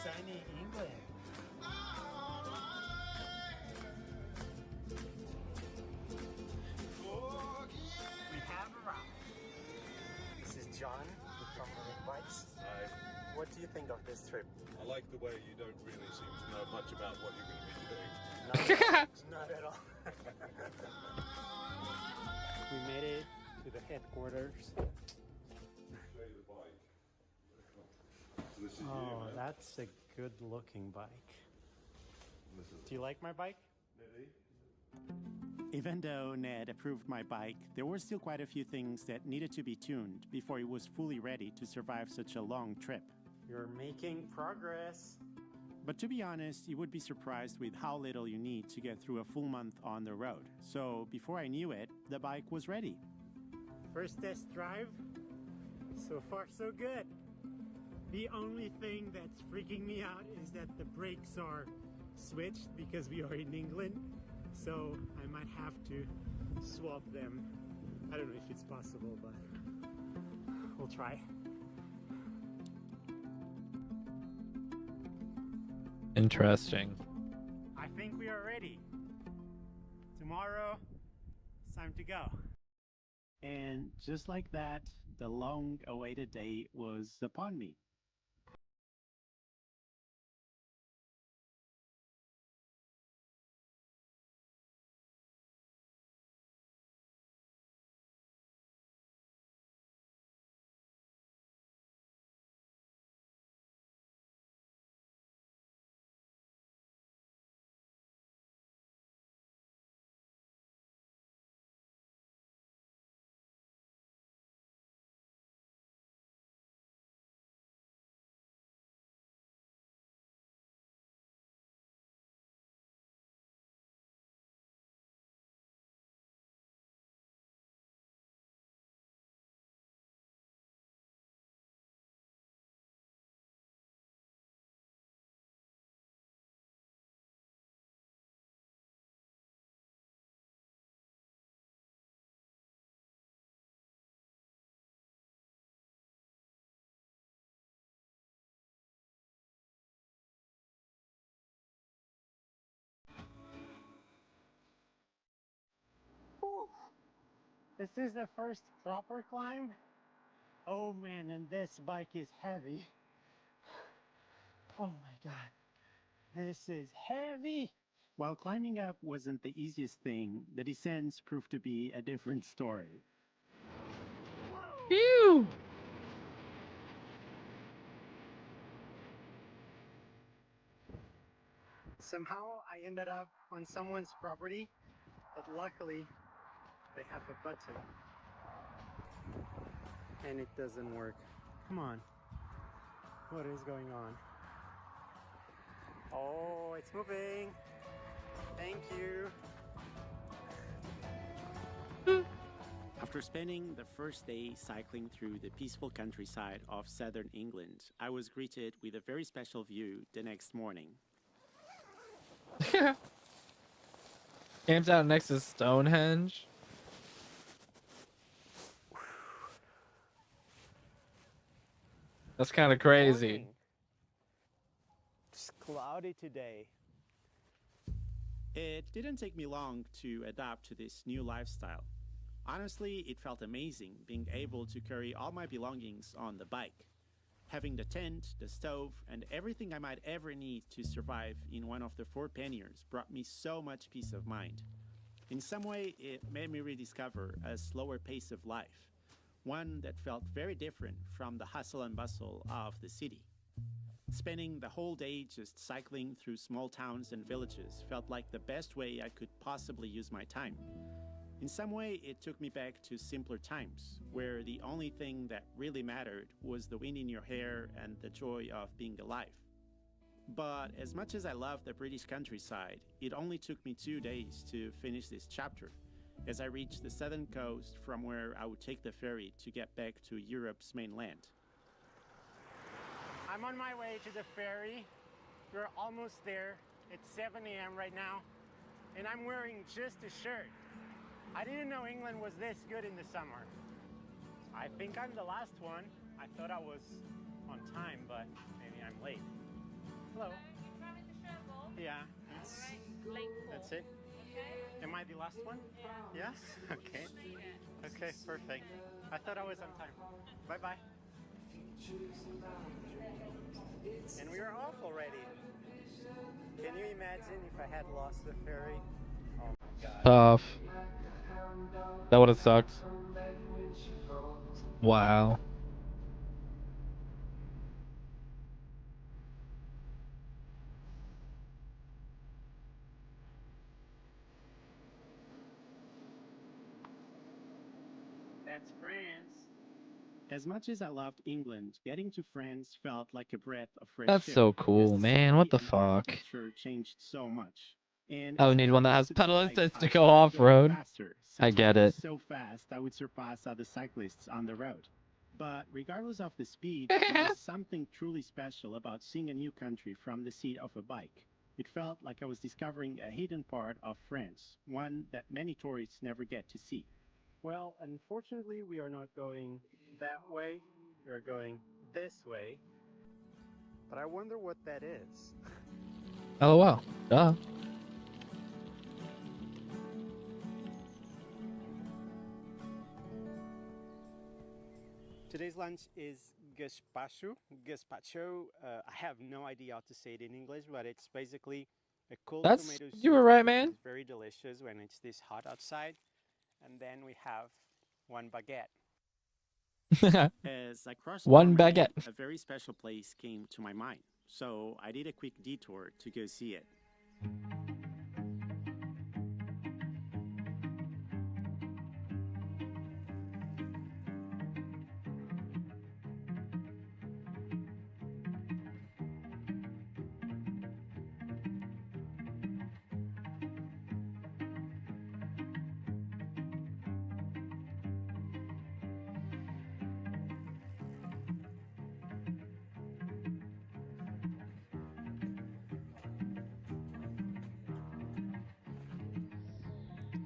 Sunny England. We have arrived. This is John from Marine Bikes. Hi. What do you think of this trip? I like the way you don't really seem to know much about what you're going to be doing. Not at all. We made it to the headquarters. Show you the bike. So this is you, man. That's a good looking bike. Do you like my bike? Maybe. Even though Ned approved my bike, there were still quite a few things that needed to be tuned before it was fully ready to survive such a long trip. You're making progress. But to be honest, you would be surprised with how little you need to get through a full month on the road. So before I knew it, the bike was ready. First test drive. So far, so good. The only thing that's freaking me out is that the brakes are switched because we are in England. So I might have to swap them. I don't know if it's possible, but we'll try. Interesting. I think we are ready. Tomorrow, it's time to go. And just like that, the long-awaited day was upon me. This is the first proper climb. Oh man, and this bike is heavy. Oh my god, this is heavy. While climbing up wasn't the easiest thing, the descents proved to be a different story. Phew! Somehow I ended up on someone's property, but luckily they have a button. And it doesn't work. Come on. What is going on? Oh, it's moving. Thank you. After spending the first day cycling through the peaceful countryside of southern England, I was greeted with a very special view the next morning. Camps out next to Stonehenge. That's kind of crazy. Morning. It's cloudy today. It didn't take me long to adapt to this new lifestyle. Honestly, it felt amazing being able to carry all my belongings on the bike. Having the tent, the stove, and everything I might ever need to survive in one of the 4 panniers brought me so much peace of mind. In some way, it made me rediscover a slower pace of life, one that felt very different from the hustle and bustle of the city. Spending the whole day just cycling through small towns and villages felt like the best way I could possibly use my time. In some way, it took me back to simpler times, where the only thing that really mattered was the wind in your hair and the joy of being alive. But as much as I love the British countryside, it only took me 2 days to finish this chapter, as I reached the southern coast from where I would take the ferry to get back to Europe's mainland. I'm on my way to the ferry. We're almost there. It's 7 a.m. right now, and I'm wearing just a shirt. I didn't know England was this good in the summer. I think I'm the last one. I thought I was on time, but maybe I'm late. Hello. Yeah. That's it? Am I the last one? Yeah? Okay. Okay, perfect. I thought I was on time. Bye-bye. And we are off already. Can you imagine if I had lost the ferry? Oh my god. Tough. That would have sucked. Wow. That's France. As much as I loved England, getting to France felt like a breath of fresh That's air. so As cool, the man. What city the and fuck? architecture changed so much. And I as would I need got one that has used to the pedal bike, assist to I go started off going road. faster. I get Sometimes it. so fast I would surpass other cyclists on the road. But regardless of the speed, there was something truly special about seeing a new country from the seat of a bike. It felt like I was discovering a hidden part of France, one that many tourists never get to see. Well, unfortunately, we are not going that way. We are going this way. But I wonder what that is. LOL. Duh. Today's lunch is gazpacho. Gazpacho, I have no idea how to say it in English, but it's basically a cold tomato soup. You were right, Which man. is very delicious when it's this hot outside. And then we have one baguette. As I crossed One Normandy, baguette. a very special place came to my mind. So I did a quick detour to go see it.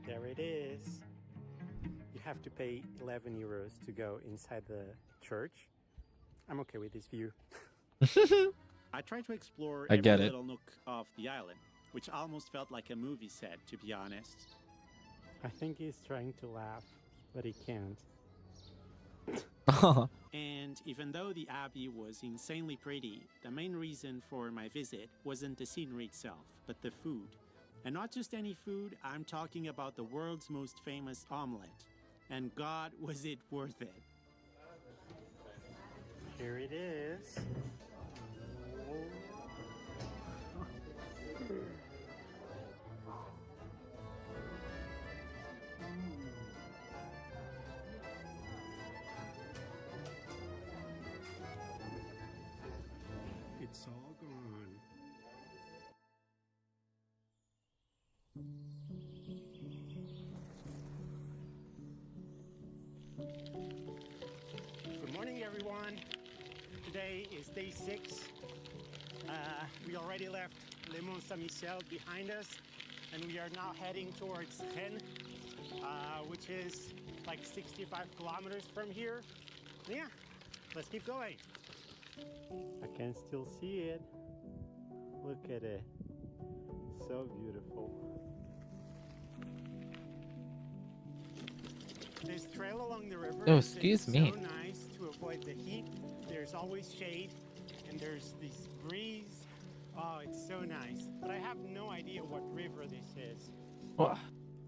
There it is. You have to pay 11 euros to go inside the church. I'm okay with this view. I tried to explore I get every it. little nook of the island, which almost felt like a movie set, to be honest. I think he's trying to laugh, but he can't. And even though the abbey was insanely pretty, the main reason for my visit wasn't the scenery itself, but the food. And not just any food, I'm talking about the world's most famous omelette. And God, was it worth it. Here it is. It's all gone. Good morning, everyone. Today is day 6. We already left Le Mont Saint-Michel behind us, and we are now heading towards Rennes, which is like 65 kilometers from here. Yeah, let's keep going. I can still see it. Look at it. So beautiful. This trail along the river is excuse me. so nice to avoid the heat. There's always shade, and there's this breeze. Oh, it's so nice. But I have no idea what river this is. What?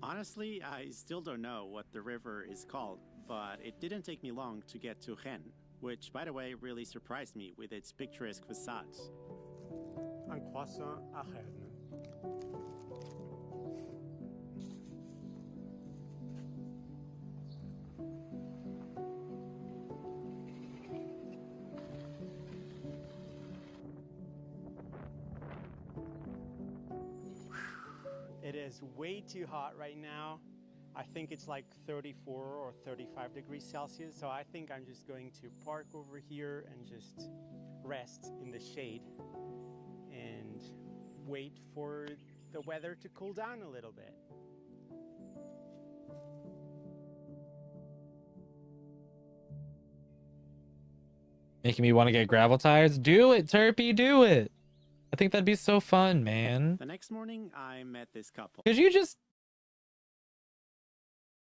Honestly, I still don't know what the river is called, but it didn't take me long to get to Rennes, which, by the way, really surprised me with its picturesque facades. Un croissant à Rennes. It is way too hot right now. I think it's like 34 or 35 degrees Celsius, so I think I'm just going to park over here and just rest in the shade and wait for the weather to cool down a little bit. Making me want to get gravel tires? Do it, Turpy, do it. I think that'd be so fun, man. The next morning, I met this couple. Could you just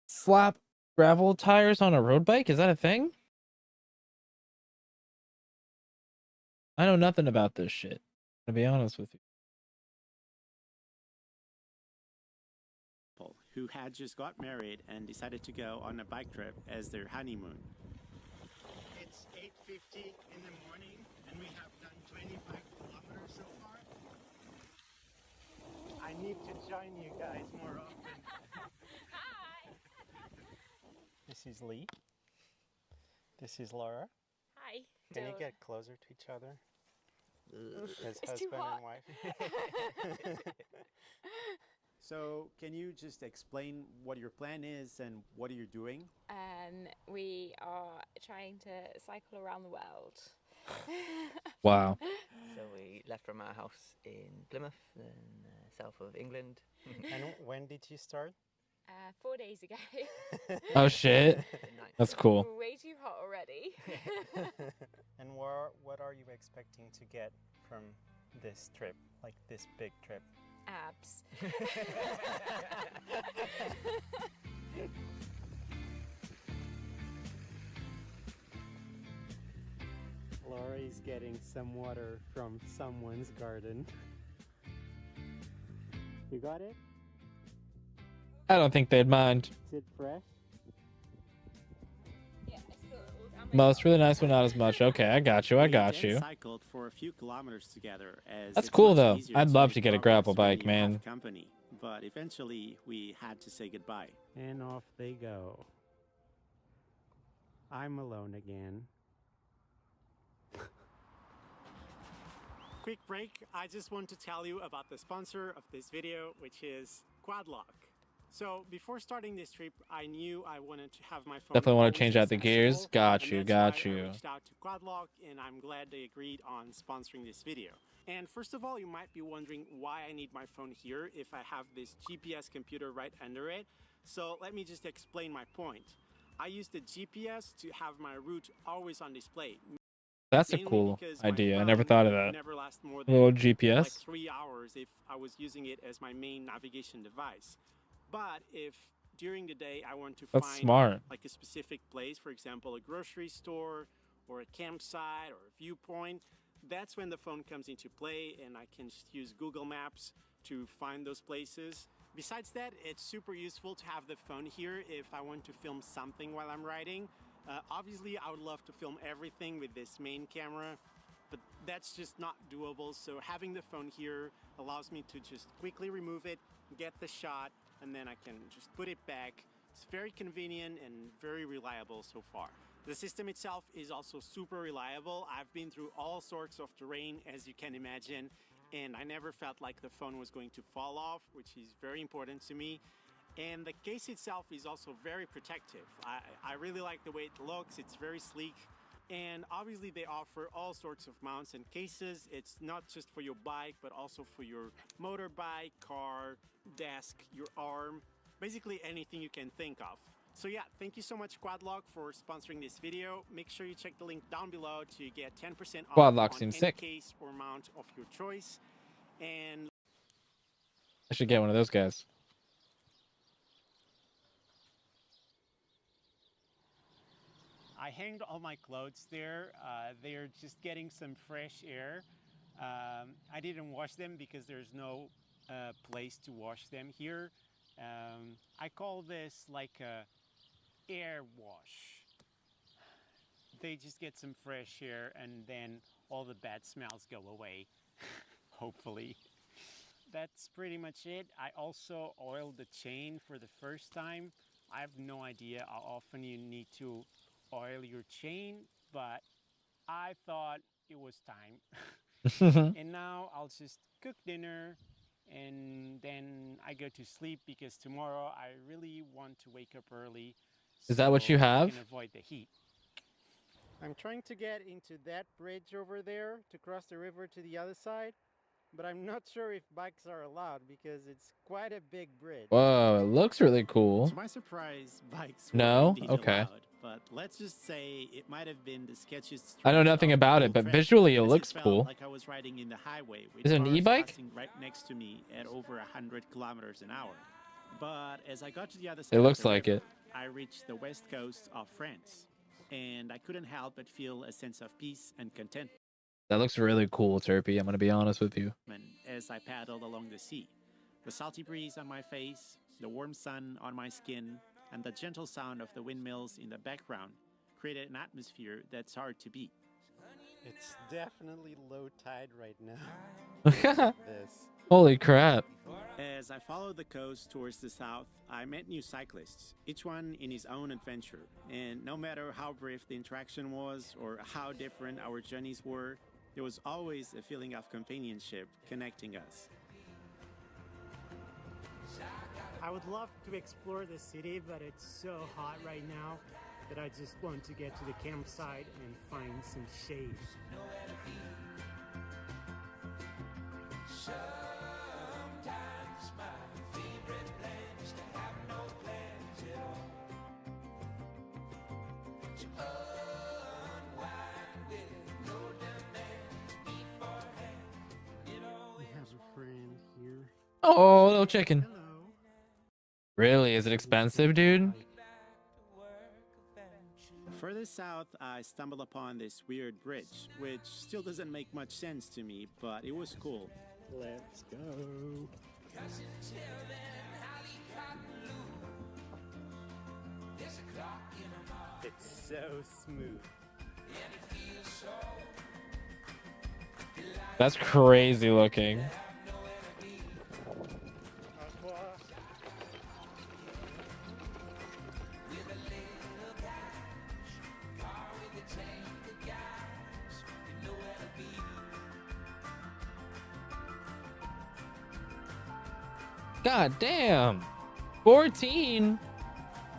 slap gravel tires on a road bike? Is that a thing? I know nothing about this shit, to be honest with you. Who had just got married and decided to go on a bike trip as their honeymoon. It's 8:50 in the morning and we have done 25 kilometers so far. I need to join you guys more often. Hi. This is Lee. This is Laura. Hi. Can you get closer to each other? As It's too husband hot. and wife. So, can you just explain what your plan is and what are you doing? We are trying to cycle around the world. Wow. So we left from our house in Plymouth, in south of England. And when did you start? 4 days ago. Oh shit. That's cool. We're way too hot already. And what are you expecting to get from this trip, like this big trip? Abs. Laurie's getting some water from someone's garden. You got it? I don't think they'd mind. Is it fresh? Well, it's really nice, but not as much. Okay, I got you. I got you. Cycled for a few kilometers together. As That's it's cool much though. easier I'd to love make to get a progress gravel when bike, you have man. company, but eventually we had to say goodbye. And off they go. I'm alone again. Quick break. I just want to tell you about the sponsor of this video, which is Quadlock. So before starting this trip, I knew I wanted to have my phone. Definitely want always to change out the accessible, gears. Got and you. that's Got why I you. reached out to Quadlock, and I'm glad they agreed on sponsoring this video. And first of all, you might be wondering why I need my phone here if I have this GPS computer right under it. So let me just explain my point. I use the GPS to have my route always on display. That's a Mainly cool because my idea. I phone never thought of would that. never last more A than little like GPS. 3 hours if I was using it as my main navigation device. But if during the day I want to That's find smart. like a specific place, for example, a grocery store or a campsite or a viewpoint, that's when the phone comes into play and I can just use Google Maps to find those places. Besides that, it's super useful to have the phone here if I want to film something while I'm riding. Obviously, I would love to film everything with this main camera, but that's just not doable. So having the phone here allows me to just quickly remove it, get the shot, and then I can just put it back. It's very convenient and very reliable so far. The system itself is also super reliable. I've been through all sorts of terrain, as you can imagine, and I never felt like the phone was going to fall off, which is very important to me. And the case itself is also very protective. I really like the way it looks. It's very sleek. And obviously they offer all sorts of mounts and cases. It's not just for your bike, but also for your motorbike, car, desk, your arm, basically anything you can think of. So yeah, thank you so much Quadlock for sponsoring this video. Make sure you check the link down below to get 10% off Quadlock on seems any sick. case or mount of your choice. And I should get one of those guys. I hanged all my clothes there. They're just getting some fresh air. I didn't wash them because there's no place to wash them here. I call this like a air wash. They just get some fresh air and then all the bad smells go away, hopefully. That's pretty much it. I also oiled the chain for the first time. I have no idea how often you need to oil your chain, but I thought it was time. And now I'll just cook dinner and then I go to sleep because tomorrow I really want to wake up early. Is that what you so I have? can avoid the heat. I'm trying to get into that bridge over there to cross the river to the other side, but I'm not sure if bikes are allowed because it's quite a big bridge. Whoa, it looks really cool. to my surprise, bikes were No? indeed Okay. allowed, but let's just say it might have been the sketchiest I know stretch nothing of the about whole it, but trip, visually it as looks felt cool. like I was riding in the highway with Is it an cars e-bike? passing right next to me at over 100 kilometers an hour. But as I got to the other side It of looks the like river, it. I reached the west coast of France, and I couldn't help but feel a sense of peace and contentment That looks really cool, Turpy. I'm gonna be honest with you. as I paddled along the sea. The salty breeze on my face, the warm sun on my skin, and the gentle sound of the windmills in the background created an atmosphere that's hard to beat. It's definitely low tide right now. This. Holy crap. As I followed the coast towards the south, I met new cyclists, each one in his own adventure. And no matter how brief the interaction was or how different our journeys were, there was always a feeling of companionship connecting us. I would love to explore the city, but it's so hot right now that I just want to get to the campsite and find some shade. Sometimes my favorite plan is to have no We have a friend here. Oh, little chicken. Really? Is it expensive, dude? Further south, I stumbled upon this weird bridge, which still doesn't make much sense to me, but it was cool. Let's go. It's so smooth. That's crazy looking. God damn. 14.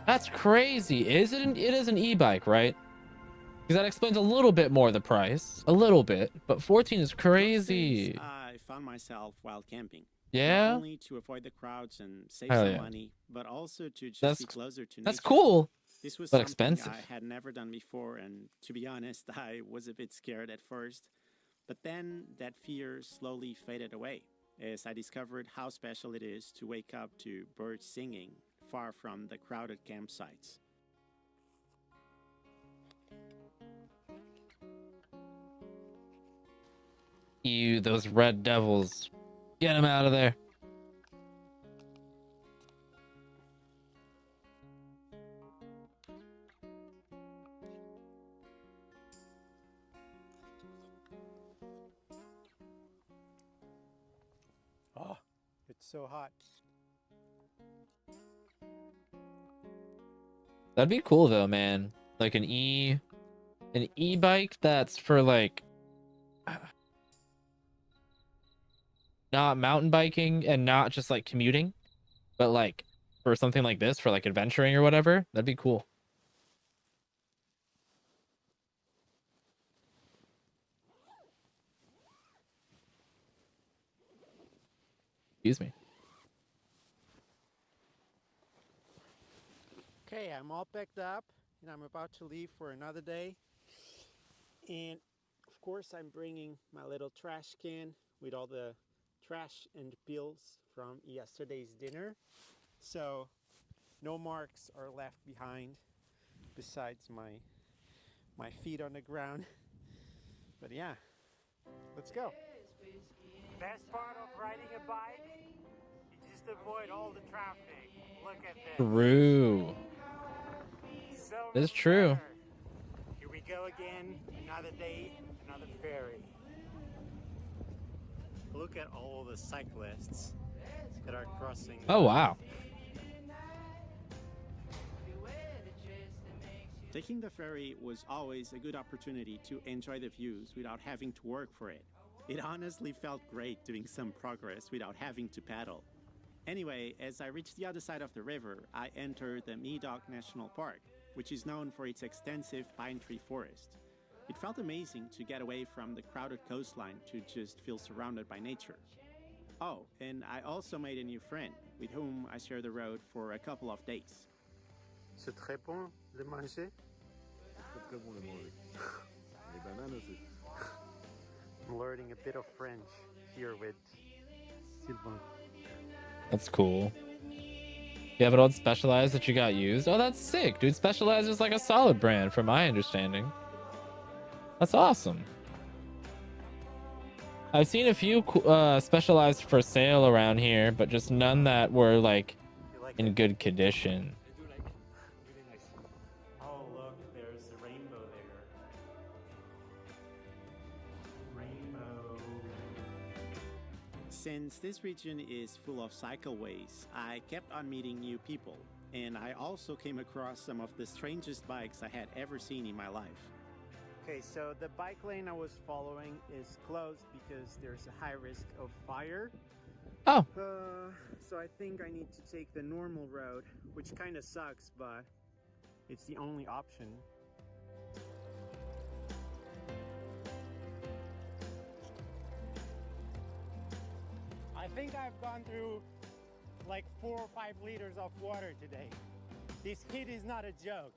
That's crazy. It is an e-bike, right? Because that explains a little bit more the price. A little bit. But 14 is crazy. I found myself while camping. Yeah? Not only to avoid the crowds and save Hell some yeah. money, but also to just That's- be closer to that's nature. cool, This was but something expensive. I had never done before, and to be honest, I was a bit scared at first. But then that fear slowly faded away as I discovered how special it is to wake up to birds singing far from the crowded campsites. You, those red devils. Get them out of there. Oh, it's so hot. That'd be cool though, man. Like an e-bike that's for like not mountain biking and not just like commuting, but like for something like this, for like adventuring or whatever. That'd be cool. Excuse me. Okay, I'm all packed up and I'm about to leave for another day. And of course, I'm bringing my little trash can with all the trash and peels from yesterday's dinner. So no marks are left behind besides my feet on the ground. But yeah, let's go. Best part of riding a bike, you just avoid all the traffic. Look at this. True. So That's much true. better. Here we go again. Another day, another ferry. Look at all the cyclists that are crossing. Oh wow. Taking the ferry was always a good opportunity to enjoy the views without having to work for it. It honestly felt great doing some progress without having to paddle. Anyway, as I reached the other side of the river, I entered the Medoc National Park, which is known for its extensive pine tree forest. It felt amazing to get away from the crowded coastline to just feel surrounded by nature. Oh, and I also made a new friend, with whom I shared the road for a couple of days. C'est très bon de manger. C'est très bon de manger. Les bananes aussi. I'm learning a bit of French here with Sylvain. That's cool. Yeah, but all Specialized that you got used. Oh, that's sick, dude. Specialized is like a solid brand from my understanding. That's awesome. I've seen a few Specialized for sale around here, but just none that were like in good condition. Oh, look, there's a rainbow there. Rainbow. Since this region is full of cycleways, I kept on meeting new people, and I also came across some of the strangest bikes I had ever seen in my life. Okay, so the bike lane I was following is closed because there's a high risk of fire. Oh. So I think I need to take the normal road, which kind of sucks, but it's the only option. I think I've gone through like 4 or 5 liters of water today. This heat is not a joke.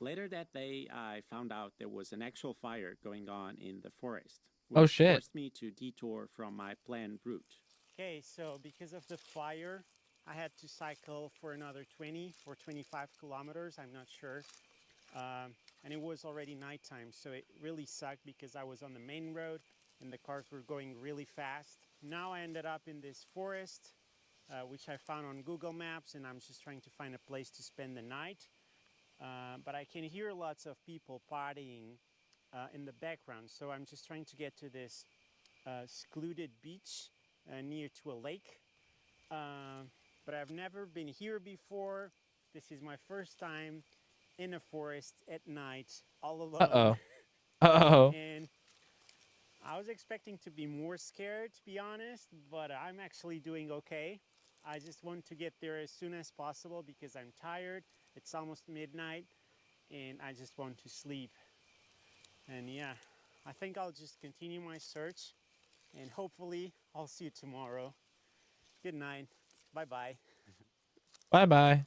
Later that day, I found out there was an actual fire going on in the forest, Oh, which shit. forced me to detour from my planned route. Okay, so because of the fire, I had to cycle for another 20 or 25 kilometers, I'm not sure. And it was already nighttime, so it really sucked because I was on the main road and the cars were going really fast. Now I ended up in this forest, which I found on Google Maps, and I'm just trying to find a place to spend the night. But I can hear lots of people partying in the background, so I'm just trying to get to this secluded beach near to a lake. But I've never been here before. This is my first time in a forest at night, all alone. Uh-oh. Uh-oh. And I was expecting to be more scared, to be honest, but I'm actually doing okay. I just want to get there as soon as possible because I'm tired. It's almost midnight, and I just want to sleep. And yeah, I think I'll just continue my search, and hopefully I'll see you tomorrow. Good night. Bye-bye. Bye-bye.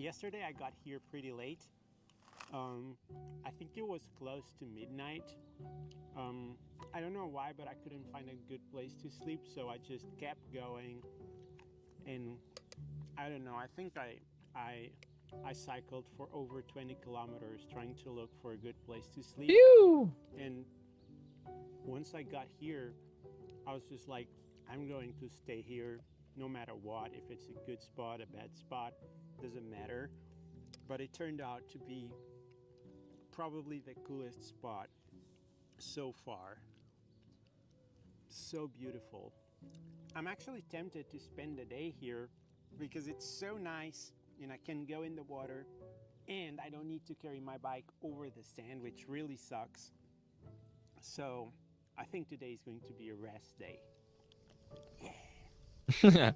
Yesterday I got here pretty late. I think it was close to midnight. I don't know why, but I couldn't find a good place to sleep, so I just kept going. And I don't know, I think I cycled for over 20 kilometers trying to look for a good place to sleep. Phew! And once I got here, I was just like, I'm going to stay here no matter what. If it's a good spot, a bad spot, doesn't matter. But it turned out to be probably the coolest spot so far. So beautiful. I'm actually tempted to spend the day here because it's so nice and I can go in the water and I don't need to carry my bike over the sand, which really sucks. So I think today is going to be a rest day. Yeah.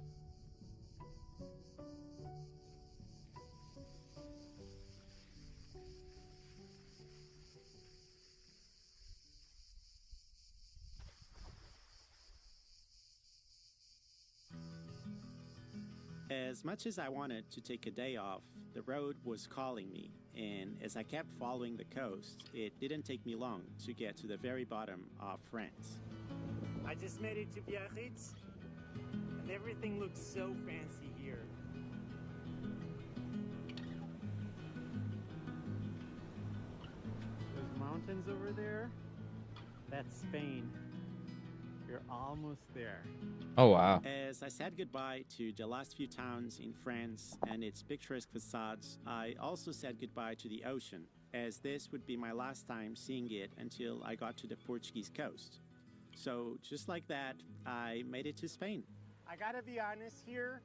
As much as I wanted to take a day off, the road was calling me, and as I kept following the coast, it didn't take me long to get to the very bottom of France. I just made it to Biarritz, and everything looks so fancy here. Those mountains over there, that's Spain. You're almost there. Oh, wow. As I said goodbye to the last few towns in France and its picturesque facades, I also said goodbye to the ocean, as this would be my last time seeing it until I got to the Portuguese coast. So, just like that, I made it to Spain. I gotta be honest here,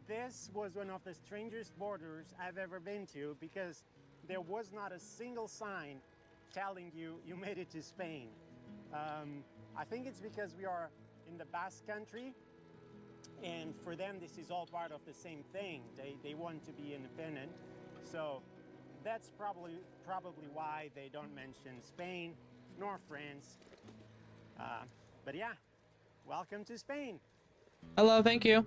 this was one of the strangest borders I've ever been to because there was not a single sign telling you you made it to Spain. I think it's because we are in the Basque Country, and for them this is all part of the same thing. They want to be independent, so that's probably why they don't mention Spain nor France. But yeah, welcome to Spain. Hello, thank you.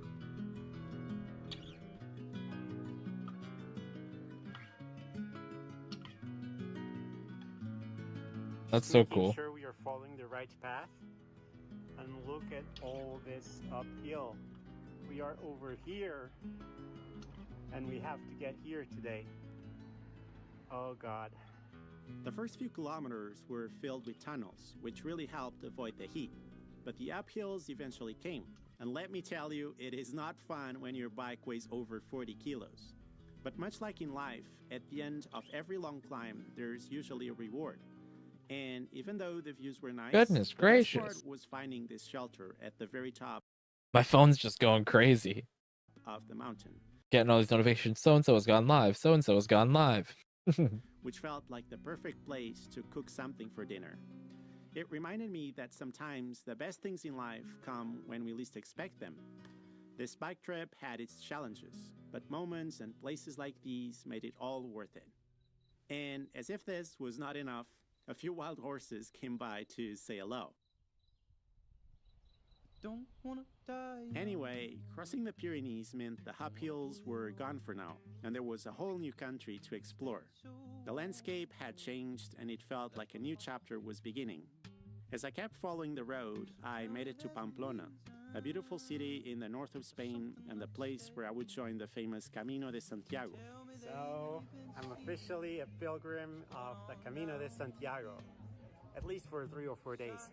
That's so cool. Making sure we are following the right path. And look at all this uphill. We are over here, and we have to get here today. Oh God. The first few kilometers were filled with tunnels, which really helped avoid the heat. but the uphills eventually came. And let me tell you, it is not fun when your bike weighs over 40 kilos. But much like in life, at the end of every long climb, there's usually a reward. And even though the views were nice, Goodness the best gracious. part was finding this shelter at the very top My phone's just going crazy. of the mountain, Getting all these notifications. So-and-so has gone live. So-and-so has gone live. which felt like the perfect place to cook something for dinner. It reminded me that sometimes the best things in life come when we least expect them. This bike trip had its challenges, but moments and places like these made it all worth it. And as if this was not enough, a few wild horses came by to say hello. Don't wanna die. Anyway, crossing the Pyrenees meant the uphills were gone for now, and there was a whole new country to explore. The landscape had changed, and it felt like a new chapter was beginning. As I kept following the road, I made it to Pamplona, a beautiful city in the north of Spain and the place where I would join the famous Camino de Santiago. So, I'm officially a pilgrim of the Camino de Santiago, at least for 3 or 4 days.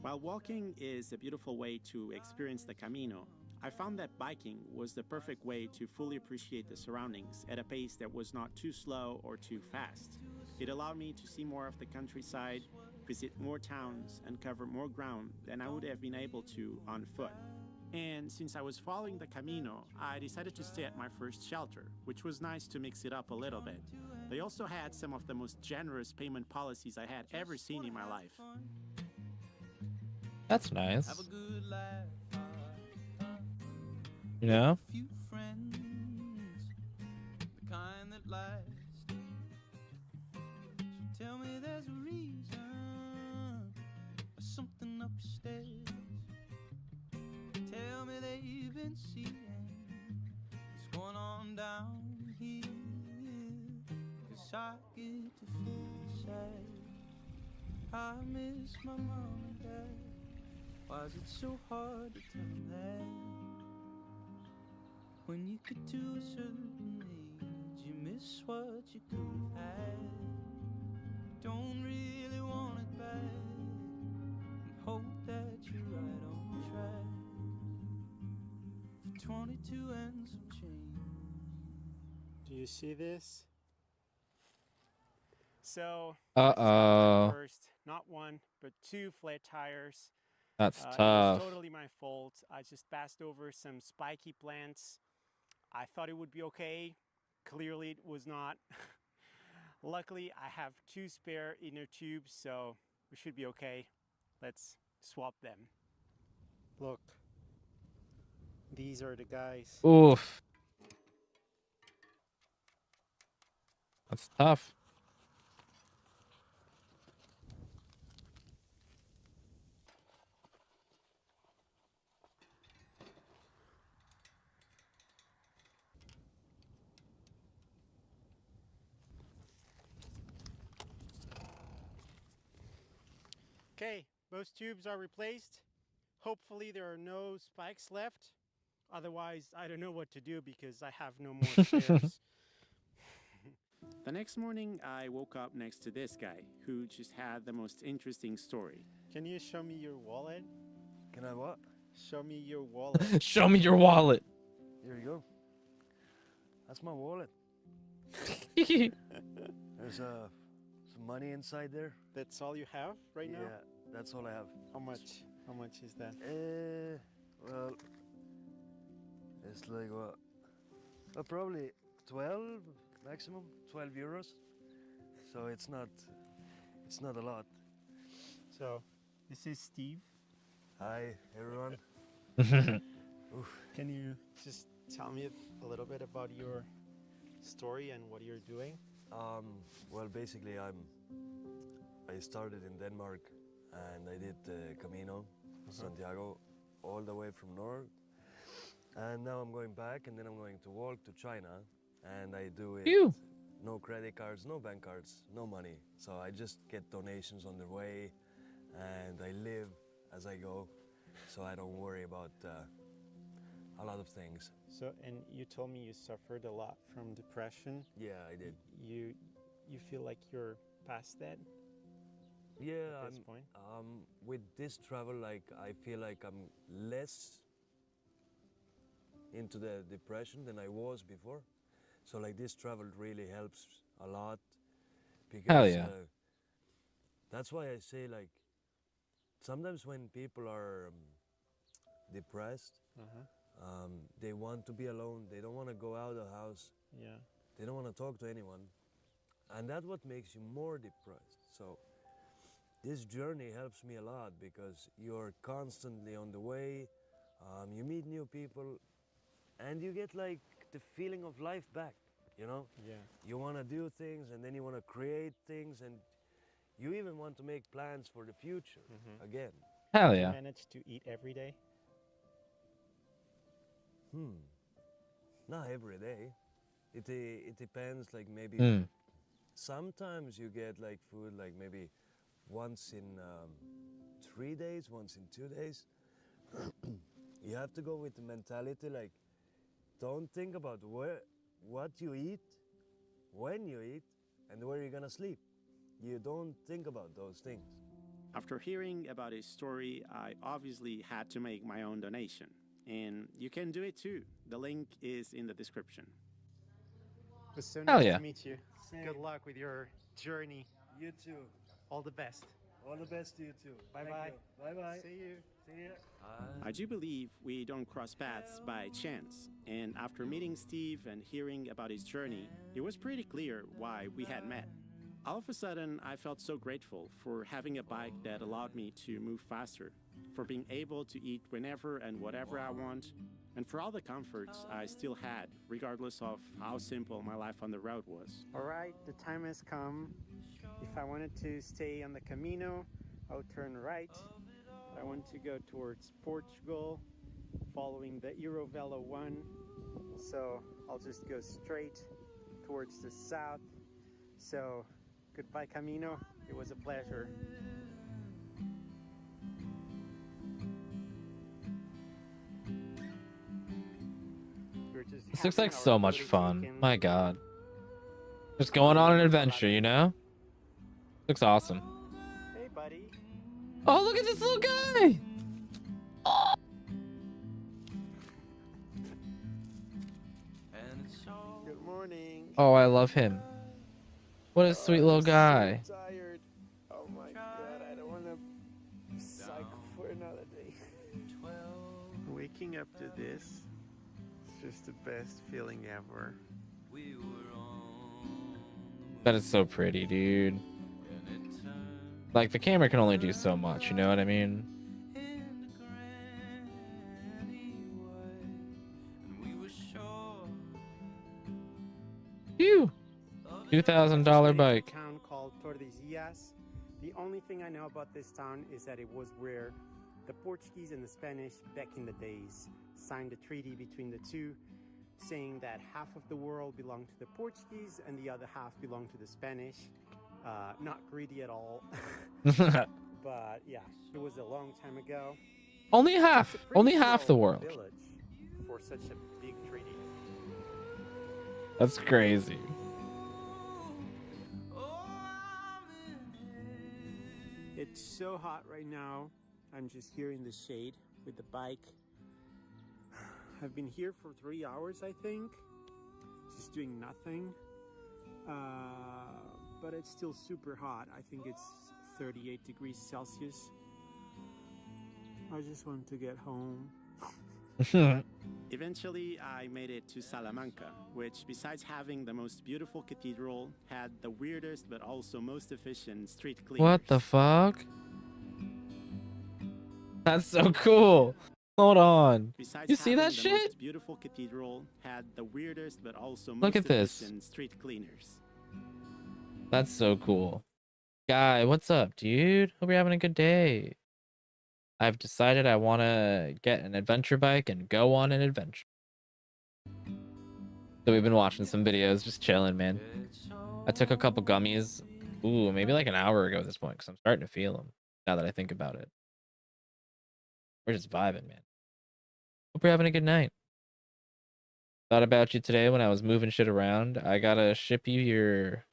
While walking is a beautiful way to experience the Camino, I found that biking was the perfect way to fully appreciate the surroundings at a pace that was not too slow or too fast. It allowed me to see more of the countryside, visit more towns, and cover more ground than I would have been able to on foot. And since I was following the Camino, I decided to stay at my first shelter, which was nice to mix it up a little bit. They also had some of the most generous payment policies I had ever seen in my life. That's nice. Have a good life. You know? Few friends, the kind that last. So tell me there's a reason or something upstairs. Tell me they've been seeing what's going on down here. 'Cause I get to feel sad. I miss my mom and dad. Why is it so hard to tell them that? When you get to a certain age, you miss what you could have had. Don't really want it back, and hope that you're right on track. For 22 and some change. Do you see this? So, Uh-oh. first, not one, but 2 flat tires. That's It tough. was totally my fault. I just passed over some spiky plants. I thought it would be okay. Clearly it was not. Luckily, I have 2 spare inner tubes, so we should be okay. Let's swap them. Look, these are the guys. Oof. That's tough. Okay, those tubes are replaced. Hopefully there are no spikes left. Otherwise, I don't know what to do because I have no more spares. The next morning, I woke up next to this guy, who just had the most interesting story. Can you show me your wallet? Can I what? Show me your wallet. Show me your wallet. Here you go. That's my wallet. There's some money inside there. That's all you have right now? Yeah, that's all I have. How much? How much is that? Well, it's like what? Probably 12 maximum, 12 euros. So it's not a lot. So, this is Steve. Hi, everyone. Can you just tell me a little bit about your story and what you're doing? Well, basically, I started in Denmark, and I did the Camino Santiago all the way from north, and now I'm going back, and then I'm going to walk to China, and I do it. Phew. No credit cards, no bank cards, no money. So I just get donations on the way, and I live as I go, so I don't worry about a lot of things. So, and you told me you suffered a lot from depression. Yeah, I did. You feel like you're past that? Yeah, at this point? with this travel, like I feel like I'm less into the depression than I was before. So like this travel really helps a lot Hell because yeah. that's why I say like sometimes when people are depressed, they want to be alone. They don't want to go out of the house. Yeah. They don't want to talk to anyone, and that's what makes you more depressed. So this journey helps me a lot because you're constantly on the way. You meet new people, and you get like the feeling of life back. You know. Yeah. You want to do things, and then you want to create things, and you even want to make plans for the future again. Hell Do you yeah. manage to eat every day? Not every day. It depends. Like maybe Mm. sometimes you get like food like maybe once in 3 days, once in 2 days. You have to go with the mentality like don't think about what you eat, when you eat, and where you're gonna sleep. You don't think about those things. After hearing about his story, I obviously had to make my own donation. And you can do it too. The link is in the description. It was so Hell nice yeah. to meet you. Good luck with your journey. You too. All the best. All the best to you too. Bye bye. Bye bye. See you. See ya. I do believe we don't cross paths by chance. And after meeting Steve and hearing about his journey, it was pretty clear why we had met. All of a sudden, I felt so grateful for having a bike that allowed me to move faster, for being able to eat whenever and whatever I want, and for all the comforts I still had, regardless of how simple my life on the road was. All right, the time has come. If I wanted to stay on the Camino, I would turn right. I want to go towards Portugal, following the Eurovelo 1. So I'll just go straight towards the south. So goodbye, Camino. It was a pleasure. This looks like so much fun. My god. Just going on an adventure, you know? Looks awesome. Hey, buddy. Oh, look at this little guy! Oh. Good morning. Oh, I love him. What a sweet little guy. So tired. Oh my god, I don't want to cycle for another day. Waking up to this, it's just the best feeling ever. That is so pretty, dude. Like, the camera can only do so much, you know what I mean? Phew! $2,000 bike. A town called Tordesillas. The only thing I know about this town is that it was where the Portuguese and the Spanish back in the days signed a treaty between the two, saying that half of the world belonged to the Portuguese and the other half belonged to the Spanish. Not greedy at all. But yeah, it was a long time ago. Only half. It's a pretty Only half the small world. village for such a big treaty. That's crazy. It's so hot right now. I'm just here in the shade with the bike. I've been here for 3 hours, I think, just doing nothing. But it's still super hot. I think it's 38 degrees Celsius. I just want to get home. Eventually, I made it to Salamanca, which, besides having the most beautiful cathedral, had the weirdest but also most efficient street cleaners. What the fuck? That's so cool. Hold on. Besides You see that having the shit? most beautiful cathedral had the weirdest but also Look most at this. efficient street cleaners. That's so cool. Guy, what's up, dude? Hope you're having a good day. I've decided I want to get an adventure bike and go on an adventure. So we've been watching some videos, just chilling, man. I took a couple gummies. Ooh, maybe like an hour ago at this point, because I'm starting to feel them now that I think about it. We're just vibing, man. Hope you're having a good night. Thought about you today when I was moving shit around. I gotta ship you your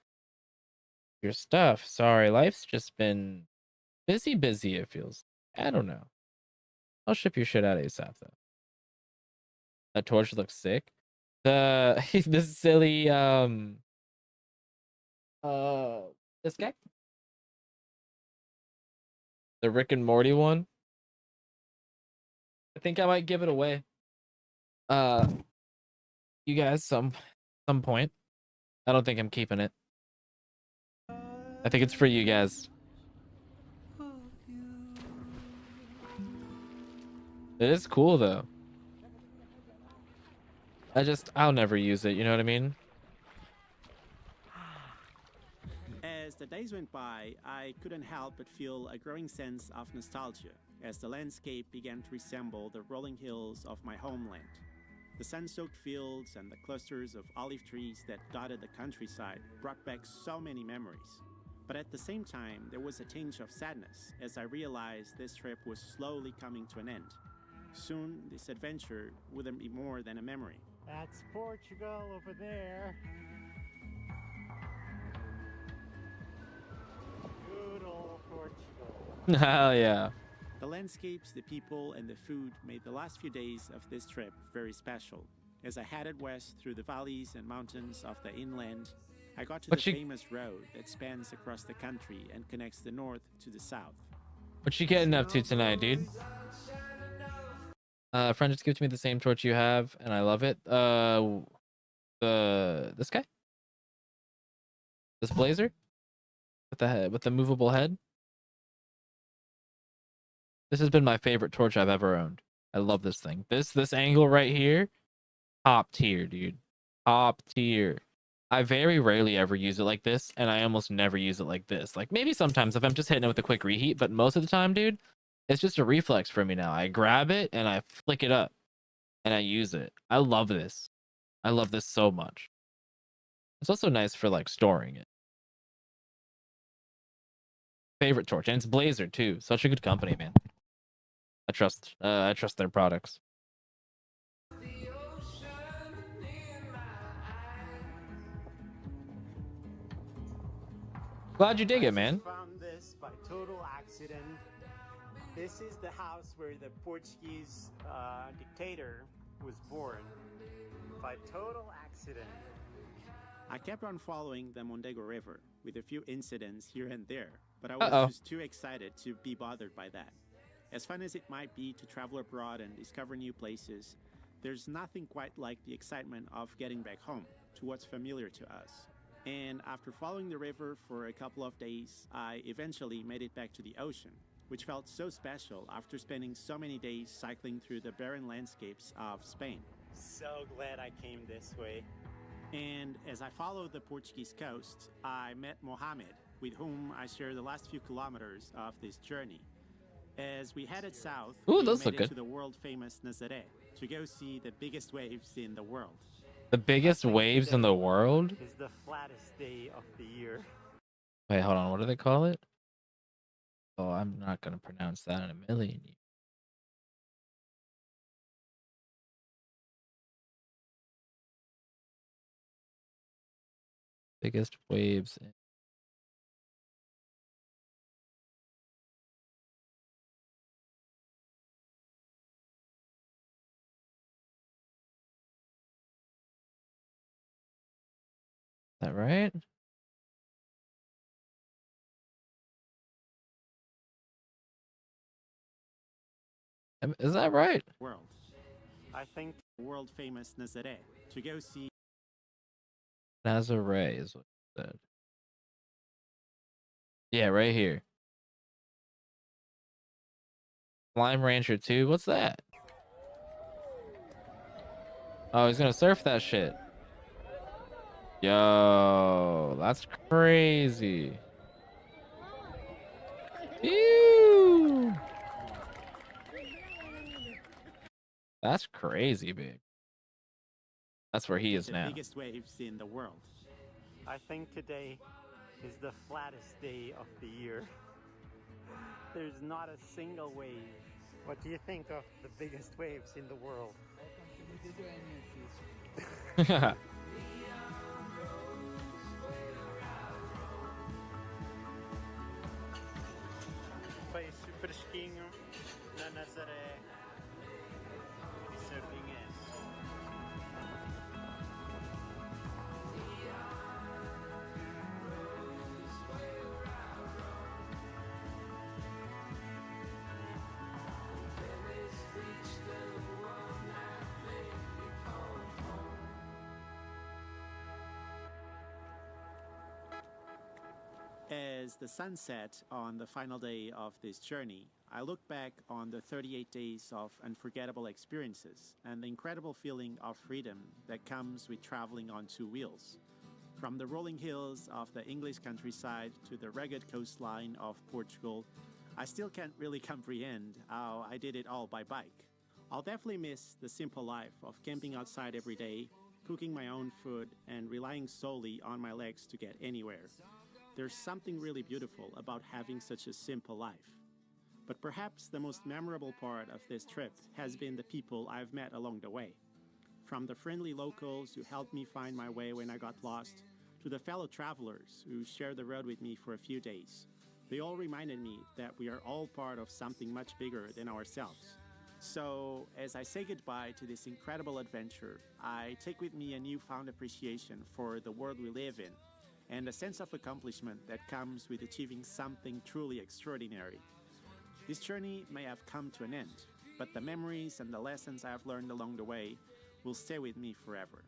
stuff. Sorry, life's just been Busy, it feels. I don't know. I'll ship your shit out ASAP, though. That torch looks sick. The this silly this guy, the Rick and Morty one. I think I might give it away. You guys, some point. I don't think I'm keeping it. I think it's for you guys. It is cool though. I'll never use it, you know what I mean? As the days went by, I couldn't help but feel a growing sense of nostalgia as the landscape began to resemble the rolling hills of my homeland. The sun-soaked fields and the clusters of olive trees that dotted the countryside brought back so many memories. But at the same time, there was a tinge of sadness as I realized this trip was slowly coming to an end. Soon, this adventure wouldn't be more than a memory. That's Portugal over there. Good old Portugal. Hell yeah. The landscapes, the people, and the food made the last few days of this trip very special. As I headed west through the valleys and mountains of the inland, I got to the famous road that spans across the country and connects the north to the south. What you getting up to tonight, dude? Friend just gives me the same torch you have, and I love it. This guy? This blazer? With the movable head? This has been my favorite torch I've ever owned. I love this thing. This angle right here, top tier, dude. Top tier. I very rarely ever use it like this, and I almost never use it like this. Like, maybe sometimes if I'm just hitting it with a quick reheat, but most of the time, dude, it's just a reflex for me now. I grab it, and I flick it up, and I use it. I love this. I love this so much. It's also nice for, like, storing it. Favorite torch, and it's Blazer, too. Such a good company, man. I trust their products. Glad you dig it, man. I found this by total accident. This is the house where the Portuguese dictator was born. By total accident. I kept on following the Mondego River with a few incidents here and there, but I was just too excited to be bothered by that. As fun as it might be to travel abroad and discover new places, there's nothing quite like the excitement of getting back home to what's familiar to us. And after following the river for a couple of days, I eventually made it back to the ocean, which felt so special after spending so many days cycling through the barren landscapes of Spain. So glad I came this way. And as I followed the Portuguese coast, I met Mohammed, with whom I shared the last few kilometers of this journey. As we headed south, we made it to the world-famous Nazaré to go see the biggest waves in the world. The biggest waves in the world? It's the flattest day of the year. Wait, hold on. What do they call it? Oh, I'm not going to pronounce that in a million years. Biggest waves in... Is that right? Is that right? World. I think world-famous Nazaré to go see. Nazaré is what it said. Yeah, right here. Slime Rancher 2. What's that? Oh, he's gonna surf that shit. Yo, that's crazy. Ew. That's crazy big. That's where he is now. The biggest waves in the world. I think today is the flattest day of the year. There's not a single wave. What do you think of the biggest waves in the world? As the sun set on the final day of this journey, I look back on the 38 days of unforgettable experiences and the incredible feeling of freedom that comes with traveling on two wheels. From the rolling hills of the English countryside to the rugged coastline of Portugal, I still can't really comprehend how I did it all by bike. I'll definitely miss the simple life of camping outside every day, cooking my own food, and relying solely on my legs to get anywhere. There's something really beautiful about having such a simple life. But perhaps the most memorable part of this trip has been the people I've met along the way. From the friendly locals who helped me find my way when I got lost, to the fellow travelers who shared the road with me for a few days. They all reminded me that we are all part of something much bigger than ourselves. So, as I say goodbye to this incredible adventure, I take with me a newfound appreciation for the world we live in, and a sense of accomplishment that comes with achieving something truly extraordinary. This journey may have come to an end, but the memories and the lessons I have learned along the way will stay with me forever.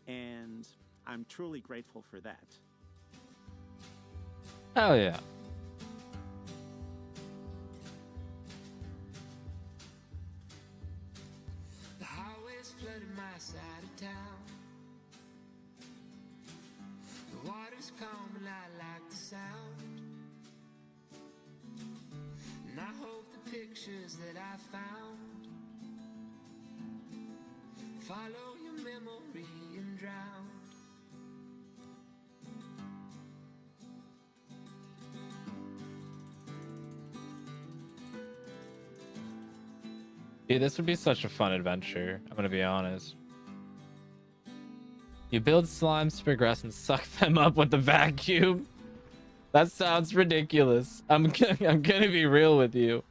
And I'm truly grateful for that. Hell yeah. The highways flooded my side of town. The water's calm and I like the sound. And I hope the pictures that I found follow your memory and drown. Dude, this would be such a fun adventure. I'm gonna be honest. You build slimes to progress and suck them up with the vacuum. That sounds ridiculous. I'm gonna be real with you.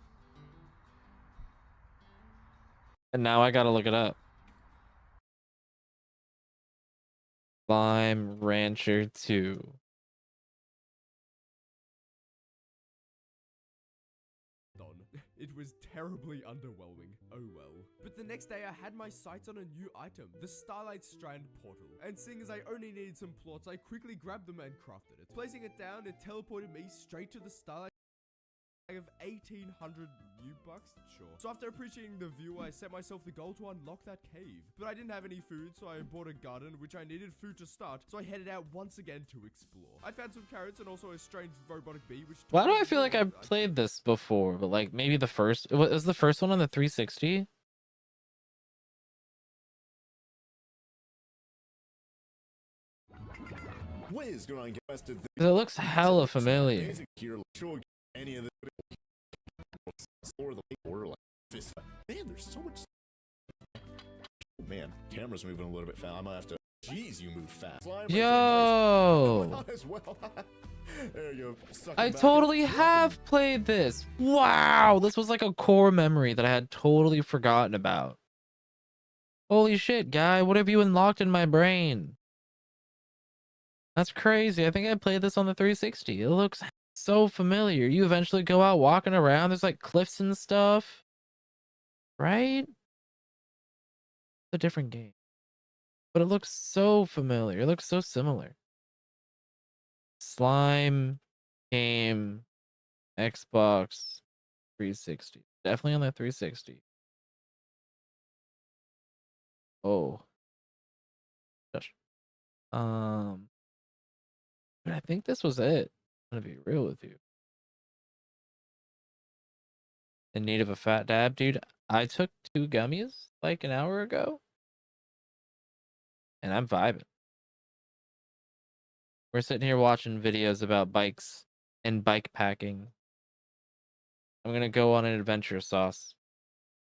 And now I gotta look it up. Slime Rancher 2. It was terribly underwhelming. Oh well. But the next day I had my sights on a new item, the Starlight Strand portal. And seeing as I only needed some plots, I quickly grabbed them and crafted it. Placing it down, it teleported me straight to the Starlight of 1,800 new bucks? Sure. So after appreciating the view, I set myself the goal to unlock that cave. But I didn't have any food, so I bought a garden, which I needed food to start, so I headed out once again to explore. I found some carrots and also a strange robotic bee, which... Why do I feel like I've played this before? But like maybe the first... Was the first one on the 360? What is going on, guys? It looks hella familiar. Any of the man, there's so much. Oh, man, camera's moving a little bit fast. I might have to. Jeez, you move fast. Yo! As well. There you go. I totally have played this. Wow, this was like a core memory that I had totally forgotten about. Holy shit, guy, what have you unlocked in my brain? That's crazy. I think I played this on the 360. It looks so familiar. You eventually go out walking around. There's like cliffs and stuff. Right? A different game. But it looks so familiar. It looks so similar. Slime game, Xbox 360. Definitely on that 360. Oh. Gosh. But I think this was it. I'm gonna be real with you. In need of a fat dab, dude. I took 2 gummies like an hour ago. And I'm vibing. We're sitting here watching videos about bikes and bike packing. I'm gonna go on an adventure, Sauce.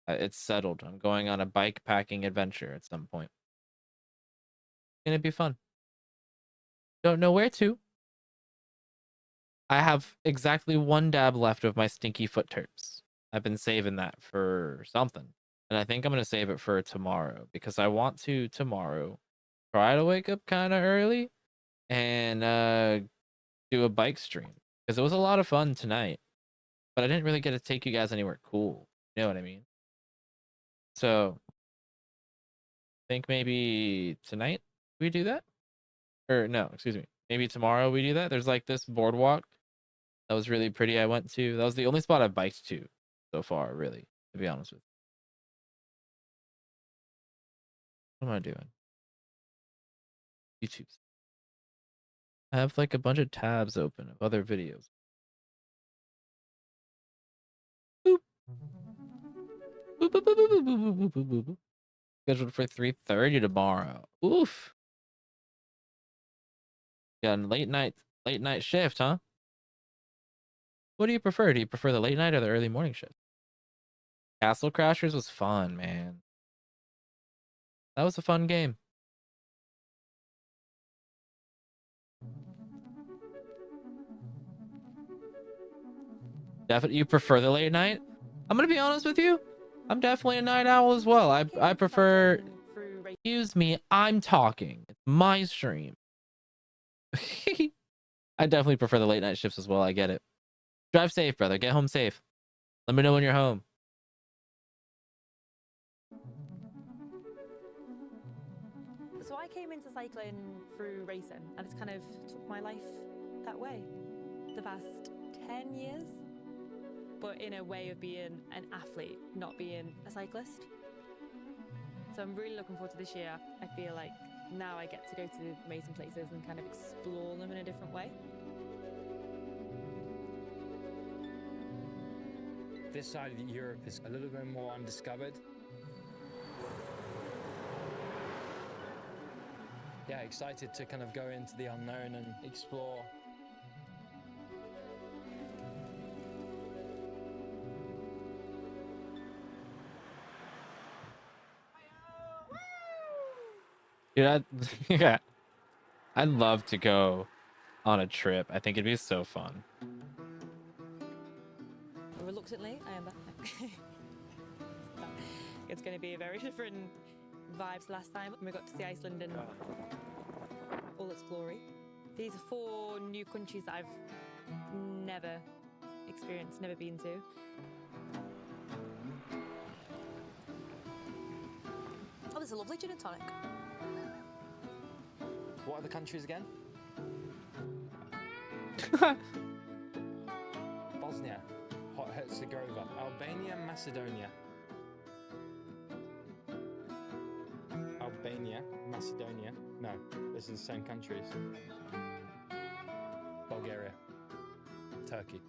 It's settled. I'm going on a bike packing adventure at some point. It's gonna be fun. Don't know where to. I have exactly 1 dab left of my stinky foot terps. I've been saving that for something. And I think I'm going to save it for tomorrow because I want to tomorrow try to wake up kind of early and do a bike stream because it was a lot of fun tonight. But I didn't really get to take you guys anywhere cool. You know what I mean? So I think maybe tonight we do that. Or no, excuse me. Maybe tomorrow we do that. There's like this boardwalk That was really pretty. I went to. That was the only spot I've biked to so far, really, to be honest with you. What am I doing? YouTube. I have like a bunch of tabs open of other videos. Boop. Boop, boop, boop, boop, boop, boop, boop, boop, boop, boop. Scheduled for 3:30 tomorrow. Oof. Got a late night shift, huh? What do you prefer? Do you prefer the late night or the early morning shift? Castle Crashers was fun, man. That was a fun game. Definitely, you prefer the late night? I'm gonna be honest with you. I'm definitely a night owl as well. I prefer. Excuse me, I'm talking. It's my stream. I definitely prefer the late night shifts as well. I get it. Drive safe, brother. Get home safe. Let me know when you're home. So I came into cycling through racing, and it's kind of took my life that way the past 10 years, but in a way of being an athlete, not being a cyclist. So I'm really looking forward to this year. I feel like now I get to go to amazing places and kind of explore them in a different way. This side of Europe is a little bit more undiscovered. Yeah, excited to kind of go into the unknown and explore. Dude, yeah, I'd love to go on a trip. I think it'd be so fun. Reluctantly, I am back. It's going to be a very different vibes last time when we got to see Iceland in all its glory. These are 4 new countries that I've never experienced, never been to. Oh, there's a lovely gin and tonic. What are the countries again? Bosnia, Herzegovina, Albania, Macedonia. Albania, Macedonia. No, this is the same countries. Bulgaria, Turkey.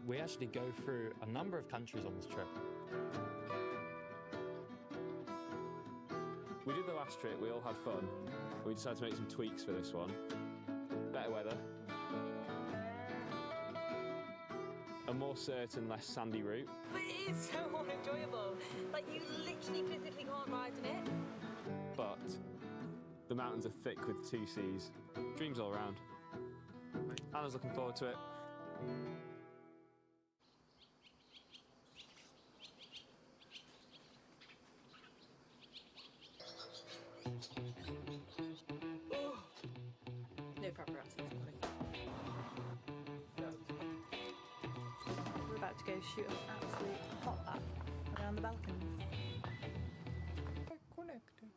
We actually go through a number of countries on this trip. We did the last trip, we all had fun. We decided to make some tweaks for this one. Better weather. A more certain, less sandy route. But it is so enjoyable. Like, you literally physically can't ride in it. But the mountains are thick with 2 Cs. Dreams all around. Anna's looking forward to it. No paparazzi this morning. We're about to go shoot an absolute hot lap around the Balkans. Connected.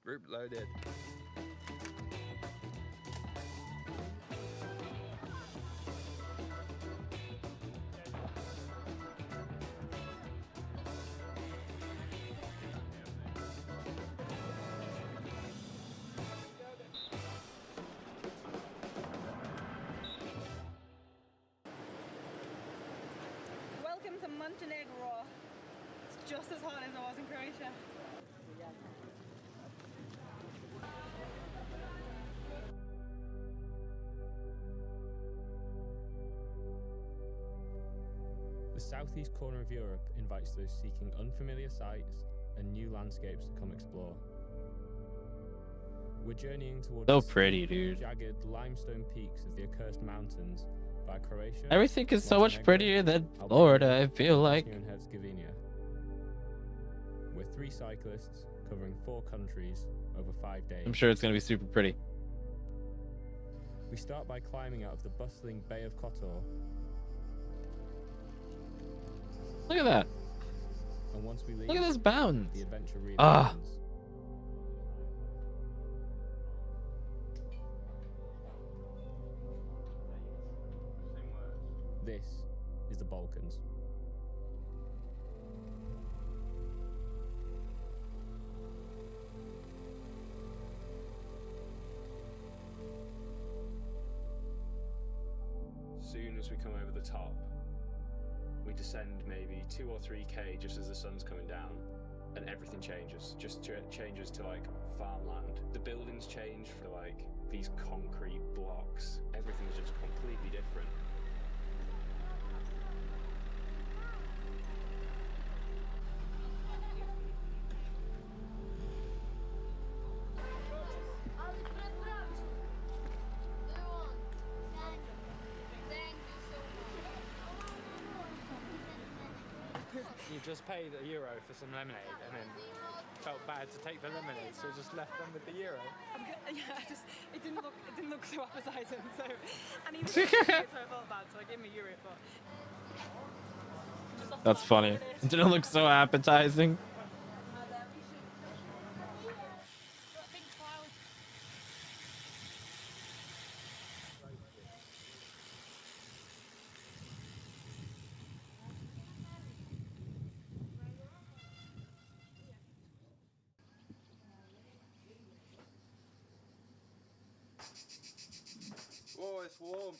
Group loaded. Welcome to Montenegro. It's just as hot as it was in Croatia. The southeast corner of Europe invites those seeking unfamiliar sights and new landscapes to come explore. We're journeying towards So the pretty, dude. jagged limestone peaks of the accursed mountains via Croatia. Everything is so much Montenegro, prettier than Albania, Florida, I feel like. Bosnia and Herzegovina. We're 3 cyclists covering 4 countries over 5 days. I'm sure it's gonna be super pretty. We start by climbing out of the bustling Bay of Kotor. Look at that. And once we leave, Look at those mountains. the adventure really Ah. begins. soon as we come over the top, we descend maybe 2 or 3k just as the sun's coming down, and everything changes. Just changes to like farmland. The buildings change for like these concrete blocks. Everything's just completely different. You just paid €1 for some lemonade and then felt bad to take the lemonade, so just left them with the €1. Yeah, it didn't look so appetizing, so and even so I felt bad, so I gave him €1, but That's funny. It didn't look so appetizing. Oh, it's warm.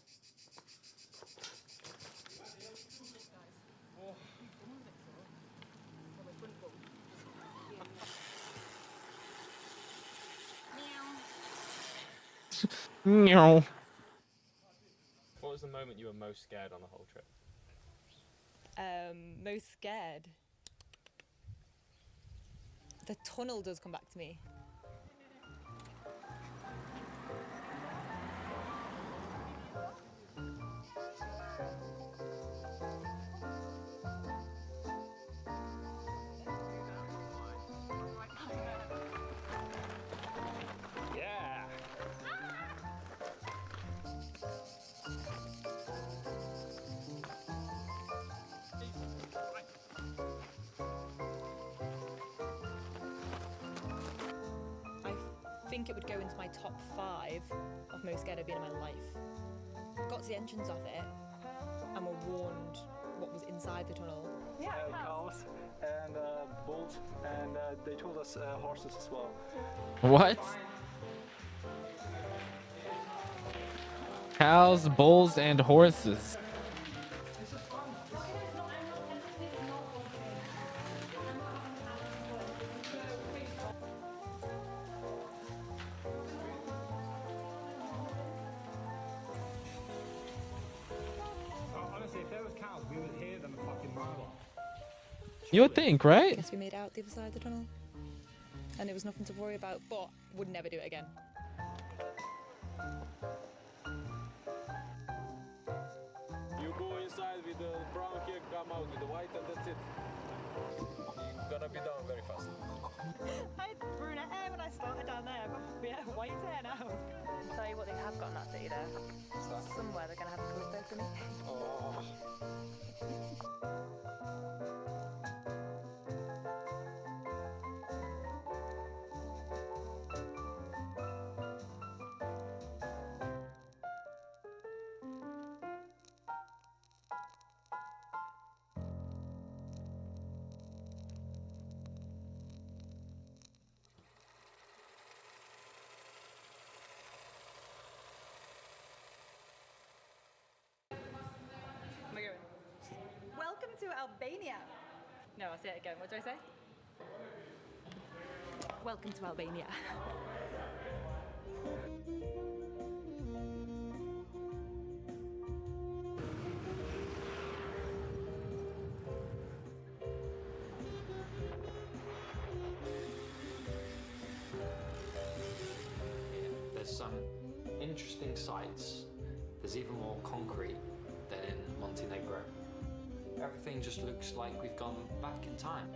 Meow. What was the moment you were most scared on the whole trip? most scared. The tunnel does come back to me. Yeah. I think it would go into my top 5 of most scared I've been in my life. Got to the entrance of it and were warned what was inside the tunnel. Cows and bulls, and they told us horses as well. What? Cows, bulls, and horses. Honestly, if there was cows, we would hear them a fucking mile off. You would think, right? Guess we made it out the other side of the tunnel. And it was nothing to worry about, but would never do it again. You go inside with the brown hair, come out with the white, and that's it. You're gonna be down very fast. I had brunette hair when I started down there, but yeah, white hair now. I'll tell you what they have got in that city there. Somewhere they're going to have a colour play for me. Oh. Welcome to Albania. No, I'll say it again. What do I say? Welcome to Albania. There's some interesting sights. There's even more concrete than in Montenegro. Everything just looks like we've gone back in time.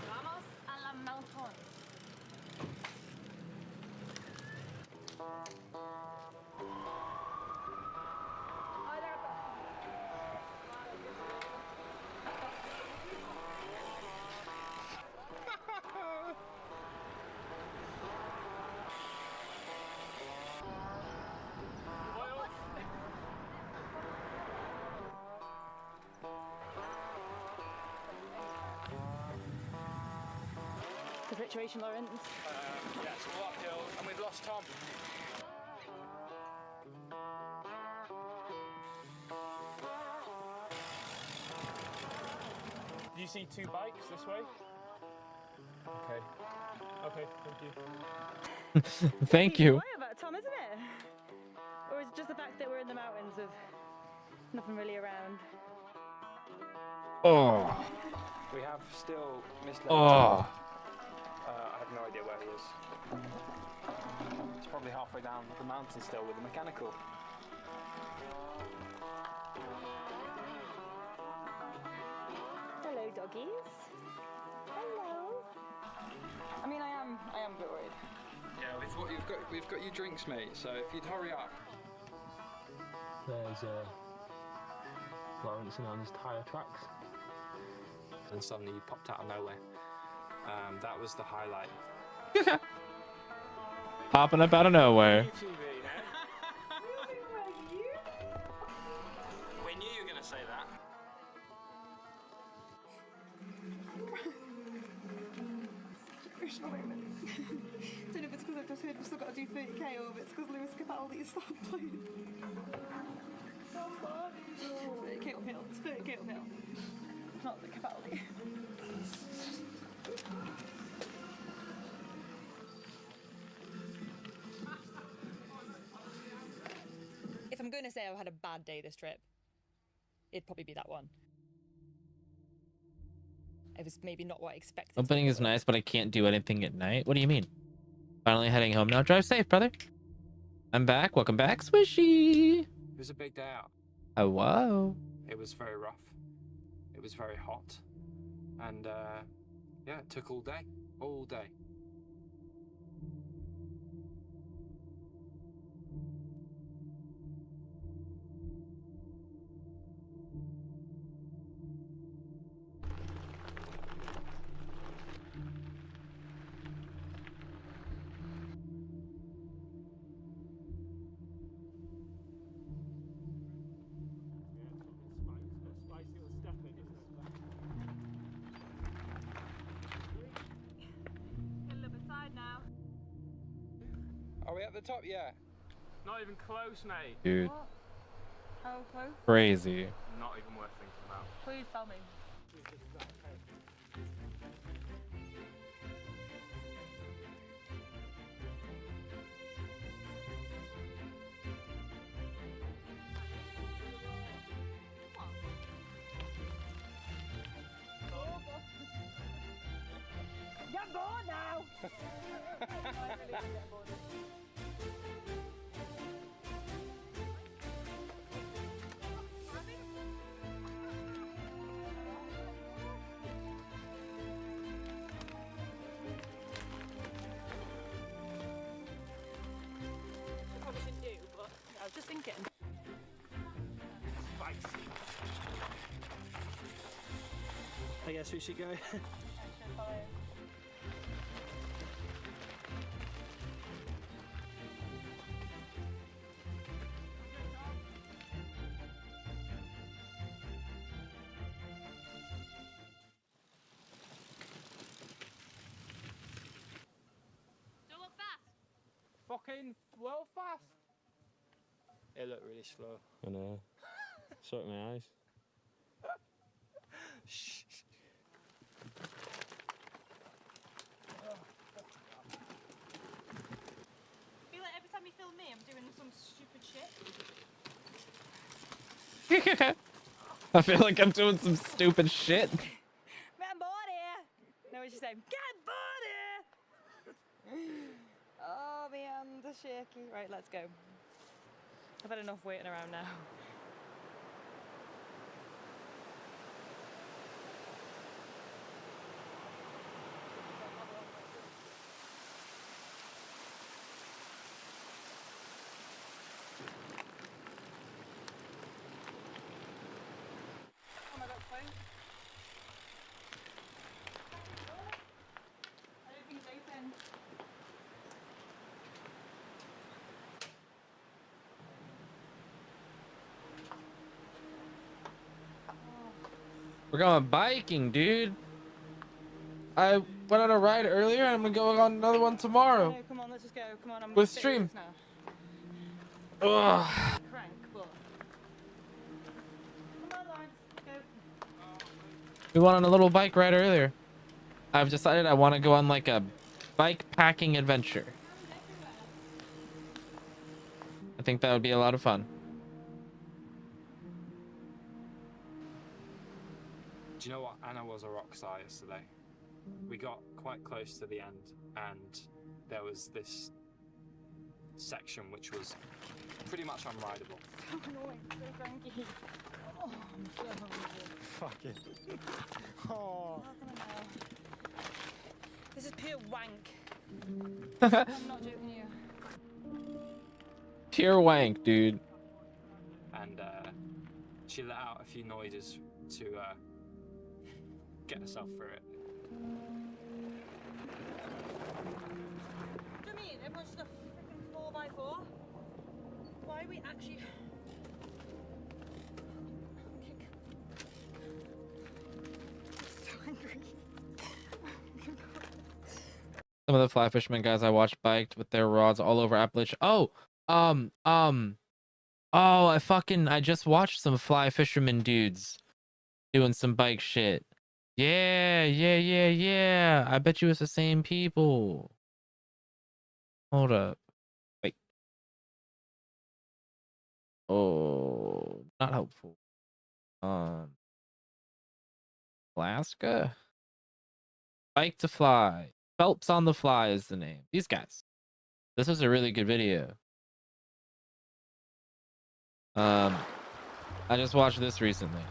Vamos a la mountain. the situation, Lawrence? Yeah, it's all uphill, and we've lost Tom. Do you see two bikes this way? Okay. Okay, thank you. Thank you. Worry about Tom, isn't it? Or is it just the fact that we're in the mountains with nothing really around? Oh. We have still misled Oh. Tom. I have no idea where he is. He's probably halfway down the mountain still with the mechanical. Hello, doggies. Hello. I mean, I am a bit worried. Yeah, we've got your drinks, mate. So if you'd hurry up. There's Lawrence and on his tyre tracks. And suddenly you popped out of nowhere. That was the highlight. Popping up out of nowhere. We knew you were going to say that. Emotional moment. Don't know if it's because I've just heard we've still got to do 30k or if it's because Lewis Capaldi has stopped playing. 30k uphill. It's 30k uphill. It's not the Capaldi. If I'm going to say I've had a bad day this trip, it'd probably be that one. It was maybe not what I expected. Opening is nice, but I can't do anything at night. What do you mean? Finally heading home now. Drive safe, brother. I'm back. Welcome back, Swishy. It was a big day out. Oh, whoa. It was very rough. It was very hot. And yeah, it took all day. All day. Are we at the top? Yeah. Not even close, mate. Dude. What? How close? Crazy. Not even worth thinking about. Please tell me. Get bored now! Probably shouldn't do, but I was just thinking. Spicy. I guess we should go. Don't look fast. Fucking well fast. It looked really slow. I know. Sorting my eyes. I feel like every time you film me, I'm doing some stupid shit. I feel like I'm doing some stupid shit. Get bored here! No, what she saying? Get bored here! Oh, my hands are shaky. Right, let's go. I've had enough waiting around now. Oh my god, phone. I don't think it's open. We're going biking, dude. went on a ride earlier, and I'm gonna go on another one tomorrow. No, come on, let's just go. Come on, I'm With sick of stream. this now. Ugh. Crank, but... Come on, Lawrence, go. We went on a little bike ride earlier. I've decided I want to go on like a bike packing adventure. I think that would be a lot of fun. Do you know what? Anna was a rock star yesterday. We got quite close to the end, and there was this section which was pretty much unrideable. So annoying, so cranky. Oh, I'm so hungry. Fuck it. Oh. This is pure wank. I'm not joking you. Pure wank, dude. And she let out a few noises to get herself through it. Do you mean everyone's just a freaking 4x4? Why are we actually... I'm so angry. Some of the fly fishermen guys I watched biked with their rods all over Appalachia. Oh, I just watched some fly fisherman dudes doing some bike shit. Yeah. I bet you it's the same people. Hold up. Wait. Oh, not helpful. Alaska? Bike to Fly. Phelps on the Fly is the name. These guys. This is a really good video. I just watched this recently.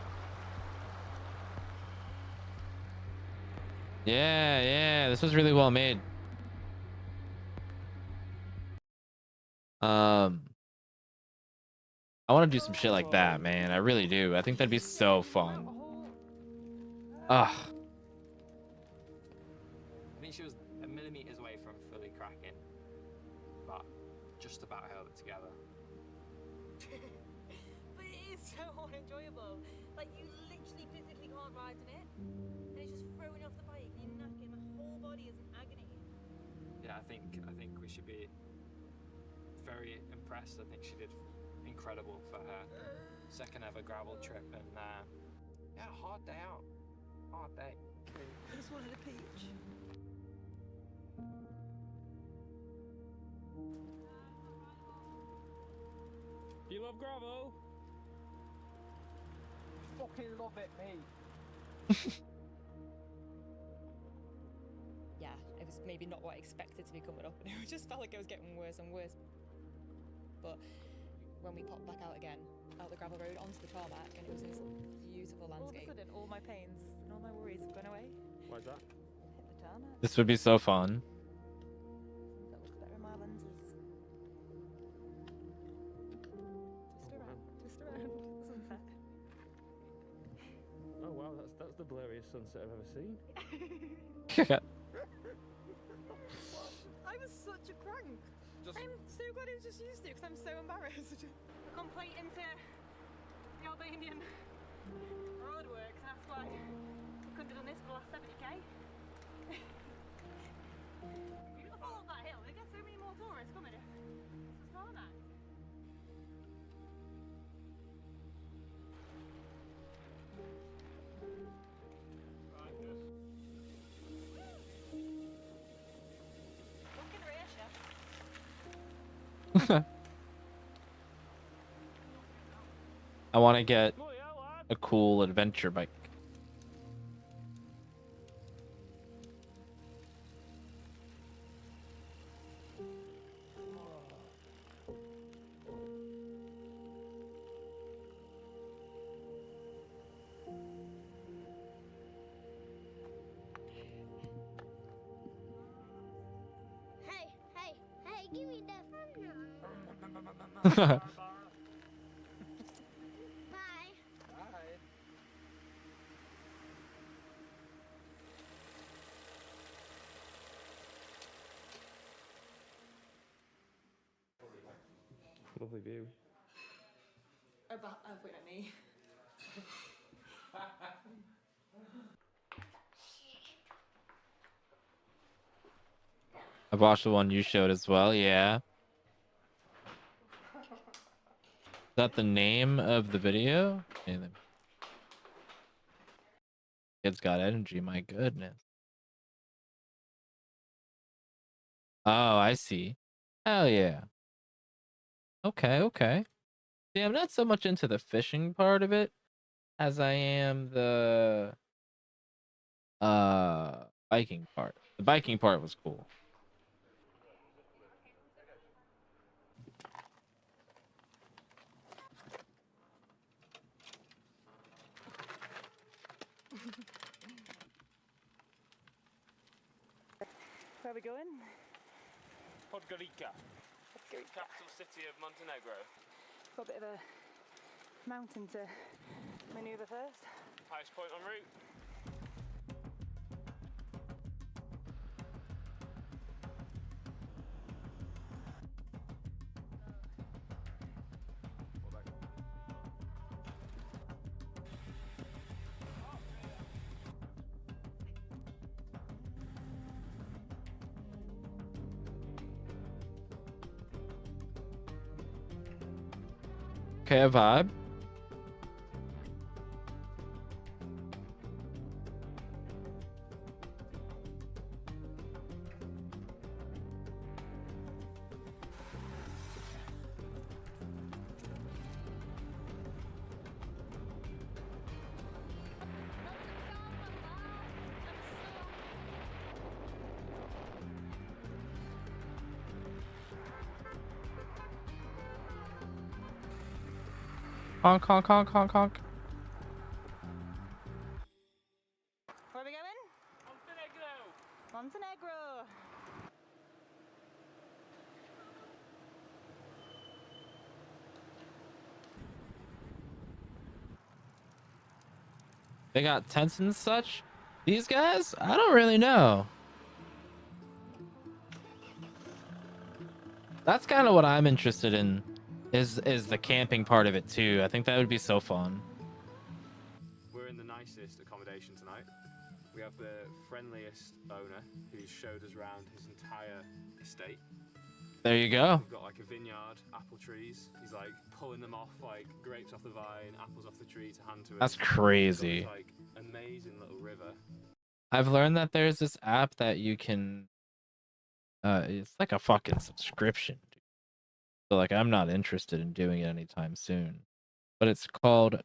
Yeah, this was really well made. I want to do some shit like that, man. I really do. I think that'd be so fun. Ugh. I think she was a millimeters away from fully cracking, but just about held it together. But it is so unenjoyable. Like, you literally physically can't ride in it. And it's just throwing you off the bike. You're knackered. My whole body is in agony. Yeah, I think we should be very impressed. I think she did incredible for her second ever gravel trip, and yeah, hard day out. Hard day. I just wanted a peach. Do you love gravel? Fucking love it, mate. Yeah, it was maybe not what I expected to be coming up, and it just felt like it was getting worse and worse. But when we popped back out again, out the gravel road onto the tarmac, and it was this beautiful landscape. All of a sudden, all my pains and all my worries have gone away. Why's that? Hit the tarmac. This would be so fun. That looks better in my lenses. Twist around the sunset. Oh wow, that's the blurriest sunset I've ever seen. I was such a crank. I'm so glad he was just used to it because I'm so embarrassed. A complaint into the Albanian roadworks, and that's why we couldn't have done this for the last 70k. You gotta fall up that hill, they get so many more tourists coming in. This is tarmac. Look in the rear, chef. I want to get a cool adventure bike. Hey, give me that. Bye. Lovely view. Oh, wait, at me. I watched the one you showed as well. Yeah. Is that the name of the video? Okay, then. Kid's got energy. My goodness. Oh, I see. Hell yeah. Okay, okay. See, I'm not so much into the fishing part of it as I am the biking part. The biking part was cool. Where are we going? Podgorica, capital city of Montenegro. Got a bit of a mountain to manoeuvre first. Highest point en route. Okay, a vibe. Honk, honk, honk, honk, honk. Where are we going? Montenegro! They got tents and such. These guys? I don't really know. That's kind of what I'm interested in, is the camping part of it too. I think that would be so fun. We're in the nicest accommodation tonight. We have the friendliest owner who's showed us around his entire estate. There you go. We've got like a vineyard, apple trees. He's like pulling them off, like grapes off the vine, apples off the tree to hand to us. That's crazy. He's got this, like amazing little river. I've learned that there's this app that you can it's like a fucking subscription, dude. So like I'm not interested in doing it anytime soon. But it's called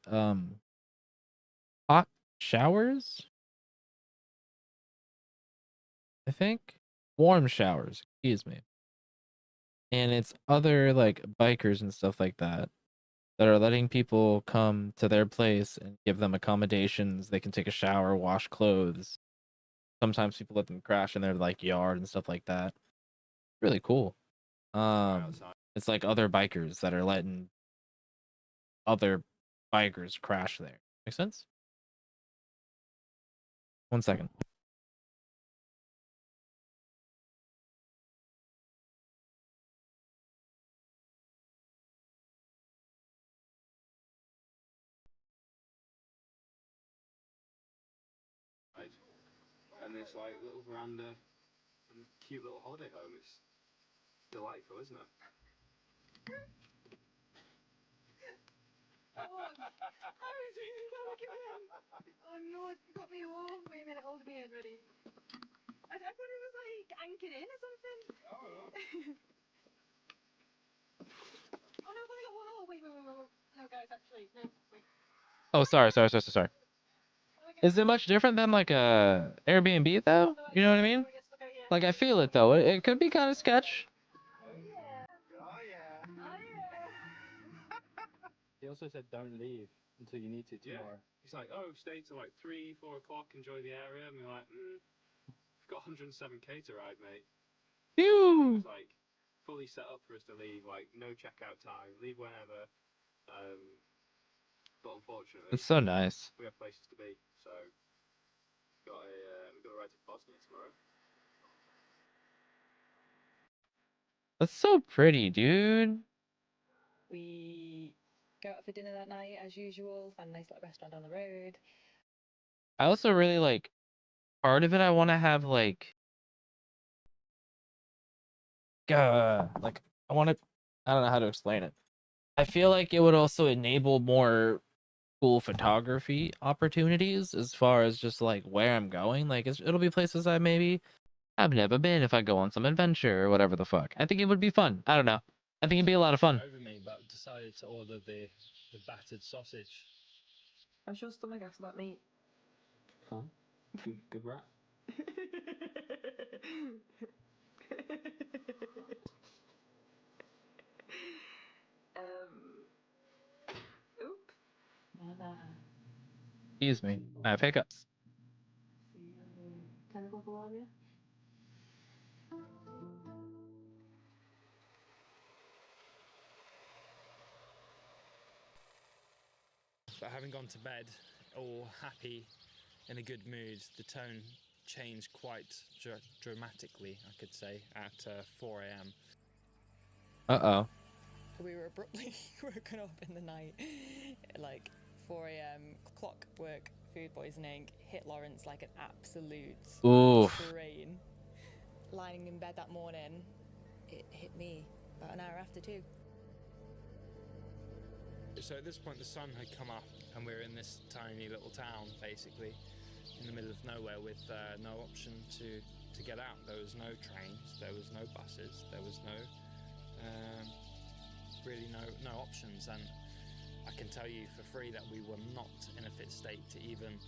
hot showers, I think. Warm showers, excuse me. And it's other like bikers and stuff like that that are letting people come to their place and give them accommodations. They can take a shower, wash clothes. Sometimes people let them crash in their like yard and stuff like that. Really cool. It's like other bikers that are letting other bikers crash there. Make sense? 1 second. Right. And this like little veranda and cute little holiday home. It's delightful, isn't it? Oh, I was really looking at him. Oh no, it got me home. Wait a minute, hold me in, ready? I thought it was like anchored in or something. Oh. Oh no, wait. No, guys, actually, no, wait. Oh, sorry. Is it much different than like a Airbnb though? You know what I mean? Like I feel it though. It could be kind of sketch. He also said don't leave until you need to tomorrow. He's like, oh, stay till like 3, 4 o'clock, enjoy the area. And we're like, we've got 107k to ride, mate. Phew. It's like fully set up for us to leave, like no checkout time, leave whenever. But unfortunately, It's so nice. we have places to be, so we've got a ride to Bosnia tomorrow. That's so pretty, dude. We go out for dinner that night as usual, found a nice little restaurant on the road. I also really like part of it. I want to have like like I want to. I don't know how to explain it. I feel like it would also enable more cool photography opportunities as far as just like where I'm going. Like it'll be places I maybe I've never been if I go on some adventure or whatever the fuck. I think it would be fun. I don't know. I think it'd be a lot of fun. Over me, but decided to order the battered sausage. How's your stomach after that meat? Fine. Good rat. Oop. Excuse me. I have hiccups. Tentacle Bologna? But having gone to bed, all happy, in a good mood, the tone changed quite dramatically, I could say, at 4 a.m. Uh-oh. We were abruptly woken up in the night, like 4 a.m. Clockwork food poisoning hit Lawrence like an absolute Oof. train. Lying in bed that morning, it hit me about an hour after too. So at this point the sun had come up and we were in this tiny little town, basically, in the middle of nowhere with no option to get out. There was no trains, there was no buses, there was really no options, and I can tell you for free that we were not in a fit state to even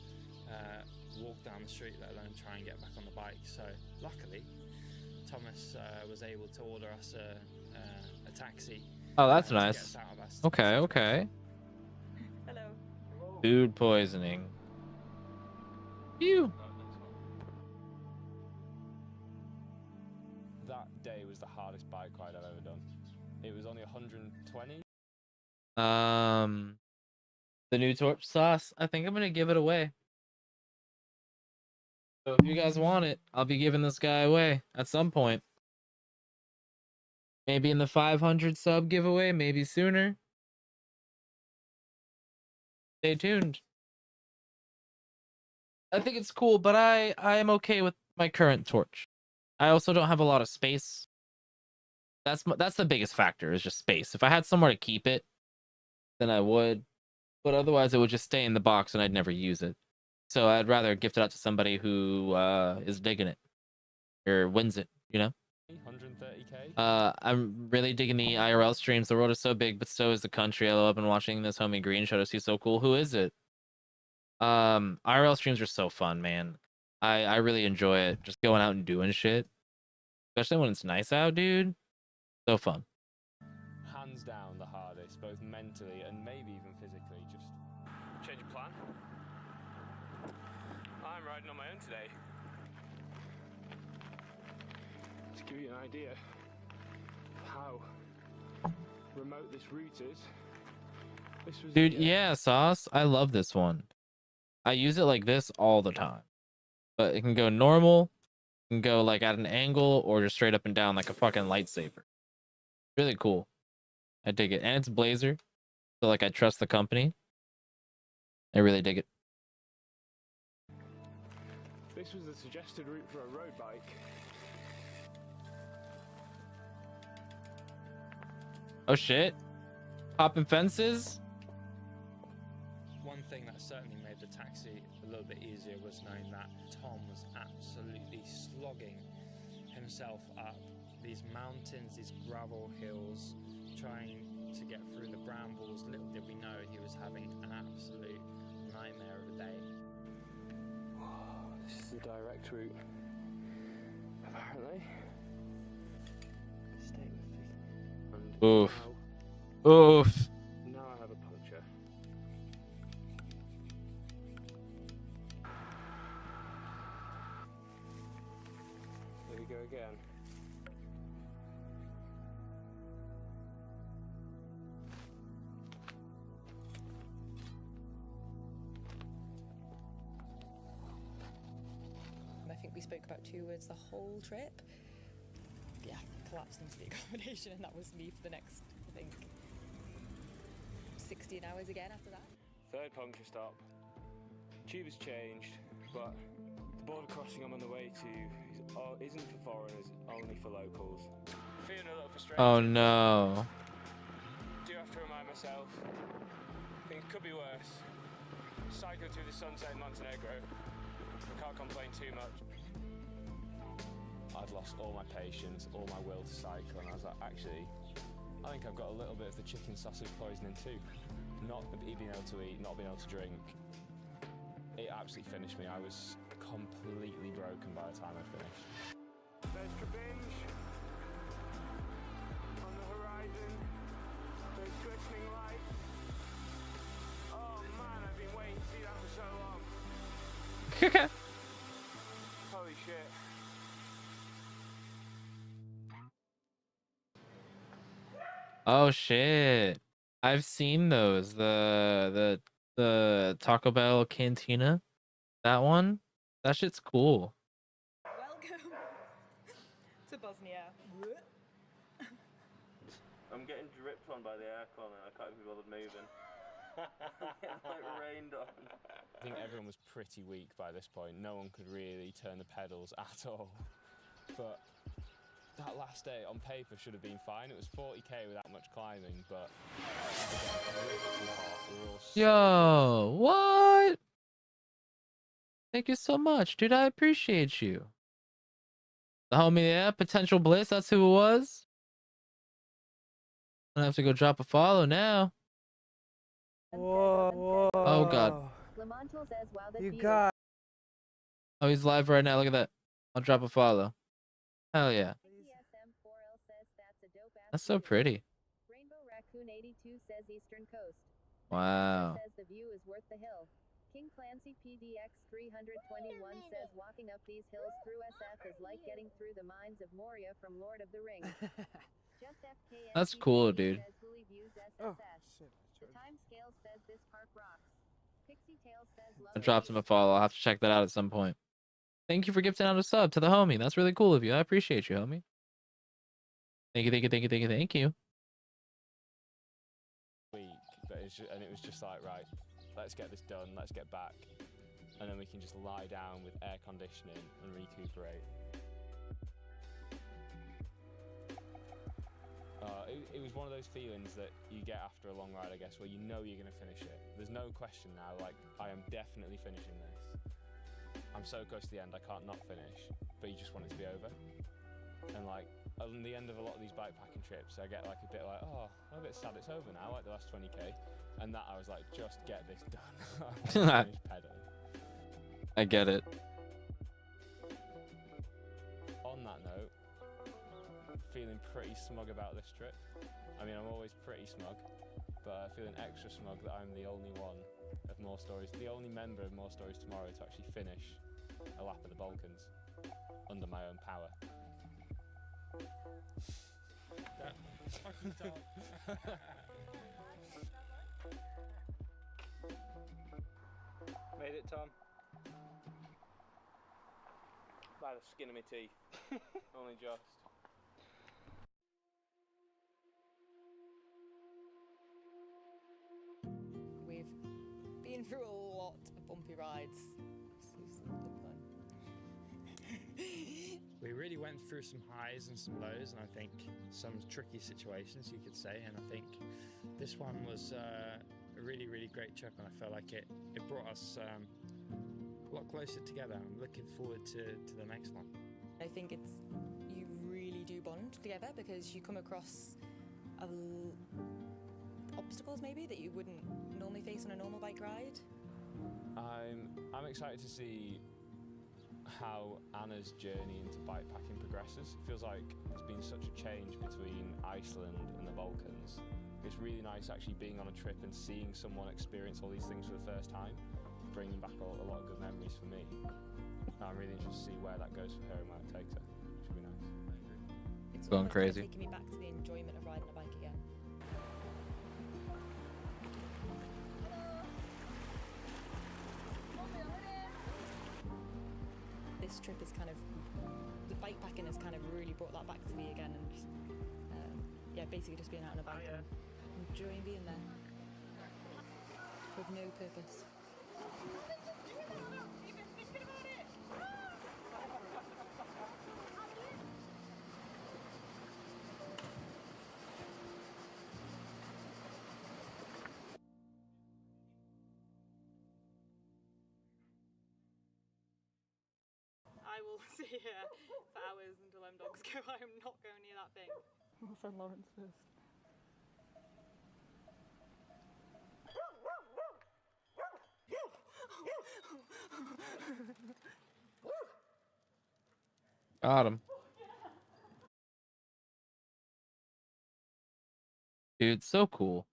walk down the street, let alone try and get back on the bike. So luckily Thomas was able to order us a taxi. Oh, that's to get nice. us out of that Okay, okay. Hello. Food poisoning. Phew. That day was the hardest bike ride I've ever done. It was only 120. The new torch sauce. I think I'm gonna give it away. So if you guys want it, I'll be giving this guy away at some point. Maybe in the 500 sub giveaway, maybe sooner. Stay tuned. I think it's cool, but I am okay with my current torch. I also don't have a lot of space. That's the biggest factor, is just space. If I had somewhere to keep it, then I would. But otherwise, it would just stay in the box and I'd never use it. So I'd rather gift it out to somebody who is digging it or wins it, you know? 130k. I'm really digging the IRL streams. The world is so big, but so is the country. I love been watching this homie Green Shadow. He's so cool. Who is it? IRL streams are so fun, man. I really enjoy it. Just going out and doing shit, especially when it's nice out, dude. So fun. Hands down the hardest, both mentally and maybe even physically. Just change of plan. I'm riding on my own today. To give you an idea of how remote this route is, this was Dude, yeah, Sauce. I love this one. I use it like this all the time. But it can go normal, it can go like at an angle, or just straight up and down like a fucking lightsaber. Really cool. I dig it. And it's Blazer. So like I trust the company. I really dig it. This was the suggested route for a road bike. Oh shit. Popping fences? One thing that certainly made the taxi a little bit easier was knowing that Tom was absolutely slogging himself up these mountains, these gravel hills, trying to get through the brambles. Little did we know he was having an absolute nightmare of a day. This is the direct route, apparently. Stay with me. And Oof. now, Oof. now I have a puncture. Here we go again. I think we spoke about 2 words the whole trip. Yeah, collapsed into the accommodation, and that was me for the next, I think, 16 hours again after that. Third puncture stop. Tube has changed, but the border crossing I'm on the way to isn't for foreigners, only for locals. feeling a little frustrated. Oh no. Do have to remind myself, things could be worse. Cycling through the sunset in Montenegro, I can't complain too much. I'd lost all my patience, all my will to cycle, and I was like, actually, I think I've got a little bit of the chicken sausage poisoning too. Not being able to eat, not being able to drink. It absolutely finished me. I was completely broken by the time I finished. There's Trebinge on the horizon. There's glistening light. Oh man, I've been waiting to see that for so long. Holy shit. Oh shit. I've seen those. The Taco Bell Cantina. That one. That shit's cool. Welcome to Bosnia. I'm getting dripped on by the aircon and I can't even be bothered moving. Like rained on. I think everyone was pretty weak by this point. No one could really turn the pedals at all. But that last day on paper should have been fine. It was 40k without much climbing, but Yo, what? Thank you so much, dude. I appreciate you. The homie, yeah, Potential Bliss. That's who it was. I have to go drop a follow now. Whoa. Oh god. You got. Oh, he's live right now. Look at that. I'll drop a follow. Hell yeah. That's so pretty. Rainbow Raccoon 82 says Eastern Coast. Wow. Says the view is worth the hill. King Clancy PDX 321 says walking up these hills through SF is like getting through the mines of Moria from Lord of the Rings. Just FKN That's cool, dude. says Huli views SSS. The time scale says this park rocks. Pixie Tail says love I dropped him a follow. I'll have to check that out at some point. Thank you for gifting out a sub to the homie. That's really cool of you. I appreciate you, homie. Thank you, thank you, thank you, thank you, thank you. Week, but it was just like, right, let's get this done, let's get back, and then we can just lie down with air conditioning and recuperate. It was one of those feelings that you get after a long ride, I guess, where you know you're going to finish it. There's no question now, like, I am definitely finishing this. I'm so close to the end, I can't not finish, but you just want it to be over. And like, on the end of a lot of these bikepacking trips, I get like a bit like, oh, I'm a bit sad it's over now, like the last 20k. And that I was like, just get this done. I finish pedaling. I get it. On that note, feeling pretty smug about this trip. I mean, I'm always pretty smug, but feeling extra smug that I'm the only one of More Stories, the only member of More Stories Tomorrow to actually finish a lap of the Balkans under my own power. Made it, Tom? By the skin of my teeth. Only just. We've been through a lot of bumpy rides. We really went through some highs and some lows, and I think some tricky situations, you could say. And I think this one was a really, really great trip, and I felt like it brought us a lot closer together. I'm looking forward to the next one. I think you really do bond together because you come across obstacles maybe that you wouldn't normally face on a normal bike ride. I'm excited to see how Anna's journey into bikepacking progresses. It feels like there's been such a change between Iceland and the Balkans. It's really nice actually being on a trip and seeing someone experience all these things for the first time, bringing back a lot of good memories for me. I'm really interested to see where that goes for her and where it takes her. Should be nice. It's Going almost kind of crazy. taking me back to the enjoyment of riding a bike again. This trip is kind of, the bikepacking has kind of really brought that back to me again, and yeah, basically just being out on a bike and enjoying being there with no purpose. sit here for hours until them dogs go. I am not going near that thing. I'll send Lawrence first. Got him. Dude, so cool.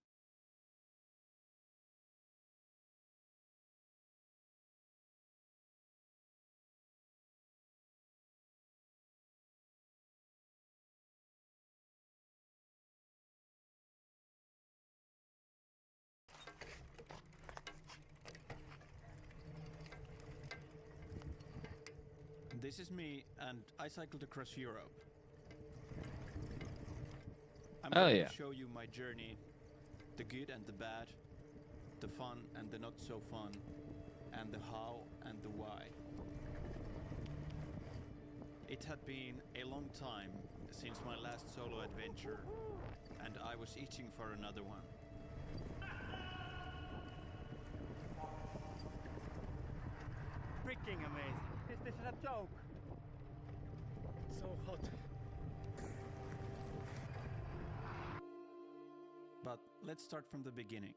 This is me, and I cycled across Europe. I'm Oh, going yeah. to show you my journey, the good and the bad, the fun and the not so fun, and the how and the why. It had been a long time since my last solo adventure, and I was itching for another one. Freaking amazing. This is a joke. It's so hot. But let's start from the beginning.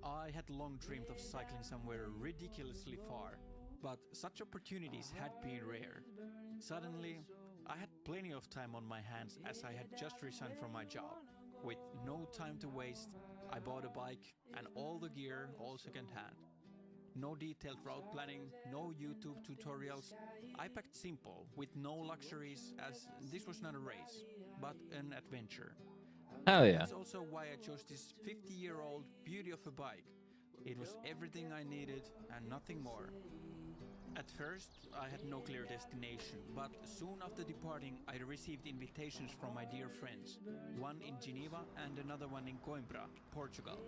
I had long dreamed of cycling somewhere ridiculously far, but such opportunities had been rare. Suddenly, I had plenty of time on my hands as I had just resigned from my job. With no time to waste, I bought a bike and all the gear, all second-hand. No detailed route planning, no YouTube tutorials. I packed simple, with no luxuries, as this was not a race, but an adventure. Hell yeah. That's also why I chose this 50-year-old beauty of a bike. It was everything I needed and nothing more. At first, I had no clear destination, but soon after departing, I received invitations from my dear friends, one in Geneva and another one in Coimbra, Portugal.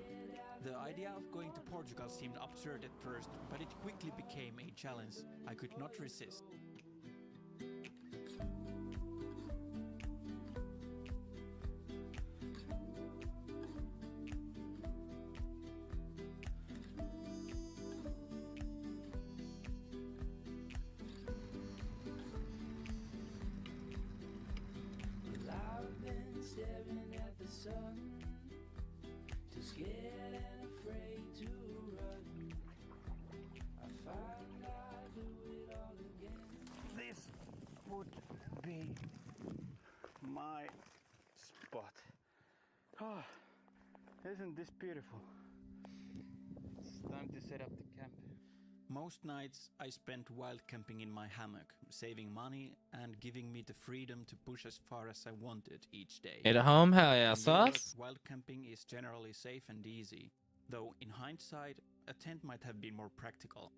The idea of going to Portugal seemed absurd at first, but it quickly became a challenge I could not resist. I've been staring at the sun, too scared and afraid to run. I find I do it all again. This would be my spot. Oh, isn't this beautiful? It's time to set up the camp. Most nights I spent wild camping in my hammock, saving money and giving me the freedom to push as far as I wanted each day. Hit a home, hell yeah, In sauce. Europe, wild camping is generally safe and easy, though in hindsight, a tent might have been more practical.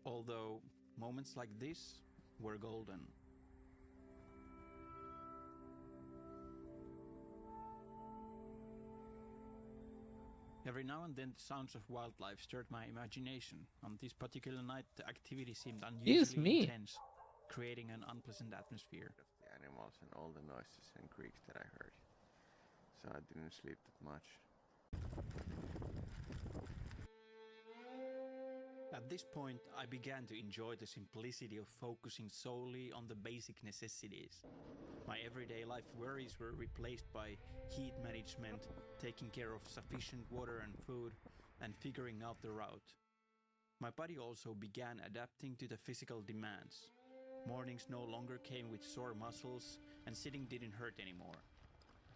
Although moments like this were golden. Every now and then the sounds of wildlife stirred my imagination. On this particular night the activity seemed unusually intense, creating an unpleasant atmosphere. The animals and all the noises and creaks that I heard. So I didn't sleep that much. At this point, I began to enjoy the simplicity of focusing solely on the basic necessities. My everyday life worries were replaced by heat management, taking care of sufficient water and food, and figuring out the route. My body also began adapting to the physical demands. Mornings no longer came with sore muscles, and sitting didn't hurt anymore.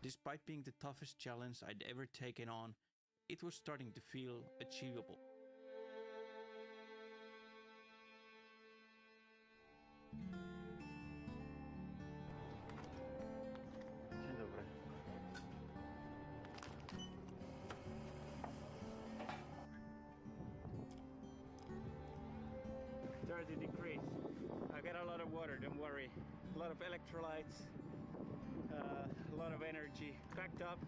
Despite being the toughest challenge I'd ever taken on, it was starting to feel achievable. Dzień dobry. 30 degrees. I got a lot of water, don't worry. A lot of electrolytes, a lot of energy packed up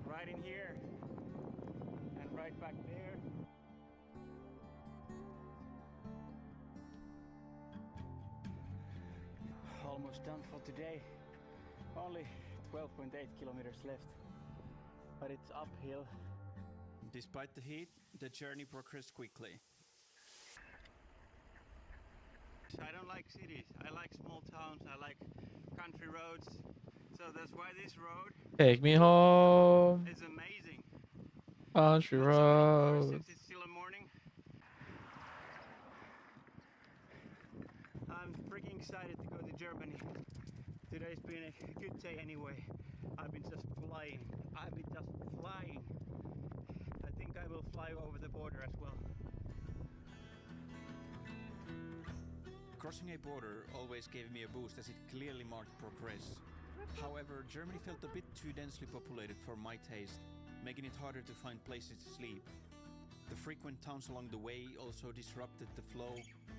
right in here and right back there. Almost done for today. Only 12.8 kilometers left, but it's uphill. Despite the heat, the journey progressed quickly. I don't like cities. I like small towns. I like country roads. So that's why this road Take me home. is amazing. Country road. Since it's still a morning. I'm freaking excited to go to Germany. Today's been a good day anyway. I've been just flying. I think I will fly over the border as well. Crossing a border always gave me a boost as it clearly marked progress. However, Germany felt a bit too densely populated for my taste, making it harder to find places to sleep. The frequent towns along the way also disrupted the flow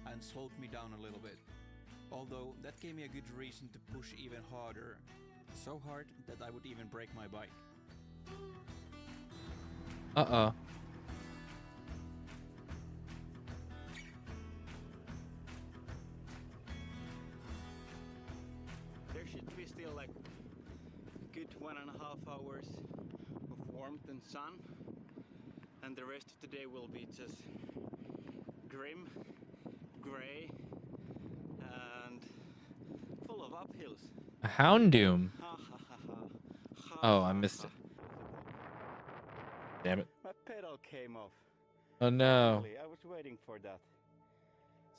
and slowed me down a little bit. Although that gave me a good reason to push even harder. So hard that I would even break my bike. Uh-oh. There should be still like a good 1.5 hours of warmth and sun, and the rest of the day will be just grim, grey, and full of uphills. A Houndoom. Oh, I missed it. Damn it. My pedal came off. Oh no. Finally, I was waiting for that.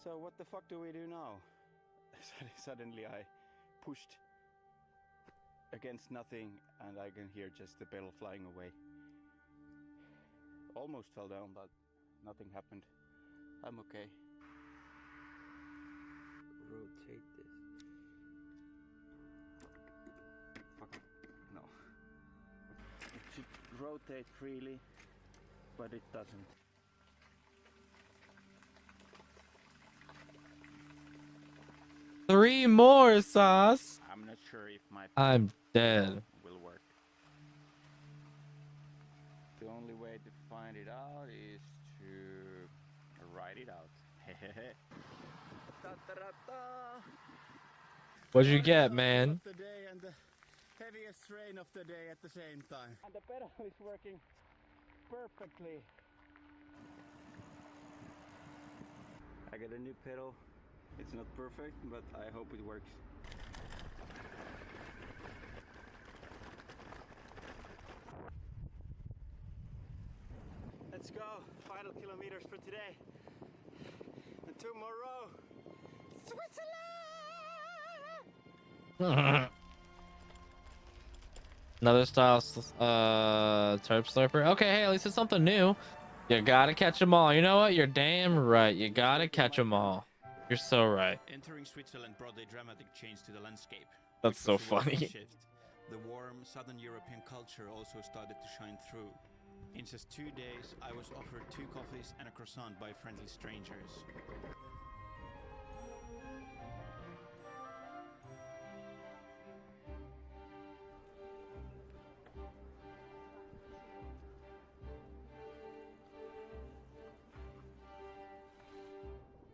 So what the fuck do we do now? Suddenly I pushed against nothing and I can hear just the pedal flying away. Almost fell down, but nothing happened. I'm okay. Rotate this. Fuck. No. It should rotate freely, but it doesn't. Three more, Sauce. I'm not sure if my I'm dead. will work. The only way to find it out is to write it out. What'd you get, man? The day and the heaviest rain of the day at the same time. And the pedal is working perfectly. I got a new pedal. It's not perfect, but I hope it works. Let's go. Final kilometers for today. And 2 more row. Switzerland! Another style terp slurper. Okay, hey, at least it's something new. You gotta catch them all. You know what? You're damn right. You gotta catch them all. You're so right. Entering Switzerland brought a dramatic change to the landscape. That's so funny. Shift. The warm Southern European culture also started to shine through. In just 2 days, I was offered 2 coffees and a croissant by friendly strangers.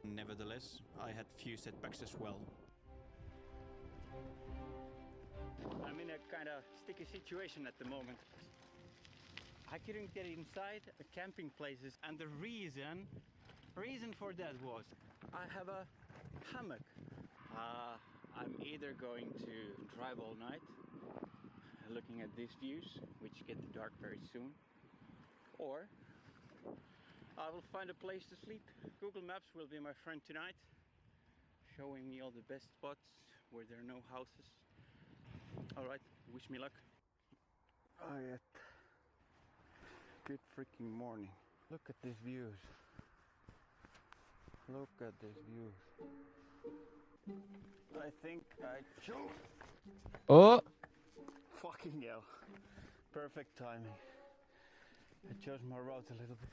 Nevertheless, I had few setbacks as well. I'm in a kind of sticky situation at the moment. I couldn't get inside the camping places, and the reason for that was I have a hammock. I'm either going to drive all night looking at these views, which get dark very soon, or I will find a place to sleep. Google Maps will be my friend tonight, showing me all the best spots where there are no houses. Alright, wish me luck. Good freaking morning. Look at these views. Look at these views. I think I chose. Oh! Fucking hell. Perfect timing. I chose my route a little bit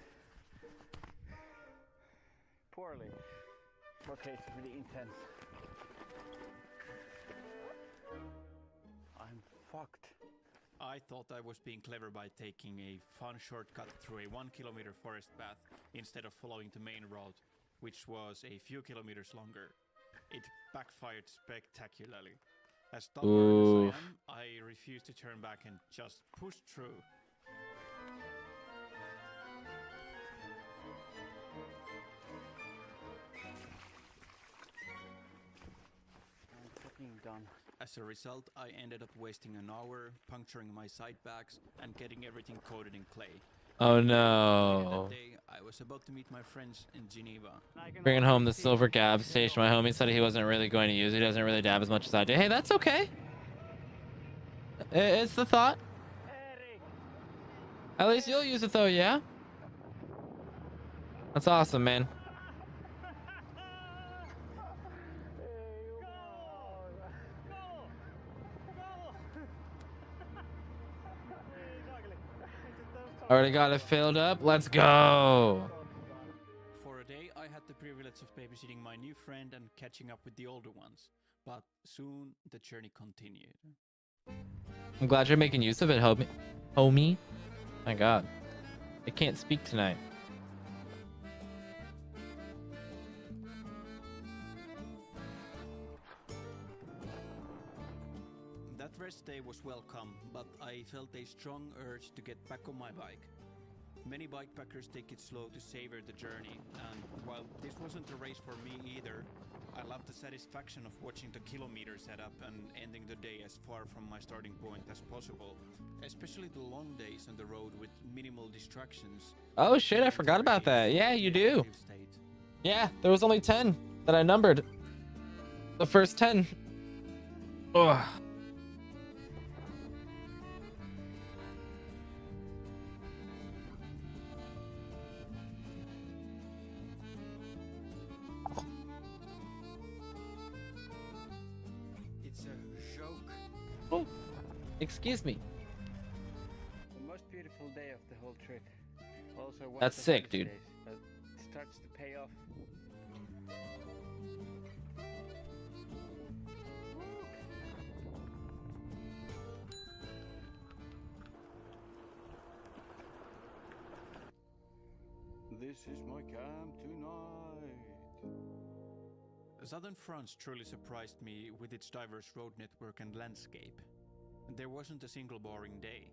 poorly. Okay, it's really intense. I'm fucked. I thought I was being clever by taking a fun shortcut through a 1 kilometer forest path instead of following the main route, which was a few kilometers longer. It backfired spectacularly. As stubborn as Ooh. I am, I refuse to turn back and just push through. I'm fucking done. As a result, I ended up wasting an hour, puncturing my side bags, and getting everything coated in clay. Oh Later no. that day, I was about to meet my friends in Geneva. Bringing home the silver gab station. My homie said he wasn't really going to use it. He doesn't really dab as much as I do. Hey, that's okay. It's the thought. At least you'll use it though, yeah? That's awesome, man. Already got it filled up. Let's go. For a day, I had the privilege of babysitting my new friend and catching up with the older ones. But soon, the journey continued. I'm glad you're making use of it, homie. My God. I can't speak tonight. That rest day was welcome, but I felt a strong urge to get back on my bike. Many bikepackers take it slow to savor the journey, and while this wasn't a race for me either, I loved the satisfaction of watching the kilometers add up and ending the day as far from my starting point as possible, especially the long days on the road with minimal distractions. Oh shit, I forgot about that. Yeah, you do. Yeah, there was only 10 that I numbered. The first 10. Ugh. It's a joke. Oh, excuse me. The most beautiful day of the whole trip. Also one That's of the sick, hardest dude. days, but it starts to pay off. This is my camp tonight. Southern France truly surprised me with its diverse road network and landscape. There wasn't a single boring day.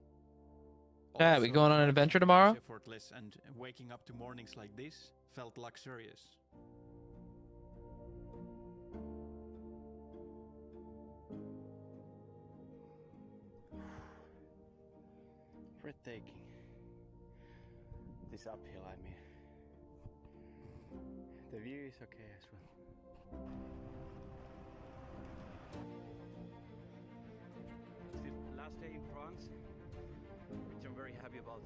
Yeah, we going on an adventure tomorrow? Effortless, and waking up to mornings like this felt luxurious. Breathtaking. This uphill, I mean. The view is okay as well. It's the last day in France, which I'm very happy about.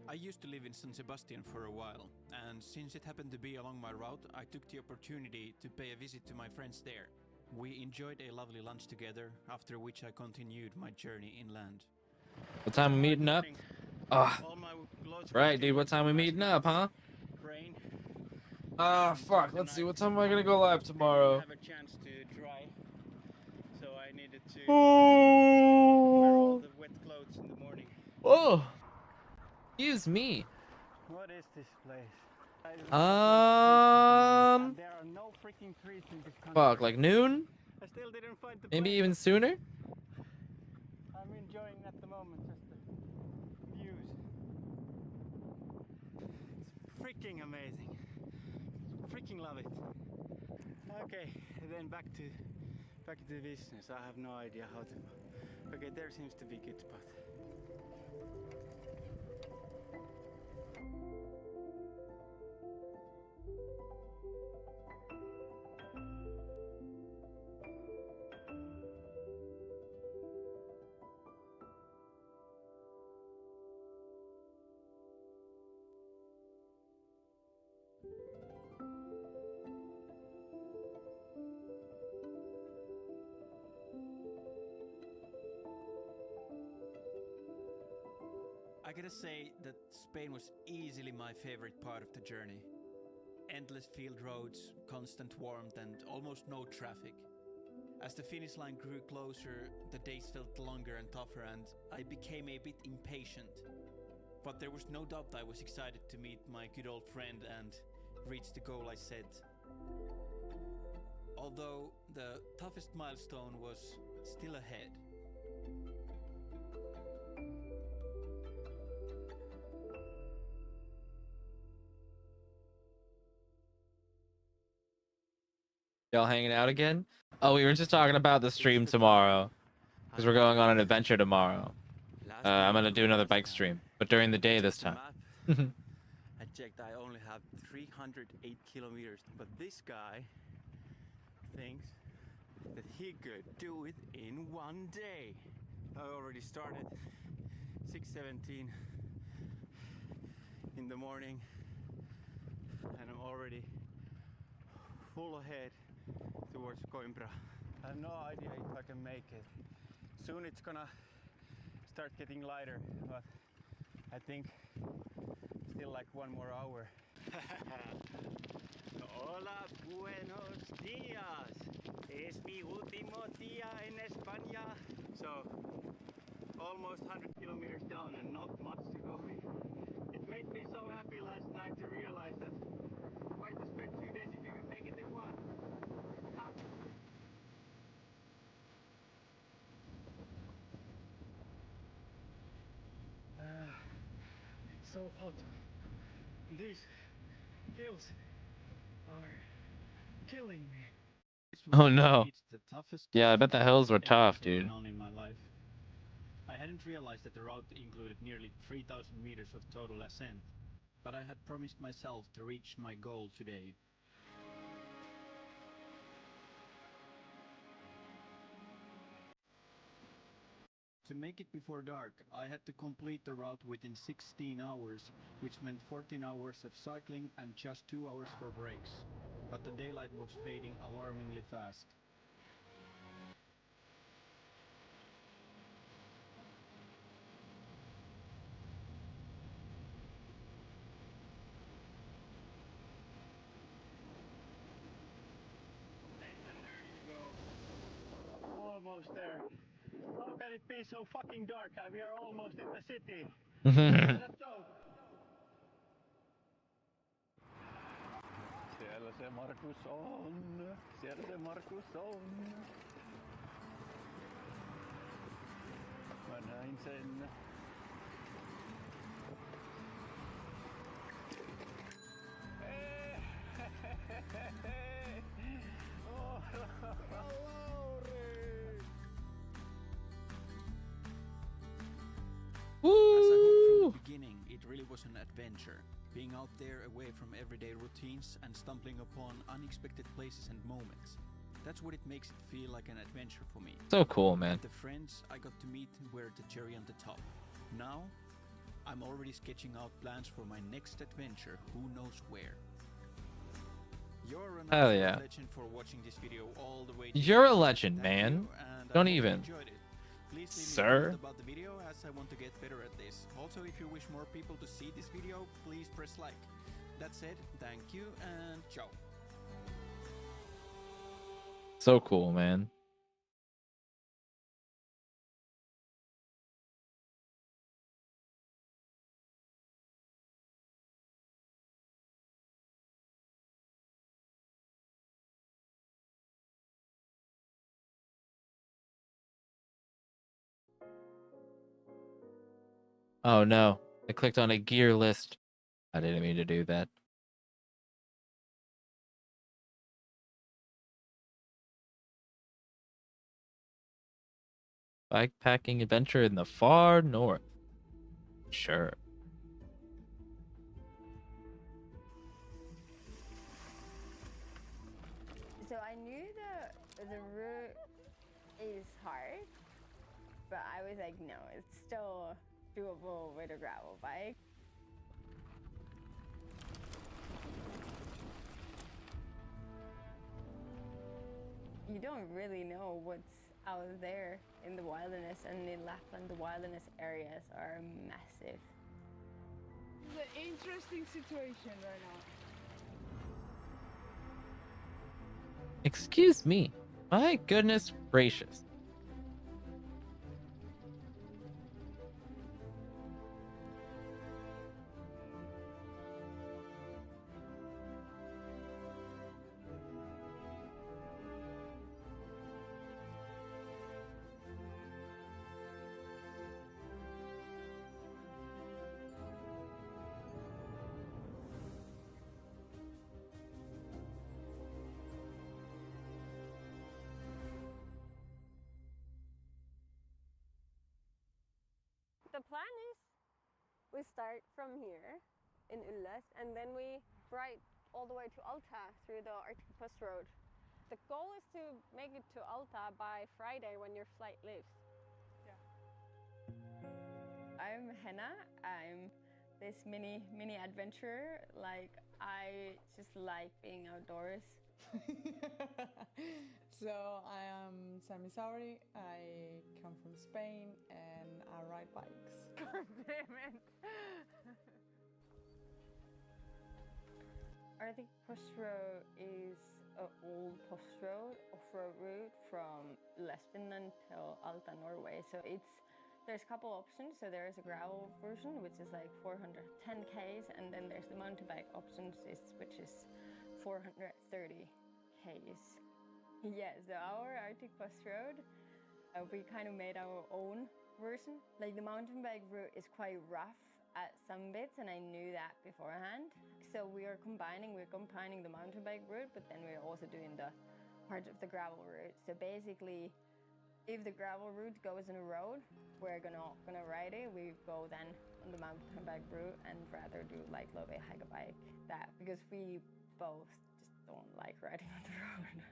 I used to live in San Sebastian for a while, and since it happened to be along my route, I took the opportunity to pay a visit to my friends there. We enjoyed a lovely lunch together, after which I continued my journey inland. What time we meeting up? Oh, right, dude. What time we meeting up, huh? Rain. Ah, fuck. Let's see. What time am I gonna go live tomorrow? Have a chance to dry, so I needed to wear Oh. all the wet clothes in the morning. Oh. Excuse me. What is this place? There are no freaking trees in this country. Fuck, like noon? I still didn't find the Maybe place. even sooner? I'm enjoying at the moment just the views. It's freaking amazing. Freaking love it. Okay, then back to business. I have no idea how to. Okay, there seems to be a good spot. I gotta say that Spain was easily my favorite part of the journey. Endless field roads, constant warmth, and almost no traffic. As the finish line grew closer, the days felt longer and tougher, and I became a bit impatient. But there was no doubt I was excited to meet my good old friend and reach the goal I set Although the toughest milestone was still ahead. Y'all hanging out again? Oh, we were just talking about the stream tomorrow because we're going on an adventure tomorrow. I'm gonna do another bike stream, but during the day this time. I checked, I only have 308 kilometers, but this guy thinks that he could do it in one day. I already started 6:17 in the morning, and I'm already full ahead towards Coimbra. I have no idea if I can make it. Soon it's gonna start getting lighter, but I think still like 1 more hour. Hola, buenos días. Es mi último día en España. So, almost 100 kilometers down and not much to go. It made me so happy last night to realize that why to spend 2 days if you can make it in 1. It's so hot. These hills are killing me. Oh no. It's the toughest Yeah, I bet the hills were tough, dude. in my life. I hadn't realized that the route included nearly 3,000 meters of total ascent, but I had promised myself to reach my goal today. To make it before dark, I had to complete the route within 16 hours, which meant 14 hours of cycling and just 2 hours for breaks. But the daylight was fading alarmingly fast. Almost there. How can it be so fucking dark? We are almost in the city. Let's go. Siellä se Markus on. Siellä se Markus on. Mä näin sen. As I hope from the beginning, it really was an adventure. Being out there away from everyday routines and stumbling upon unexpected places and moments. That's what it makes it feel like an adventure for me. So cool, man. The friends I got to meet were the cherry on the top. Now, I'm already sketching out plans for my next adventure, who knows where. You're an Hell yeah. legend for watching this video all the way to You're a the end. legend, Thank man. you, and I Don't hope you even. enjoyed it. Please leave me a Sir. comment about the video, as I want to get better at this. Also, if you wish more people to see this video, please press like. That said, thank you and ciao. So cool, man. Oh no, I clicked on a gear list. I didn't mean to do that. Bikepacking adventure in the far north. Sure. So I knew the route is hard, but I was like, no, it's still doable with a gravel bike. You don't really know what's out there in the wilderness, and in Lapland the wilderness areas are massive. It's an interesting situation right now. Excuse me. My goodness gracious. We start from here in Ulles, and then we ride all the way to Alta through the Arctic Post Road. The goal is to make it to Alta by Friday when your flight leaves. Yeah. I'm Henna. I'm this mini adventurer. Like, I just like being outdoors. So I am Sami Sauri. I come from Spain and I ride bikes. God damn it. Arctic Post Road is an old post road, off-road route from Finland till Alta, Norway. So there's a couple options. So there is a gravel version, which is like 410 k's, and then there's the mountain bike options, which is 430 k's. Yeah, so our Arctic Post Road, we kind of made our own version. Like, the mountain bike route is quite rough at some bits, and I knew that beforehand. So we're combining the mountain bike route, but then we're also doing the part of the gravel route. So basically, if the gravel route goes in a road, we're gonna ride it. We go then on the mountain bike route and rather do like Love hike a bike, that because we both just don't like riding on the road.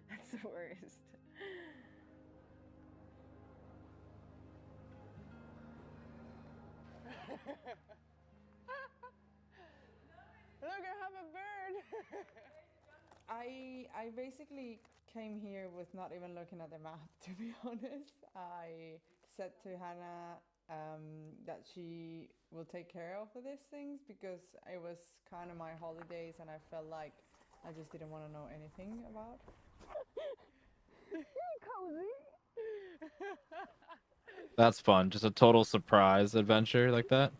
That's the worst. Look, I have a bird. I basically came here with not even looking at the map, to be honest. I said to Hannah that she will take care of these things because it was kind of my holidays and I felt like I just didn't want to know anything about. Cozy. That's fun. Just a total surprise adventure like that.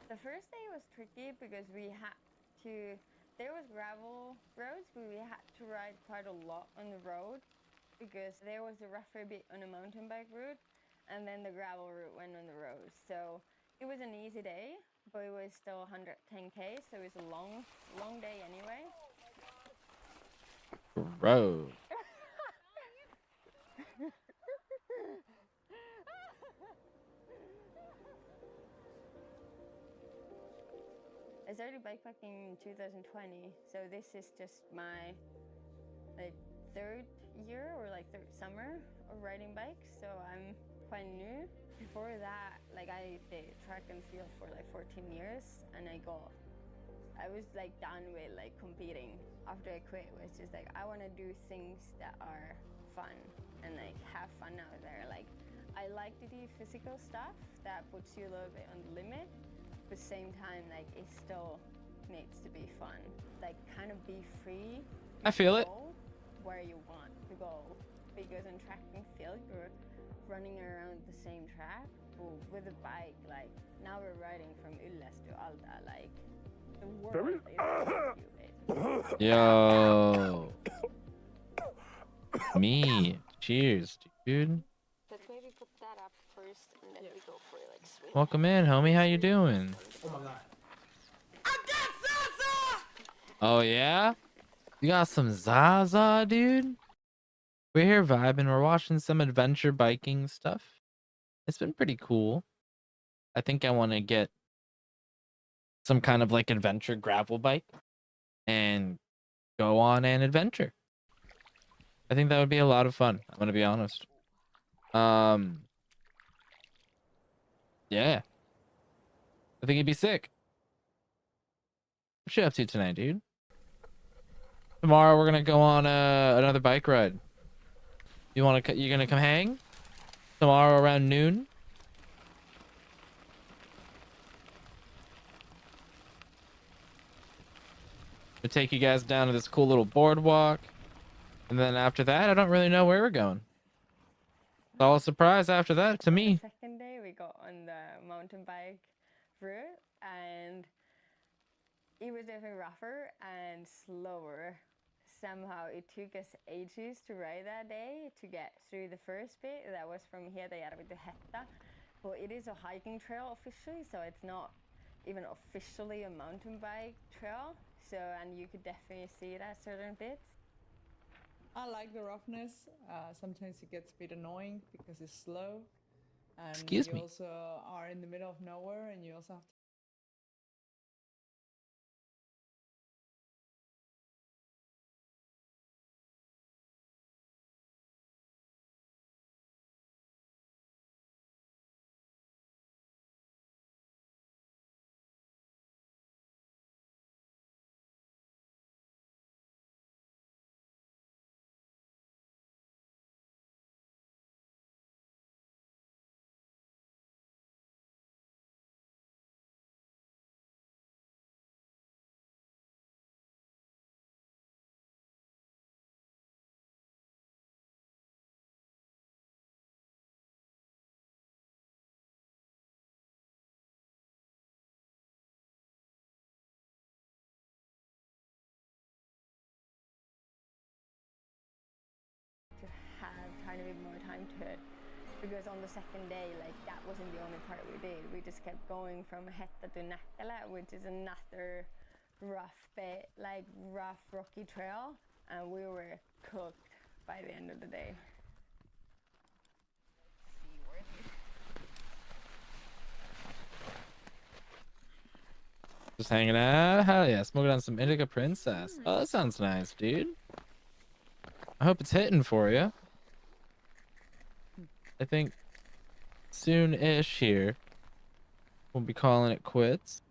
The first day was tricky because there was gravel roads, but we had to ride quite a lot on the road because there was a rougher bit on a mountain bike route, and then the gravel route went on the road. So it was an easy day, but it was still 110k, so it was a long day anyway. Road. I started bikepacking in 2020, so this is just my third year or third summer of riding bikes, so I'm quite new. Before that, I did track and field for 14 years, and I was done with competing. After I quit, it was just I want to do things that are fun and have fun out there. I like to do physical stuff that puts you a little bit on the limit. At the same time, it still needs to be fun. Kind of be free. I feel it. Where you want to go, because in track and field you're running around the same track. But with a bike, now we're riding from Ulles to Alta. The world is around you. Yo. Me. Cheers, dude. Let's maybe put that up first, and then we go for swim. Welcome in, homie. How you doing? Oh my god. Oh yeah? You got some Zaza, dude? We're here vibing. We're watching some adventure biking stuff. It's been pretty cool. I think I want to get some kind of adventure gravel bike and go on an adventure. I think that would be a lot of fun. I'm gonna be honest. Yeah. I think it'd be sick. What you up to tonight, dude? Tomorrow we're gonna go on another bike ride. You're gonna come hang tomorrow around noon? We'll take you guys down to this cool little boardwalk, and then after that, I don't really know where we're going. It's all a surprise after that to me. The second day we got on the mountain bike route, and it was definitely rougher and slower. Somehow it took us ages to ride that day to get through the first bit. That was from Hietajärvi to Hetta. But it is a hiking trail officially, so it's not even officially a mountain bike trail. So, and you could definitely see it at certain bits. I like the roughness. Sometimes it gets a bit annoying because it's slow. And Excuse you me. also are in the middle of nowhere and you also have to have trying to be more time to it, because on the second day, like, that wasn't the only part we did. We just kept going from Hetta to Näkälä, which is another rough bit, like rough rocky trail, and we were cooked by the end of the day. Just hanging out. Hell yeah, smoking on some Indica Princess. Oh, that sounds nice, dude. I hope it's hitting for you. I think soon-ish here, we'll be calling it quits.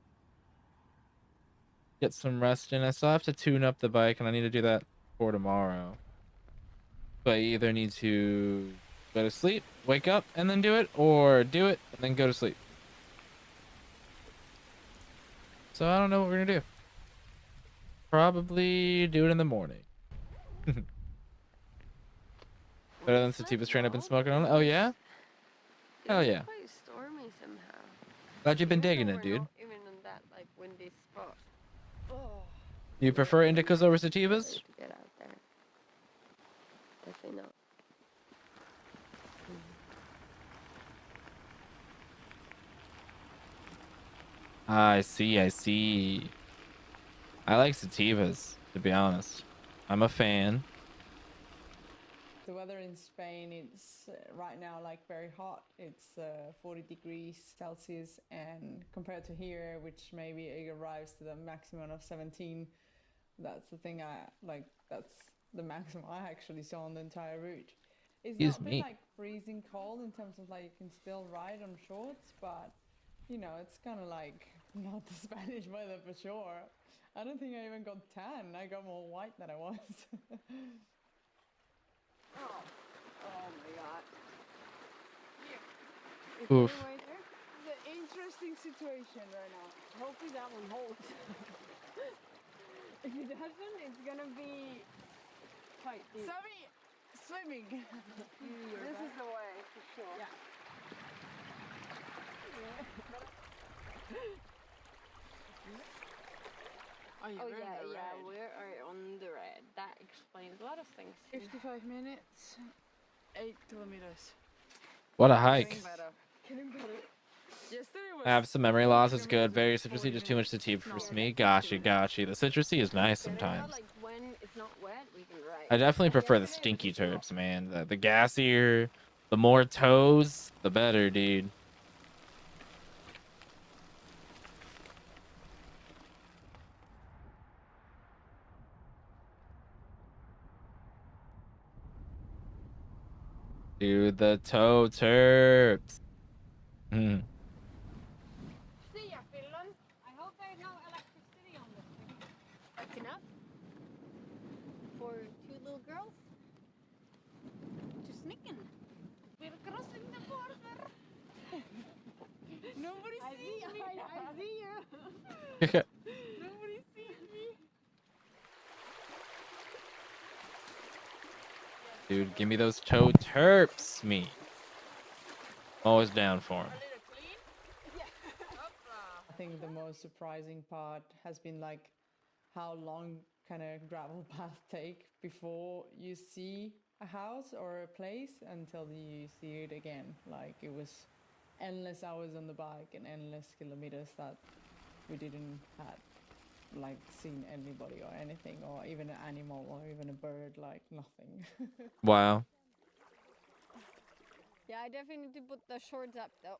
Get some rest in. I still have to tune up the bike, and I need to do that for tomorrow. So I either need to go to sleep, wake up, and then do it, or do it and then go to sleep. So I don't know what we're gonna do. Probably do it in the morning. Better than Sativa's train I've been smoking on. Oh yeah? Hell yeah. Quite stormy somehow. Glad you've been Even digging though it, we're dude. not even in that like windy spot. Oh, You prefer indicas over sativas? to get out there. Definitely not. I see, I see. I like sativas, to be honest. I'm a fan. the weather in Spain. It's right now like very hot. It's 40 degrees Celsius, and compared to here, which maybe it arrives to the maximum of 17, that's the thing I like. That's the maximum I actually saw on the entire route. It's Excuse not been me. like freezing cold in terms of like you can still ride on shorts, but you know, it's kind of like not the Spanish weather for sure. I don't think I even got tan. I got more white than I was. Oh my god. Oof. It's an interesting situation right now. Hopefully that one holds. If it doesn't, it's gonna be tight. Swimming. This is the way for sure. Yeah. Oh yeah, we are on the red. That explains a lot of things. 55 minutes, 8 kilometers. What a hike. Getting better. Yesterday was I have some memory loss. It's good. Very citrusy. Just too much sativa for me. Gotcha, gotcha. The citrusy is nice sometimes. Like when it's not wet, we can ride. I definitely prefer the stinky terps, man. The gassier, the more toes, the better, dude. Dude, the toe terps. Mm. See ya, Finland. I hope there's no electricity on this thing. That's enough for 2 little girls. Just sneaking. We're crossing the border. Nobody sees me. I see you. Nobody sees me. Dude, give me those toe terps, me. Always down for them. I think the most surprising part has been like how long kind of gravel paths take before you see a house or a place until you see it again. Like it was endless hours on the bike and endless kilometers that we didn't have. like seen anybody or anything, or even an animal or even a bird, like nothing. Wow. Yeah, I definitely need to put the shorts up though.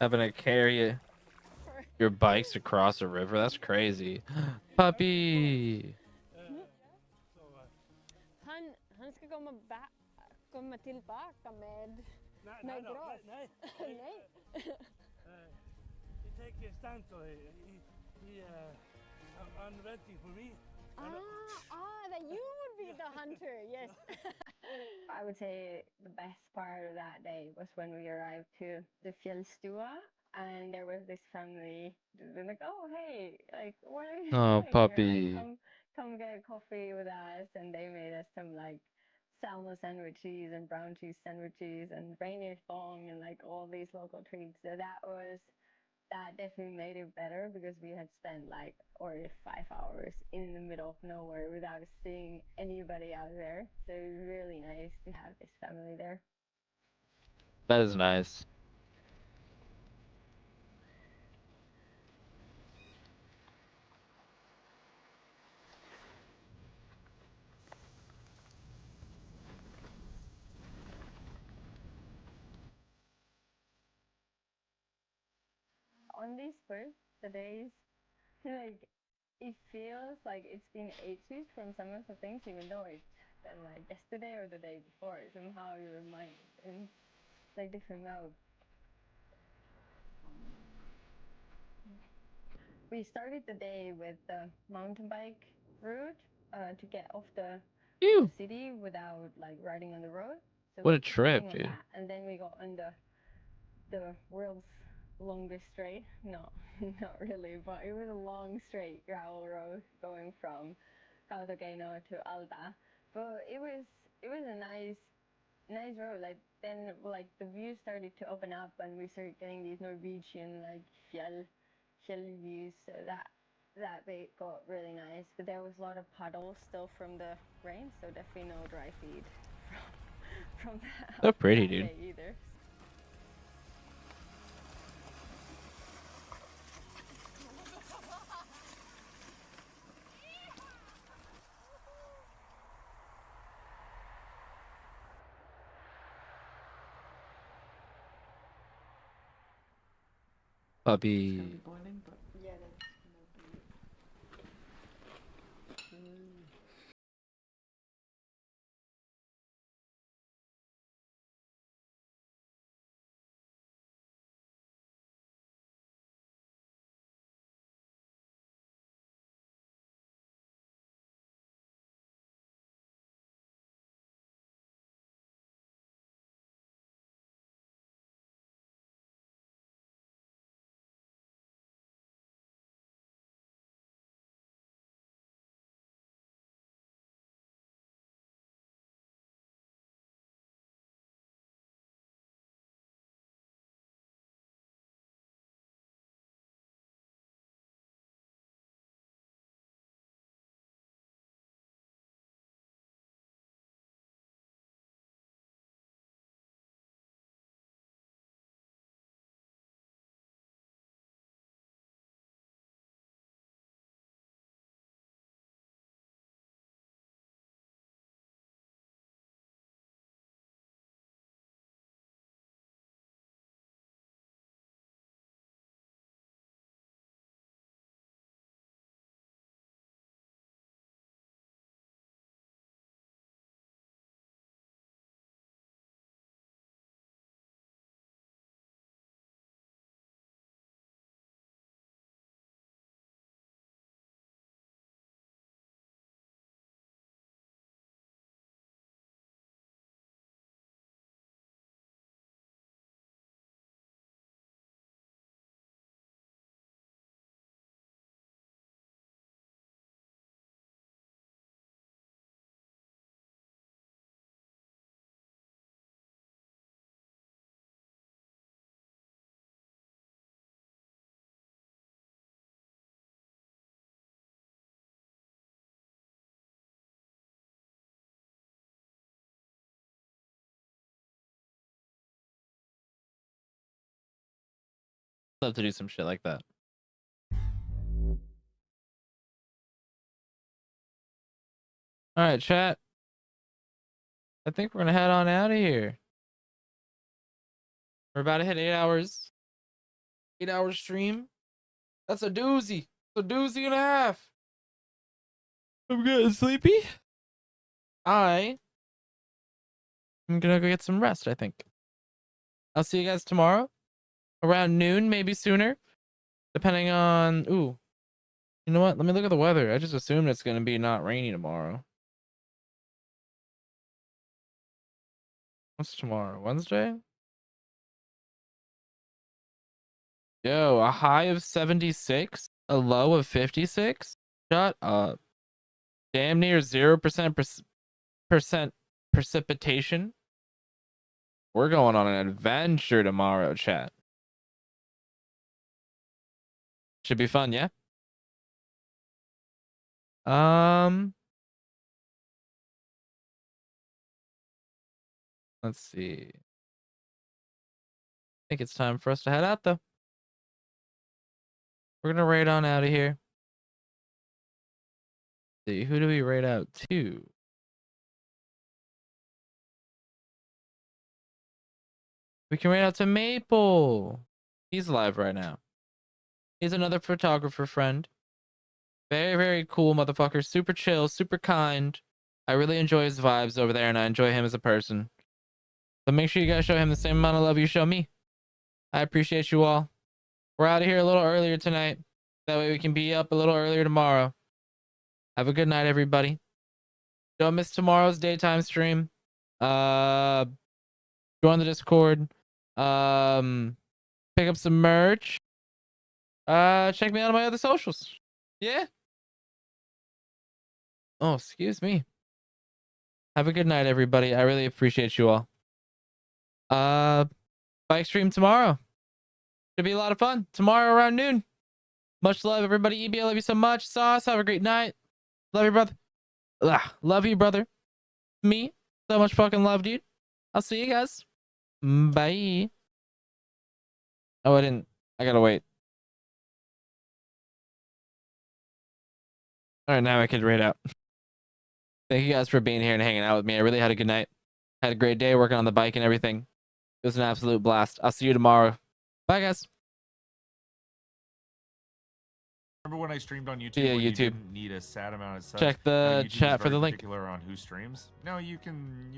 Having to carry your bikes across a river, that's crazy. Puppy. Han ska komma tillbaka med gras. Nej. Nej. He take a stand so he waiting for me. That you would be the hunter, yes. I would say the best part of that day was when we arrived to the Fjällstua and there was this family. They're like, oh hey, like what are you Oh, doing puppy. here? Like, come get coffee with us, and they made us some like salmon sandwiches and brown cheese sandwiches and reindeer thong and like all these local treats. So that definitely made it better because we had spent like already 5 hours in the middle of nowhere without seeing anybody out there. So it was really nice to have this family there. That is nice. On these the days, like it feels like it's been ages from some of the things, even though it's been like yesterday or the day before. Somehow your mind in like different mode. We started the day with the mountain bike route to get off the city without like riding on the road. So What we a took the trip, thing on dude. that, and then we got on the world's longest straight. No, not really, but it was a long straight gravel road going from Cartagena to Alba. But it was a nice road. Like then like the views started to open up and we started getting these Norwegian like fjell views. So that bit got really nice. But there was a lot of puddles still from the rain, so definitely no dry feed from that. So pretty, that dude. day either. Puppy. Boiling, but yeah, that's Love to do some shit like that. All right, chat. I think we're gonna head on out of here. We're about to hit 8 hours. 8-hour stream. That's a doozy. It's a doozy and a half. I'm getting sleepy. I'm gonna go get some rest, I think. I'll see you guys tomorrow. Around noon, maybe sooner. Depending on... Ooh. You know what? Let me look at the weather. I just assumed it's gonna be not rainy tomorrow. What's tomorrow? Wednesday? Yo, a high of 76, a low of 56. Shut up. Damn near 0% precipitation. We're going on an adventure tomorrow, chat. Should be fun, yeah? Let's see. I think it's time for us to head out, though. We're gonna raid on out of here. See, who do we raid out to? We can raid out to Maple. He's live right now. He's another photographer friend. Very, very cool motherfucker. Super chill, super kind. I really enjoy his vibes over there, and I enjoy him as a person. So make sure you guys show him the same amount of love you show me. I appreciate you all. We're out of here a little earlier tonight. That way we can be up a little earlier tomorrow. Have a good night, everybody. Don't miss tomorrow's daytime stream. Join the Discord. Pick up some merch. Check me out on my other socials. Yeah. Oh, excuse me. Have a good night, everybody. I really appreciate you all. Bike stream tomorrow. Should be a lot of fun. Tomorrow around noon. Much love, everybody. EB, I love you so much. Sauce, have a great night. Love you, brother. Love you, brother. Me. So much fucking love, dude. I'll see you guys. Bye. Oh, I gotta wait. All right, now I can raid out. Thank you guys for being here and hanging out with me. I really had a good night. Had a great day working on the bike and everything. It was an absolute blast. I'll see you tomorrow. Bye, guys. Remember when I streamed on YouTube? Yeah, when You YouTube. didn't need a sad amount of subs. Check the YouTube is chat for very the link. particular on who streams. No, you can